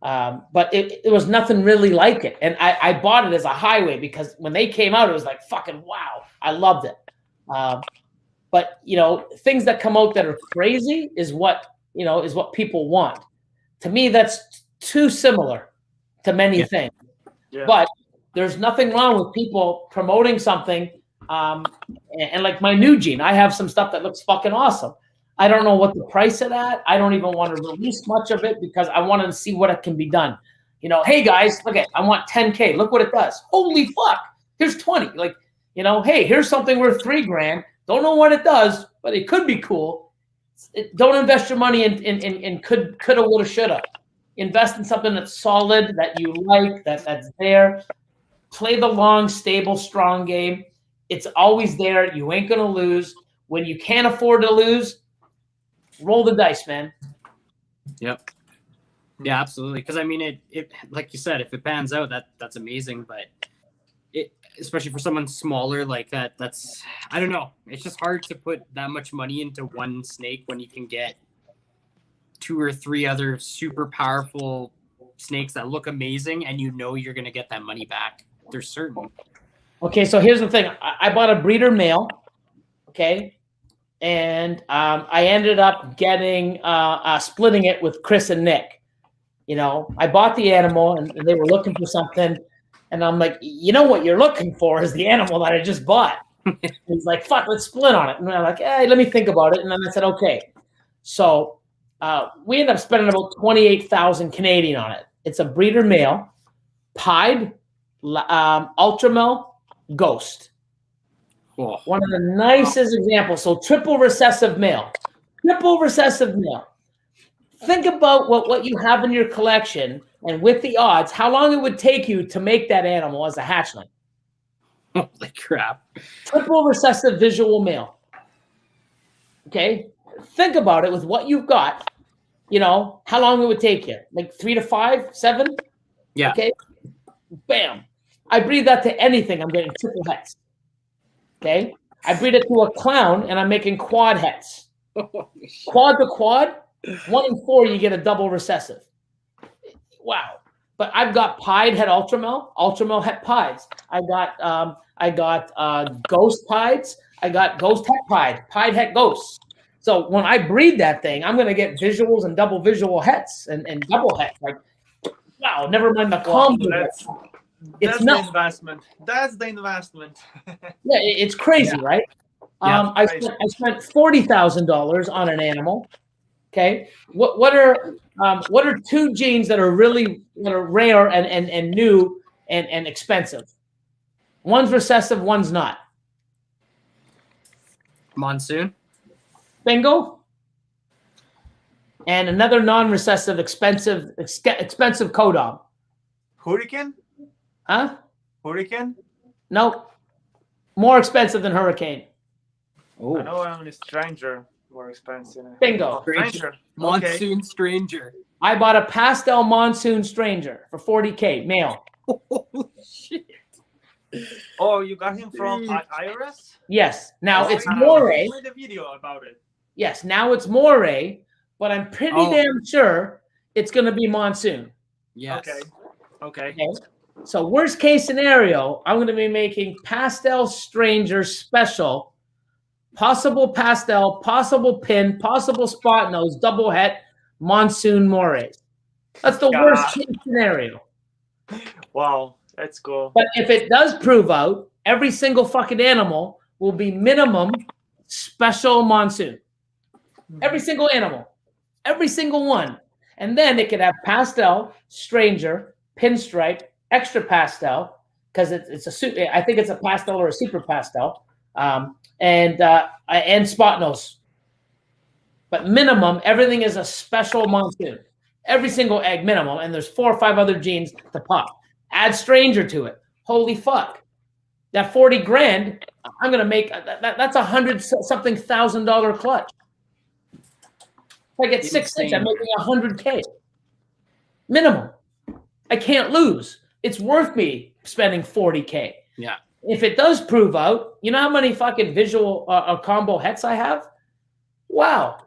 but it was nothing really like it. And I bought it as a highway because when they came out, it was like fucking wow. I loved it. But you know, things that come out that are crazy is what people want. To me, that's too similar to many things. Yeah. But there's nothing wrong with people promoting something. And like my new gene, I have some stuff that looks fucking awesome. I don't know what the price of that. I don't even want to release much of it because I want to see what it can be done. You know, hey guys, look at, I want 10K. Look what it does. Holy fuck. Here's 20. Like, you know, hey, here's something worth $3,000. Don't know what it does, but it could be cool. Don't invest your money in coulda, woulda, shoulda. Invest in something that's solid, that you like, that's there. Play the long, stable, strong game. It's always there. You ain't gonna lose. When you can't afford to lose, roll the dice, man. Yep. Yeah, absolutely. Because I mean, it like you said, if it pans out, that's amazing. But it, especially for someone smaller like that, that's, I don't know. It's just hard to put that much money into one snake when you can get 2 or 3 other super powerful snakes that look amazing, and you know you're gonna get that money back. They're certain. Okay, so here's the thing. I bought a breeder male. Okay. And I ended up getting splitting it with Chris and Nick. You know, I bought the animal and they were looking for something, and I'm like, you know what you're looking for is the animal that I just bought. He's like, fuck, let's split on it. And I'm like, hey, let me think about it. And then I said, okay. So we ended up spending about 28,000 Canadian on it. It's a breeder male, pied, ultramel, ghost. Cool. One of the nicest examples. So triple recessive male. Triple recessive male. Think about what you have in your collection, and with the odds, how long it would take you to make that animal as a hatchling. Holy crap. Triple recessive visual male. Okay? Think about it with what you've got. You know, how long it would take you. Like 3 to 5, 7? Yeah. Okay? Bam. I breed that to anything. I'm getting triple hets. Okay, I breed it to a clown, and I'm making quad hets. Quad to quad, 1 in 4, you get a double recessive. Wow! But I've got pied het ultramel het pieds. I got ghost pieds. I got ghost het pied het ghosts. So when I breed that thing, I'm gonna get visuals and double visual hets and double hets. Like, wow! Never mind the combo. That's the investment. That's the investment. Yeah, it's crazy, right? Yeah, I spent $40,000 on an animal. Okay, what are 2 genes that are rare and new and expensive? One's recessive, one's not. Monsoon. Bingo. And another non-recessive, expensive codom. Hurricane. Huh? Hurricane? Nope. More expensive than hurricane. Oh. I know I'm a stranger. More expensive. Bingo. Stranger. Monsoon stranger. I bought a pastel monsoon stranger for $40K male. Holy shit. Oh, you got him from IRS? Yes. Now it's moray. I made a video about it. Yes. Now it's moray, but I'm pretty damn sure it's going to be monsoon. Yes. Okay. So worst case scenario, I'm going to be making pastel stranger special, possible pastel, possible pin, possible spot nose, double het, monsoon morays. That's the worst case scenario. Wow, that's cool. But if it does prove out, every single fucking animal will be minimum special monsoon. Every single animal. Every single one. And then it could have pastel, stranger, pinstripe, extra pastel, because it's a suit. I think it's a pastel or a super pastel, and spot nose. But minimum, everything is a special monsoon. Every single egg minimum, and there's 4 or 5 other genes to pop. Add stranger to it. Holy fuck! That $40,000, I'm gonna make that's $100-something thousand clutch. If I get 6 sticks, I'm making $100K minimum. I can't lose. it's worth me spending $40K. Yeah. If it does prove out, you know how many fucking visual combo hets I have? Wow.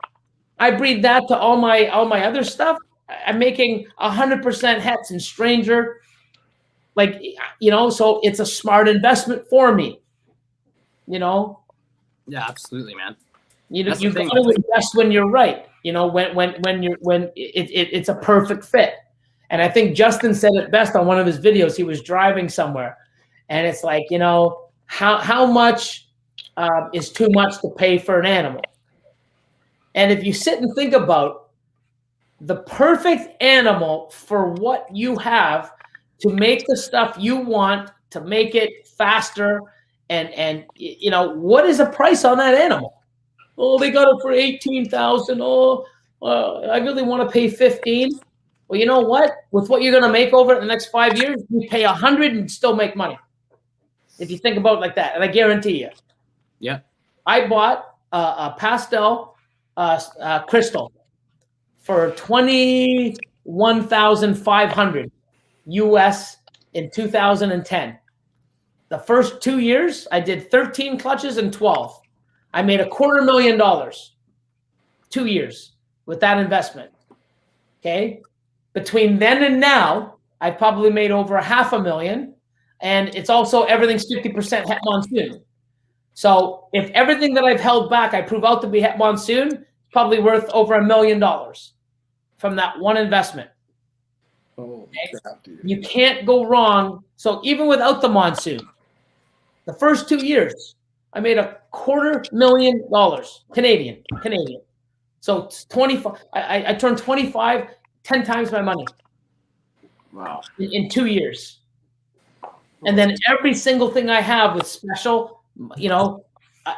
I breed that to all my other stuff. I'm making 100% hets and stranger. Like, you know, so it's a smart investment for me. You know? Yeah, absolutely, man. You got to invest when you're right. You know, when it's a perfect fit. And I think Justin said it best on one of his videos. He was driving somewhere, and it's like, you know, how much is too much to pay for an animal? And if you sit and think about the perfect animal for what you have to make the stuff you want, to make it faster, and you know, what is the price on that animal? Oh, they got it for 18,000. Oh, I really want to pay 15. Well, you know what? With what you're going to make over the next 5 years, you pay 100 and still make money. If you think about it like that, and I guarantee you. Yeah. I bought a pastel crystal for $21,500 US in 2010. The first 2 years, I did 13 clutches and 12. I made $250,000, 2 years with that investment. Okay. Between then and now, I've probably made over $500,000, and it's also everything's 50% het monsoon. So if everything that I've held back, I prove out to be het monsoon, it's probably worth over $1 million from that one investment. Oh, okay? You can't go wrong. So even without the monsoon, the first 2 years, I made $250,000 Canadian. So it's 25. I turned 25, 10 times my money. Wow. In 2 years. And then every single thing I have with special, you know,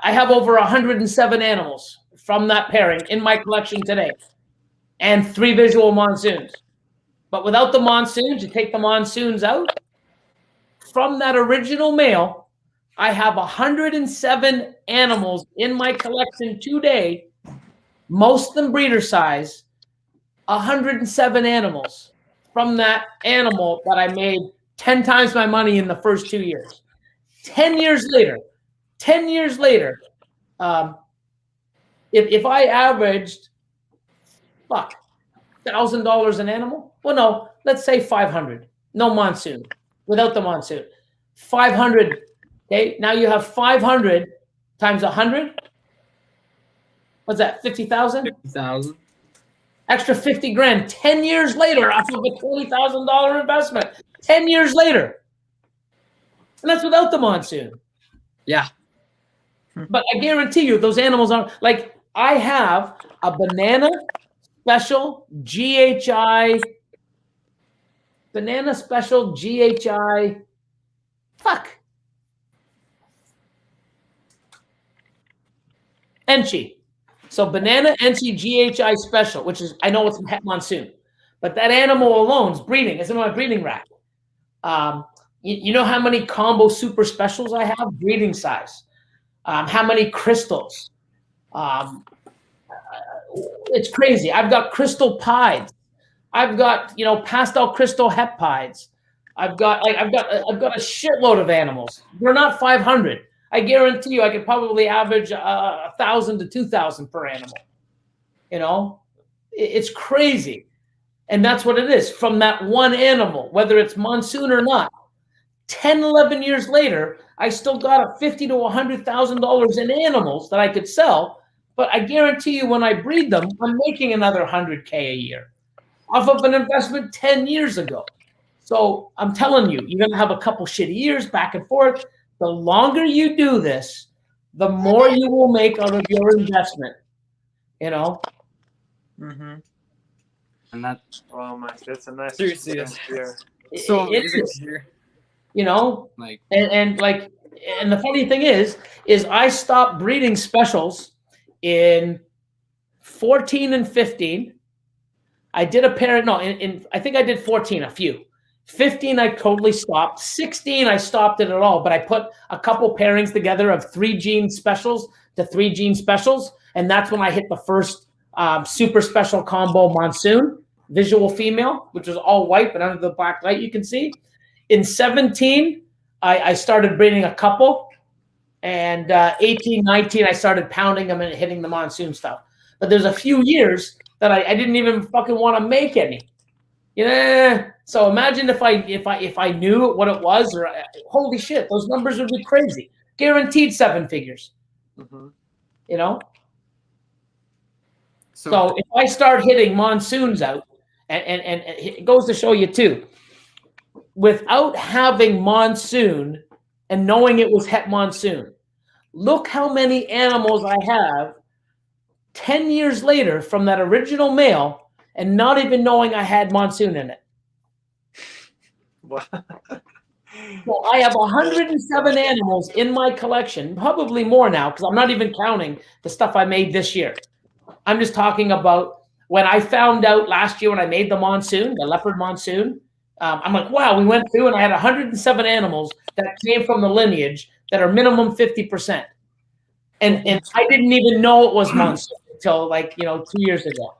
I have over 107 animals from that pairing in my collection today, and 3 visual monsoons. But without the monsoons, you take the monsoons out, from that original male, I have 107 animals in my collection today, most of them breeder size, 107 animals from that animal that I made 10 times my money in the first 2 years. 10 years later, if I averaged, $1,000 an animal, well, no, let's say 500, no monsoon, without the monsoon, 500. Okay, now you have 500 times 100. What's that? 50,000. 50,000. Extra 50 grand. 10 years later, off of a $20,000 investment. 10 years later, and that's without the monsoon. Yeah. But I guarantee you, those animals aren't like. I have a banana special GHI. Banana special GHI. Enchi. So banana Enchi GHI special, which is, I know it's het monsoon, but that animal alone is breeding. It's in my breeding rack. You know how many combo super specials I have? Breeding size. How many crystals? It's crazy. I've got crystal pieds. I've got, you know, pastel crystal het pieds. I've got a shitload of animals. They're not 500. I guarantee you, I could probably average 1,000 to 2,000 per animal. You know, it's crazy, and that's what it is from that one animal, whether it's monsoon or not. 10, 11 years later, I still got a $50,000 to $100,000 in animals that I could sell. But I guarantee you, when I breed them, I'm making another $100K a year off of an investment 10 years ago. So I'm telling you, you're gonna have a couple shitty years back and forth. The longer you do this, the more you will make out of your investment. You know. Mm-hmm. And that. Oh my, that's a nice. Seriously, here. So it amazing is. to hear. You know, Like, and the funny thing is I stopped breeding specials in 14 and 15. I did a pair. No, I think I did 14, a few. 15, I totally stopped. 16, I stopped it at all. But I put a couple pairings together of 3 gene specials to 3 gene specials, and that's when I hit the first super special combo monsoon visual female, which was all white but under the black light you can see. in 17, I started breeding a couple, and 18, 19, I started pounding them and hitting the monsoon stuff. But there's a few years that I didn't even fucking want to make any. Yeah. So imagine if I knew what it was, or holy shit, those numbers would be crazy. Guaranteed 7 figures. Mhm. You know. So if I start hitting monsoons out, and it goes to show you too, without having monsoon and knowing it was het monsoon, look how many animals I have 10 years later from that original male and not even knowing I had monsoon in it. So I have 107 animals in my collection, probably more now, because I'm not even counting the stuff I made this year. I'm just talking about when I found out last year when I made the monsoon, the leopard monsoon. I'm like, wow, we went through and I had 107 animals that came from the lineage that are minimum 50%. And I didn't even know it was monsoon until 2 years ago.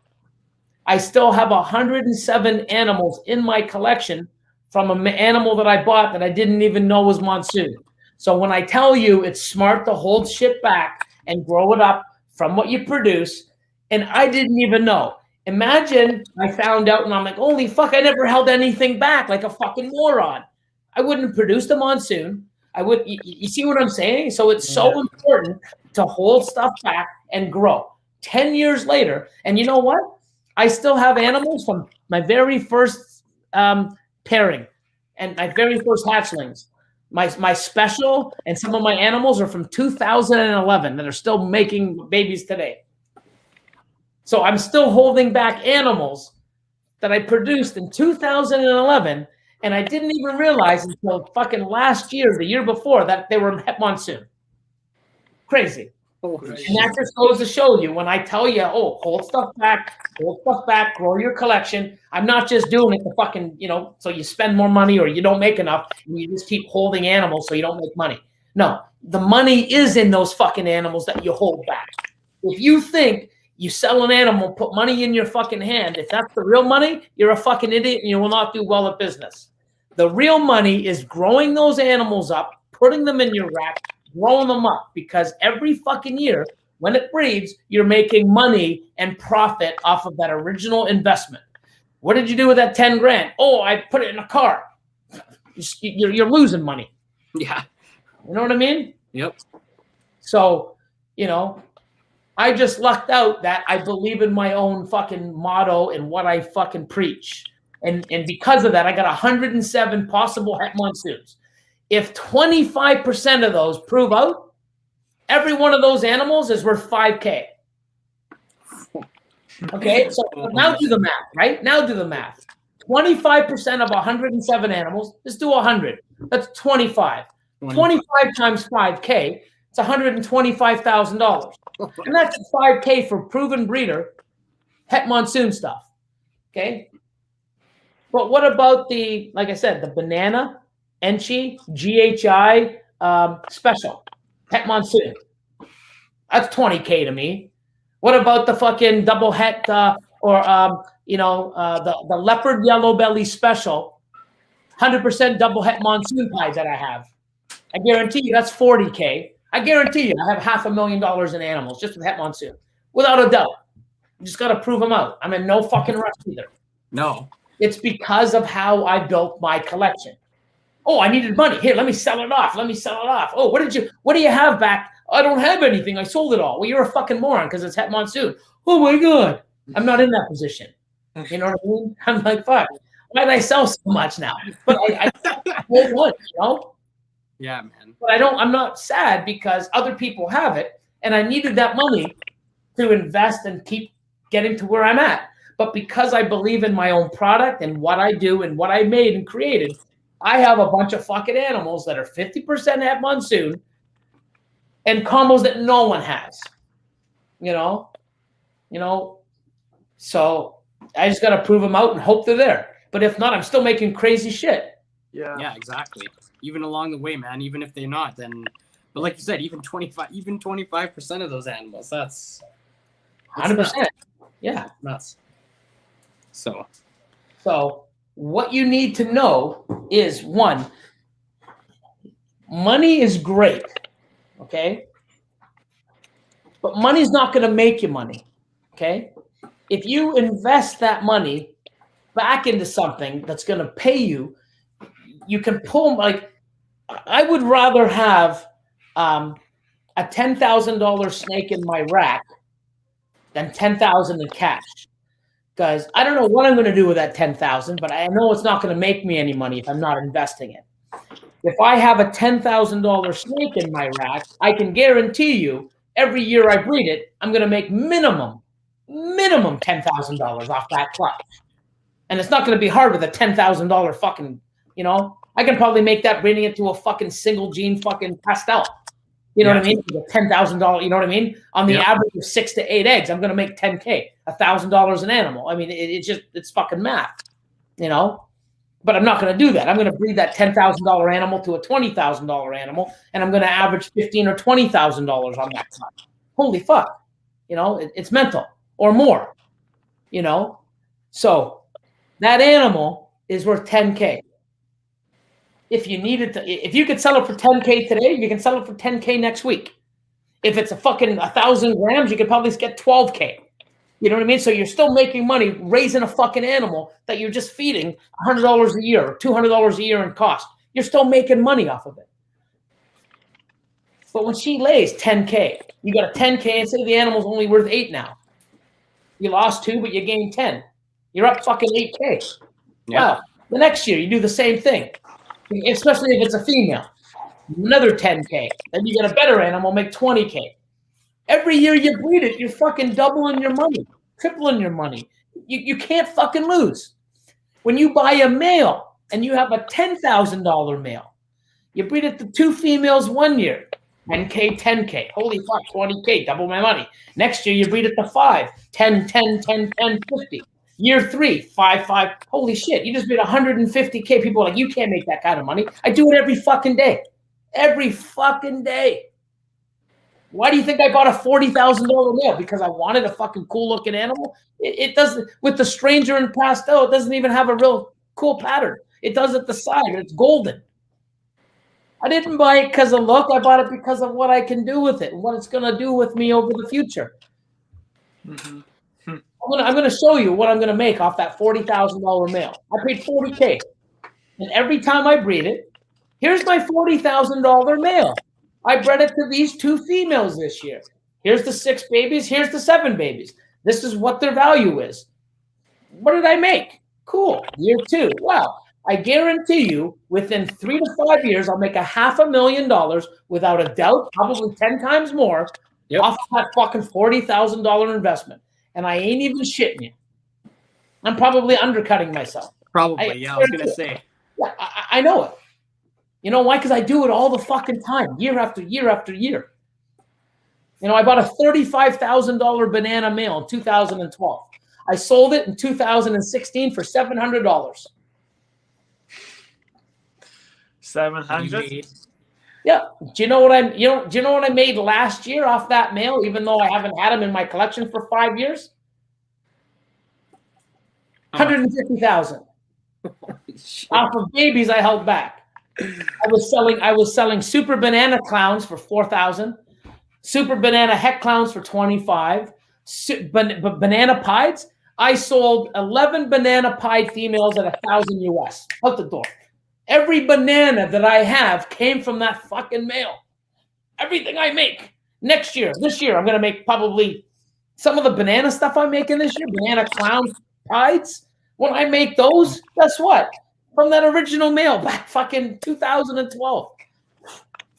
I still have 107 animals in my collection from an animal that I bought that I didn't even know was monsoon. So when I tell you it's smart to hold shit back and grow it up from what you produce, and I didn't even know. Imagine I found out and I'm like, holy fuck, I never held anything back like a fucking moron. I wouldn't produce the monsoon. I would. You see what I'm saying? So it's so important to hold stuff back and grow. 10 years later, and you know what? I still have animals from my very first pairing and my very first hatchlings. My special and some of my animals are from 2011 that are still making babies today. So I'm still holding back animals that I produced in 2011, and I didn't even realize until fucking last year, the year before, that they were het monsoon. Crazy. And that just goes to show you when I tell you, hold stuff back, grow your collection. I'm not just doing it to fucking, so you spend more money or you don't make enough and you just keep holding animals so you don't make money. No, the money is in those fucking animals that you hold back. If you think you sell an animal, put money in your fucking hand, if that's the real money, you're a fucking idiot and you will not do well at business. The real money is growing those animals up, putting them in your rack, growing them up, because every fucking year when it breeds, you're making money and profit off of that original investment. What did you do with that 10 grand? Oh, I put it in a car. You're losing money. Yeah. You know what I mean? Yep. So, I just lucked out that I believe in my own fucking motto and what I fucking preach. And because of that, I got 107 possible het monsoons. If 25% of those prove out, every one of those animals is worth $5,000. Okay, so now do the math, right? Now do the math. 25% of 107 animals, let's do 100. That's 25. 25 times $5,000, it's $125,000. And that's $5,000 for proven breeder, het monsoon stuff. Okay? But what about like I said, the banana, Enchi, GHI special, het monsoon? That's $20,000 to me. What about the fucking double het or the leopard yellow belly special, 100% double het monsoon pies that I have? I guarantee you that's $40,000. I guarantee you I have $500,000 in animals just with het monsoon, without a doubt. You just got to prove them out. I'm in no fucking rush either. No. It's because of how I built my collection. Oh, I needed money. Here, let me sell it off. Oh, what do you have back? I don't have anything. I sold it all. Well, you're a fucking moron because it's het monsoon. Oh my God. I'm not in that position. You know what I mean? I'm like, fuck. Why did I sell so much now? But I hold one, Yeah, man. But I'm not sad because other people have it, and I needed that money to invest and keep getting to where I'm at. But because I believe in my own product and what I do and what I made and created, I have a bunch of fucking animals that are 50% het monsoon and combos that no one has. So I just got to prove them out and hope they're there. But if not, I'm still making crazy shit. Yeah, exactly. Even along the way, man. Even if they're not, then. But like you said, even 25% of those animals. That's 100%. Yeah, nuts. So, what you need to know is, one, money is great, okay? But money's not going to make you money, okay? If you invest that money back into something that's going to pay you, you can pull, like, I would rather have a $10,000 snake in my rack than $10,000 in cash. Because I don't know what I'm going to do with that $10,000, but I know it's not going to make me any money if I'm not investing it. If I have a $10,000 snake in my rack, I can guarantee you every year I breed it, I'm going to make minimum $10,000 off that clutch. And it's not going to be hard with a $10,000 fucking, you know, I can probably make that breeding it to a fucking single gene fucking pastel. You know what I mean? $10,000, you know what I mean? On the average of 6 to 8 eggs, I'm going to make $10K, $1,000 an animal. I mean, it's fucking math, you know? But I'm not going to do that. I'm going to breed that $10,000 animal to a $20,000 animal, and I'm going to average $15,000 or $20,000 on that clutch. Holy fuck. You know, it's mental or more, you know? So that animal is worth $10K. If you needed to, if you could sell it for $10K today, you can sell it for $10K next week. If it's a fucking 1,000 grams, you could probably get $12K. You know what I mean? So you're still making money raising a fucking animal that you're just feeding $100 a year or $200 a year in cost. You're still making money off of it. But when she lays 10K, you got a 10K and say the animal's only worth 8 now. You lost 2, but you gained 10. You're up fucking 8K. Yeah. Wow. The next year, you do the same thing. Especially if it's a female, another 10K. Then you get a better animal, make 20K. Every year you breed it, you're fucking doubling your money, tripling your money. You can't fucking lose. When you buy a male and you have a $10,000 male, you breed it to 2 females 1 year, 10K, 10K. Holy fuck, 20K, double my money. Next year you breed it to 5, 10, 10, 10, 10, 50. Year 3, 5, 5. Holy shit, you just made 150K. People are like, you can't make that kind of money. I do it every fucking day. Every fucking day. Why do you think I bought a $40,000 male? Because I wanted a fucking cool looking animal? It doesn't, with the stranger in pastel, it doesn't even have a real cool pattern. It does at the side. It's golden. I didn't buy it because of look. I bought it because of what I can do with it and what it's going to do with me over the future. Mm-hmm. I'm going to show you what I'm going to make off that $40,000 male. I paid $40K. And every time I breed it, here's my $40,000 male. I bred it to these 2 females this year. Here's the 6 babies. Here's the 7 babies. This is what their value is. What did I make? Cool. Year 2. Wow. I guarantee you within 3 to 5 years, I'll make $500,000 without a doubt, probably 10 times more off that fucking $40,000 investment. And I ain't even shitting you. I'm probably undercutting myself. Probably, I was going to say. Yeah, I know it. You know why? Because I do it all the fucking time, year after year after year. You know, I bought a $35,000 banana male in 2012. I sold it in 2016 for $700. 700? Yeah. Do you know what I made last year off that male, even though I haven't had him in my collection for 5 years? $150,000. Off of babies I held back. I was selling super banana clowns for $4,000, super banana heck clowns for $25, banana pieds. I sold 11 banana pied females at $1,000 US out the door. Every banana that I have came from that fucking male. Everything I make this year, I'm going to make probably some of the banana stuff I'm making this year, banana clown pieds. When I make those, guess what? From that original male back fucking 2012.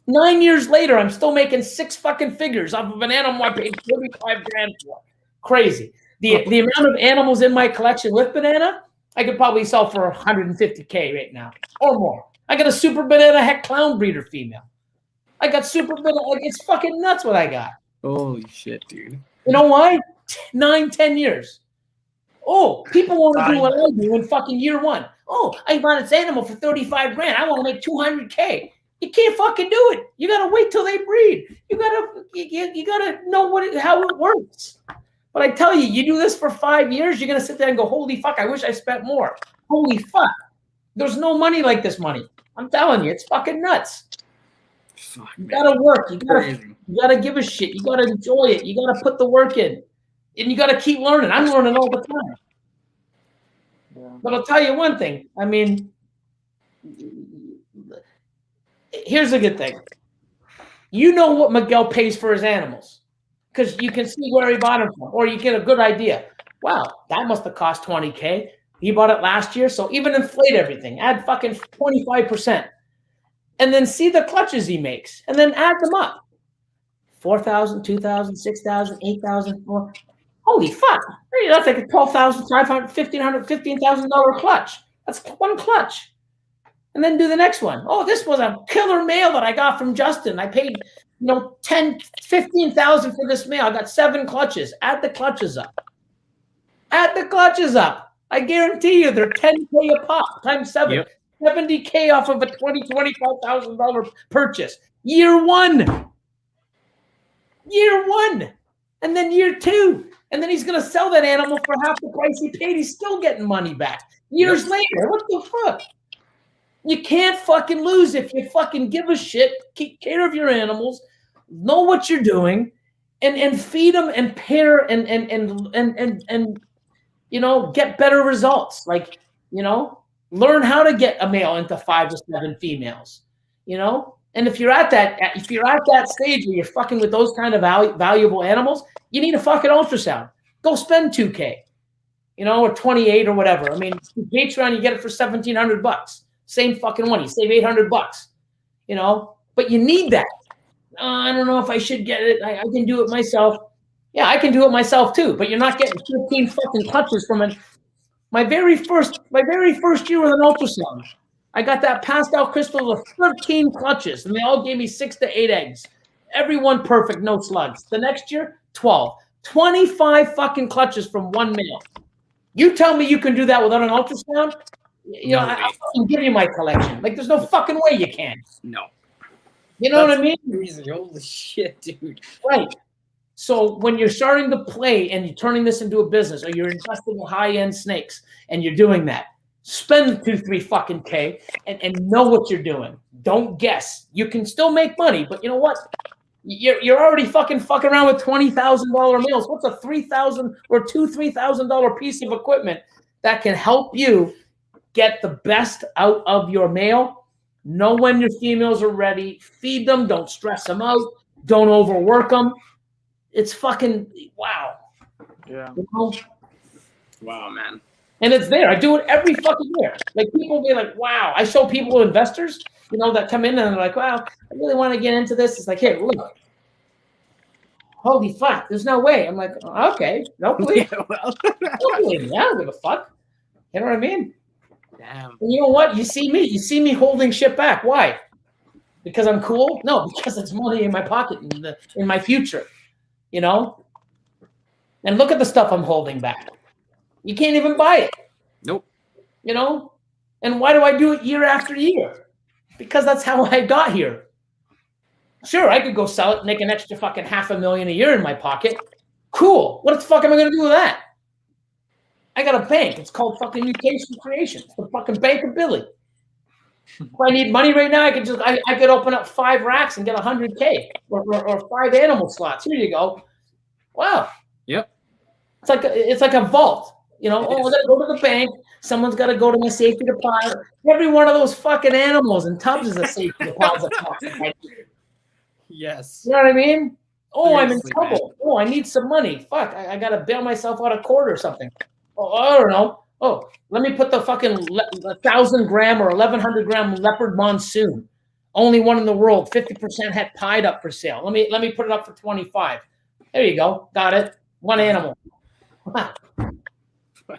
9 years later, I'm still making 6 fucking figures off of an animal I paid $35,000 for. Crazy. The amount of animals in my collection with banana, I could probably sell for $150K right now or more. I got a super banana heck clown breeder female. I got super banana. It's fucking nuts what I got. Holy shit, dude. You know why? 9, 10 years. Oh, people want to do what I do in fucking year 1. Oh, I bought this animal for $35,000. I want to make $200K. You can't fucking do it. You gotta wait till they breed. You gotta know how it works. But I tell you, you do this for 5 years, you're going to sit there and go, holy fuck, I wish I spent more. Holy fuck. There's no money like this money. I'm telling you, it's fucking nuts. Fuck, You man. got to work. You Crazy. got to give a shit. You got to enjoy it. You got to put the work in. And you got to keep learning. I'm learning all the time. Yeah. But I'll tell you one thing. I mean, here's a good thing. You know what Miguel pays for his animals because you can see where he bought them from, or you get a good idea. Wow, that must have cost $20K. He bought it last year, so even inflate everything. Add fucking 25%. And then see the clutches he makes, and then add them up. 4,000, 2,000, 6,000, 8,000, 4,000. Holy fuck. That's like a $12,500, $1,500, $15,000 clutch. That's one clutch. And then do the next one. Oh, this was a killer male that I got from Justin. I paid, $10,000, $15,000 for this male. I got 7 clutches. Add the clutches up. Add the clutches up. I guarantee you they're $10K a pop times 7. Yep. $70K off of a $25,000 purchase. Year one. And then year 2. And then he's going to sell that animal for half the price he paid. He's still getting money back. Years later. What the fuck? You can't fucking lose if you fucking give a shit, keep care of your animals, know what you're doing, and feed them and pair and get better results. Like, learn how to get a male into 5 to 7 females, And if you're at that stage where you're fucking with those kind of valuable animals, you need a fucking ultrasound. Go spend $2K, or 28 or whatever. I mean, Patreon, you get it for $1,700. Same fucking one. You save $800, but you need that. I don't know if I should get it. I can do it myself. Yeah, I can do it myself too, but you're not getting 15 fucking clutches from it. My very first year with an ultrasound, I got that pastel crystal of 13 clutches, and they all gave me 6 to 8 eggs. Every one perfect, no slugs. The next year, 12. 25 fucking clutches from one male. You tell me you can do that without an ultrasound? I can give you my collection. Like, there's no fucking way you can. No. You know what I mean? Crazy. Holy shit, dude. Right. So when you're starting to play and you're turning this into a business, or you're investing in high-end snakes and you're doing that, spend 2-3 fucking K and know what you're doing. Don't guess. You can still make money, but you know what? You're already fucking around with $20,000 meals. What's a $3,000 or $3,000 piece of equipment that can help you get the best out of your male? Know when your females are ready. Feed them. Don't stress them out. Don't overwork them. It's fucking wow. Yeah. Wow, man. And it's there. I do it every fucking year. Like, people be like, wow. I show people, investors, that come in and they're like, wow, I really want to get into this. It's like, here, look. Holy fuck. There's no way. I'm like, okay. No, please. Yeah, well. I don't give a fuck. You know what I mean? Damn. And you know what? You see me holding shit back. Why? Because I'm cool? No, because it's money in my pocket in my future. And look at the stuff I'm holding back. You can't even buy it. Nope. And why do I do it year after year? Because that's how I got here. Sure, I could go sell it, make an extra fucking $500,000 a year in my pocket. Cool. What the fuck am I going to do with that? I got a bank. It's called fucking Mutation Creation. It's the fucking Bank of Billy. If I need money right now, I could open up 5 racks and get $100K or 5 animal slots. Here you go. Wow. Yep. It's like a vault. I gotta go to the bank. Someone's got to go to my safety deposit. Every one of those fucking animals and tubs is a safety deposit. Yes. You know what I mean? Oh, I'm in Seriously, trouble. man. Oh, I need some money. Fuck, I got to bail myself out of court or something. Oh, I don't know. Oh, let me put the fucking 1,000-gram or 1,100 gram leopard monsoon. Only one in the world. 50% het pied up for sale. Let me put it up for 25. There you go. Got it. One animal.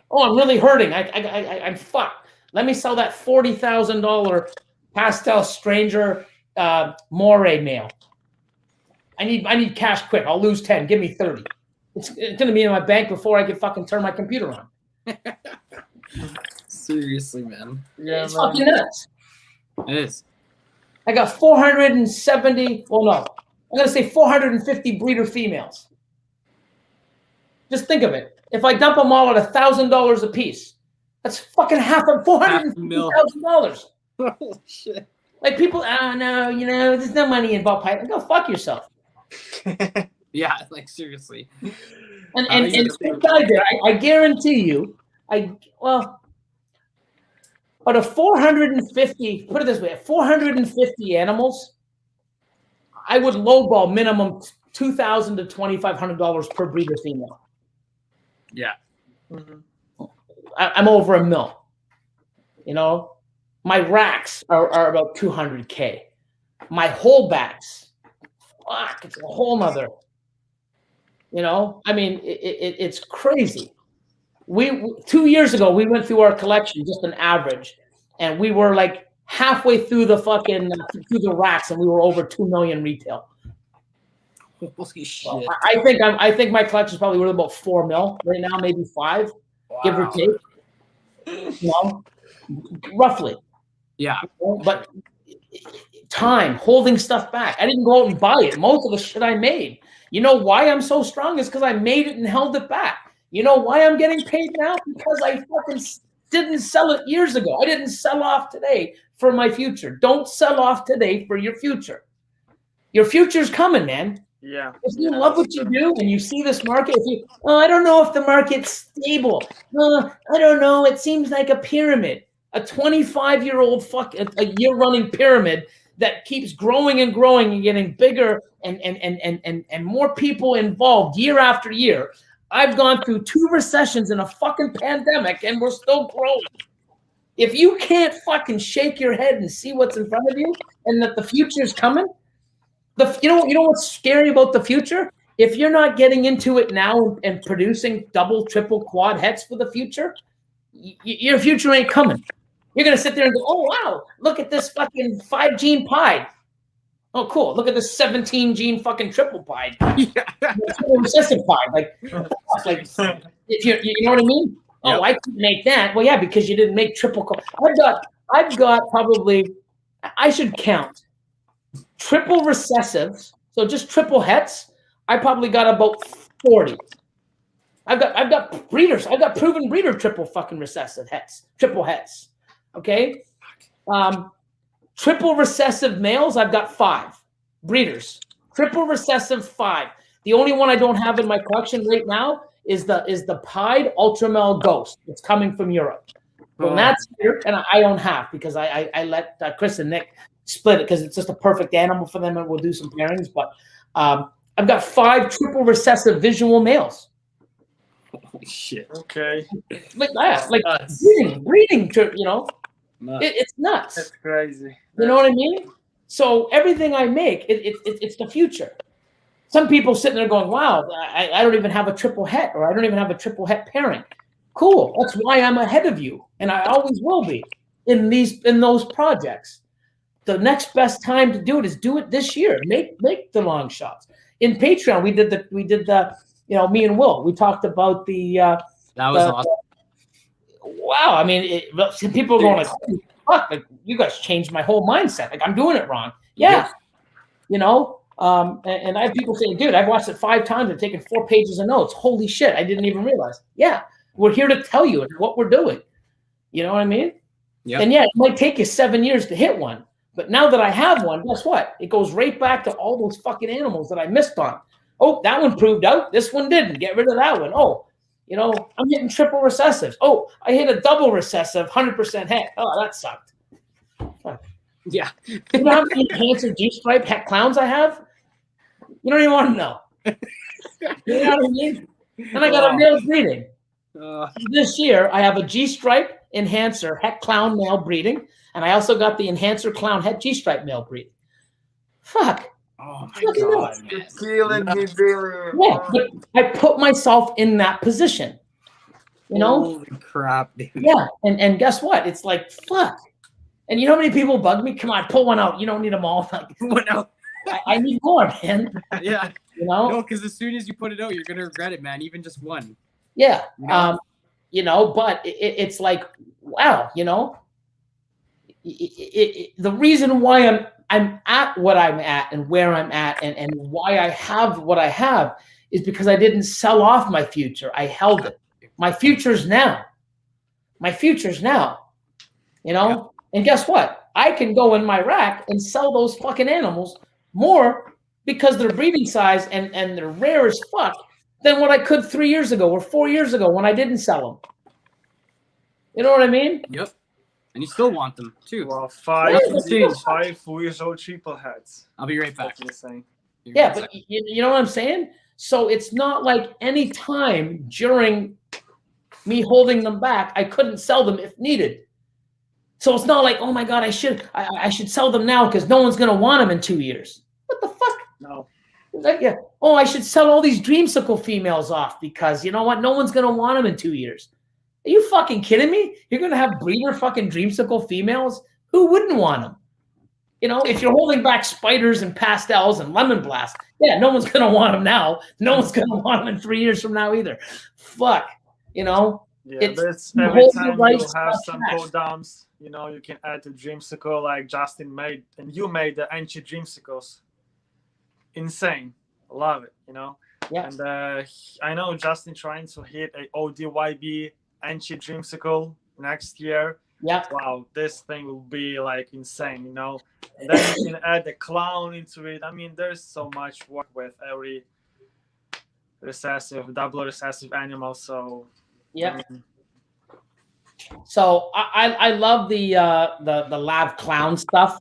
Oh, I'm really hurting. I'm fucked. Let me sell that $40,000 pastel stranger moray male. I need cash quick. I'll lose 10. Give me 30. It's gonna be in my bank before I can fucking turn my computer on. Seriously, man. Yeah, It's man. fucking nuts. It is. I got 470. Well, no, I'm gonna say 450 breeder females. Just think of it. If I dump them all at $1,000 a piece, that's fucking half of $450,000. Oh shit. Like people, oh no, there's no money in ball python. Go fuck yourself. Yeah, like seriously. And inside there, I guarantee you, out of 450, put it this way, 450 animals, I would lowball minimum $2,000 to $2,500 per breeder female. Yeah. Mm-hmm. I'm over $1 million. My racks are about $200K. My holdbacks, fuck, it's a whole nother. I mean, it's crazy. We 2 years ago we went through our collection, just an average, and we were like halfway through the racks, and we were over 2 million retail. Holy shit! Well, I think my collection is probably worth about $4 million right now, maybe 5, give or take. Roughly. Yeah. But time holding stuff back. I didn't go out and buy it. Most of the shit I made. You know why I'm so strong is because I made it and held it back. You know why I'm getting paid now? Because I fucking didn't sell it years ago. I didn't sell off today for my future. Don't sell off today for your future. Your future's coming, man. Yeah. If you love what you do and you see this market, I don't know if the market's stable. I don't know. It seems like a pyramid, a 25-year-old a year-running pyramid that keeps growing and growing and getting bigger and more people involved year after year. I've gone through 2 recessions and a fucking pandemic, and we're still growing. If you can't fucking shake your head and see what's in front of you and that the future is coming, you know what's scary about the future? If you're not getting into it now and producing double, triple, quad hets for the future, your future ain't coming. You're going to sit there and go, oh, wow, look at this fucking 5-gene pied. Oh, cool. Look at this 17-gene fucking triple pied. Recessive pied. Like if you know what I mean? Yep. Oh, I couldn't make that. Well, yeah, because you didn't make triple. I've got probably, I should count triple recessives. So just triple hets. I probably got about 40. I've got breeders. I've got proven breeder triple fucking recessive hets, triple hets. Okay. Triple recessive males, I've got 5 breeders. Triple recessive 5. The only one I don't have in my collection right now is the pied ultra male ghost. It's coming from Europe. Well, that's here, and I don't have because I let Chris and Nick split it because it's just a perfect animal for them, and we'll do some pairings. But I've got 5 triple recessive visual males. Holy shit! Okay. Like that, like breeding. It's nuts. That's crazy. You know what I mean? So everything I make, it's the future. Some people sitting there going, wow, I don't even have a triple het, or I don't even have a triple het pairing. Cool. That's why I'm ahead of you. And I always will be in those projects. The next best time to do it is do it this year. Make the long shots. In Patreon, we did the me and Will, we talked about that was awesome. Wow. I mean, people are going like, fuck, like, you guys changed my whole mindset. Like, I'm doing it wrong. Yeah. And I have people saying, dude, I've watched it 5 times and taken 4 pages of notes. Holy shit. I didn't even realize. Yeah. We're here to tell you what we're doing. You know what I mean? Yeah. And yeah, it might take you 7 years to hit one. But now that I have one, guess what? It goes right back to all those fucking animals that I missed on. Oh, that one proved out. This one didn't. Get rid of that one. Oh, I'm hitting triple recessives. Oh, I hit a double recessive, 100% het. Oh, that sucked. Fuck. Yeah. You know how many enhancer G-stripe het clowns I have? You don't even want to know. You know what I mean? And I got a male breeding. This year, I have a G-stripe enhancer het clown male breeding, and I also got the enhancer clown het G-stripe male breeding. Fuck. Oh my God, man. Killing me, Billy. Yeah, but I put myself in that position. Holy crap, dude. Yeah, and guess what? It's like, fuck. And you know how many people bug me? Come on, pull one out. You don't need them all. Like, one out. I need more, man. Yeah. No, because as soon as you put it out, you're gonna regret it, man. Even just one. Yeah. But it's like, wow, the reason why I'm at what I'm at and where I'm at and why I have what I have is because I didn't sell off my future. I held it. My future's now. My future's now. You know? Yeah. And guess what? I can go in my rack and sell those fucking animals more because they're breeding size and they're rare as fuck than what I could 3 years ago or 4 years ago when I didn't sell them. You know what I mean? Yep. And you still want them too. Well, five weird triple heads. I'll be right back. Yeah, but you know what I'm saying? So it's not like any time during me holding them back, I couldn't sell them if needed. So it's not like, oh my God, I should sell them now because no one's gonna want them in 2 years. What the fuck? No. Like, yeah. Oh, I should sell all these dreamsicle females off because you know what? No one's gonna want them in 2 years. Are you fucking kidding me? You're gonna have breeder fucking dreamsicle females? Who wouldn't want them? You know, if you're holding back spiders and pastels and lemon blast, yeah, no one's gonna want them now. No one's gonna want them in 3 years from now either. Fuck, you know. Yeah, it's every time you have some cold downs, you know, you can add a dreamsicle like Justin made, and you made the ancient dreamsicles. Insane, love it, you know. Yeah. And I know Justin trying to hit a ODYB ancient dreamsicle next year. Yeah. Wow, this thing will be like insane, you know. And then you can add the clown into it. I mean, there's so much work with every double recessive animal. So yeah. I mean, so I love the lab clown stuff.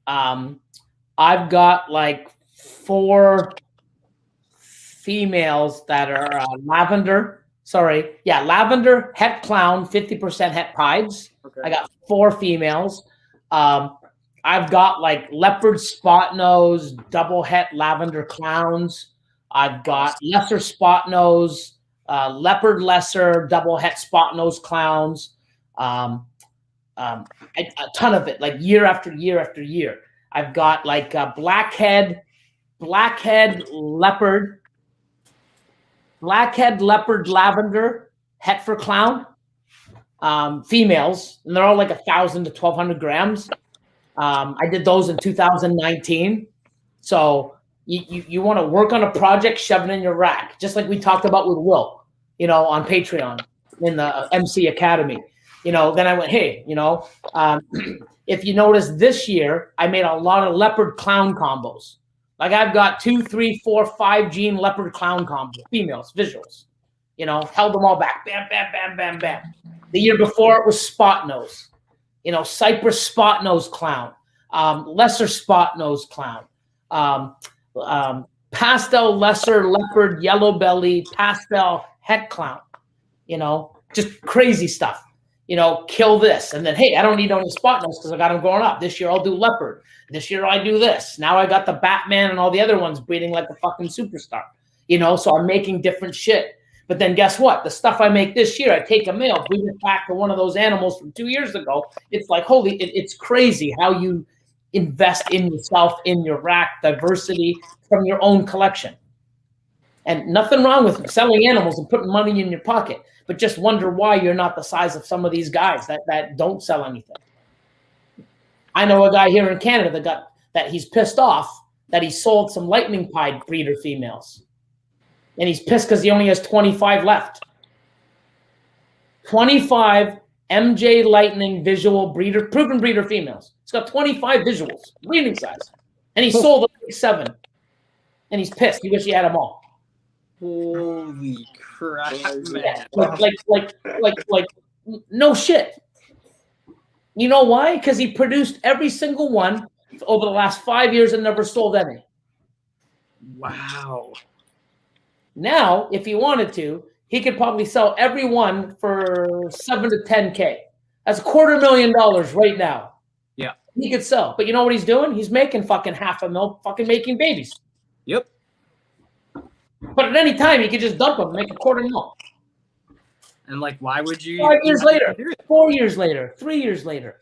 I've got like 4 females that are lavender, het clown, 50% het pieds. Okay. I got 4 females. I've got like leopard spot nose, double het lavender clowns. I've got lesser spot nose, leopard lesser, double het spot nose clowns. A ton of it, like year after year after year. I've got like blackhead leopard lavender het for clown females, and they're all like 1,000 to 1,200 grams. I did those in 2019. So you want to work on a project, shove it in your rack, just like we talked about with Will, you know, on Patreon in the MC Academy. You know, then I went, hey, you know, if you notice this year, I made a lot of leopard clown combos. Like I've got 2, 3, 4, 5 gene leopard clown combos, females, visuals. You know, held them all back. Bam, bam, bam, bam, bam. The year before it was spot nose. You know, Cypress spot nose clown, lesser spot nose clown, pastel lesser leopard yellow belly pastel het clown. You know, just crazy stuff. You know, kill this. And then, hey, I don't need any spot nose because I got them growing up. This year I'll do leopard. This year I do this. Now I got the Batman and all the other ones breeding like a fucking superstar. You know, so I'm making different shit. But then guess what? The stuff I make this year, I take a male, bring it back to one of those animals from 2 years ago. It's like, it's crazy how you invest in yourself, in your rack, diversity from your own collection. And nothing wrong with selling animals and putting money in your pocket. But just wonder why you're not the size of some of these guys that don't sell anything. I know a guy here in Canada that he's pissed off that he sold some lightning pied breeder females. And he's pissed because he only has 25 left. 25 MJ Lightning visual breeder, proven breeder females. He's got 25 visuals, breeding size. And he sold 7. And he's pissed. He wish he had them all. Holy crap, man. Yeah, like, no shit. You know why? Because he produced every single one over the last 5 years and never sold any. Wow. Now, if he wanted to, he could probably sell every one for $7 to $10K. That's $250,000 right now. Yeah. He could sell. But you know what he's doing? He's making fucking $500,000 fucking making babies. Yep. But at any time, he could just dump them and make $250,000. And like, why would you? 5 years later, 4 years later, 3 years later.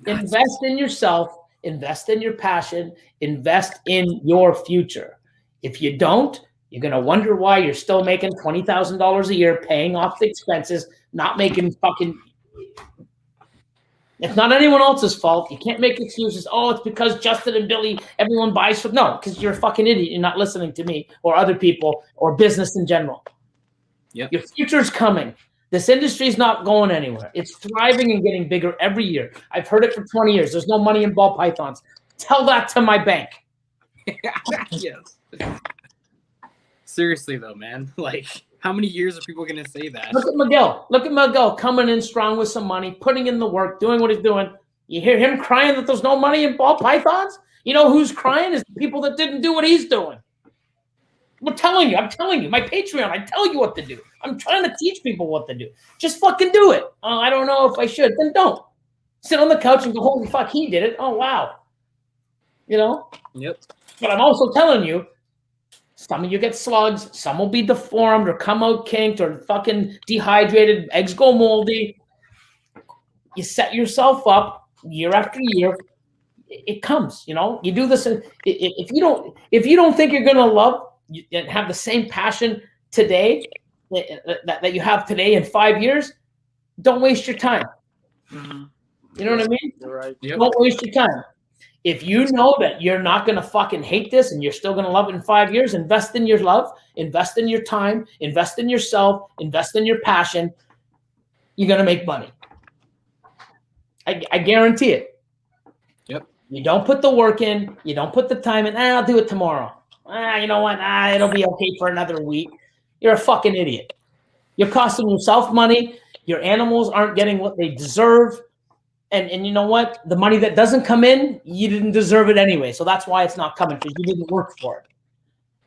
Invest in yourself, invest in your passion, invest in your future. If you don't, you're going to wonder why you're still making $20,000 a year, paying off the expenses, not making fucking. It's not anyone else's fault. You can't make excuses. Oh, it's because Justin and Billy, everyone buys from. No, because you're a fucking idiot. You're not listening to me or other people or business in general. Yep. Your future's coming. This industry is not going anywhere. It's thriving and getting bigger every year. I've heard it for 20 years. There's no money in ball pythons. Tell that to my bank. Yes. Seriously though, man. Like, how many years are people gonna say that? Look at Miguel. Look at Miguel coming in strong with some money, putting in the work, doing what he's doing. You hear him crying that there's no money in ball pythons? You know who's crying is the people that didn't do what he's doing. I'm telling you, my Patreon, I tell you what to do. I'm trying to teach people what to do. Just fucking do it. Oh, I don't know if I should. Then don't. Sit on the couch and go, holy fuck, he did it. Oh, wow. You know? Yep. But I'm also telling you, some of you get slugs, some will be deformed or come out kinked or fucking dehydrated, eggs go moldy. You set yourself up year after year. It comes, you know. You do this. If you don't think you're gonna love and have the same passion today that you have today in 5 years, don't waste your time. Mm-hmm. You know what I mean? You're right. Yep. Don't waste your time. If you know that you're not going to fucking hate this and you're still going to love it in 5 years, invest in your love, invest in your time, invest in yourself, invest in your passion. You're going to make money. I guarantee it. Yep. You don't put the work in. You don't put the time in. I'll do it tomorrow. You know what? It'll be okay for another week. You're a fucking idiot. You're costing yourself money. Your animals aren't getting what they deserve. And you know what? The money that doesn't come in, you didn't deserve it anyway. So that's why it's not coming, because you didn't work for it.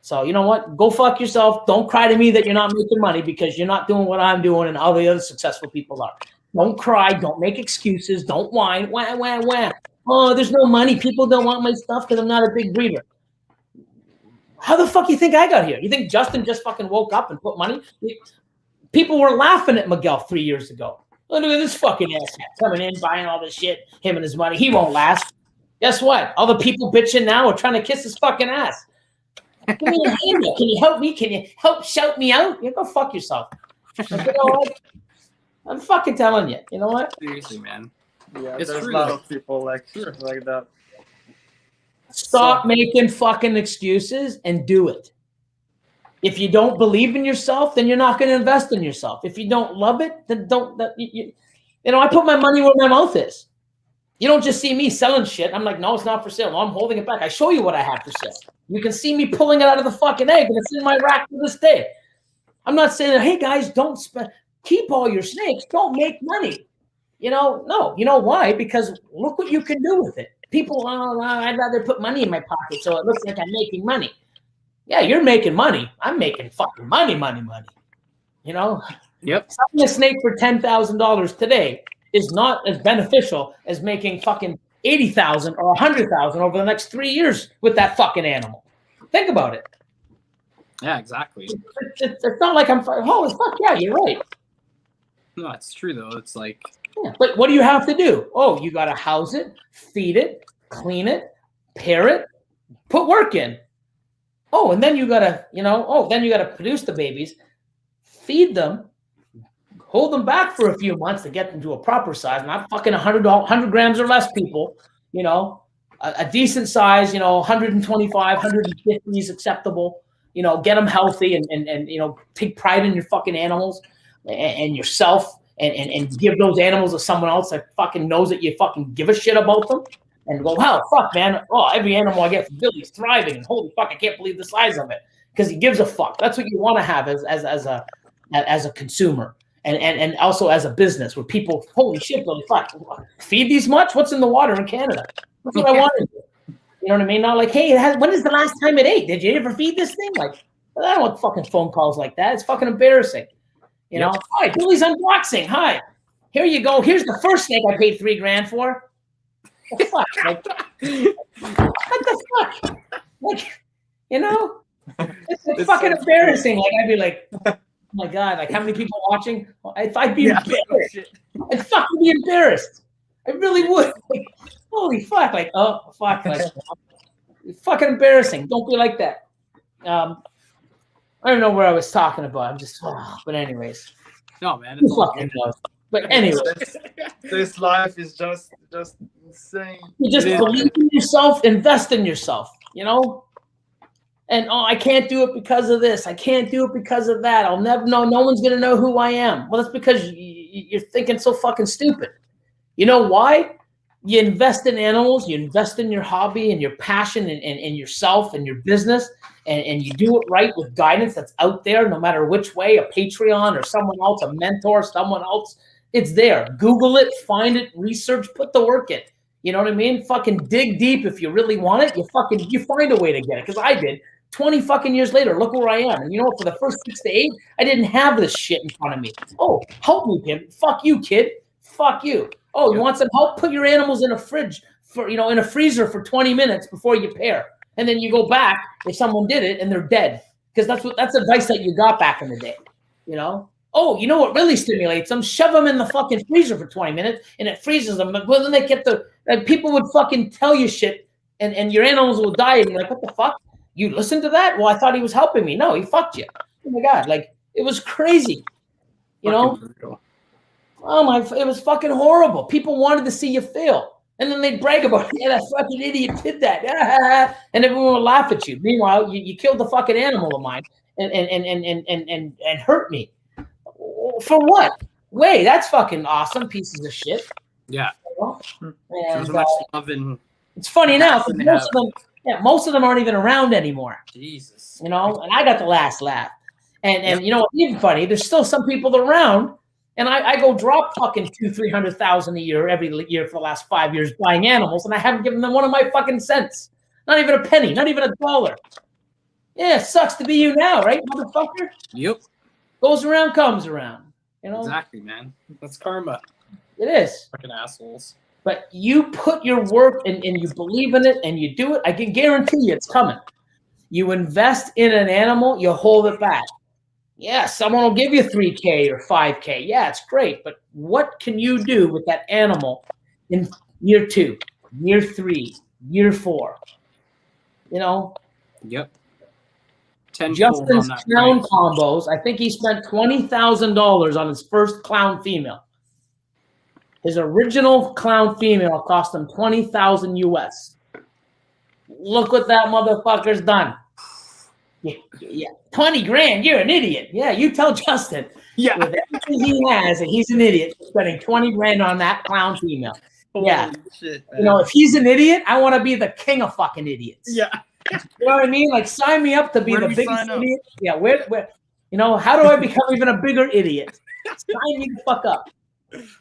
So you know what? Go fuck yourself. Don't cry to me that you're not making money because you're not doing what I'm doing and all the other successful people are. Don't cry. Don't make excuses. Don't whine. Wah, wah, wah. Oh, there's no money. People don't want my stuff because I'm not a big breeder. How the fuck you think I got here? You think Justin just fucking woke up and put money? People were laughing at Miguel 3 years ago. Look at this fucking ass coming in, buying all this shit, him and his money. He won't last. Guess what? All the people bitching now are trying to kiss his fucking ass. Give me a hand up. Can you help me? Can you help shout me out? You go fuck yourself. You know what? I'm fucking telling you. You know what? Seriously, man. Yeah, It's there's true, a lot though. of people like that. Stop making fucking excuses and do it. If you don't believe in yourself, then you're not going to invest in yourself. If you don't love it, then don't. You know, I put my money where my mouth is. You don't just see me selling shit. I'm like, no, it's not for sale. No, I'm holding it back. I show you what I have for sale. You can see me pulling it out of the fucking egg, and it's in my rack to this day. I'm not saying, hey, guys, don't spend. Keep all your snakes. Don't make money. You know, no. You know why? Because look what you can do with it. People, oh, I'd rather put money in my pocket so it looks like I'm making money. Yeah, you're making money. I'm making fucking money. You know? Yep. Selling a snake for $10,000 today is not as beneficial as making fucking $80,000 or $100,000 over the next 3 years with that fucking animal. Think about it. Yeah, exactly. It's not like I'm holy fuck, yeah, you're right. No, it's true though. It's like, Yeah, but what do you have to do? Oh, you got to house it, feed it, clean it, pair it, put work in. Oh, and then you got to, produce the babies, feed them, hold them back for a few months to get them to a proper size, not fucking 100 grams or less people, you know, a decent size, you know, 125, 150 is acceptable, you know, get them healthy and you know, take pride in your fucking animals and yourself and give those animals to someone else that fucking knows that you fucking give a shit about them. And go, wow, fuck, man. Oh, every animal I get from Billy is thriving. And holy fuck, I can't believe the size of it. Because he gives a fuck. That's what you want to have as a consumer. And also as a business where people, holy shit, Billy, fuck. Feed these much? What's in the water in Canada? That's what I want to do. You know what I mean? Not like, hey, when is the last time it ate? Did you ever feed this thing? Like, I don't want fucking phone calls like that. It's fucking embarrassing. You know? Hi, Billy's unboxing. Hi. Here you go. Here's the first snake I paid $3,000 for. What the fuck? Like, what the fuck? Like, you know, it's fucking embarrassing. Like, I'd be like, oh my God, like, how many people watching? I'd be embarrassed. I'd fucking be embarrassed. I really would. Like, holy fuck. Like, oh, fuck. Like, it's fucking embarrassing. Don't be like that. I don't know where I was talking about. I'm just, but anyways. no, man. It's all good. But anyways. This life is just insane. You just believe in yourself, invest in yourself, you know? And I can't do it because of this. I can't do it because of that. I'll never know. No one's gonna know who I am. Well, that's because you're thinking so fucking stupid. You know why? You invest in animals. You invest in your hobby and your passion and yourself and your business, and you do it right with guidance that's out there, no matter which way. A Patreon or someone else, a mentor, someone else. It's there. Google it, find it, research, put the work in. You know what I mean? Fucking dig deep if you really want it. You find a way to get it. Because I did. 20 fucking years later, look where I am. And you know what? For the first 6 to 8, I didn't have this shit in front of me. Oh, help me, Kim. Fuck you, kid. Fuck you. Oh, you want some help? Put your animals in a fridge in a freezer for 20 minutes before you pair. And then you go back if someone did it and they're dead. Because that's advice that you got back in the day. You know? Oh, you know what really stimulates them? Shove them in the fucking freezer for 20 minutes and it freezes them. Well, then they get people would fucking tell you shit and your animals will die and you're like, what the fuck? You listened to that? Well, I thought he was helping me. No, he fucked you. Oh my God. Like, it was crazy. You know? It was fucking horrible. People wanted to see you fail. And then they'd brag about, yeah, that fucking idiot did that. And everyone would laugh at you. Meanwhile, you killed the fucking animal of mine and hurt me. For what? Wait, that's fucking awesome, pieces of shit. Yeah. And, much love and it's funny now, most of them aren't even around anymore. Jesus. You know, and I got the last laugh. And you know what's even funny? There's still some people around, and I go drop fucking $200,000-300,000 a year every year for the last 5 years buying animals, and I haven't given them one of my fucking cents. Not even a penny, not even $1. Yeah, it sucks to be you now, right, motherfucker? Yep. Goes around, comes around. You know? Exactly, man. That's karma. It is. Fucking assholes. But you put your work and you believe in it and you do it, I can guarantee you it's coming. You invest in an animal, you hold it back. Yeah, someone will give you $3K or $5K. Yeah, it's great. But what can you do with that animal in year 2, year 3, year 4? You know? Yep. Justin's clown combos, I think he spent $20,000 on his first clown female. His original clown female cost him $20,000 US. Look what that motherfucker's done. Yeah, 20 grand. You're an idiot. Yeah, you tell Justin. Yeah, with everything he has, and he's an idiot for spending 20 grand on that clown female. Yeah, shit, you know, if he's an idiot, I want to be the king of fucking idiots. Yeah, you know what I mean? Like, sign me up to be the biggest idiot. Yeah, where? You know, how do I become even a bigger idiot? Sign me the fuck up.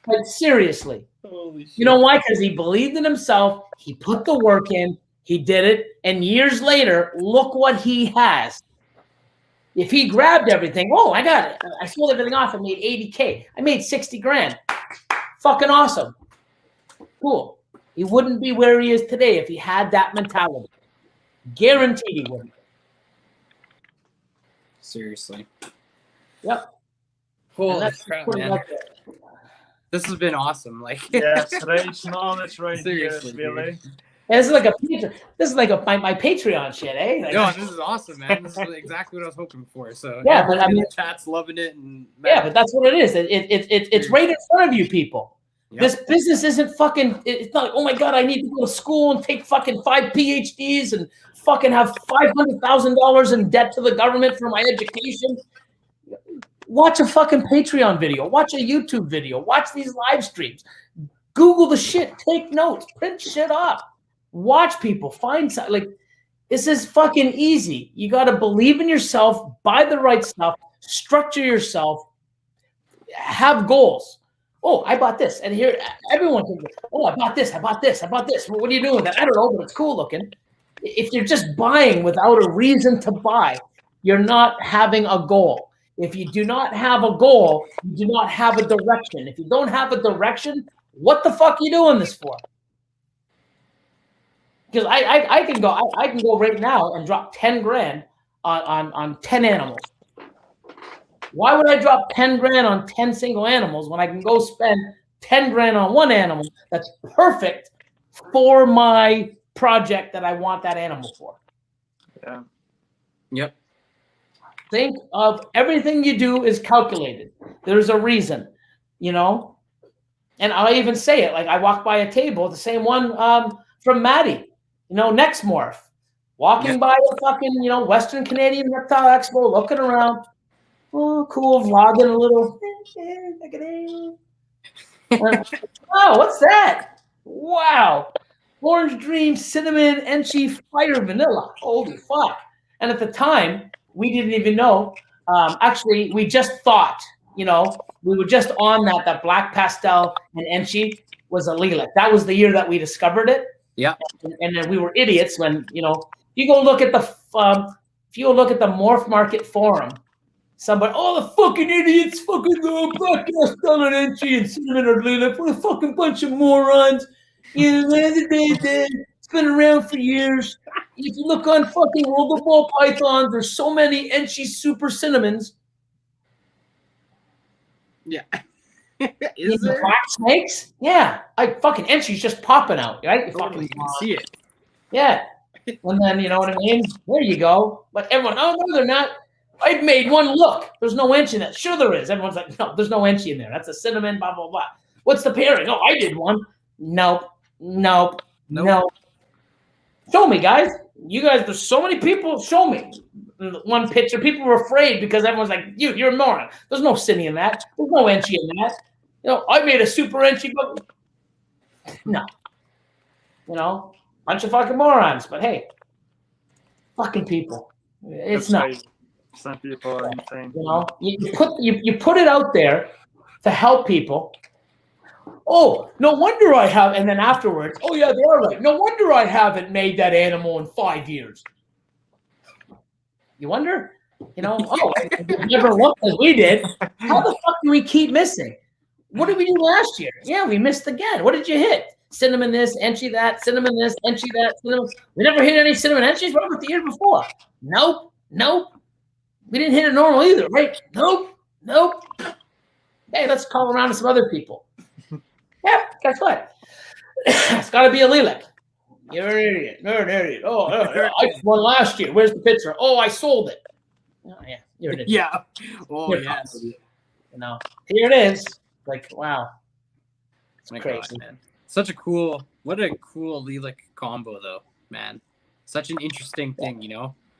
Like, seriously. Holy shit. You know why? Because he believed in himself. He put the work in. He did it. And years later, look what he has. If he grabbed everything, oh, I got it. I sold everything off and made 80K. I made 60 grand. Fucking awesome. Cool. He wouldn't be where he is today if he had that mentality. Guaranteed he wouldn't. Seriously. Yep. Holy crap, man. This has been awesome. Like, yes, rage knowledge right seriously, here, really. This is like my Patreon shit, eh? Like, no, this is awesome, man. This is exactly what I was hoping for. So yeah, but I mean, the chat's loving it, and yeah, but that's what it is. It's right in front of you, people. Yep. This business isn't fucking. It's not like, oh my God, I need to go to school and take fucking 5 PhDs and fucking have $500,000 in debt to the government for my education. Watch a fucking Patreon video. Watch a YouTube video. Watch these live streams. Google the shit. Take notes. Print shit up. Watch people. Find something. Like, this is fucking easy. You got to believe in yourself. Buy the right stuff. Structure yourself. Have goals. Oh, I bought this. And here, everyone can go, oh, I bought this. I bought this. I bought this. What are you doing with that? I don't know, but it's cool looking. If you're just buying without a reason to buy, you're not having a goal. If you do not have a goal, you do not have a direction. If you don't have a direction, what the fuck are you doing this for? Because I can go right now and drop 10 grand on 10 animals. Why would I drop 10 grand on 10 single animals when I can go spend 10 grand on one animal that's perfect for my project that I want that animal for? Yeah. Yep. Think of everything you do is calculated. There's a reason, you know. And I'll even say it, like I walked by a table, the same one from Maddie, Next Morph. Walking by a fucking, Western Canadian Reptile Expo, looking around. Oh, cool, vlogging a little. Oh, what's that? Wow. Orange Dream, Cinnamon, Enchi, Fire, Vanilla. Holy fuck. And at the time, we didn't even know. Actually, we just thought, we were just on that Black Pastel and Enchi was a lilac. That was the year that we discovered it. Yeah. And then we were idiots when, you go look at the, if you go look at the Morph Market forum, somebody, the fucking idiots, fucking Black Pastel and Enchi and Cinnamon or lilac, what a fucking bunch of morons. It's been around for years. If you look on fucking World of Ball Pythons, there's so many Enchi Super Cinnamons. Yeah. Is there? Black snakes? Yeah. Fucking Enchi's just popping out, right? Totally, you can see it. Yeah. And then, you know what I mean? There you go. But everyone, no, they're not. I've made one look. There's no Enchi in that. Sure there is. Everyone's like, no, there's no Enchi in there. That's a cinnamon, blah, blah, blah. What's the pairing? Oh, I did one. Nope. Show me, guys. You guys, there's so many people. Show me one picture. People were afraid because everyone's like, you're a moron. There's no Cinny in that. There's no Enchi in that. I made a super Enchi, but no. Bunch of fucking morons. But hey, fucking people. It's not. Some people are insane. You put it out there to help people. Oh, no wonder I have, and then afterwards, oh yeah, they are right. No wonder I haven't made that animal in 5 years. You wonder? Never looked as we did. How the fuck do we keep missing? What did we do last year? Yeah, we missed again. What did you hit? Cinnamon this, Enchi that, cinnamon this, Enchi that, cinnamon. We never hit any cinnamon Enchis. What about the year before? Nope. We didn't hit a normal either, right? Nope. Hey, let's call around to some other people. Yeah, guess what? It's got to be a lilac. You're an idiot. Oh, I won last year. Where's the picture? Oh, I sold it. Oh, yeah, you're an idiot. Yeah. Oh, yes. Here it is. Like, wow. It's crazy. God, man. What a cool lilac combo, though, man. Such an interesting thing,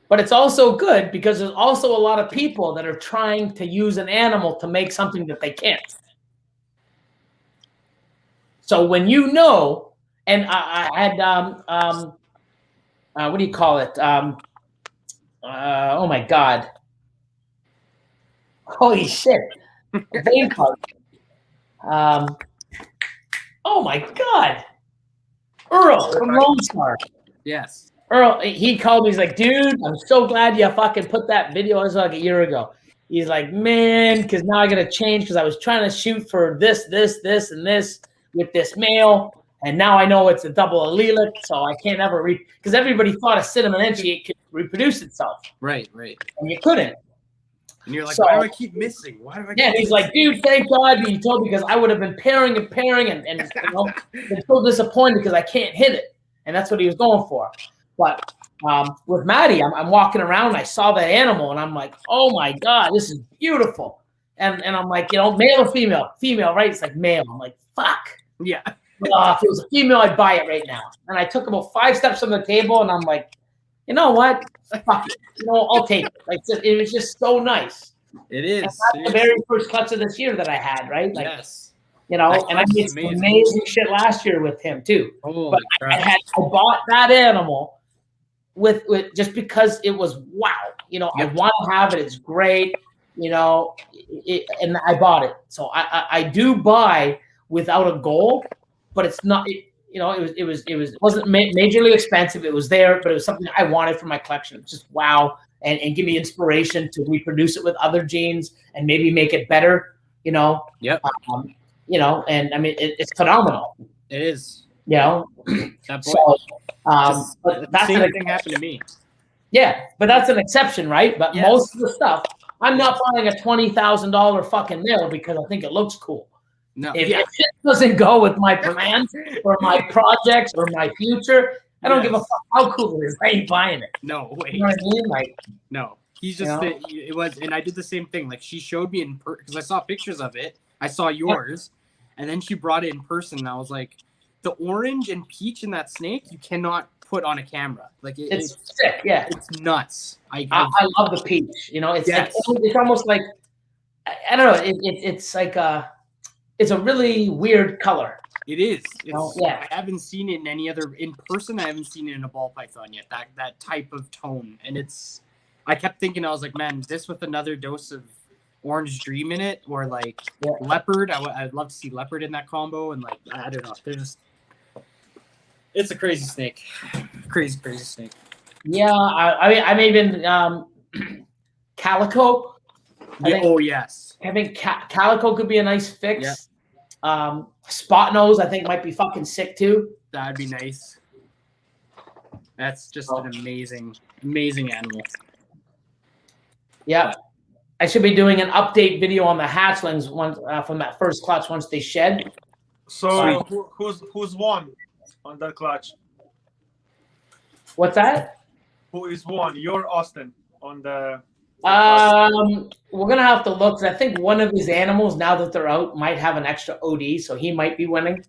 But it's also good because there's also a lot of people that are trying to use an animal to make something that they can't. So when and I had what do you call it? Oh my God! Holy shit! Vein bug. Oh my God! Earl from Lone Star. Yes. Earl, he called me. He's like, dude, I'm so glad you fucking put that video. It was like a year ago. He's like, man, because now I got to change because I was trying to shoot for this, and this with this male. And now I know it's a double allelic, so I can't ever because everybody thought a cinnamon Enchi could reproduce itself. Right. And you couldn't. And you're like, why do I keep missing? Yeah, he's like, dude, thank God you told me because I would have been pairing and been so disappointed because I can't hit it. And that's what he was going for. But with Maddie, I'm walking around and I saw that animal and I'm like, oh my God, this is beautiful. And I'm like, male or female? Female, right? It's like male. I'm like, fuck. Yeah. If it was a female, I'd buy it right now. And I took about 5 steps from the table and I'm like, you know what? Fuck it. I'll take it. Like, it was just so nice. It is. And that's the very first cuts of this year that I had, right? Like, yes. And I did some amazing shit last year with him too. Holy crap. I bought that animal with just because it was wow. I want to have it. It's great. And I bought it. So I do buy without a goal, but it's not. It wasn't majorly expensive. It was there, but it was something I wanted for my collection. It's just wow, and give me inspiration to reproduce it with other genes and maybe make it better. Yep. And I mean it's phenomenal. It is. That so, but that's same thing happened to me. Yeah, but that's an exception, right? But most of the stuff, I'm not buying a $20,000 fucking male because I think it looks cool. No, if it doesn't go with my plans or my projects or my future, I don't give a fuck how cool it is. I ain't buying it. No way. You know what I mean? Like, no, he's just it was, and I did the same thing. Like she showed me because I saw pictures of it. I saw yours, And then she brought it in person, and I was like, the orange and peach in that snake, you cannot put on a camera. Like It's sick, yeah. It's nuts. I love the peach. You know, it's Yes. like it's almost like I don't know. It's like it's a really weird color. It is. Yeah. I haven't seen it in any other in person. I haven't seen it in a ball python yet. That type of tone, and it's. I kept thinking, I was like, man, this with another dose of Orange Dream in it, or like leopard. I'd love to see leopard in that combo, and like I don't know, they're just. It's a crazy snake, crazy snake. Yeah, I'm even calico. Yes. I think calico could be a nice fix. Yeah. Spot nose, I think, might be fucking sick too. That'd be nice. That's just an amazing animal. Yeah. I should be doing an update video on the hatchlings once from that first clutch once they shed. So who's won on that clutch? What's that? Who is won? You're Austin on the. We're gonna have to look. 'Cause I think one of his animals, now that they're out, might have an extra OD, so he might be winning.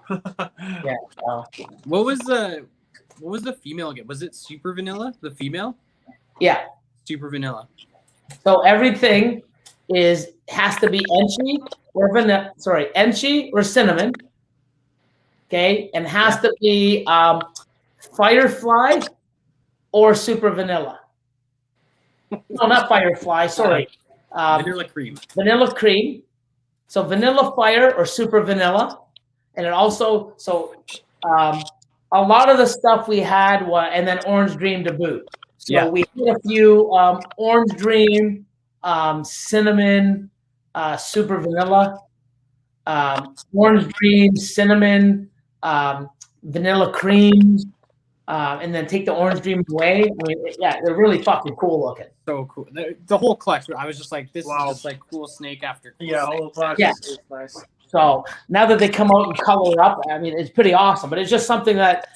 Yeah. What was the female again? Was it Super Vanilla? The female? Yeah. Super Vanilla. So everything has to be Enchi or vanilla. Sorry, Enchi or cinnamon. Okay, and has to be Firefly or Super Vanilla. No, not Firefly. Sorry, Vanilla cream. Vanilla cream. So Vanilla Fire or Super Vanilla, and it also a lot of the stuff we had and then Orange Dream to boot. So we had a few Orange Dream, cinnamon, Super Vanilla, Orange Dream, cinnamon, vanilla creams, and then take the Orange Dream away. I mean, they're really fucking cool looking. So cool. The whole clutch, I was just like, this is just like cool snake after cool snake. Whole clutch is nice. So now that they come out and color up, I mean, it's pretty awesome. But it's just something that,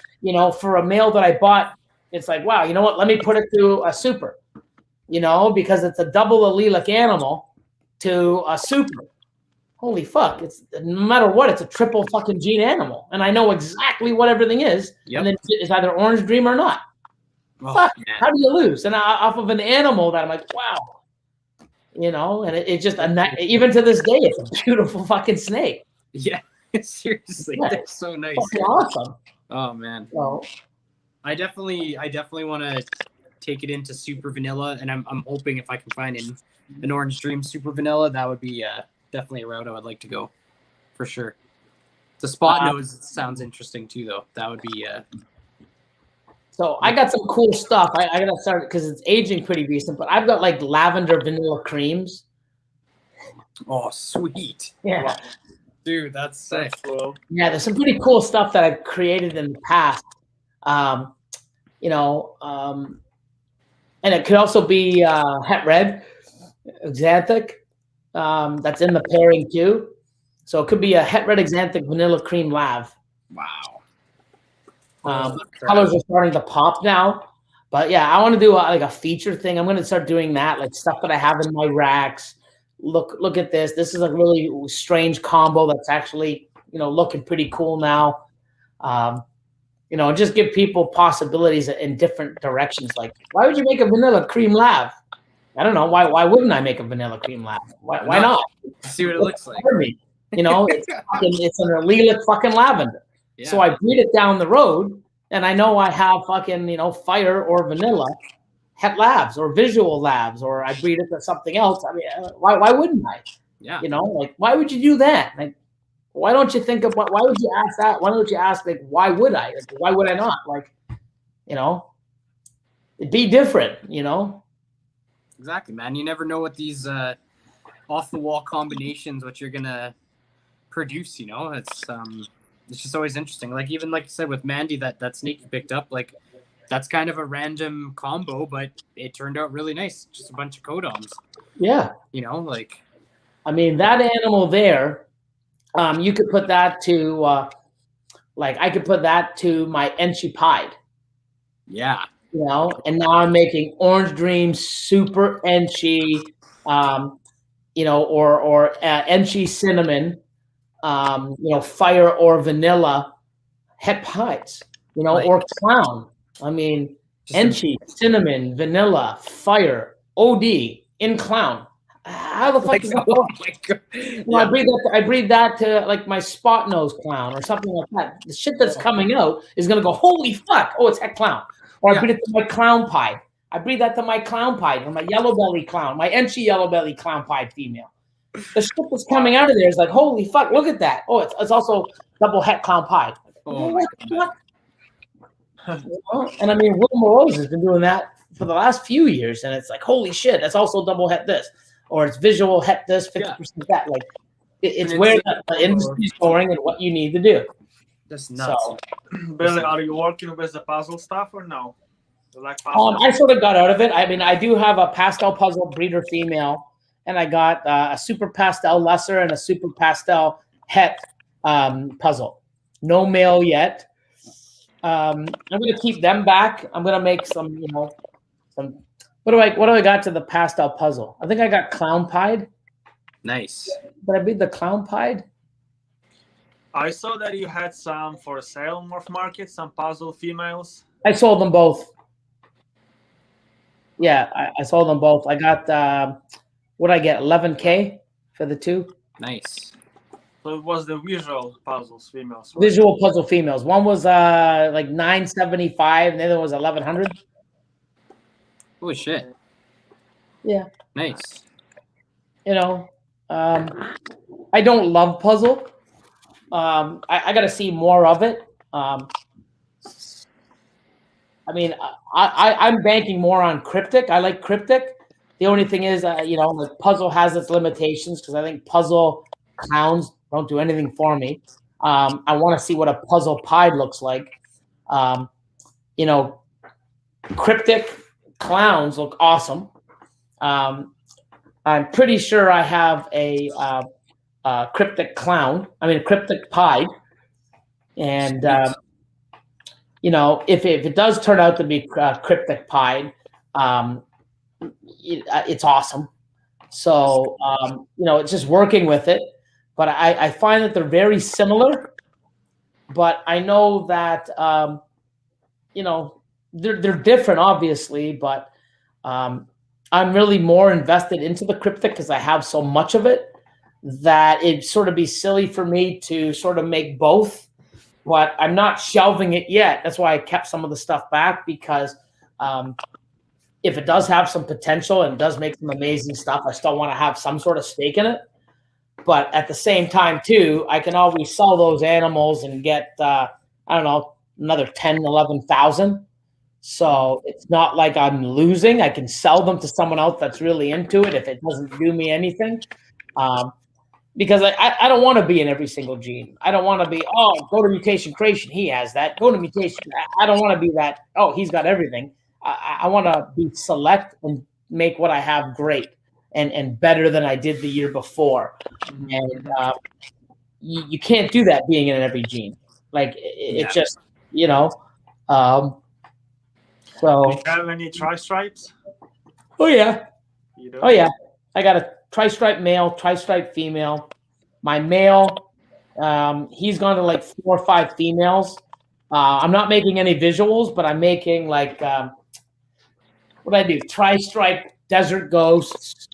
for a male that I bought, it's like, wow, you know what? Let me put it to a super, because it's a double allelic animal to a super. Holy fuck. It's no matter what, it's a triple fucking gene animal. And I know exactly what everything is. Yep. And then it's either Orange Dream or not. Oh, fuck, man. How do you lose? And off of an animal that I'm like, wow. And it's just, even to this day, it's a beautiful fucking snake. Yeah, seriously. They're so nice. Fucking awesome. Oh, man. So, I definitely want to take it into Super Vanilla, and I'm hoping if I can find an Orange Dream Super Vanilla, that would be definitely a route I would like to go, for sure. The spot nose sounds interesting too, though. That would be. So I got some cool stuff. I gotta start because it's aging pretty recent, but I've got like lavender vanilla creams. Oh, sweet! Yeah, wow. Dude, that's sick. Cool. Yeah, there's some pretty cool stuff that I've created in the past. And it could also be het red, xanthic. That's in the pairing too. So it could be a het red xanthic vanilla cream lav. Wow. Colors are starting to pop now. But yeah, I want to do like a feature thing. I'm going to start doing that, like stuff that I have in my racks. Look at this. This is a really strange combo that's actually, looking pretty cool now. Just give people possibilities in different directions. Like, why would you make a vanilla cream lav? I don't know. Why wouldn't I make a vanilla cream lav? Why not? See what it looks like. It's an allelic fucking lavender. Yeah. So I breed it down the road, and I know I have fucking, fire or vanilla het labs or visual labs, or I breed it to something else. I mean, why wouldn't I? Yeah. Why would you do that? Like, why don't you think of why would you ask that? Why don't you ask, like, why would I? Like, why would I not? Like, it'd be different, Exactly, man. You never know what these off the wall combinations, what you're gonna produce, it's just always interesting. Like, even like you said with Mandy, that snake you picked up, like, that's kind of a random combo, but it turned out really nice. Just a bunch of codoms. Yeah. I mean, that animal there, you could put that to, I could put that to my Enchi Pied. Yeah. And now I'm making Orange Dream Super Enchi, or Enchi Cinnamon, fire or vanilla het pies, Nice. or clown. I mean, enchi, cinnamon, vanilla, fire, OD in clown. How the fuck is that? Oh my God. I breed that to like my spot nose clown or something like that. The shit that's coming out is gonna go, holy fuck! Oh, it's het clown. Or I breed it to my clown pied. I breed that to my clown pied or my yellow belly clown, my enchi yellow belly clown pied female. The shit that's coming out of there is like, holy fuck! Look at that. Oh, it's also double het clown pied. Oh my God. And I mean, Will Morose has been doing that for the last few years, and it's like, holy shit, that's also double het this, or it's visual het this, 50% that. Like, it's where the industry's going and what you need to do. That's nuts. So, Billy, are you working with the puzzle stuff or no? You like puzzle? I sort of got out of it. I mean, I do have a pastel puzzle breeder female, and I got a super pastel lesser and a super pastel het puzzle. No male yet. I'm going to keep them back. I'm going to make some, some. What do I got to the pastel puzzle? I think I got clown pied. Nice. Did I beat the clown pied? I saw that you had some for sale on Morph Market, some puzzle females. I sold them both. Yeah, I sold them both. I got what did I get? 11K for the two. Nice. So it was the visual puzzles females. Right? Visual puzzle females. One was like 975, and the other was 1100. Oh shit. Yeah. Nice. I don't love puzzle. I got to see more of it. I mean, I'm banking more on cryptic. I like cryptic. The only thing is, like puzzle has its limitations because I think puzzle clowns don't do anything for me. I want to see what a puzzle pied looks like. Cryptic clowns look awesome. I'm pretty sure I have a cryptic clown. I mean, a cryptic pied. And, if it does turn out to be cryptic pied, it's awesome. So, it's just working with it. But I find that they're very similar. But I know that, they're different, obviously. But I'm really more invested into the cryptic because I have so much of it that it'd sort of be silly for me to sort of make both. But I'm not shelving it yet. That's why I kept some of the stuff back because if it does have some potential and does make some amazing stuff, I still want to have some sort of stake in it. But at the same time, too, I can always sell those animals and get, another 10, 11,000. So it's not like I'm losing. I can sell them to someone else that's really into it if it doesn't do me anything. Because I don't want to be in every single gene. I don't want to be, go to Mutation Creation. He has that. Go to Mutation. I don't want to be that, he's got everything. I want to be select and make what I have great and better than I did the year before. And you can't do that being in every gene. Like, it's just, so. Do you have any tri-stripes? Oh, yeah. You do? Oh, yeah. I got a tri-stripe male, tri-stripe female. My male, he's gone to like 4 or 5 females. I'm not making any visuals, but I'm making like, what I do? Tri-stripe desert ghosts,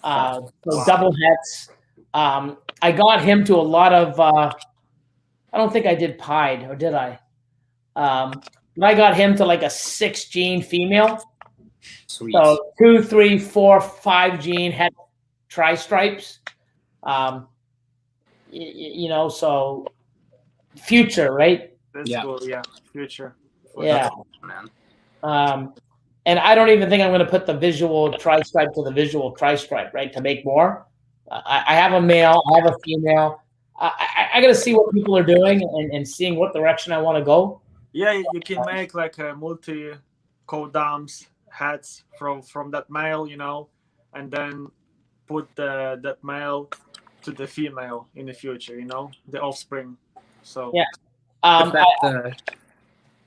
so double hets. I got him to a lot of, I don't think I did pied, or did I? But I got him to like a 6 gene female. Sweet. So 2, 3, 4, 5 gene het tri-stripes. So future, right? That's cool, yeah. Future. Yeah. And I don't even think I'm going to put the visual tri-stripe to the visual tri-stripe, right, to make more. I have a male, I have a female. I got to see what people are doing and seeing what direction I want to go. Yeah, you can make like a multi-codams hats from that male, and then put that male to the female in the future, the offspring. So yeah.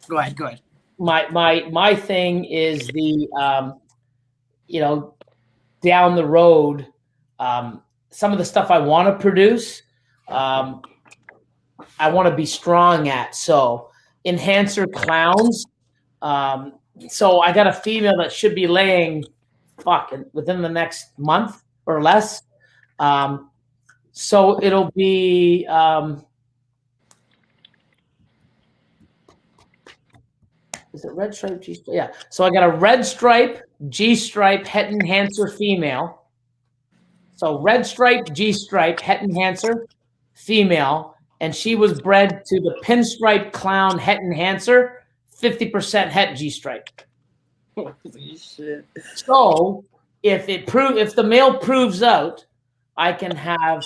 Go ahead. My thing is the down the road, some of the stuff I want to produce I want to be strong at. So enhancer clowns. So I got a female that should be laying within the next month or less. So it'll be is it red stripe G stripe? Yeah. So I got a red stripe G stripe het enhancer female. So red stripe G stripe het enhancer female, and she was bred to the pinstripe clown het enhancer, 50% het G stripe. Holy shit! So if the male proves out, I can have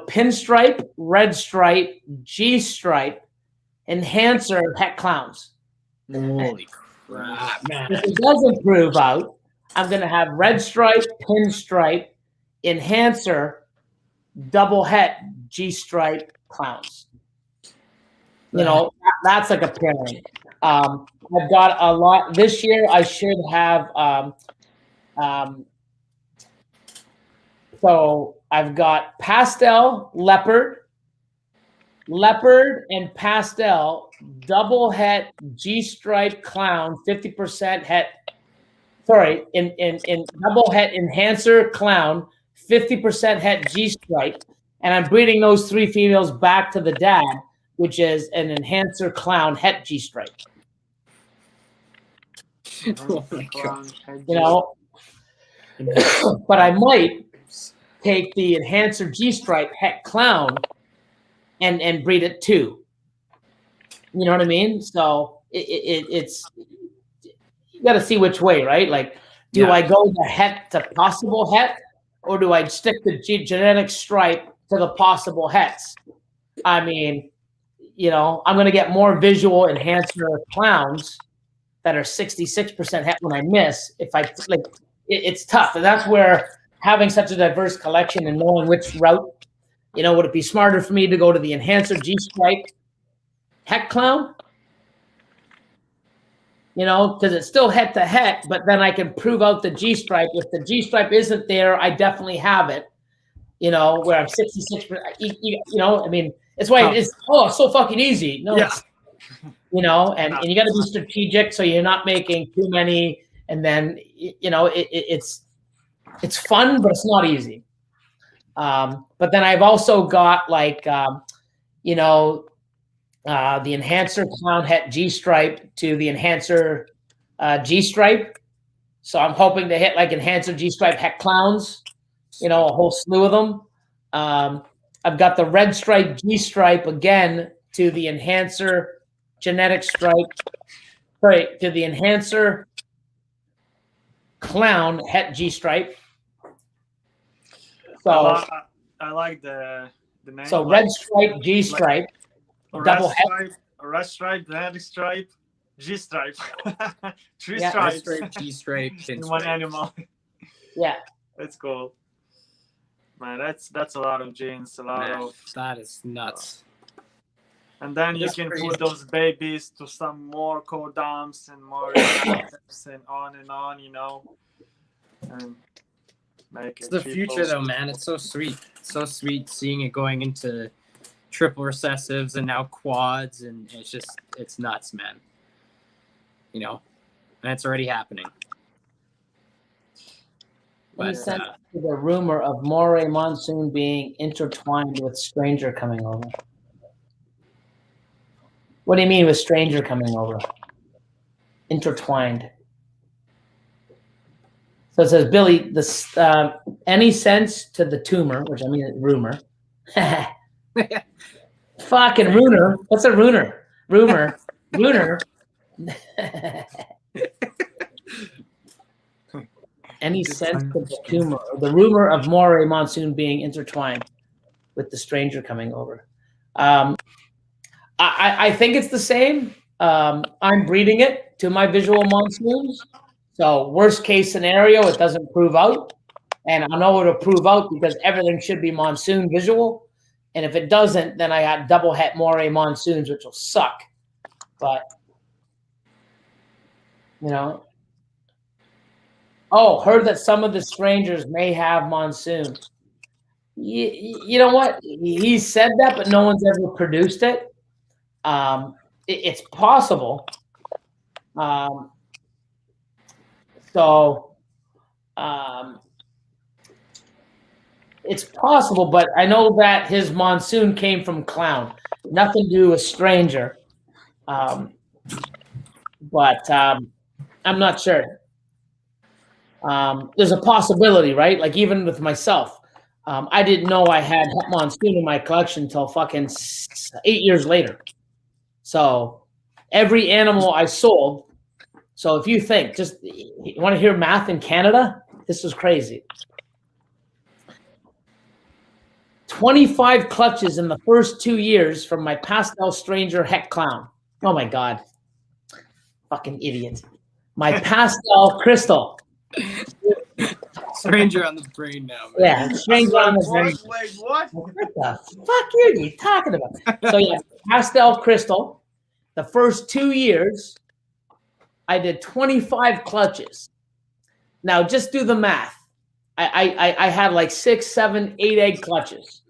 pinstripe, red stripe, G stripe, enhancer, het clowns. Holy crap, man! If it doesn't prove out, I'm gonna have red stripe, pinstripe, enhancer, double het, G stripe clowns. That's like a pairing. I've got a lot this year. I should have. So I've got pastel, leopard, and pastel, double het, G stripe clown, 50% het. Sorry, in double het enhancer clown, 50% het G stripe, and I'm breeding those 3 females back to the dad, which is an enhancer clown het G stripe. Oh my God. But I might take the enhancer G stripe het clown and breed it too. You know what I mean? So it's you got to see which way, right? Like, do I go the het to possible het, or do I stick the genetic stripe to the possible hets? I mean, I'm going to get more visual enhancer clowns that are 66% het when I miss. It's tough. And that's where having such a diverse collection and knowing which route, would it be smarter for me to go to the enhancer G stripe het clown? Because it's still het to het, but then I can prove out the G stripe. If the G stripe isn't there, I definitely have it. Where I'm 66%. I mean, it's why it's so fucking easy. No, Yeah. And you got to be strategic so you're not making too many, and then it's fun, but it's not easy. But then I've also got the enhancer clown het G stripe to the enhancer G stripe. So I'm hoping to hit enhancer G stripe het clowns, a whole slew of them. I've got the red stripe G stripe again to the enhancer genetic stripe, to the enhancer clown het G stripe. So I like the name. So red stripe G stripe. Double red stripe, genetic stripe, G stripe. 3 Red stripes stripe, G stripe, in one animal. Yeah. That's cool. Man, that's a lot of genes, that is nuts. And then you That's can crazy. put those babies to some more co-doms and more and on, and make It's it the triple. future, though, man. It's so sweet. It's so sweet seeing it going into triple recessives and now quads, and it's nuts, man. And it's already happening. But To the rumor of Moray Monsoon being intertwined with Stranger coming over. What do you mean with Stranger coming over? Intertwined. So it says, Billy, any sense to the tumor, which I mean rumor. Fucking Runer. What's a Runer? Rumor. Runer. Any sense to the tumor, or the rumor of Moray Monsoon being intertwined with the Stranger coming over? I think it's the same. I'm breeding it to my visual monsoons. So worst case scenario, it doesn't prove out. And I know it'll prove out because everything should be monsoon visual. And if it doesn't, then I got double het Moray monsoons, which will suck. But, heard that some of the Strangers may have monsoon. You know what? He said that, but no one's ever produced it. It's possible. It's possible, but I know that his monsoon came from clown. Nothing to do with stranger. But I'm not sure. There's a possibility, right? Like even with myself, I didn't know I had Het Monsoon in my collection until fucking 8 years later. So every animal I sold. So if you think, you want to hear math in Canada? This is crazy. 25 clutches in the first 2 years from my pastel stranger Het Clown. Oh my God. Fucking idiot. My pastel crystal. Stranger on the brain now, man. Yeah, stranger on the brain. Wait, what? What the fuck are you talking about? So yeah, pastel crystal. The first 2 years, I did 25 clutches. Now just do the math. I had like 6, 7, 8 egg clutches.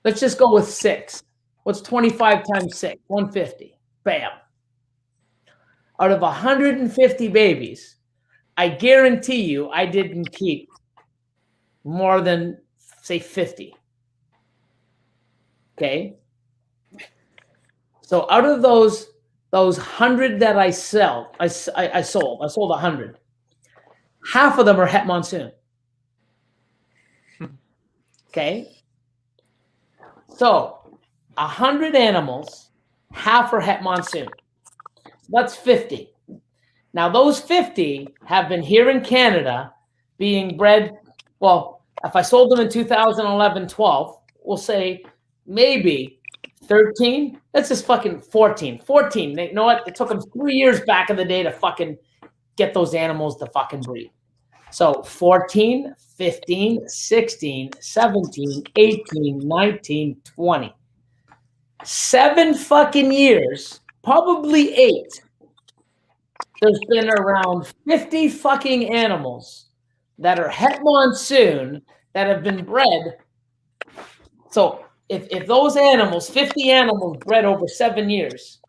Let's just go with 6. What's 25 times 6? 150. Bam. Out of 150 babies, I guarantee you I didn't keep more than, say, 50. Okay? So out of those 100 that I sold 100. Half of them are Het Monsoon. Okay? So 100 animals, half are Het Monsoon. So that's 50. Now those 50 have been here in Canada being bred. Well, if I sold them in 2011, 12, we'll say maybe 13. That's just fucking 14. 14. You know what? It took them 3 years back in the day to fucking get those animals to fucking breed. So 14, 15, 16, 17, 18, 19, 20. 7 fucking years, probably 8. There's been around 50 fucking animals that are Het Monsoon that have been bred. So if those animals, 50 animals bred over 7 years,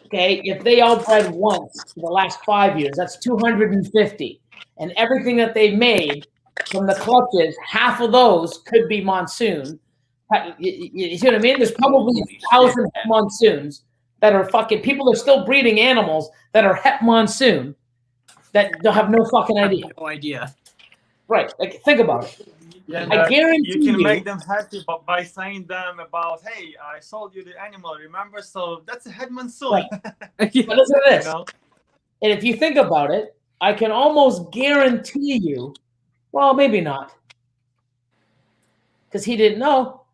okay, if they all bred once for the last 5 years, that's 250. And everything that they made from the clutches, half of those could be monsoon. You see what I mean? There's probably 1,000 monsoons that are fucking, people are still breeding animals that are Het Monsoon that don't have no fucking idea. No idea. Right. Like, think about it. Yeah, I guarantee you can make them happy by saying them about, hey, I sold you the animal, remember? So that's a Het Monsoon. Right. But listen to this. And if you think about it, I can almost guarantee you, well, maybe not, because he didn't know.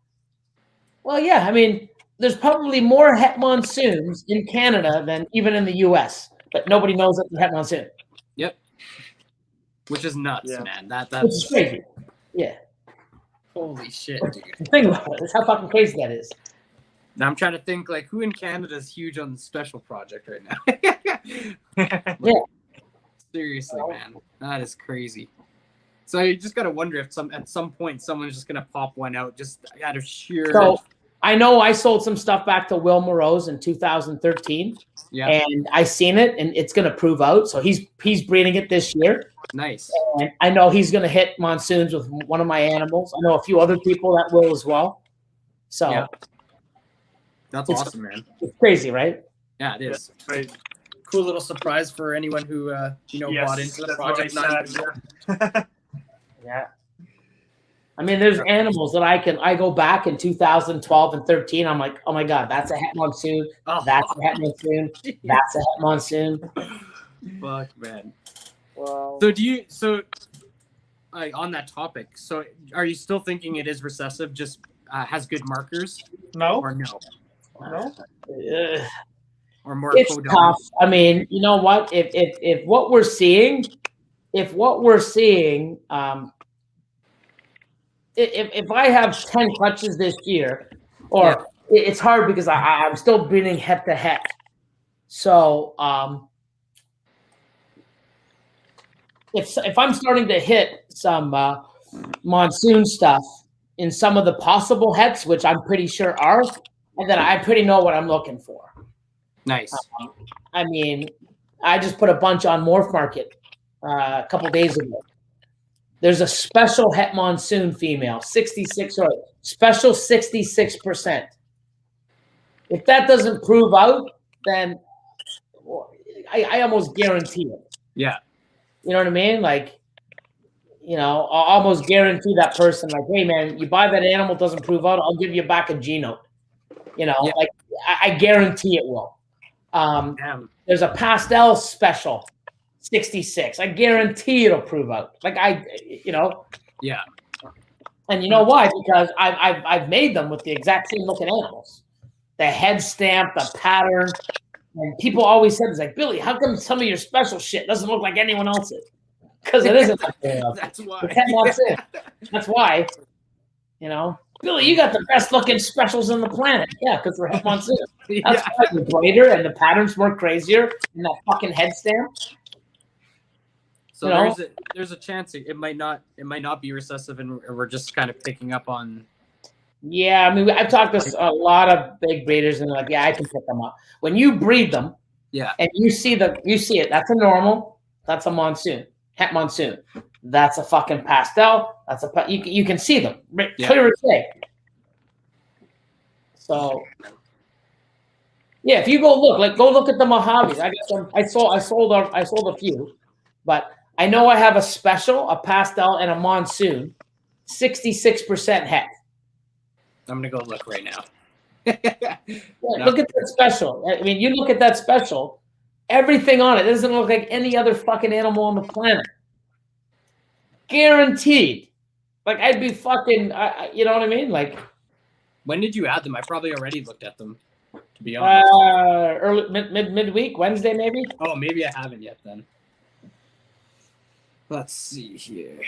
Well, yeah, I mean, there's probably more Het Monsoons in Canada than even in the U.S., but nobody knows that they're Het Monsoon. Yep. Which is nuts, man. Which is crazy. Yeah. Holy shit, dude. Think about it. That's how fucking crazy that is. Now I'm trying to think, like, who in Canada is huge on the special project right now? Yeah. Seriously, man. That is crazy. So you just got to wonder if at some point someone's just going to pop one out just out of sheer... So I know I sold some stuff back to Will Morose in 2013. Yeah. And I seen it, and it's going to prove out. So he's breeding it this year. Nice. And I know he's going to hit monsoons with one of my animals. I know a few other people that will as well. So yeah. That's awesome, man. It's crazy, right? Yeah, it is. Yeah, right. Cool little surprise for anyone who bought into the project. Yeah. I mean, there's animals that I go back in 2012 and 13. I'm like, oh my God, that's a Het Monsoon. Oh. That's a Het Monsoon. That's a Het Monsoon. Fuck, man. Wow. So on that topic, so are you still thinking it is recessive, just has good markers? No. Or no? No. Or more it's tough. I mean, you know what? If what we're seeing, if I have 10 clutches this year, or it's hard because I'm still breeding het to het. So if I'm starting to hit some monsoon stuff, in some of the possible hets, which I'm pretty sure are, and then I pretty know what I'm looking for. Nice. I mean, I just put a bunch on Morph Market a couple days ago. There's a special Het Monsoon female, 66 or special 66%. If that doesn't prove out, then I almost guarantee it. Yeah. You know what I mean? Like, you know, I'll almost guarantee that person, like, hey man, you buy that animal, doesn't prove out, I'll give you back a G-note. You know, Yeah. like I guarantee it will. There's a pastel special, 66. I guarantee it'll prove out. Like you know. Yeah. And you know why? Because I've made them with the exact same looking animals. The head stamp, the pattern. And people always said, it's like, Billy, how come some of your special shit doesn't look like anyone else's? Because it isn't like anyone else's. That's why. That's why. You know, Billy, you got the best looking specials on the planet. Yeah, because we're Het Monsoon. That's why the brighter and the pattern's more crazier and that fucking head stamp. So You know? there's a chance it might not be recessive, and we're just kind of picking up on. Yeah, I mean, I've talked to a lot of big breeders, and they're like, yeah, I can pick them up. When you breed them, Yeah. and you see it. That's a normal. That's a monsoon. Het Monsoon. That's a fucking pastel. That's a you can see them clear as day. So yeah, if you go look at the Mojaves. I got some. I sold a few, but I know I have a special, a pastel, and a monsoon. 66% het. I'm gonna go look right now. Look at that special. I mean, you look at that special. Everything on it doesn't look like any other fucking animal on the planet. Guaranteed. Like I'd be fucking. You know what I mean? Like. When did you add them? I probably already looked at them. To be honest. Early midweek, Wednesday maybe. Oh, maybe I haven't yet then. Let's see here.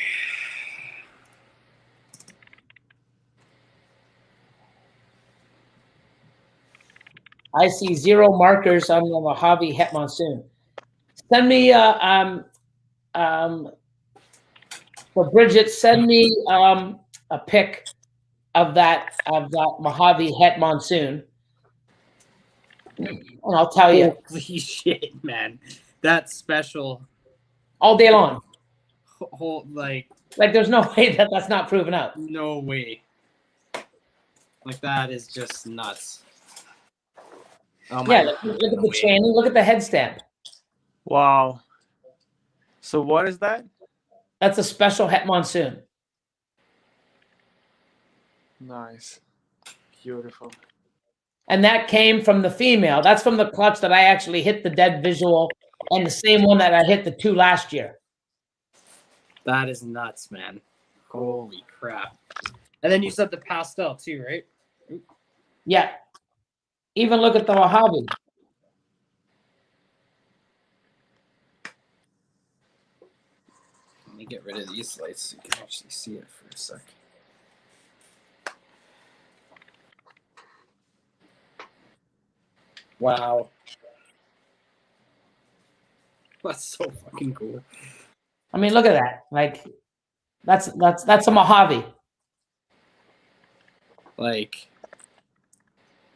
I see 0 markers on the Mojave Het Monsoon. Send me for Bridget, send me a pic of that Mojave Het Monsoon. And I'll tell you. Holy shit, man. That's special. All day long. Like there's no way that's not proven out. No way. Like that is just nuts. Oh my yeah, look at the chain. Look at the head stamp. Wow. So what is that? That's a special Het Monsoon. Nice. Beautiful. And that came from the female. That's from the clutch that I actually hit the dead visual, and the same one that I hit the 2 last year. That is nuts, man. Holy crap. And then you said the pastel too, right? Yeah. Even look at the Mojave. Let me get rid of these lights so you can actually see it for a sec. Wow. That's so fucking cool. I mean, look at that. Like, that's a Mojave. Like,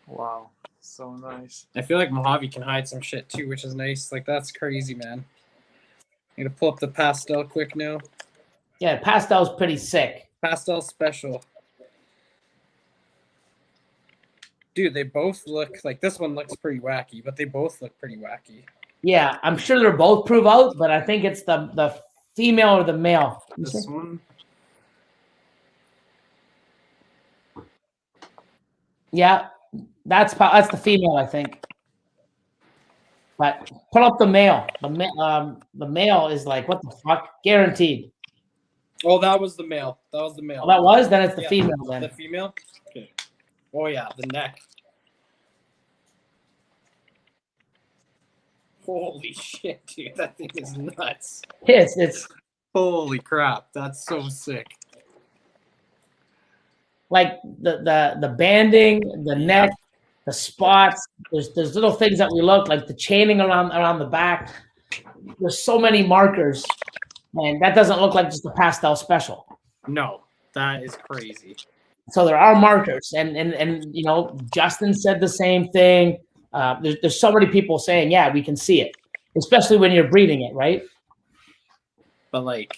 wow, so nice. I feel like Mojave can hide some shit too, which is nice. Like, that's crazy, man. I'm gonna pull up the pastel quick now. Yeah, pastel's pretty sick. Pastel special. Dude, they both look like this one looks pretty wacky, but they both look pretty wacky. Yeah, I'm sure they're both prove out, but I think it's the female or the male. This one. Yeah, that's the female, I think. But put up the male. The male is like, what the fuck? Guaranteed. Oh, that was the male. That was the male. Oh, that was? Then it's the female then. The female? Okay. Oh yeah, the neck. Holy shit, dude. That thing is nuts. It's holy crap. That's so sick. Like the banding, the neck, the spots. There's little things that we look like the chaining around the back. There's so many markers, and that doesn't look like just a pastel special. No, that is crazy. So there are markers, and you know, Justin said the same thing. There's so many people saying, yeah, we can see it, especially when you're breeding it, right? But like,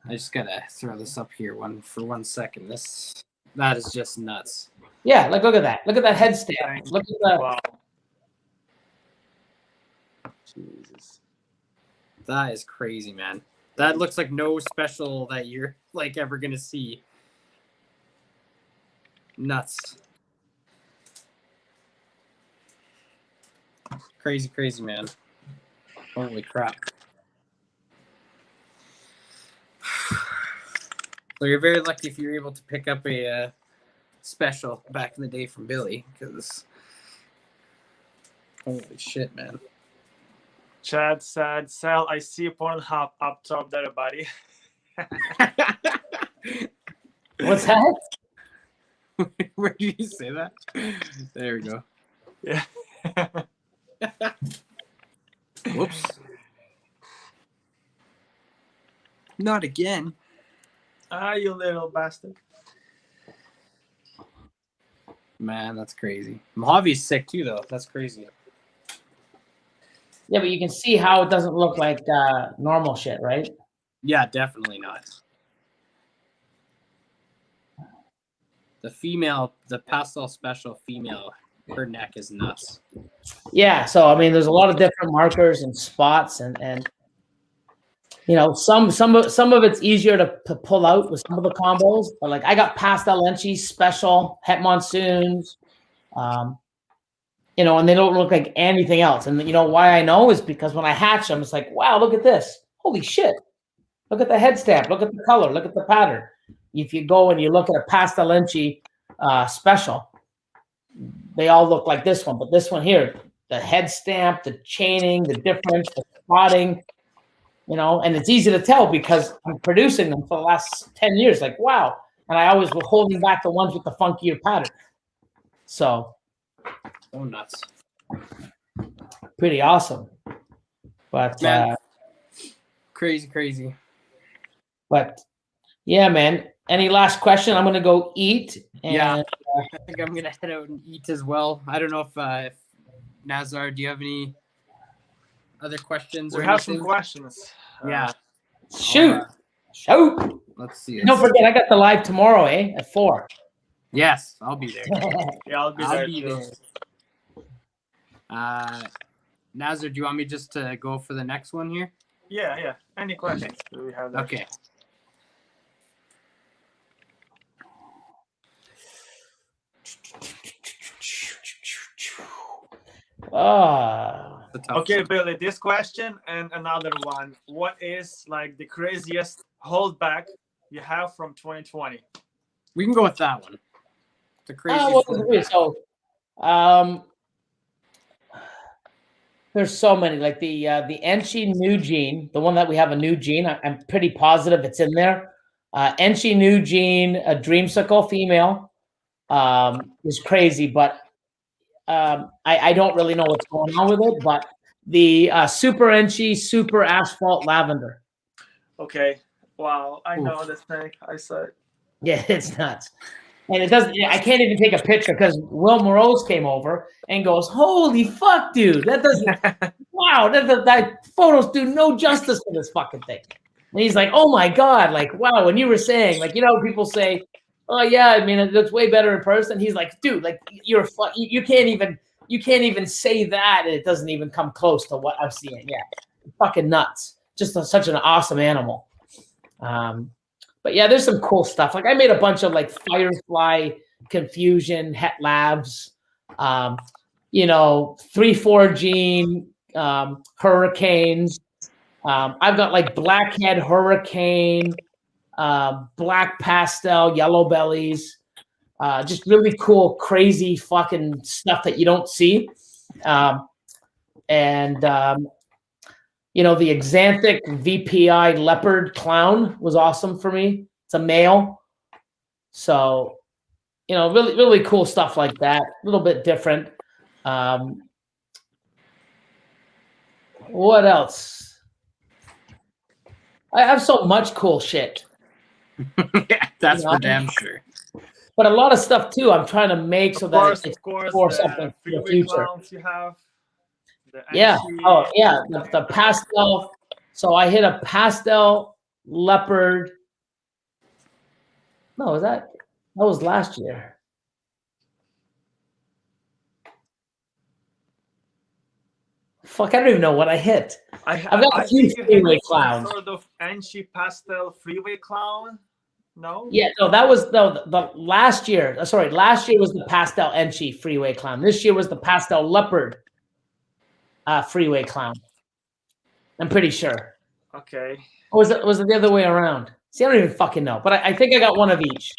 I just gotta throw this up here for 1 second. That is just nuts. Yeah, like look at that. Look at that head stamp. Look at that. Wow. Jesus. That is crazy, man. That looks like no special that you're like ever gonna see. Nuts. Crazy, crazy, man. Holy crap. So you're very lucky if you're able to pick up a special back in the day from Billy, because holy shit, man. Chad said, Sal, I see Pornhub up top there, buddy. What's that? Where did you say that? There we go. Yeah. Whoops. Not again. Ah, you little bastard. Man, that's crazy. Mojave's sick too, though. That's crazy. Yeah, but you can see how it doesn't look like normal shit, right? Yeah, definitely not. The female, the pastel special female, her neck is nuts. Yeah, so I mean, there's a lot of different markers and spots, and you know, some of it's easier to pull out with some of the combos. But like, I got pastel enchi special het monsoons, you know, and they don't look like anything else. And you know why I know is because when I hatch them, it's like, wow, look at this, holy shit, look at the head stamp, look at the color, look at the pattern. If you go and you look at a pastel enchi special, they all look like this one, but this one here, the head stamp, the chaining, the difference, the spotting, you know, and it's easy to tell because I'm producing them for the last 10 years. Like, wow. And I always was holding back the ones with the funkier pattern. So, Oh, nuts. pretty awesome. But, Man. Crazy, crazy. but yeah, man. Any last question? I'm going to go eat. And, Yeah. I think I'm going to head out and eat as well. I don't know if Nazar, do you have any other questions? We or have anything? some questions. Yeah. shoot. Shoot. Let's see. Don't forget, I got the live tomorrow, at 4. Yes, I'll be there. Yeah, I'll be there too. Nazar, do you want me just to go for the next one here? Yeah, yeah. Any questions? Do we have that? Okay. Okay, Billy, this question and another one. What is like the craziest holdback you have from 2020? We can go with that one. The craziest. So, there's so many. Like the Enchi new gene, the one that we have a new gene. I'm pretty positive it's in there. Enchi new gene, a dreamsicle female, is crazy, but I don't really know what's going on with it. But the super Enchi, super asphalt lavender. Okay. Wow. I know this thing. I saw it. Yeah, it's nuts. And it doesn't, I can't even take a picture because Will Morose came over and goes, holy fuck, dude. That doesn't, wow, that photos do no justice to this fucking thing. And he's like, oh my God, like, wow, when you were saying, like, you know, people say, oh yeah, I mean, it looks way better in person. He's like, dude, like, you can't even say that. And it doesn't even come close to what I'm seeing. Yeah, fucking nuts. Just such an awesome animal. But yeah, there's some cool stuff. Like I made a bunch of like Firefly, Confusion, Het Labs, you know, 3-4 gene, Hurricanes. I've got like Blackhead Hurricane, Black Pastel, Yellow Bellies, just really cool, crazy fucking stuff that you don't see. You know, the Xanthic VPI Leopard Clown was awesome for me. It's a male. So, you know, really, really cool stuff like that. A little bit different. What else? I have so much cool shit. Yeah, that's for damn sure. But a lot of stuff too, I'm trying to make so that it's of course, for the something for the freeway future. clowns you have. The Yeah. Anchi, Oh, yeah. The pastel. So I hit a pastel leopard. No, that was last year. Fuck, I don't even know what I hit. I've got a few think you freeway hit some clowns. sort of Anchi pastel freeway clown. No. Yeah, no, that was the last year. Sorry, last year was the pastel Enchi freeway clown. This year was the pastel leopard freeway clown. I'm pretty sure. Okay. Or was it the other way around? See, I don't even fucking know. But I think I got one of each.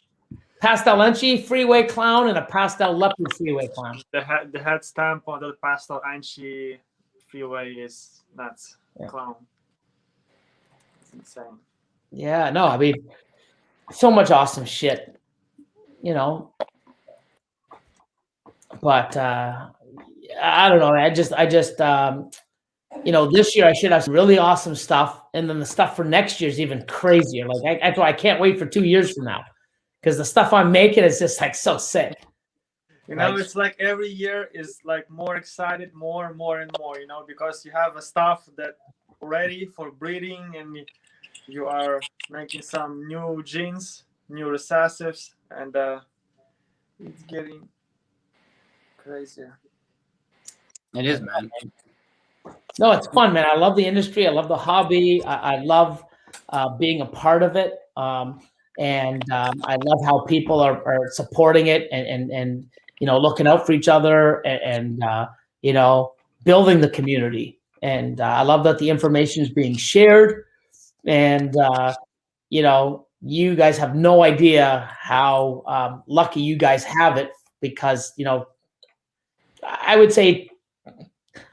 Pastel Enchi freeway clown and a pastel leopard freeway clown. The head stamp on the pastel Anchi freeway is nuts. Yeah. Clown. It's insane. Yeah, no, I mean, so much awesome shit, you know. But I don't know. I just you know, this year I should have some really awesome stuff, and then the stuff for next year is even crazier. Like that's why I can't wait for 2 years from now, because the stuff I'm making is just like so sick. You know, it's like every year is like more excited, more and more and more. You know, because you have a stuff that ready for breeding, and you are making some new genes, new recessives, and it's getting crazier. It is, man. No, it's fun, man. I love the industry. I love the hobby. I love being a part of it. And I love how people are supporting it and you know, looking out for each other and you know, building the community. And I love that the information is being shared. And you know, you guys have no idea how lucky you guys have it, because, you know, I would say,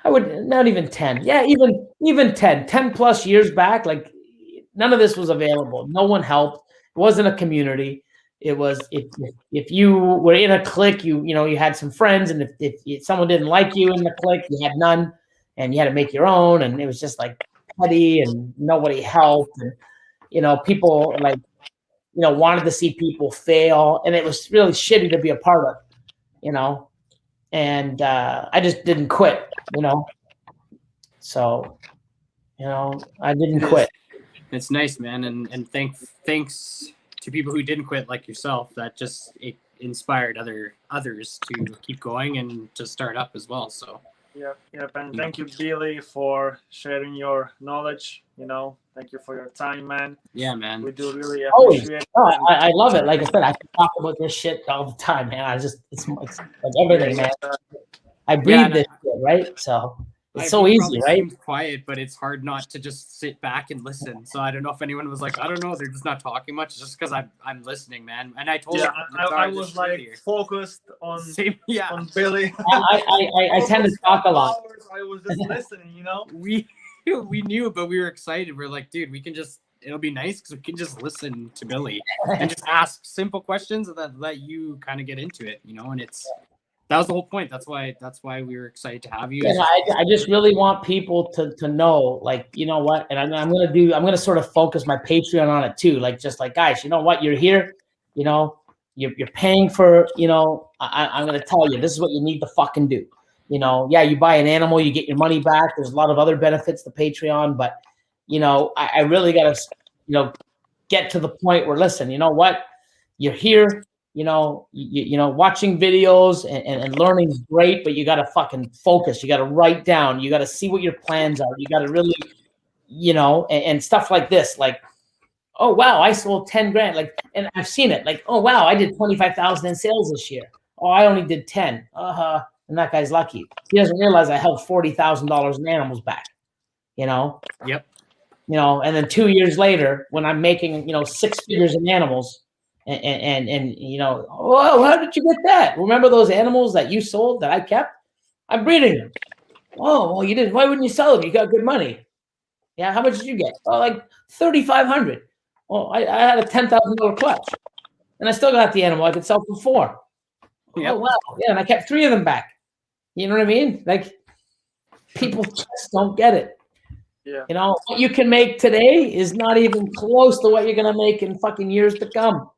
I would not even 10. Yeah, even 10 plus years back, like none of this was available. No one helped. It wasn't a community. It was if you were in a clique, you know, you had some friends, and if someone didn't like you in the clique, you had none, and you had to make your own, and it was just like petty, and nobody helped, and you know, people like, you know, wanted to see people fail, and it was really shitty to be a part of, you know. And I just didn't quit, you know. So, you know, I didn't quit. It's nice, man, and thanks to people who didn't quit, like yourself. That just it inspired others to keep going and to start up as well. So. Yep, and thank you, Billy, for sharing your knowledge. You know, thank you for your time, man. Yeah, man. We do really appreciate it. Oh, I love it. Like I said, I can talk about this shit all the time, man. It's like everything, man. I breathe this shit, right? So it's so easy, right? Seems quiet, but it's hard not to just sit back and listen. So I don't know if anyone was like, I don't know, they're just not talking much. It's just because I'm listening, man. And I told yeah, I was like earlier. Focused on on Billy. I tend to talk a lot. I was just listening, you know. We knew, but we were excited. We're like, dude, we can just. It'll be nice because we can just listen to Billy and just ask simple questions and then let you kind of get into it, you know. And that was the whole point. That's why we were excited to have you. And I just really want people to know, like, you know what, and I'm gonna sort of focus my Patreon on it too. Like, just like, guys, you know what, you're here, you know, you're paying for, you know, I'm gonna tell you, this is what you need to fucking do. You know, yeah, you buy an animal, you get your money back. There's a lot of other benefits to Patreon, but you know, I really gotta, you know, get to the point where, listen, you know what, you're here. You know, you know, watching videos and learning is great, but you got to fucking focus. You got to write down. You got to see what your plans are. You got to really, you know, and stuff like this. Like, oh, wow, I sold 10 grand. Like, and I've seen it. Like, oh, wow, I did 25,000 in sales this year. Oh, I only did 10. And that guy's lucky. He doesn't realize I held $40,000 in animals back, you know? Yep. You know, and then 2 years later, when I'm making, you know, 6 figures in animals, and you know, oh, how did you get that? Remember those animals that you sold that I kept? I'm breeding them. Oh, well, you didn't. Why wouldn't you sell them? You got good money. Yeah, how much did you get? Oh, like $3,500. Well, I had a $10,000 clutch, and I still got the animal. I could sell for $4,000. Yep. Oh, wow. Yeah, and I kept 3 of them back. You know what I mean? Like, people just don't get it. Yeah. You know, what you can make today is not even close to what you're gonna make in fucking years to come.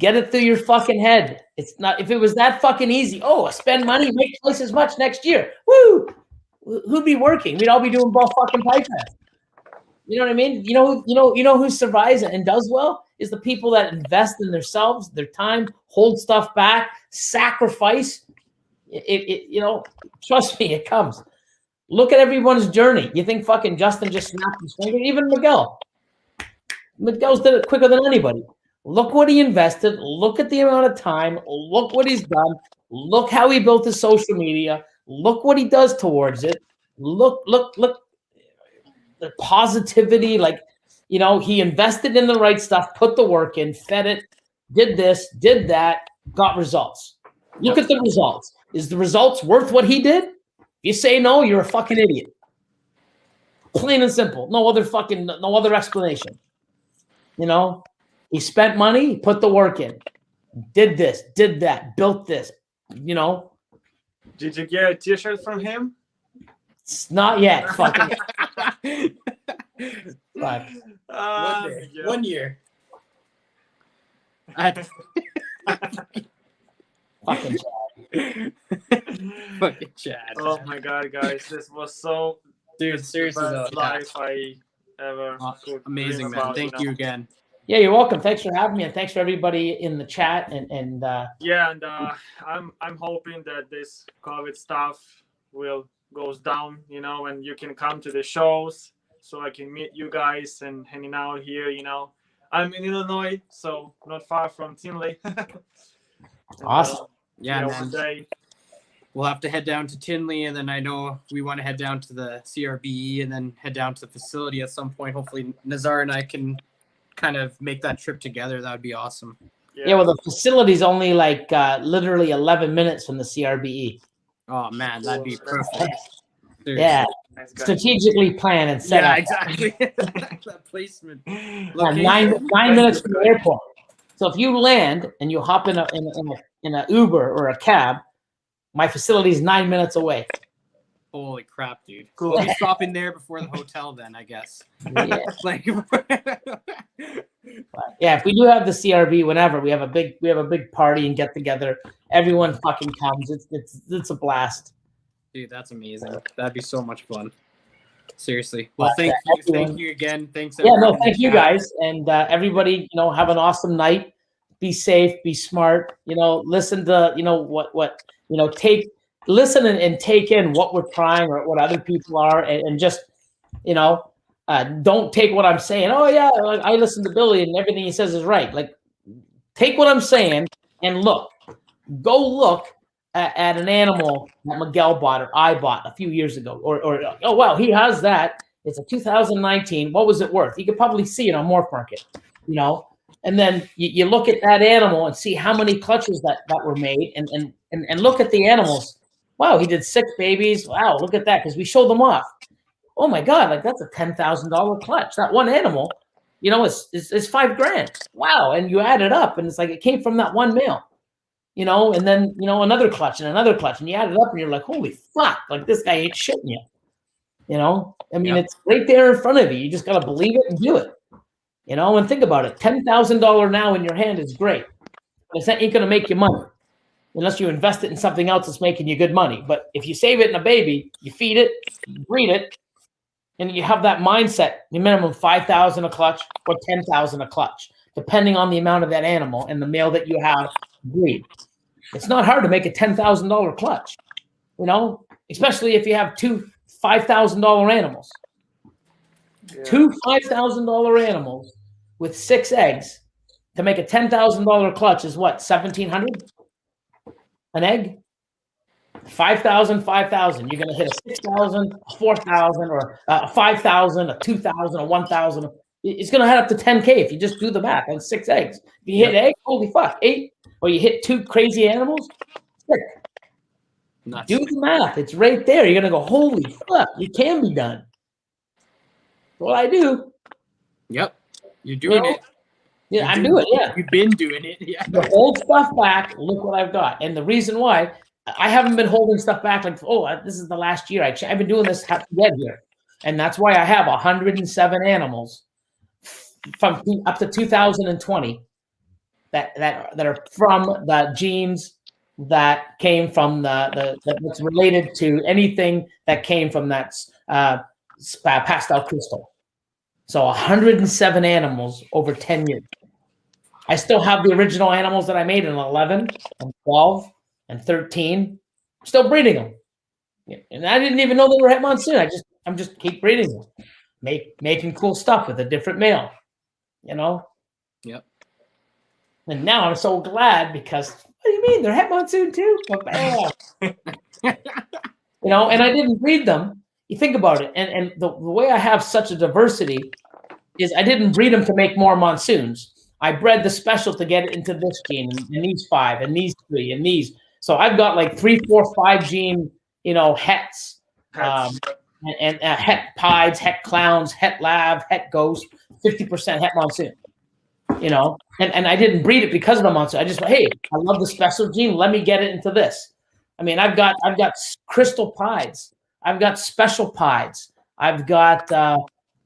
Get it through your fucking head. It's not, if it was that fucking easy, spend money, make twice as much next year. Woo! Who'd be working? We'd all be doing ball fucking podcasts. You know what I mean? You know who survives and does well is the people that invest in themselves, their time, hold stuff back, sacrifice. Trust me, it comes. Look at everyone's journey. You think fucking Justin just snapped his finger? Even Miguel. Miguel's did it quicker than anybody. Look what he invested. Look at the amount of time. Look what he's done. Look how he built his social media. Look what he does towards it. Look. The positivity, he invested in the right stuff, put the work in, fed it, did this, did that, got results. Look at the results. Is the results worth what he did? If you say no, you're a fucking idiot. Plain and simple. No other explanation. He spent money, he put the work in, did this, did that, built this, Did you get a t-shirt from him? It's not yet. Fucking. Fuck. One year. Fucking Chad. Fucking Chad. Oh my God, guys, this was so. Dude, seriously the though. best life I ever. could Amazing, dream man. about, Thank you again. Yeah, you're welcome. Thanks for having me, and thanks for everybody in the chat. And I'm hoping that this COVID stuff will goes down, and you can come to the shows so I can meet you guys and hanging out here. I'm in Illinois, so not far from Tinley. Awesome. Yeah, man. One day. We'll have to head down to Tinley, and then I know we want to head down to the CRBE and then head down to the facility at some point. Hopefully Nazar and I can kind of make that trip together. That would be awesome. Yeah, well, the facility's only literally 11 minutes from the CRBE. Oh man, that'd be perfect. Yeah, strategically planned and set up. Yeah, exactly. That placement. 9 minutes from the airport. So if you land and you hop in a Uber or a cab, my facility is 9 minutes away. Holy crap, dude! Cool. We'll be stopping there before the hotel, then I guess. Yeah. Yeah, if we do have the CRB, whenever we have a big party and get together, everyone fucking comes. It's a blast. Dude, that's amazing. That'd be so much fun. Seriously. Well, thank you again. Thanks. Yeah, no, thank you guys, and everybody. Have an awesome night. Be safe. Be smart. Listen to what listen and take in what we're trying or what other people are, and just don't take what I'm saying. Oh yeah, I listen to Billy and everything he says is right. Take what I'm saying and go look at an animal that Miguel bought or I bought a few years ago, or oh wow, he has that. It's a 2019. What was it worth? You could probably see it on Morph Market, And then you look at that animal and see how many clutches that were made, and look at the animals. Wow, he did 6 babies. Wow, look at that, because we showed them off. Oh my God, that's a $10,000 clutch. That one animal, is $5,000. Wow, and you add it up, and it's like it came from that one male, and then another clutch and another clutch, and you add it up, and you're like, holy fuck, this guy ain't shitting you. It's right there in front of you. You just gotta believe it and do it. And think about it. $10,000 now in your hand is great, but it ain't gonna make you money unless you invest it in something else that's making you good money. But if you save it in a baby, you feed it, you breed it, and you have that mindset, the minimum 5,000 a clutch or 10,000 a clutch, depending on the amount of that animal and the male that you have breed. It's not hard to make a $10,000 clutch, especially if you have 2 $5,000 animals. Yeah. 2 $5,000 animals with 6 eggs to make a $10,000 clutch is what, 1,700 an egg? 5,000, 5,000. You're going to hit a 6,000, a 4,000, or a 5,000, a 2,000, a 1,000. It's going to head up to 10K if you just do the math on 6 eggs. If you hit egg, holy fuck, 8, or you hit 2 crazy animals, 6. Do the math. It's right there. You're going to go, holy fuck, it can be done. That's what I do. Yep. You're doing it. Yeah, I'm doing it. Yeah. You've been doing it. Yeah. You hold stuff back. Look what I've got. And the reason why I haven't been holding stuff back this is the last year. I've been doing this half dead here. And that's why I have 107 animals from up to 2020 that are from the genes that came from that's related to anything that came from that pastel crystal. So 107 animals over 10 years. I still have the original animals that I made in 11 and 12 and 13. Still breeding them. And I didn't even know they were Het Monsoon. I'm just keep breeding them. Making cool stuff with a different male. You know? Yep. And now I'm so glad because what do you mean? They're Het Monsoon too? Bam. You know, and I didn't breed them. You think about it. And the way I have such a diversity is I didn't breed them to make more monsoons. I bred the special to get it into this gene and these 5 and these 3 and these. So I've got like 3, 4, 5 gene, you know, hets, and het pieds, het clowns, het lav, het ghost, 50% het monsoon. You know, and I didn't breed it because of the monsoon. I just went, hey, I love the special gene. Let me get it into this. I mean, I've got crystal pieds. I've got special pieds. I've got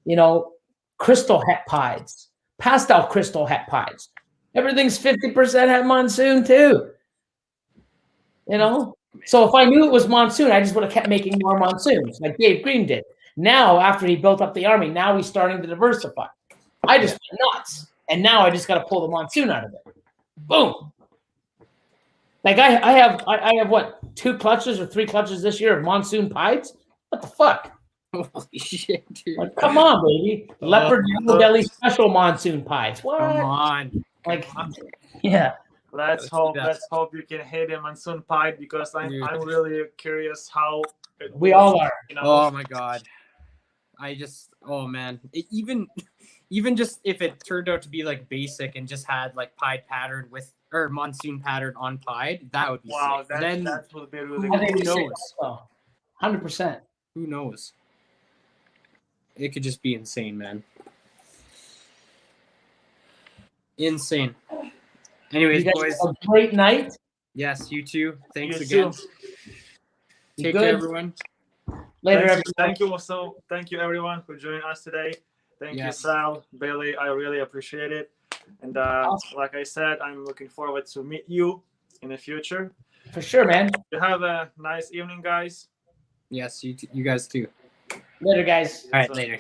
you know, crystal het pieds, pastel crystal het pieds. Everything's 50% het monsoon too. You know? So if I knew it was monsoon, I just would have kept making more monsoons like Dave Green did. Now, after he built up the army, now he's starting to diversify. I just went nuts. And now I just got to pull the monsoon out of it. Boom. Like I have what, 2 clutches or 3 clutches this year of monsoon pieds? What the fuck? Holy shit, dude. Like, come on, baby. Leopard Yellow Belly special monsoon pieds. What? Come on. Like, yeah. Let's hope you can hit a monsoon pied because I'm really curious how we all are. You know? Oh my god. Oh man. Even just if it turned out to be like basic and just had like pied pattern or monsoon pattern on pied, that would be sick. That would be really who good. knows? 100%. Who knows? It could just be insane, man. Insane. Anyways, you guys boys. have a great night. Yes, you too. Thanks You again. too. Take care, everyone. Later, everyone. Thank you also. Thank you everyone for joining us today. Thank you, Sal, Billy. I really appreciate it. And like I said, I'm looking forward to meet you in the future. For sure, man. You have a nice evening, guys. Yes, you guys too. Later, guys. All right, later.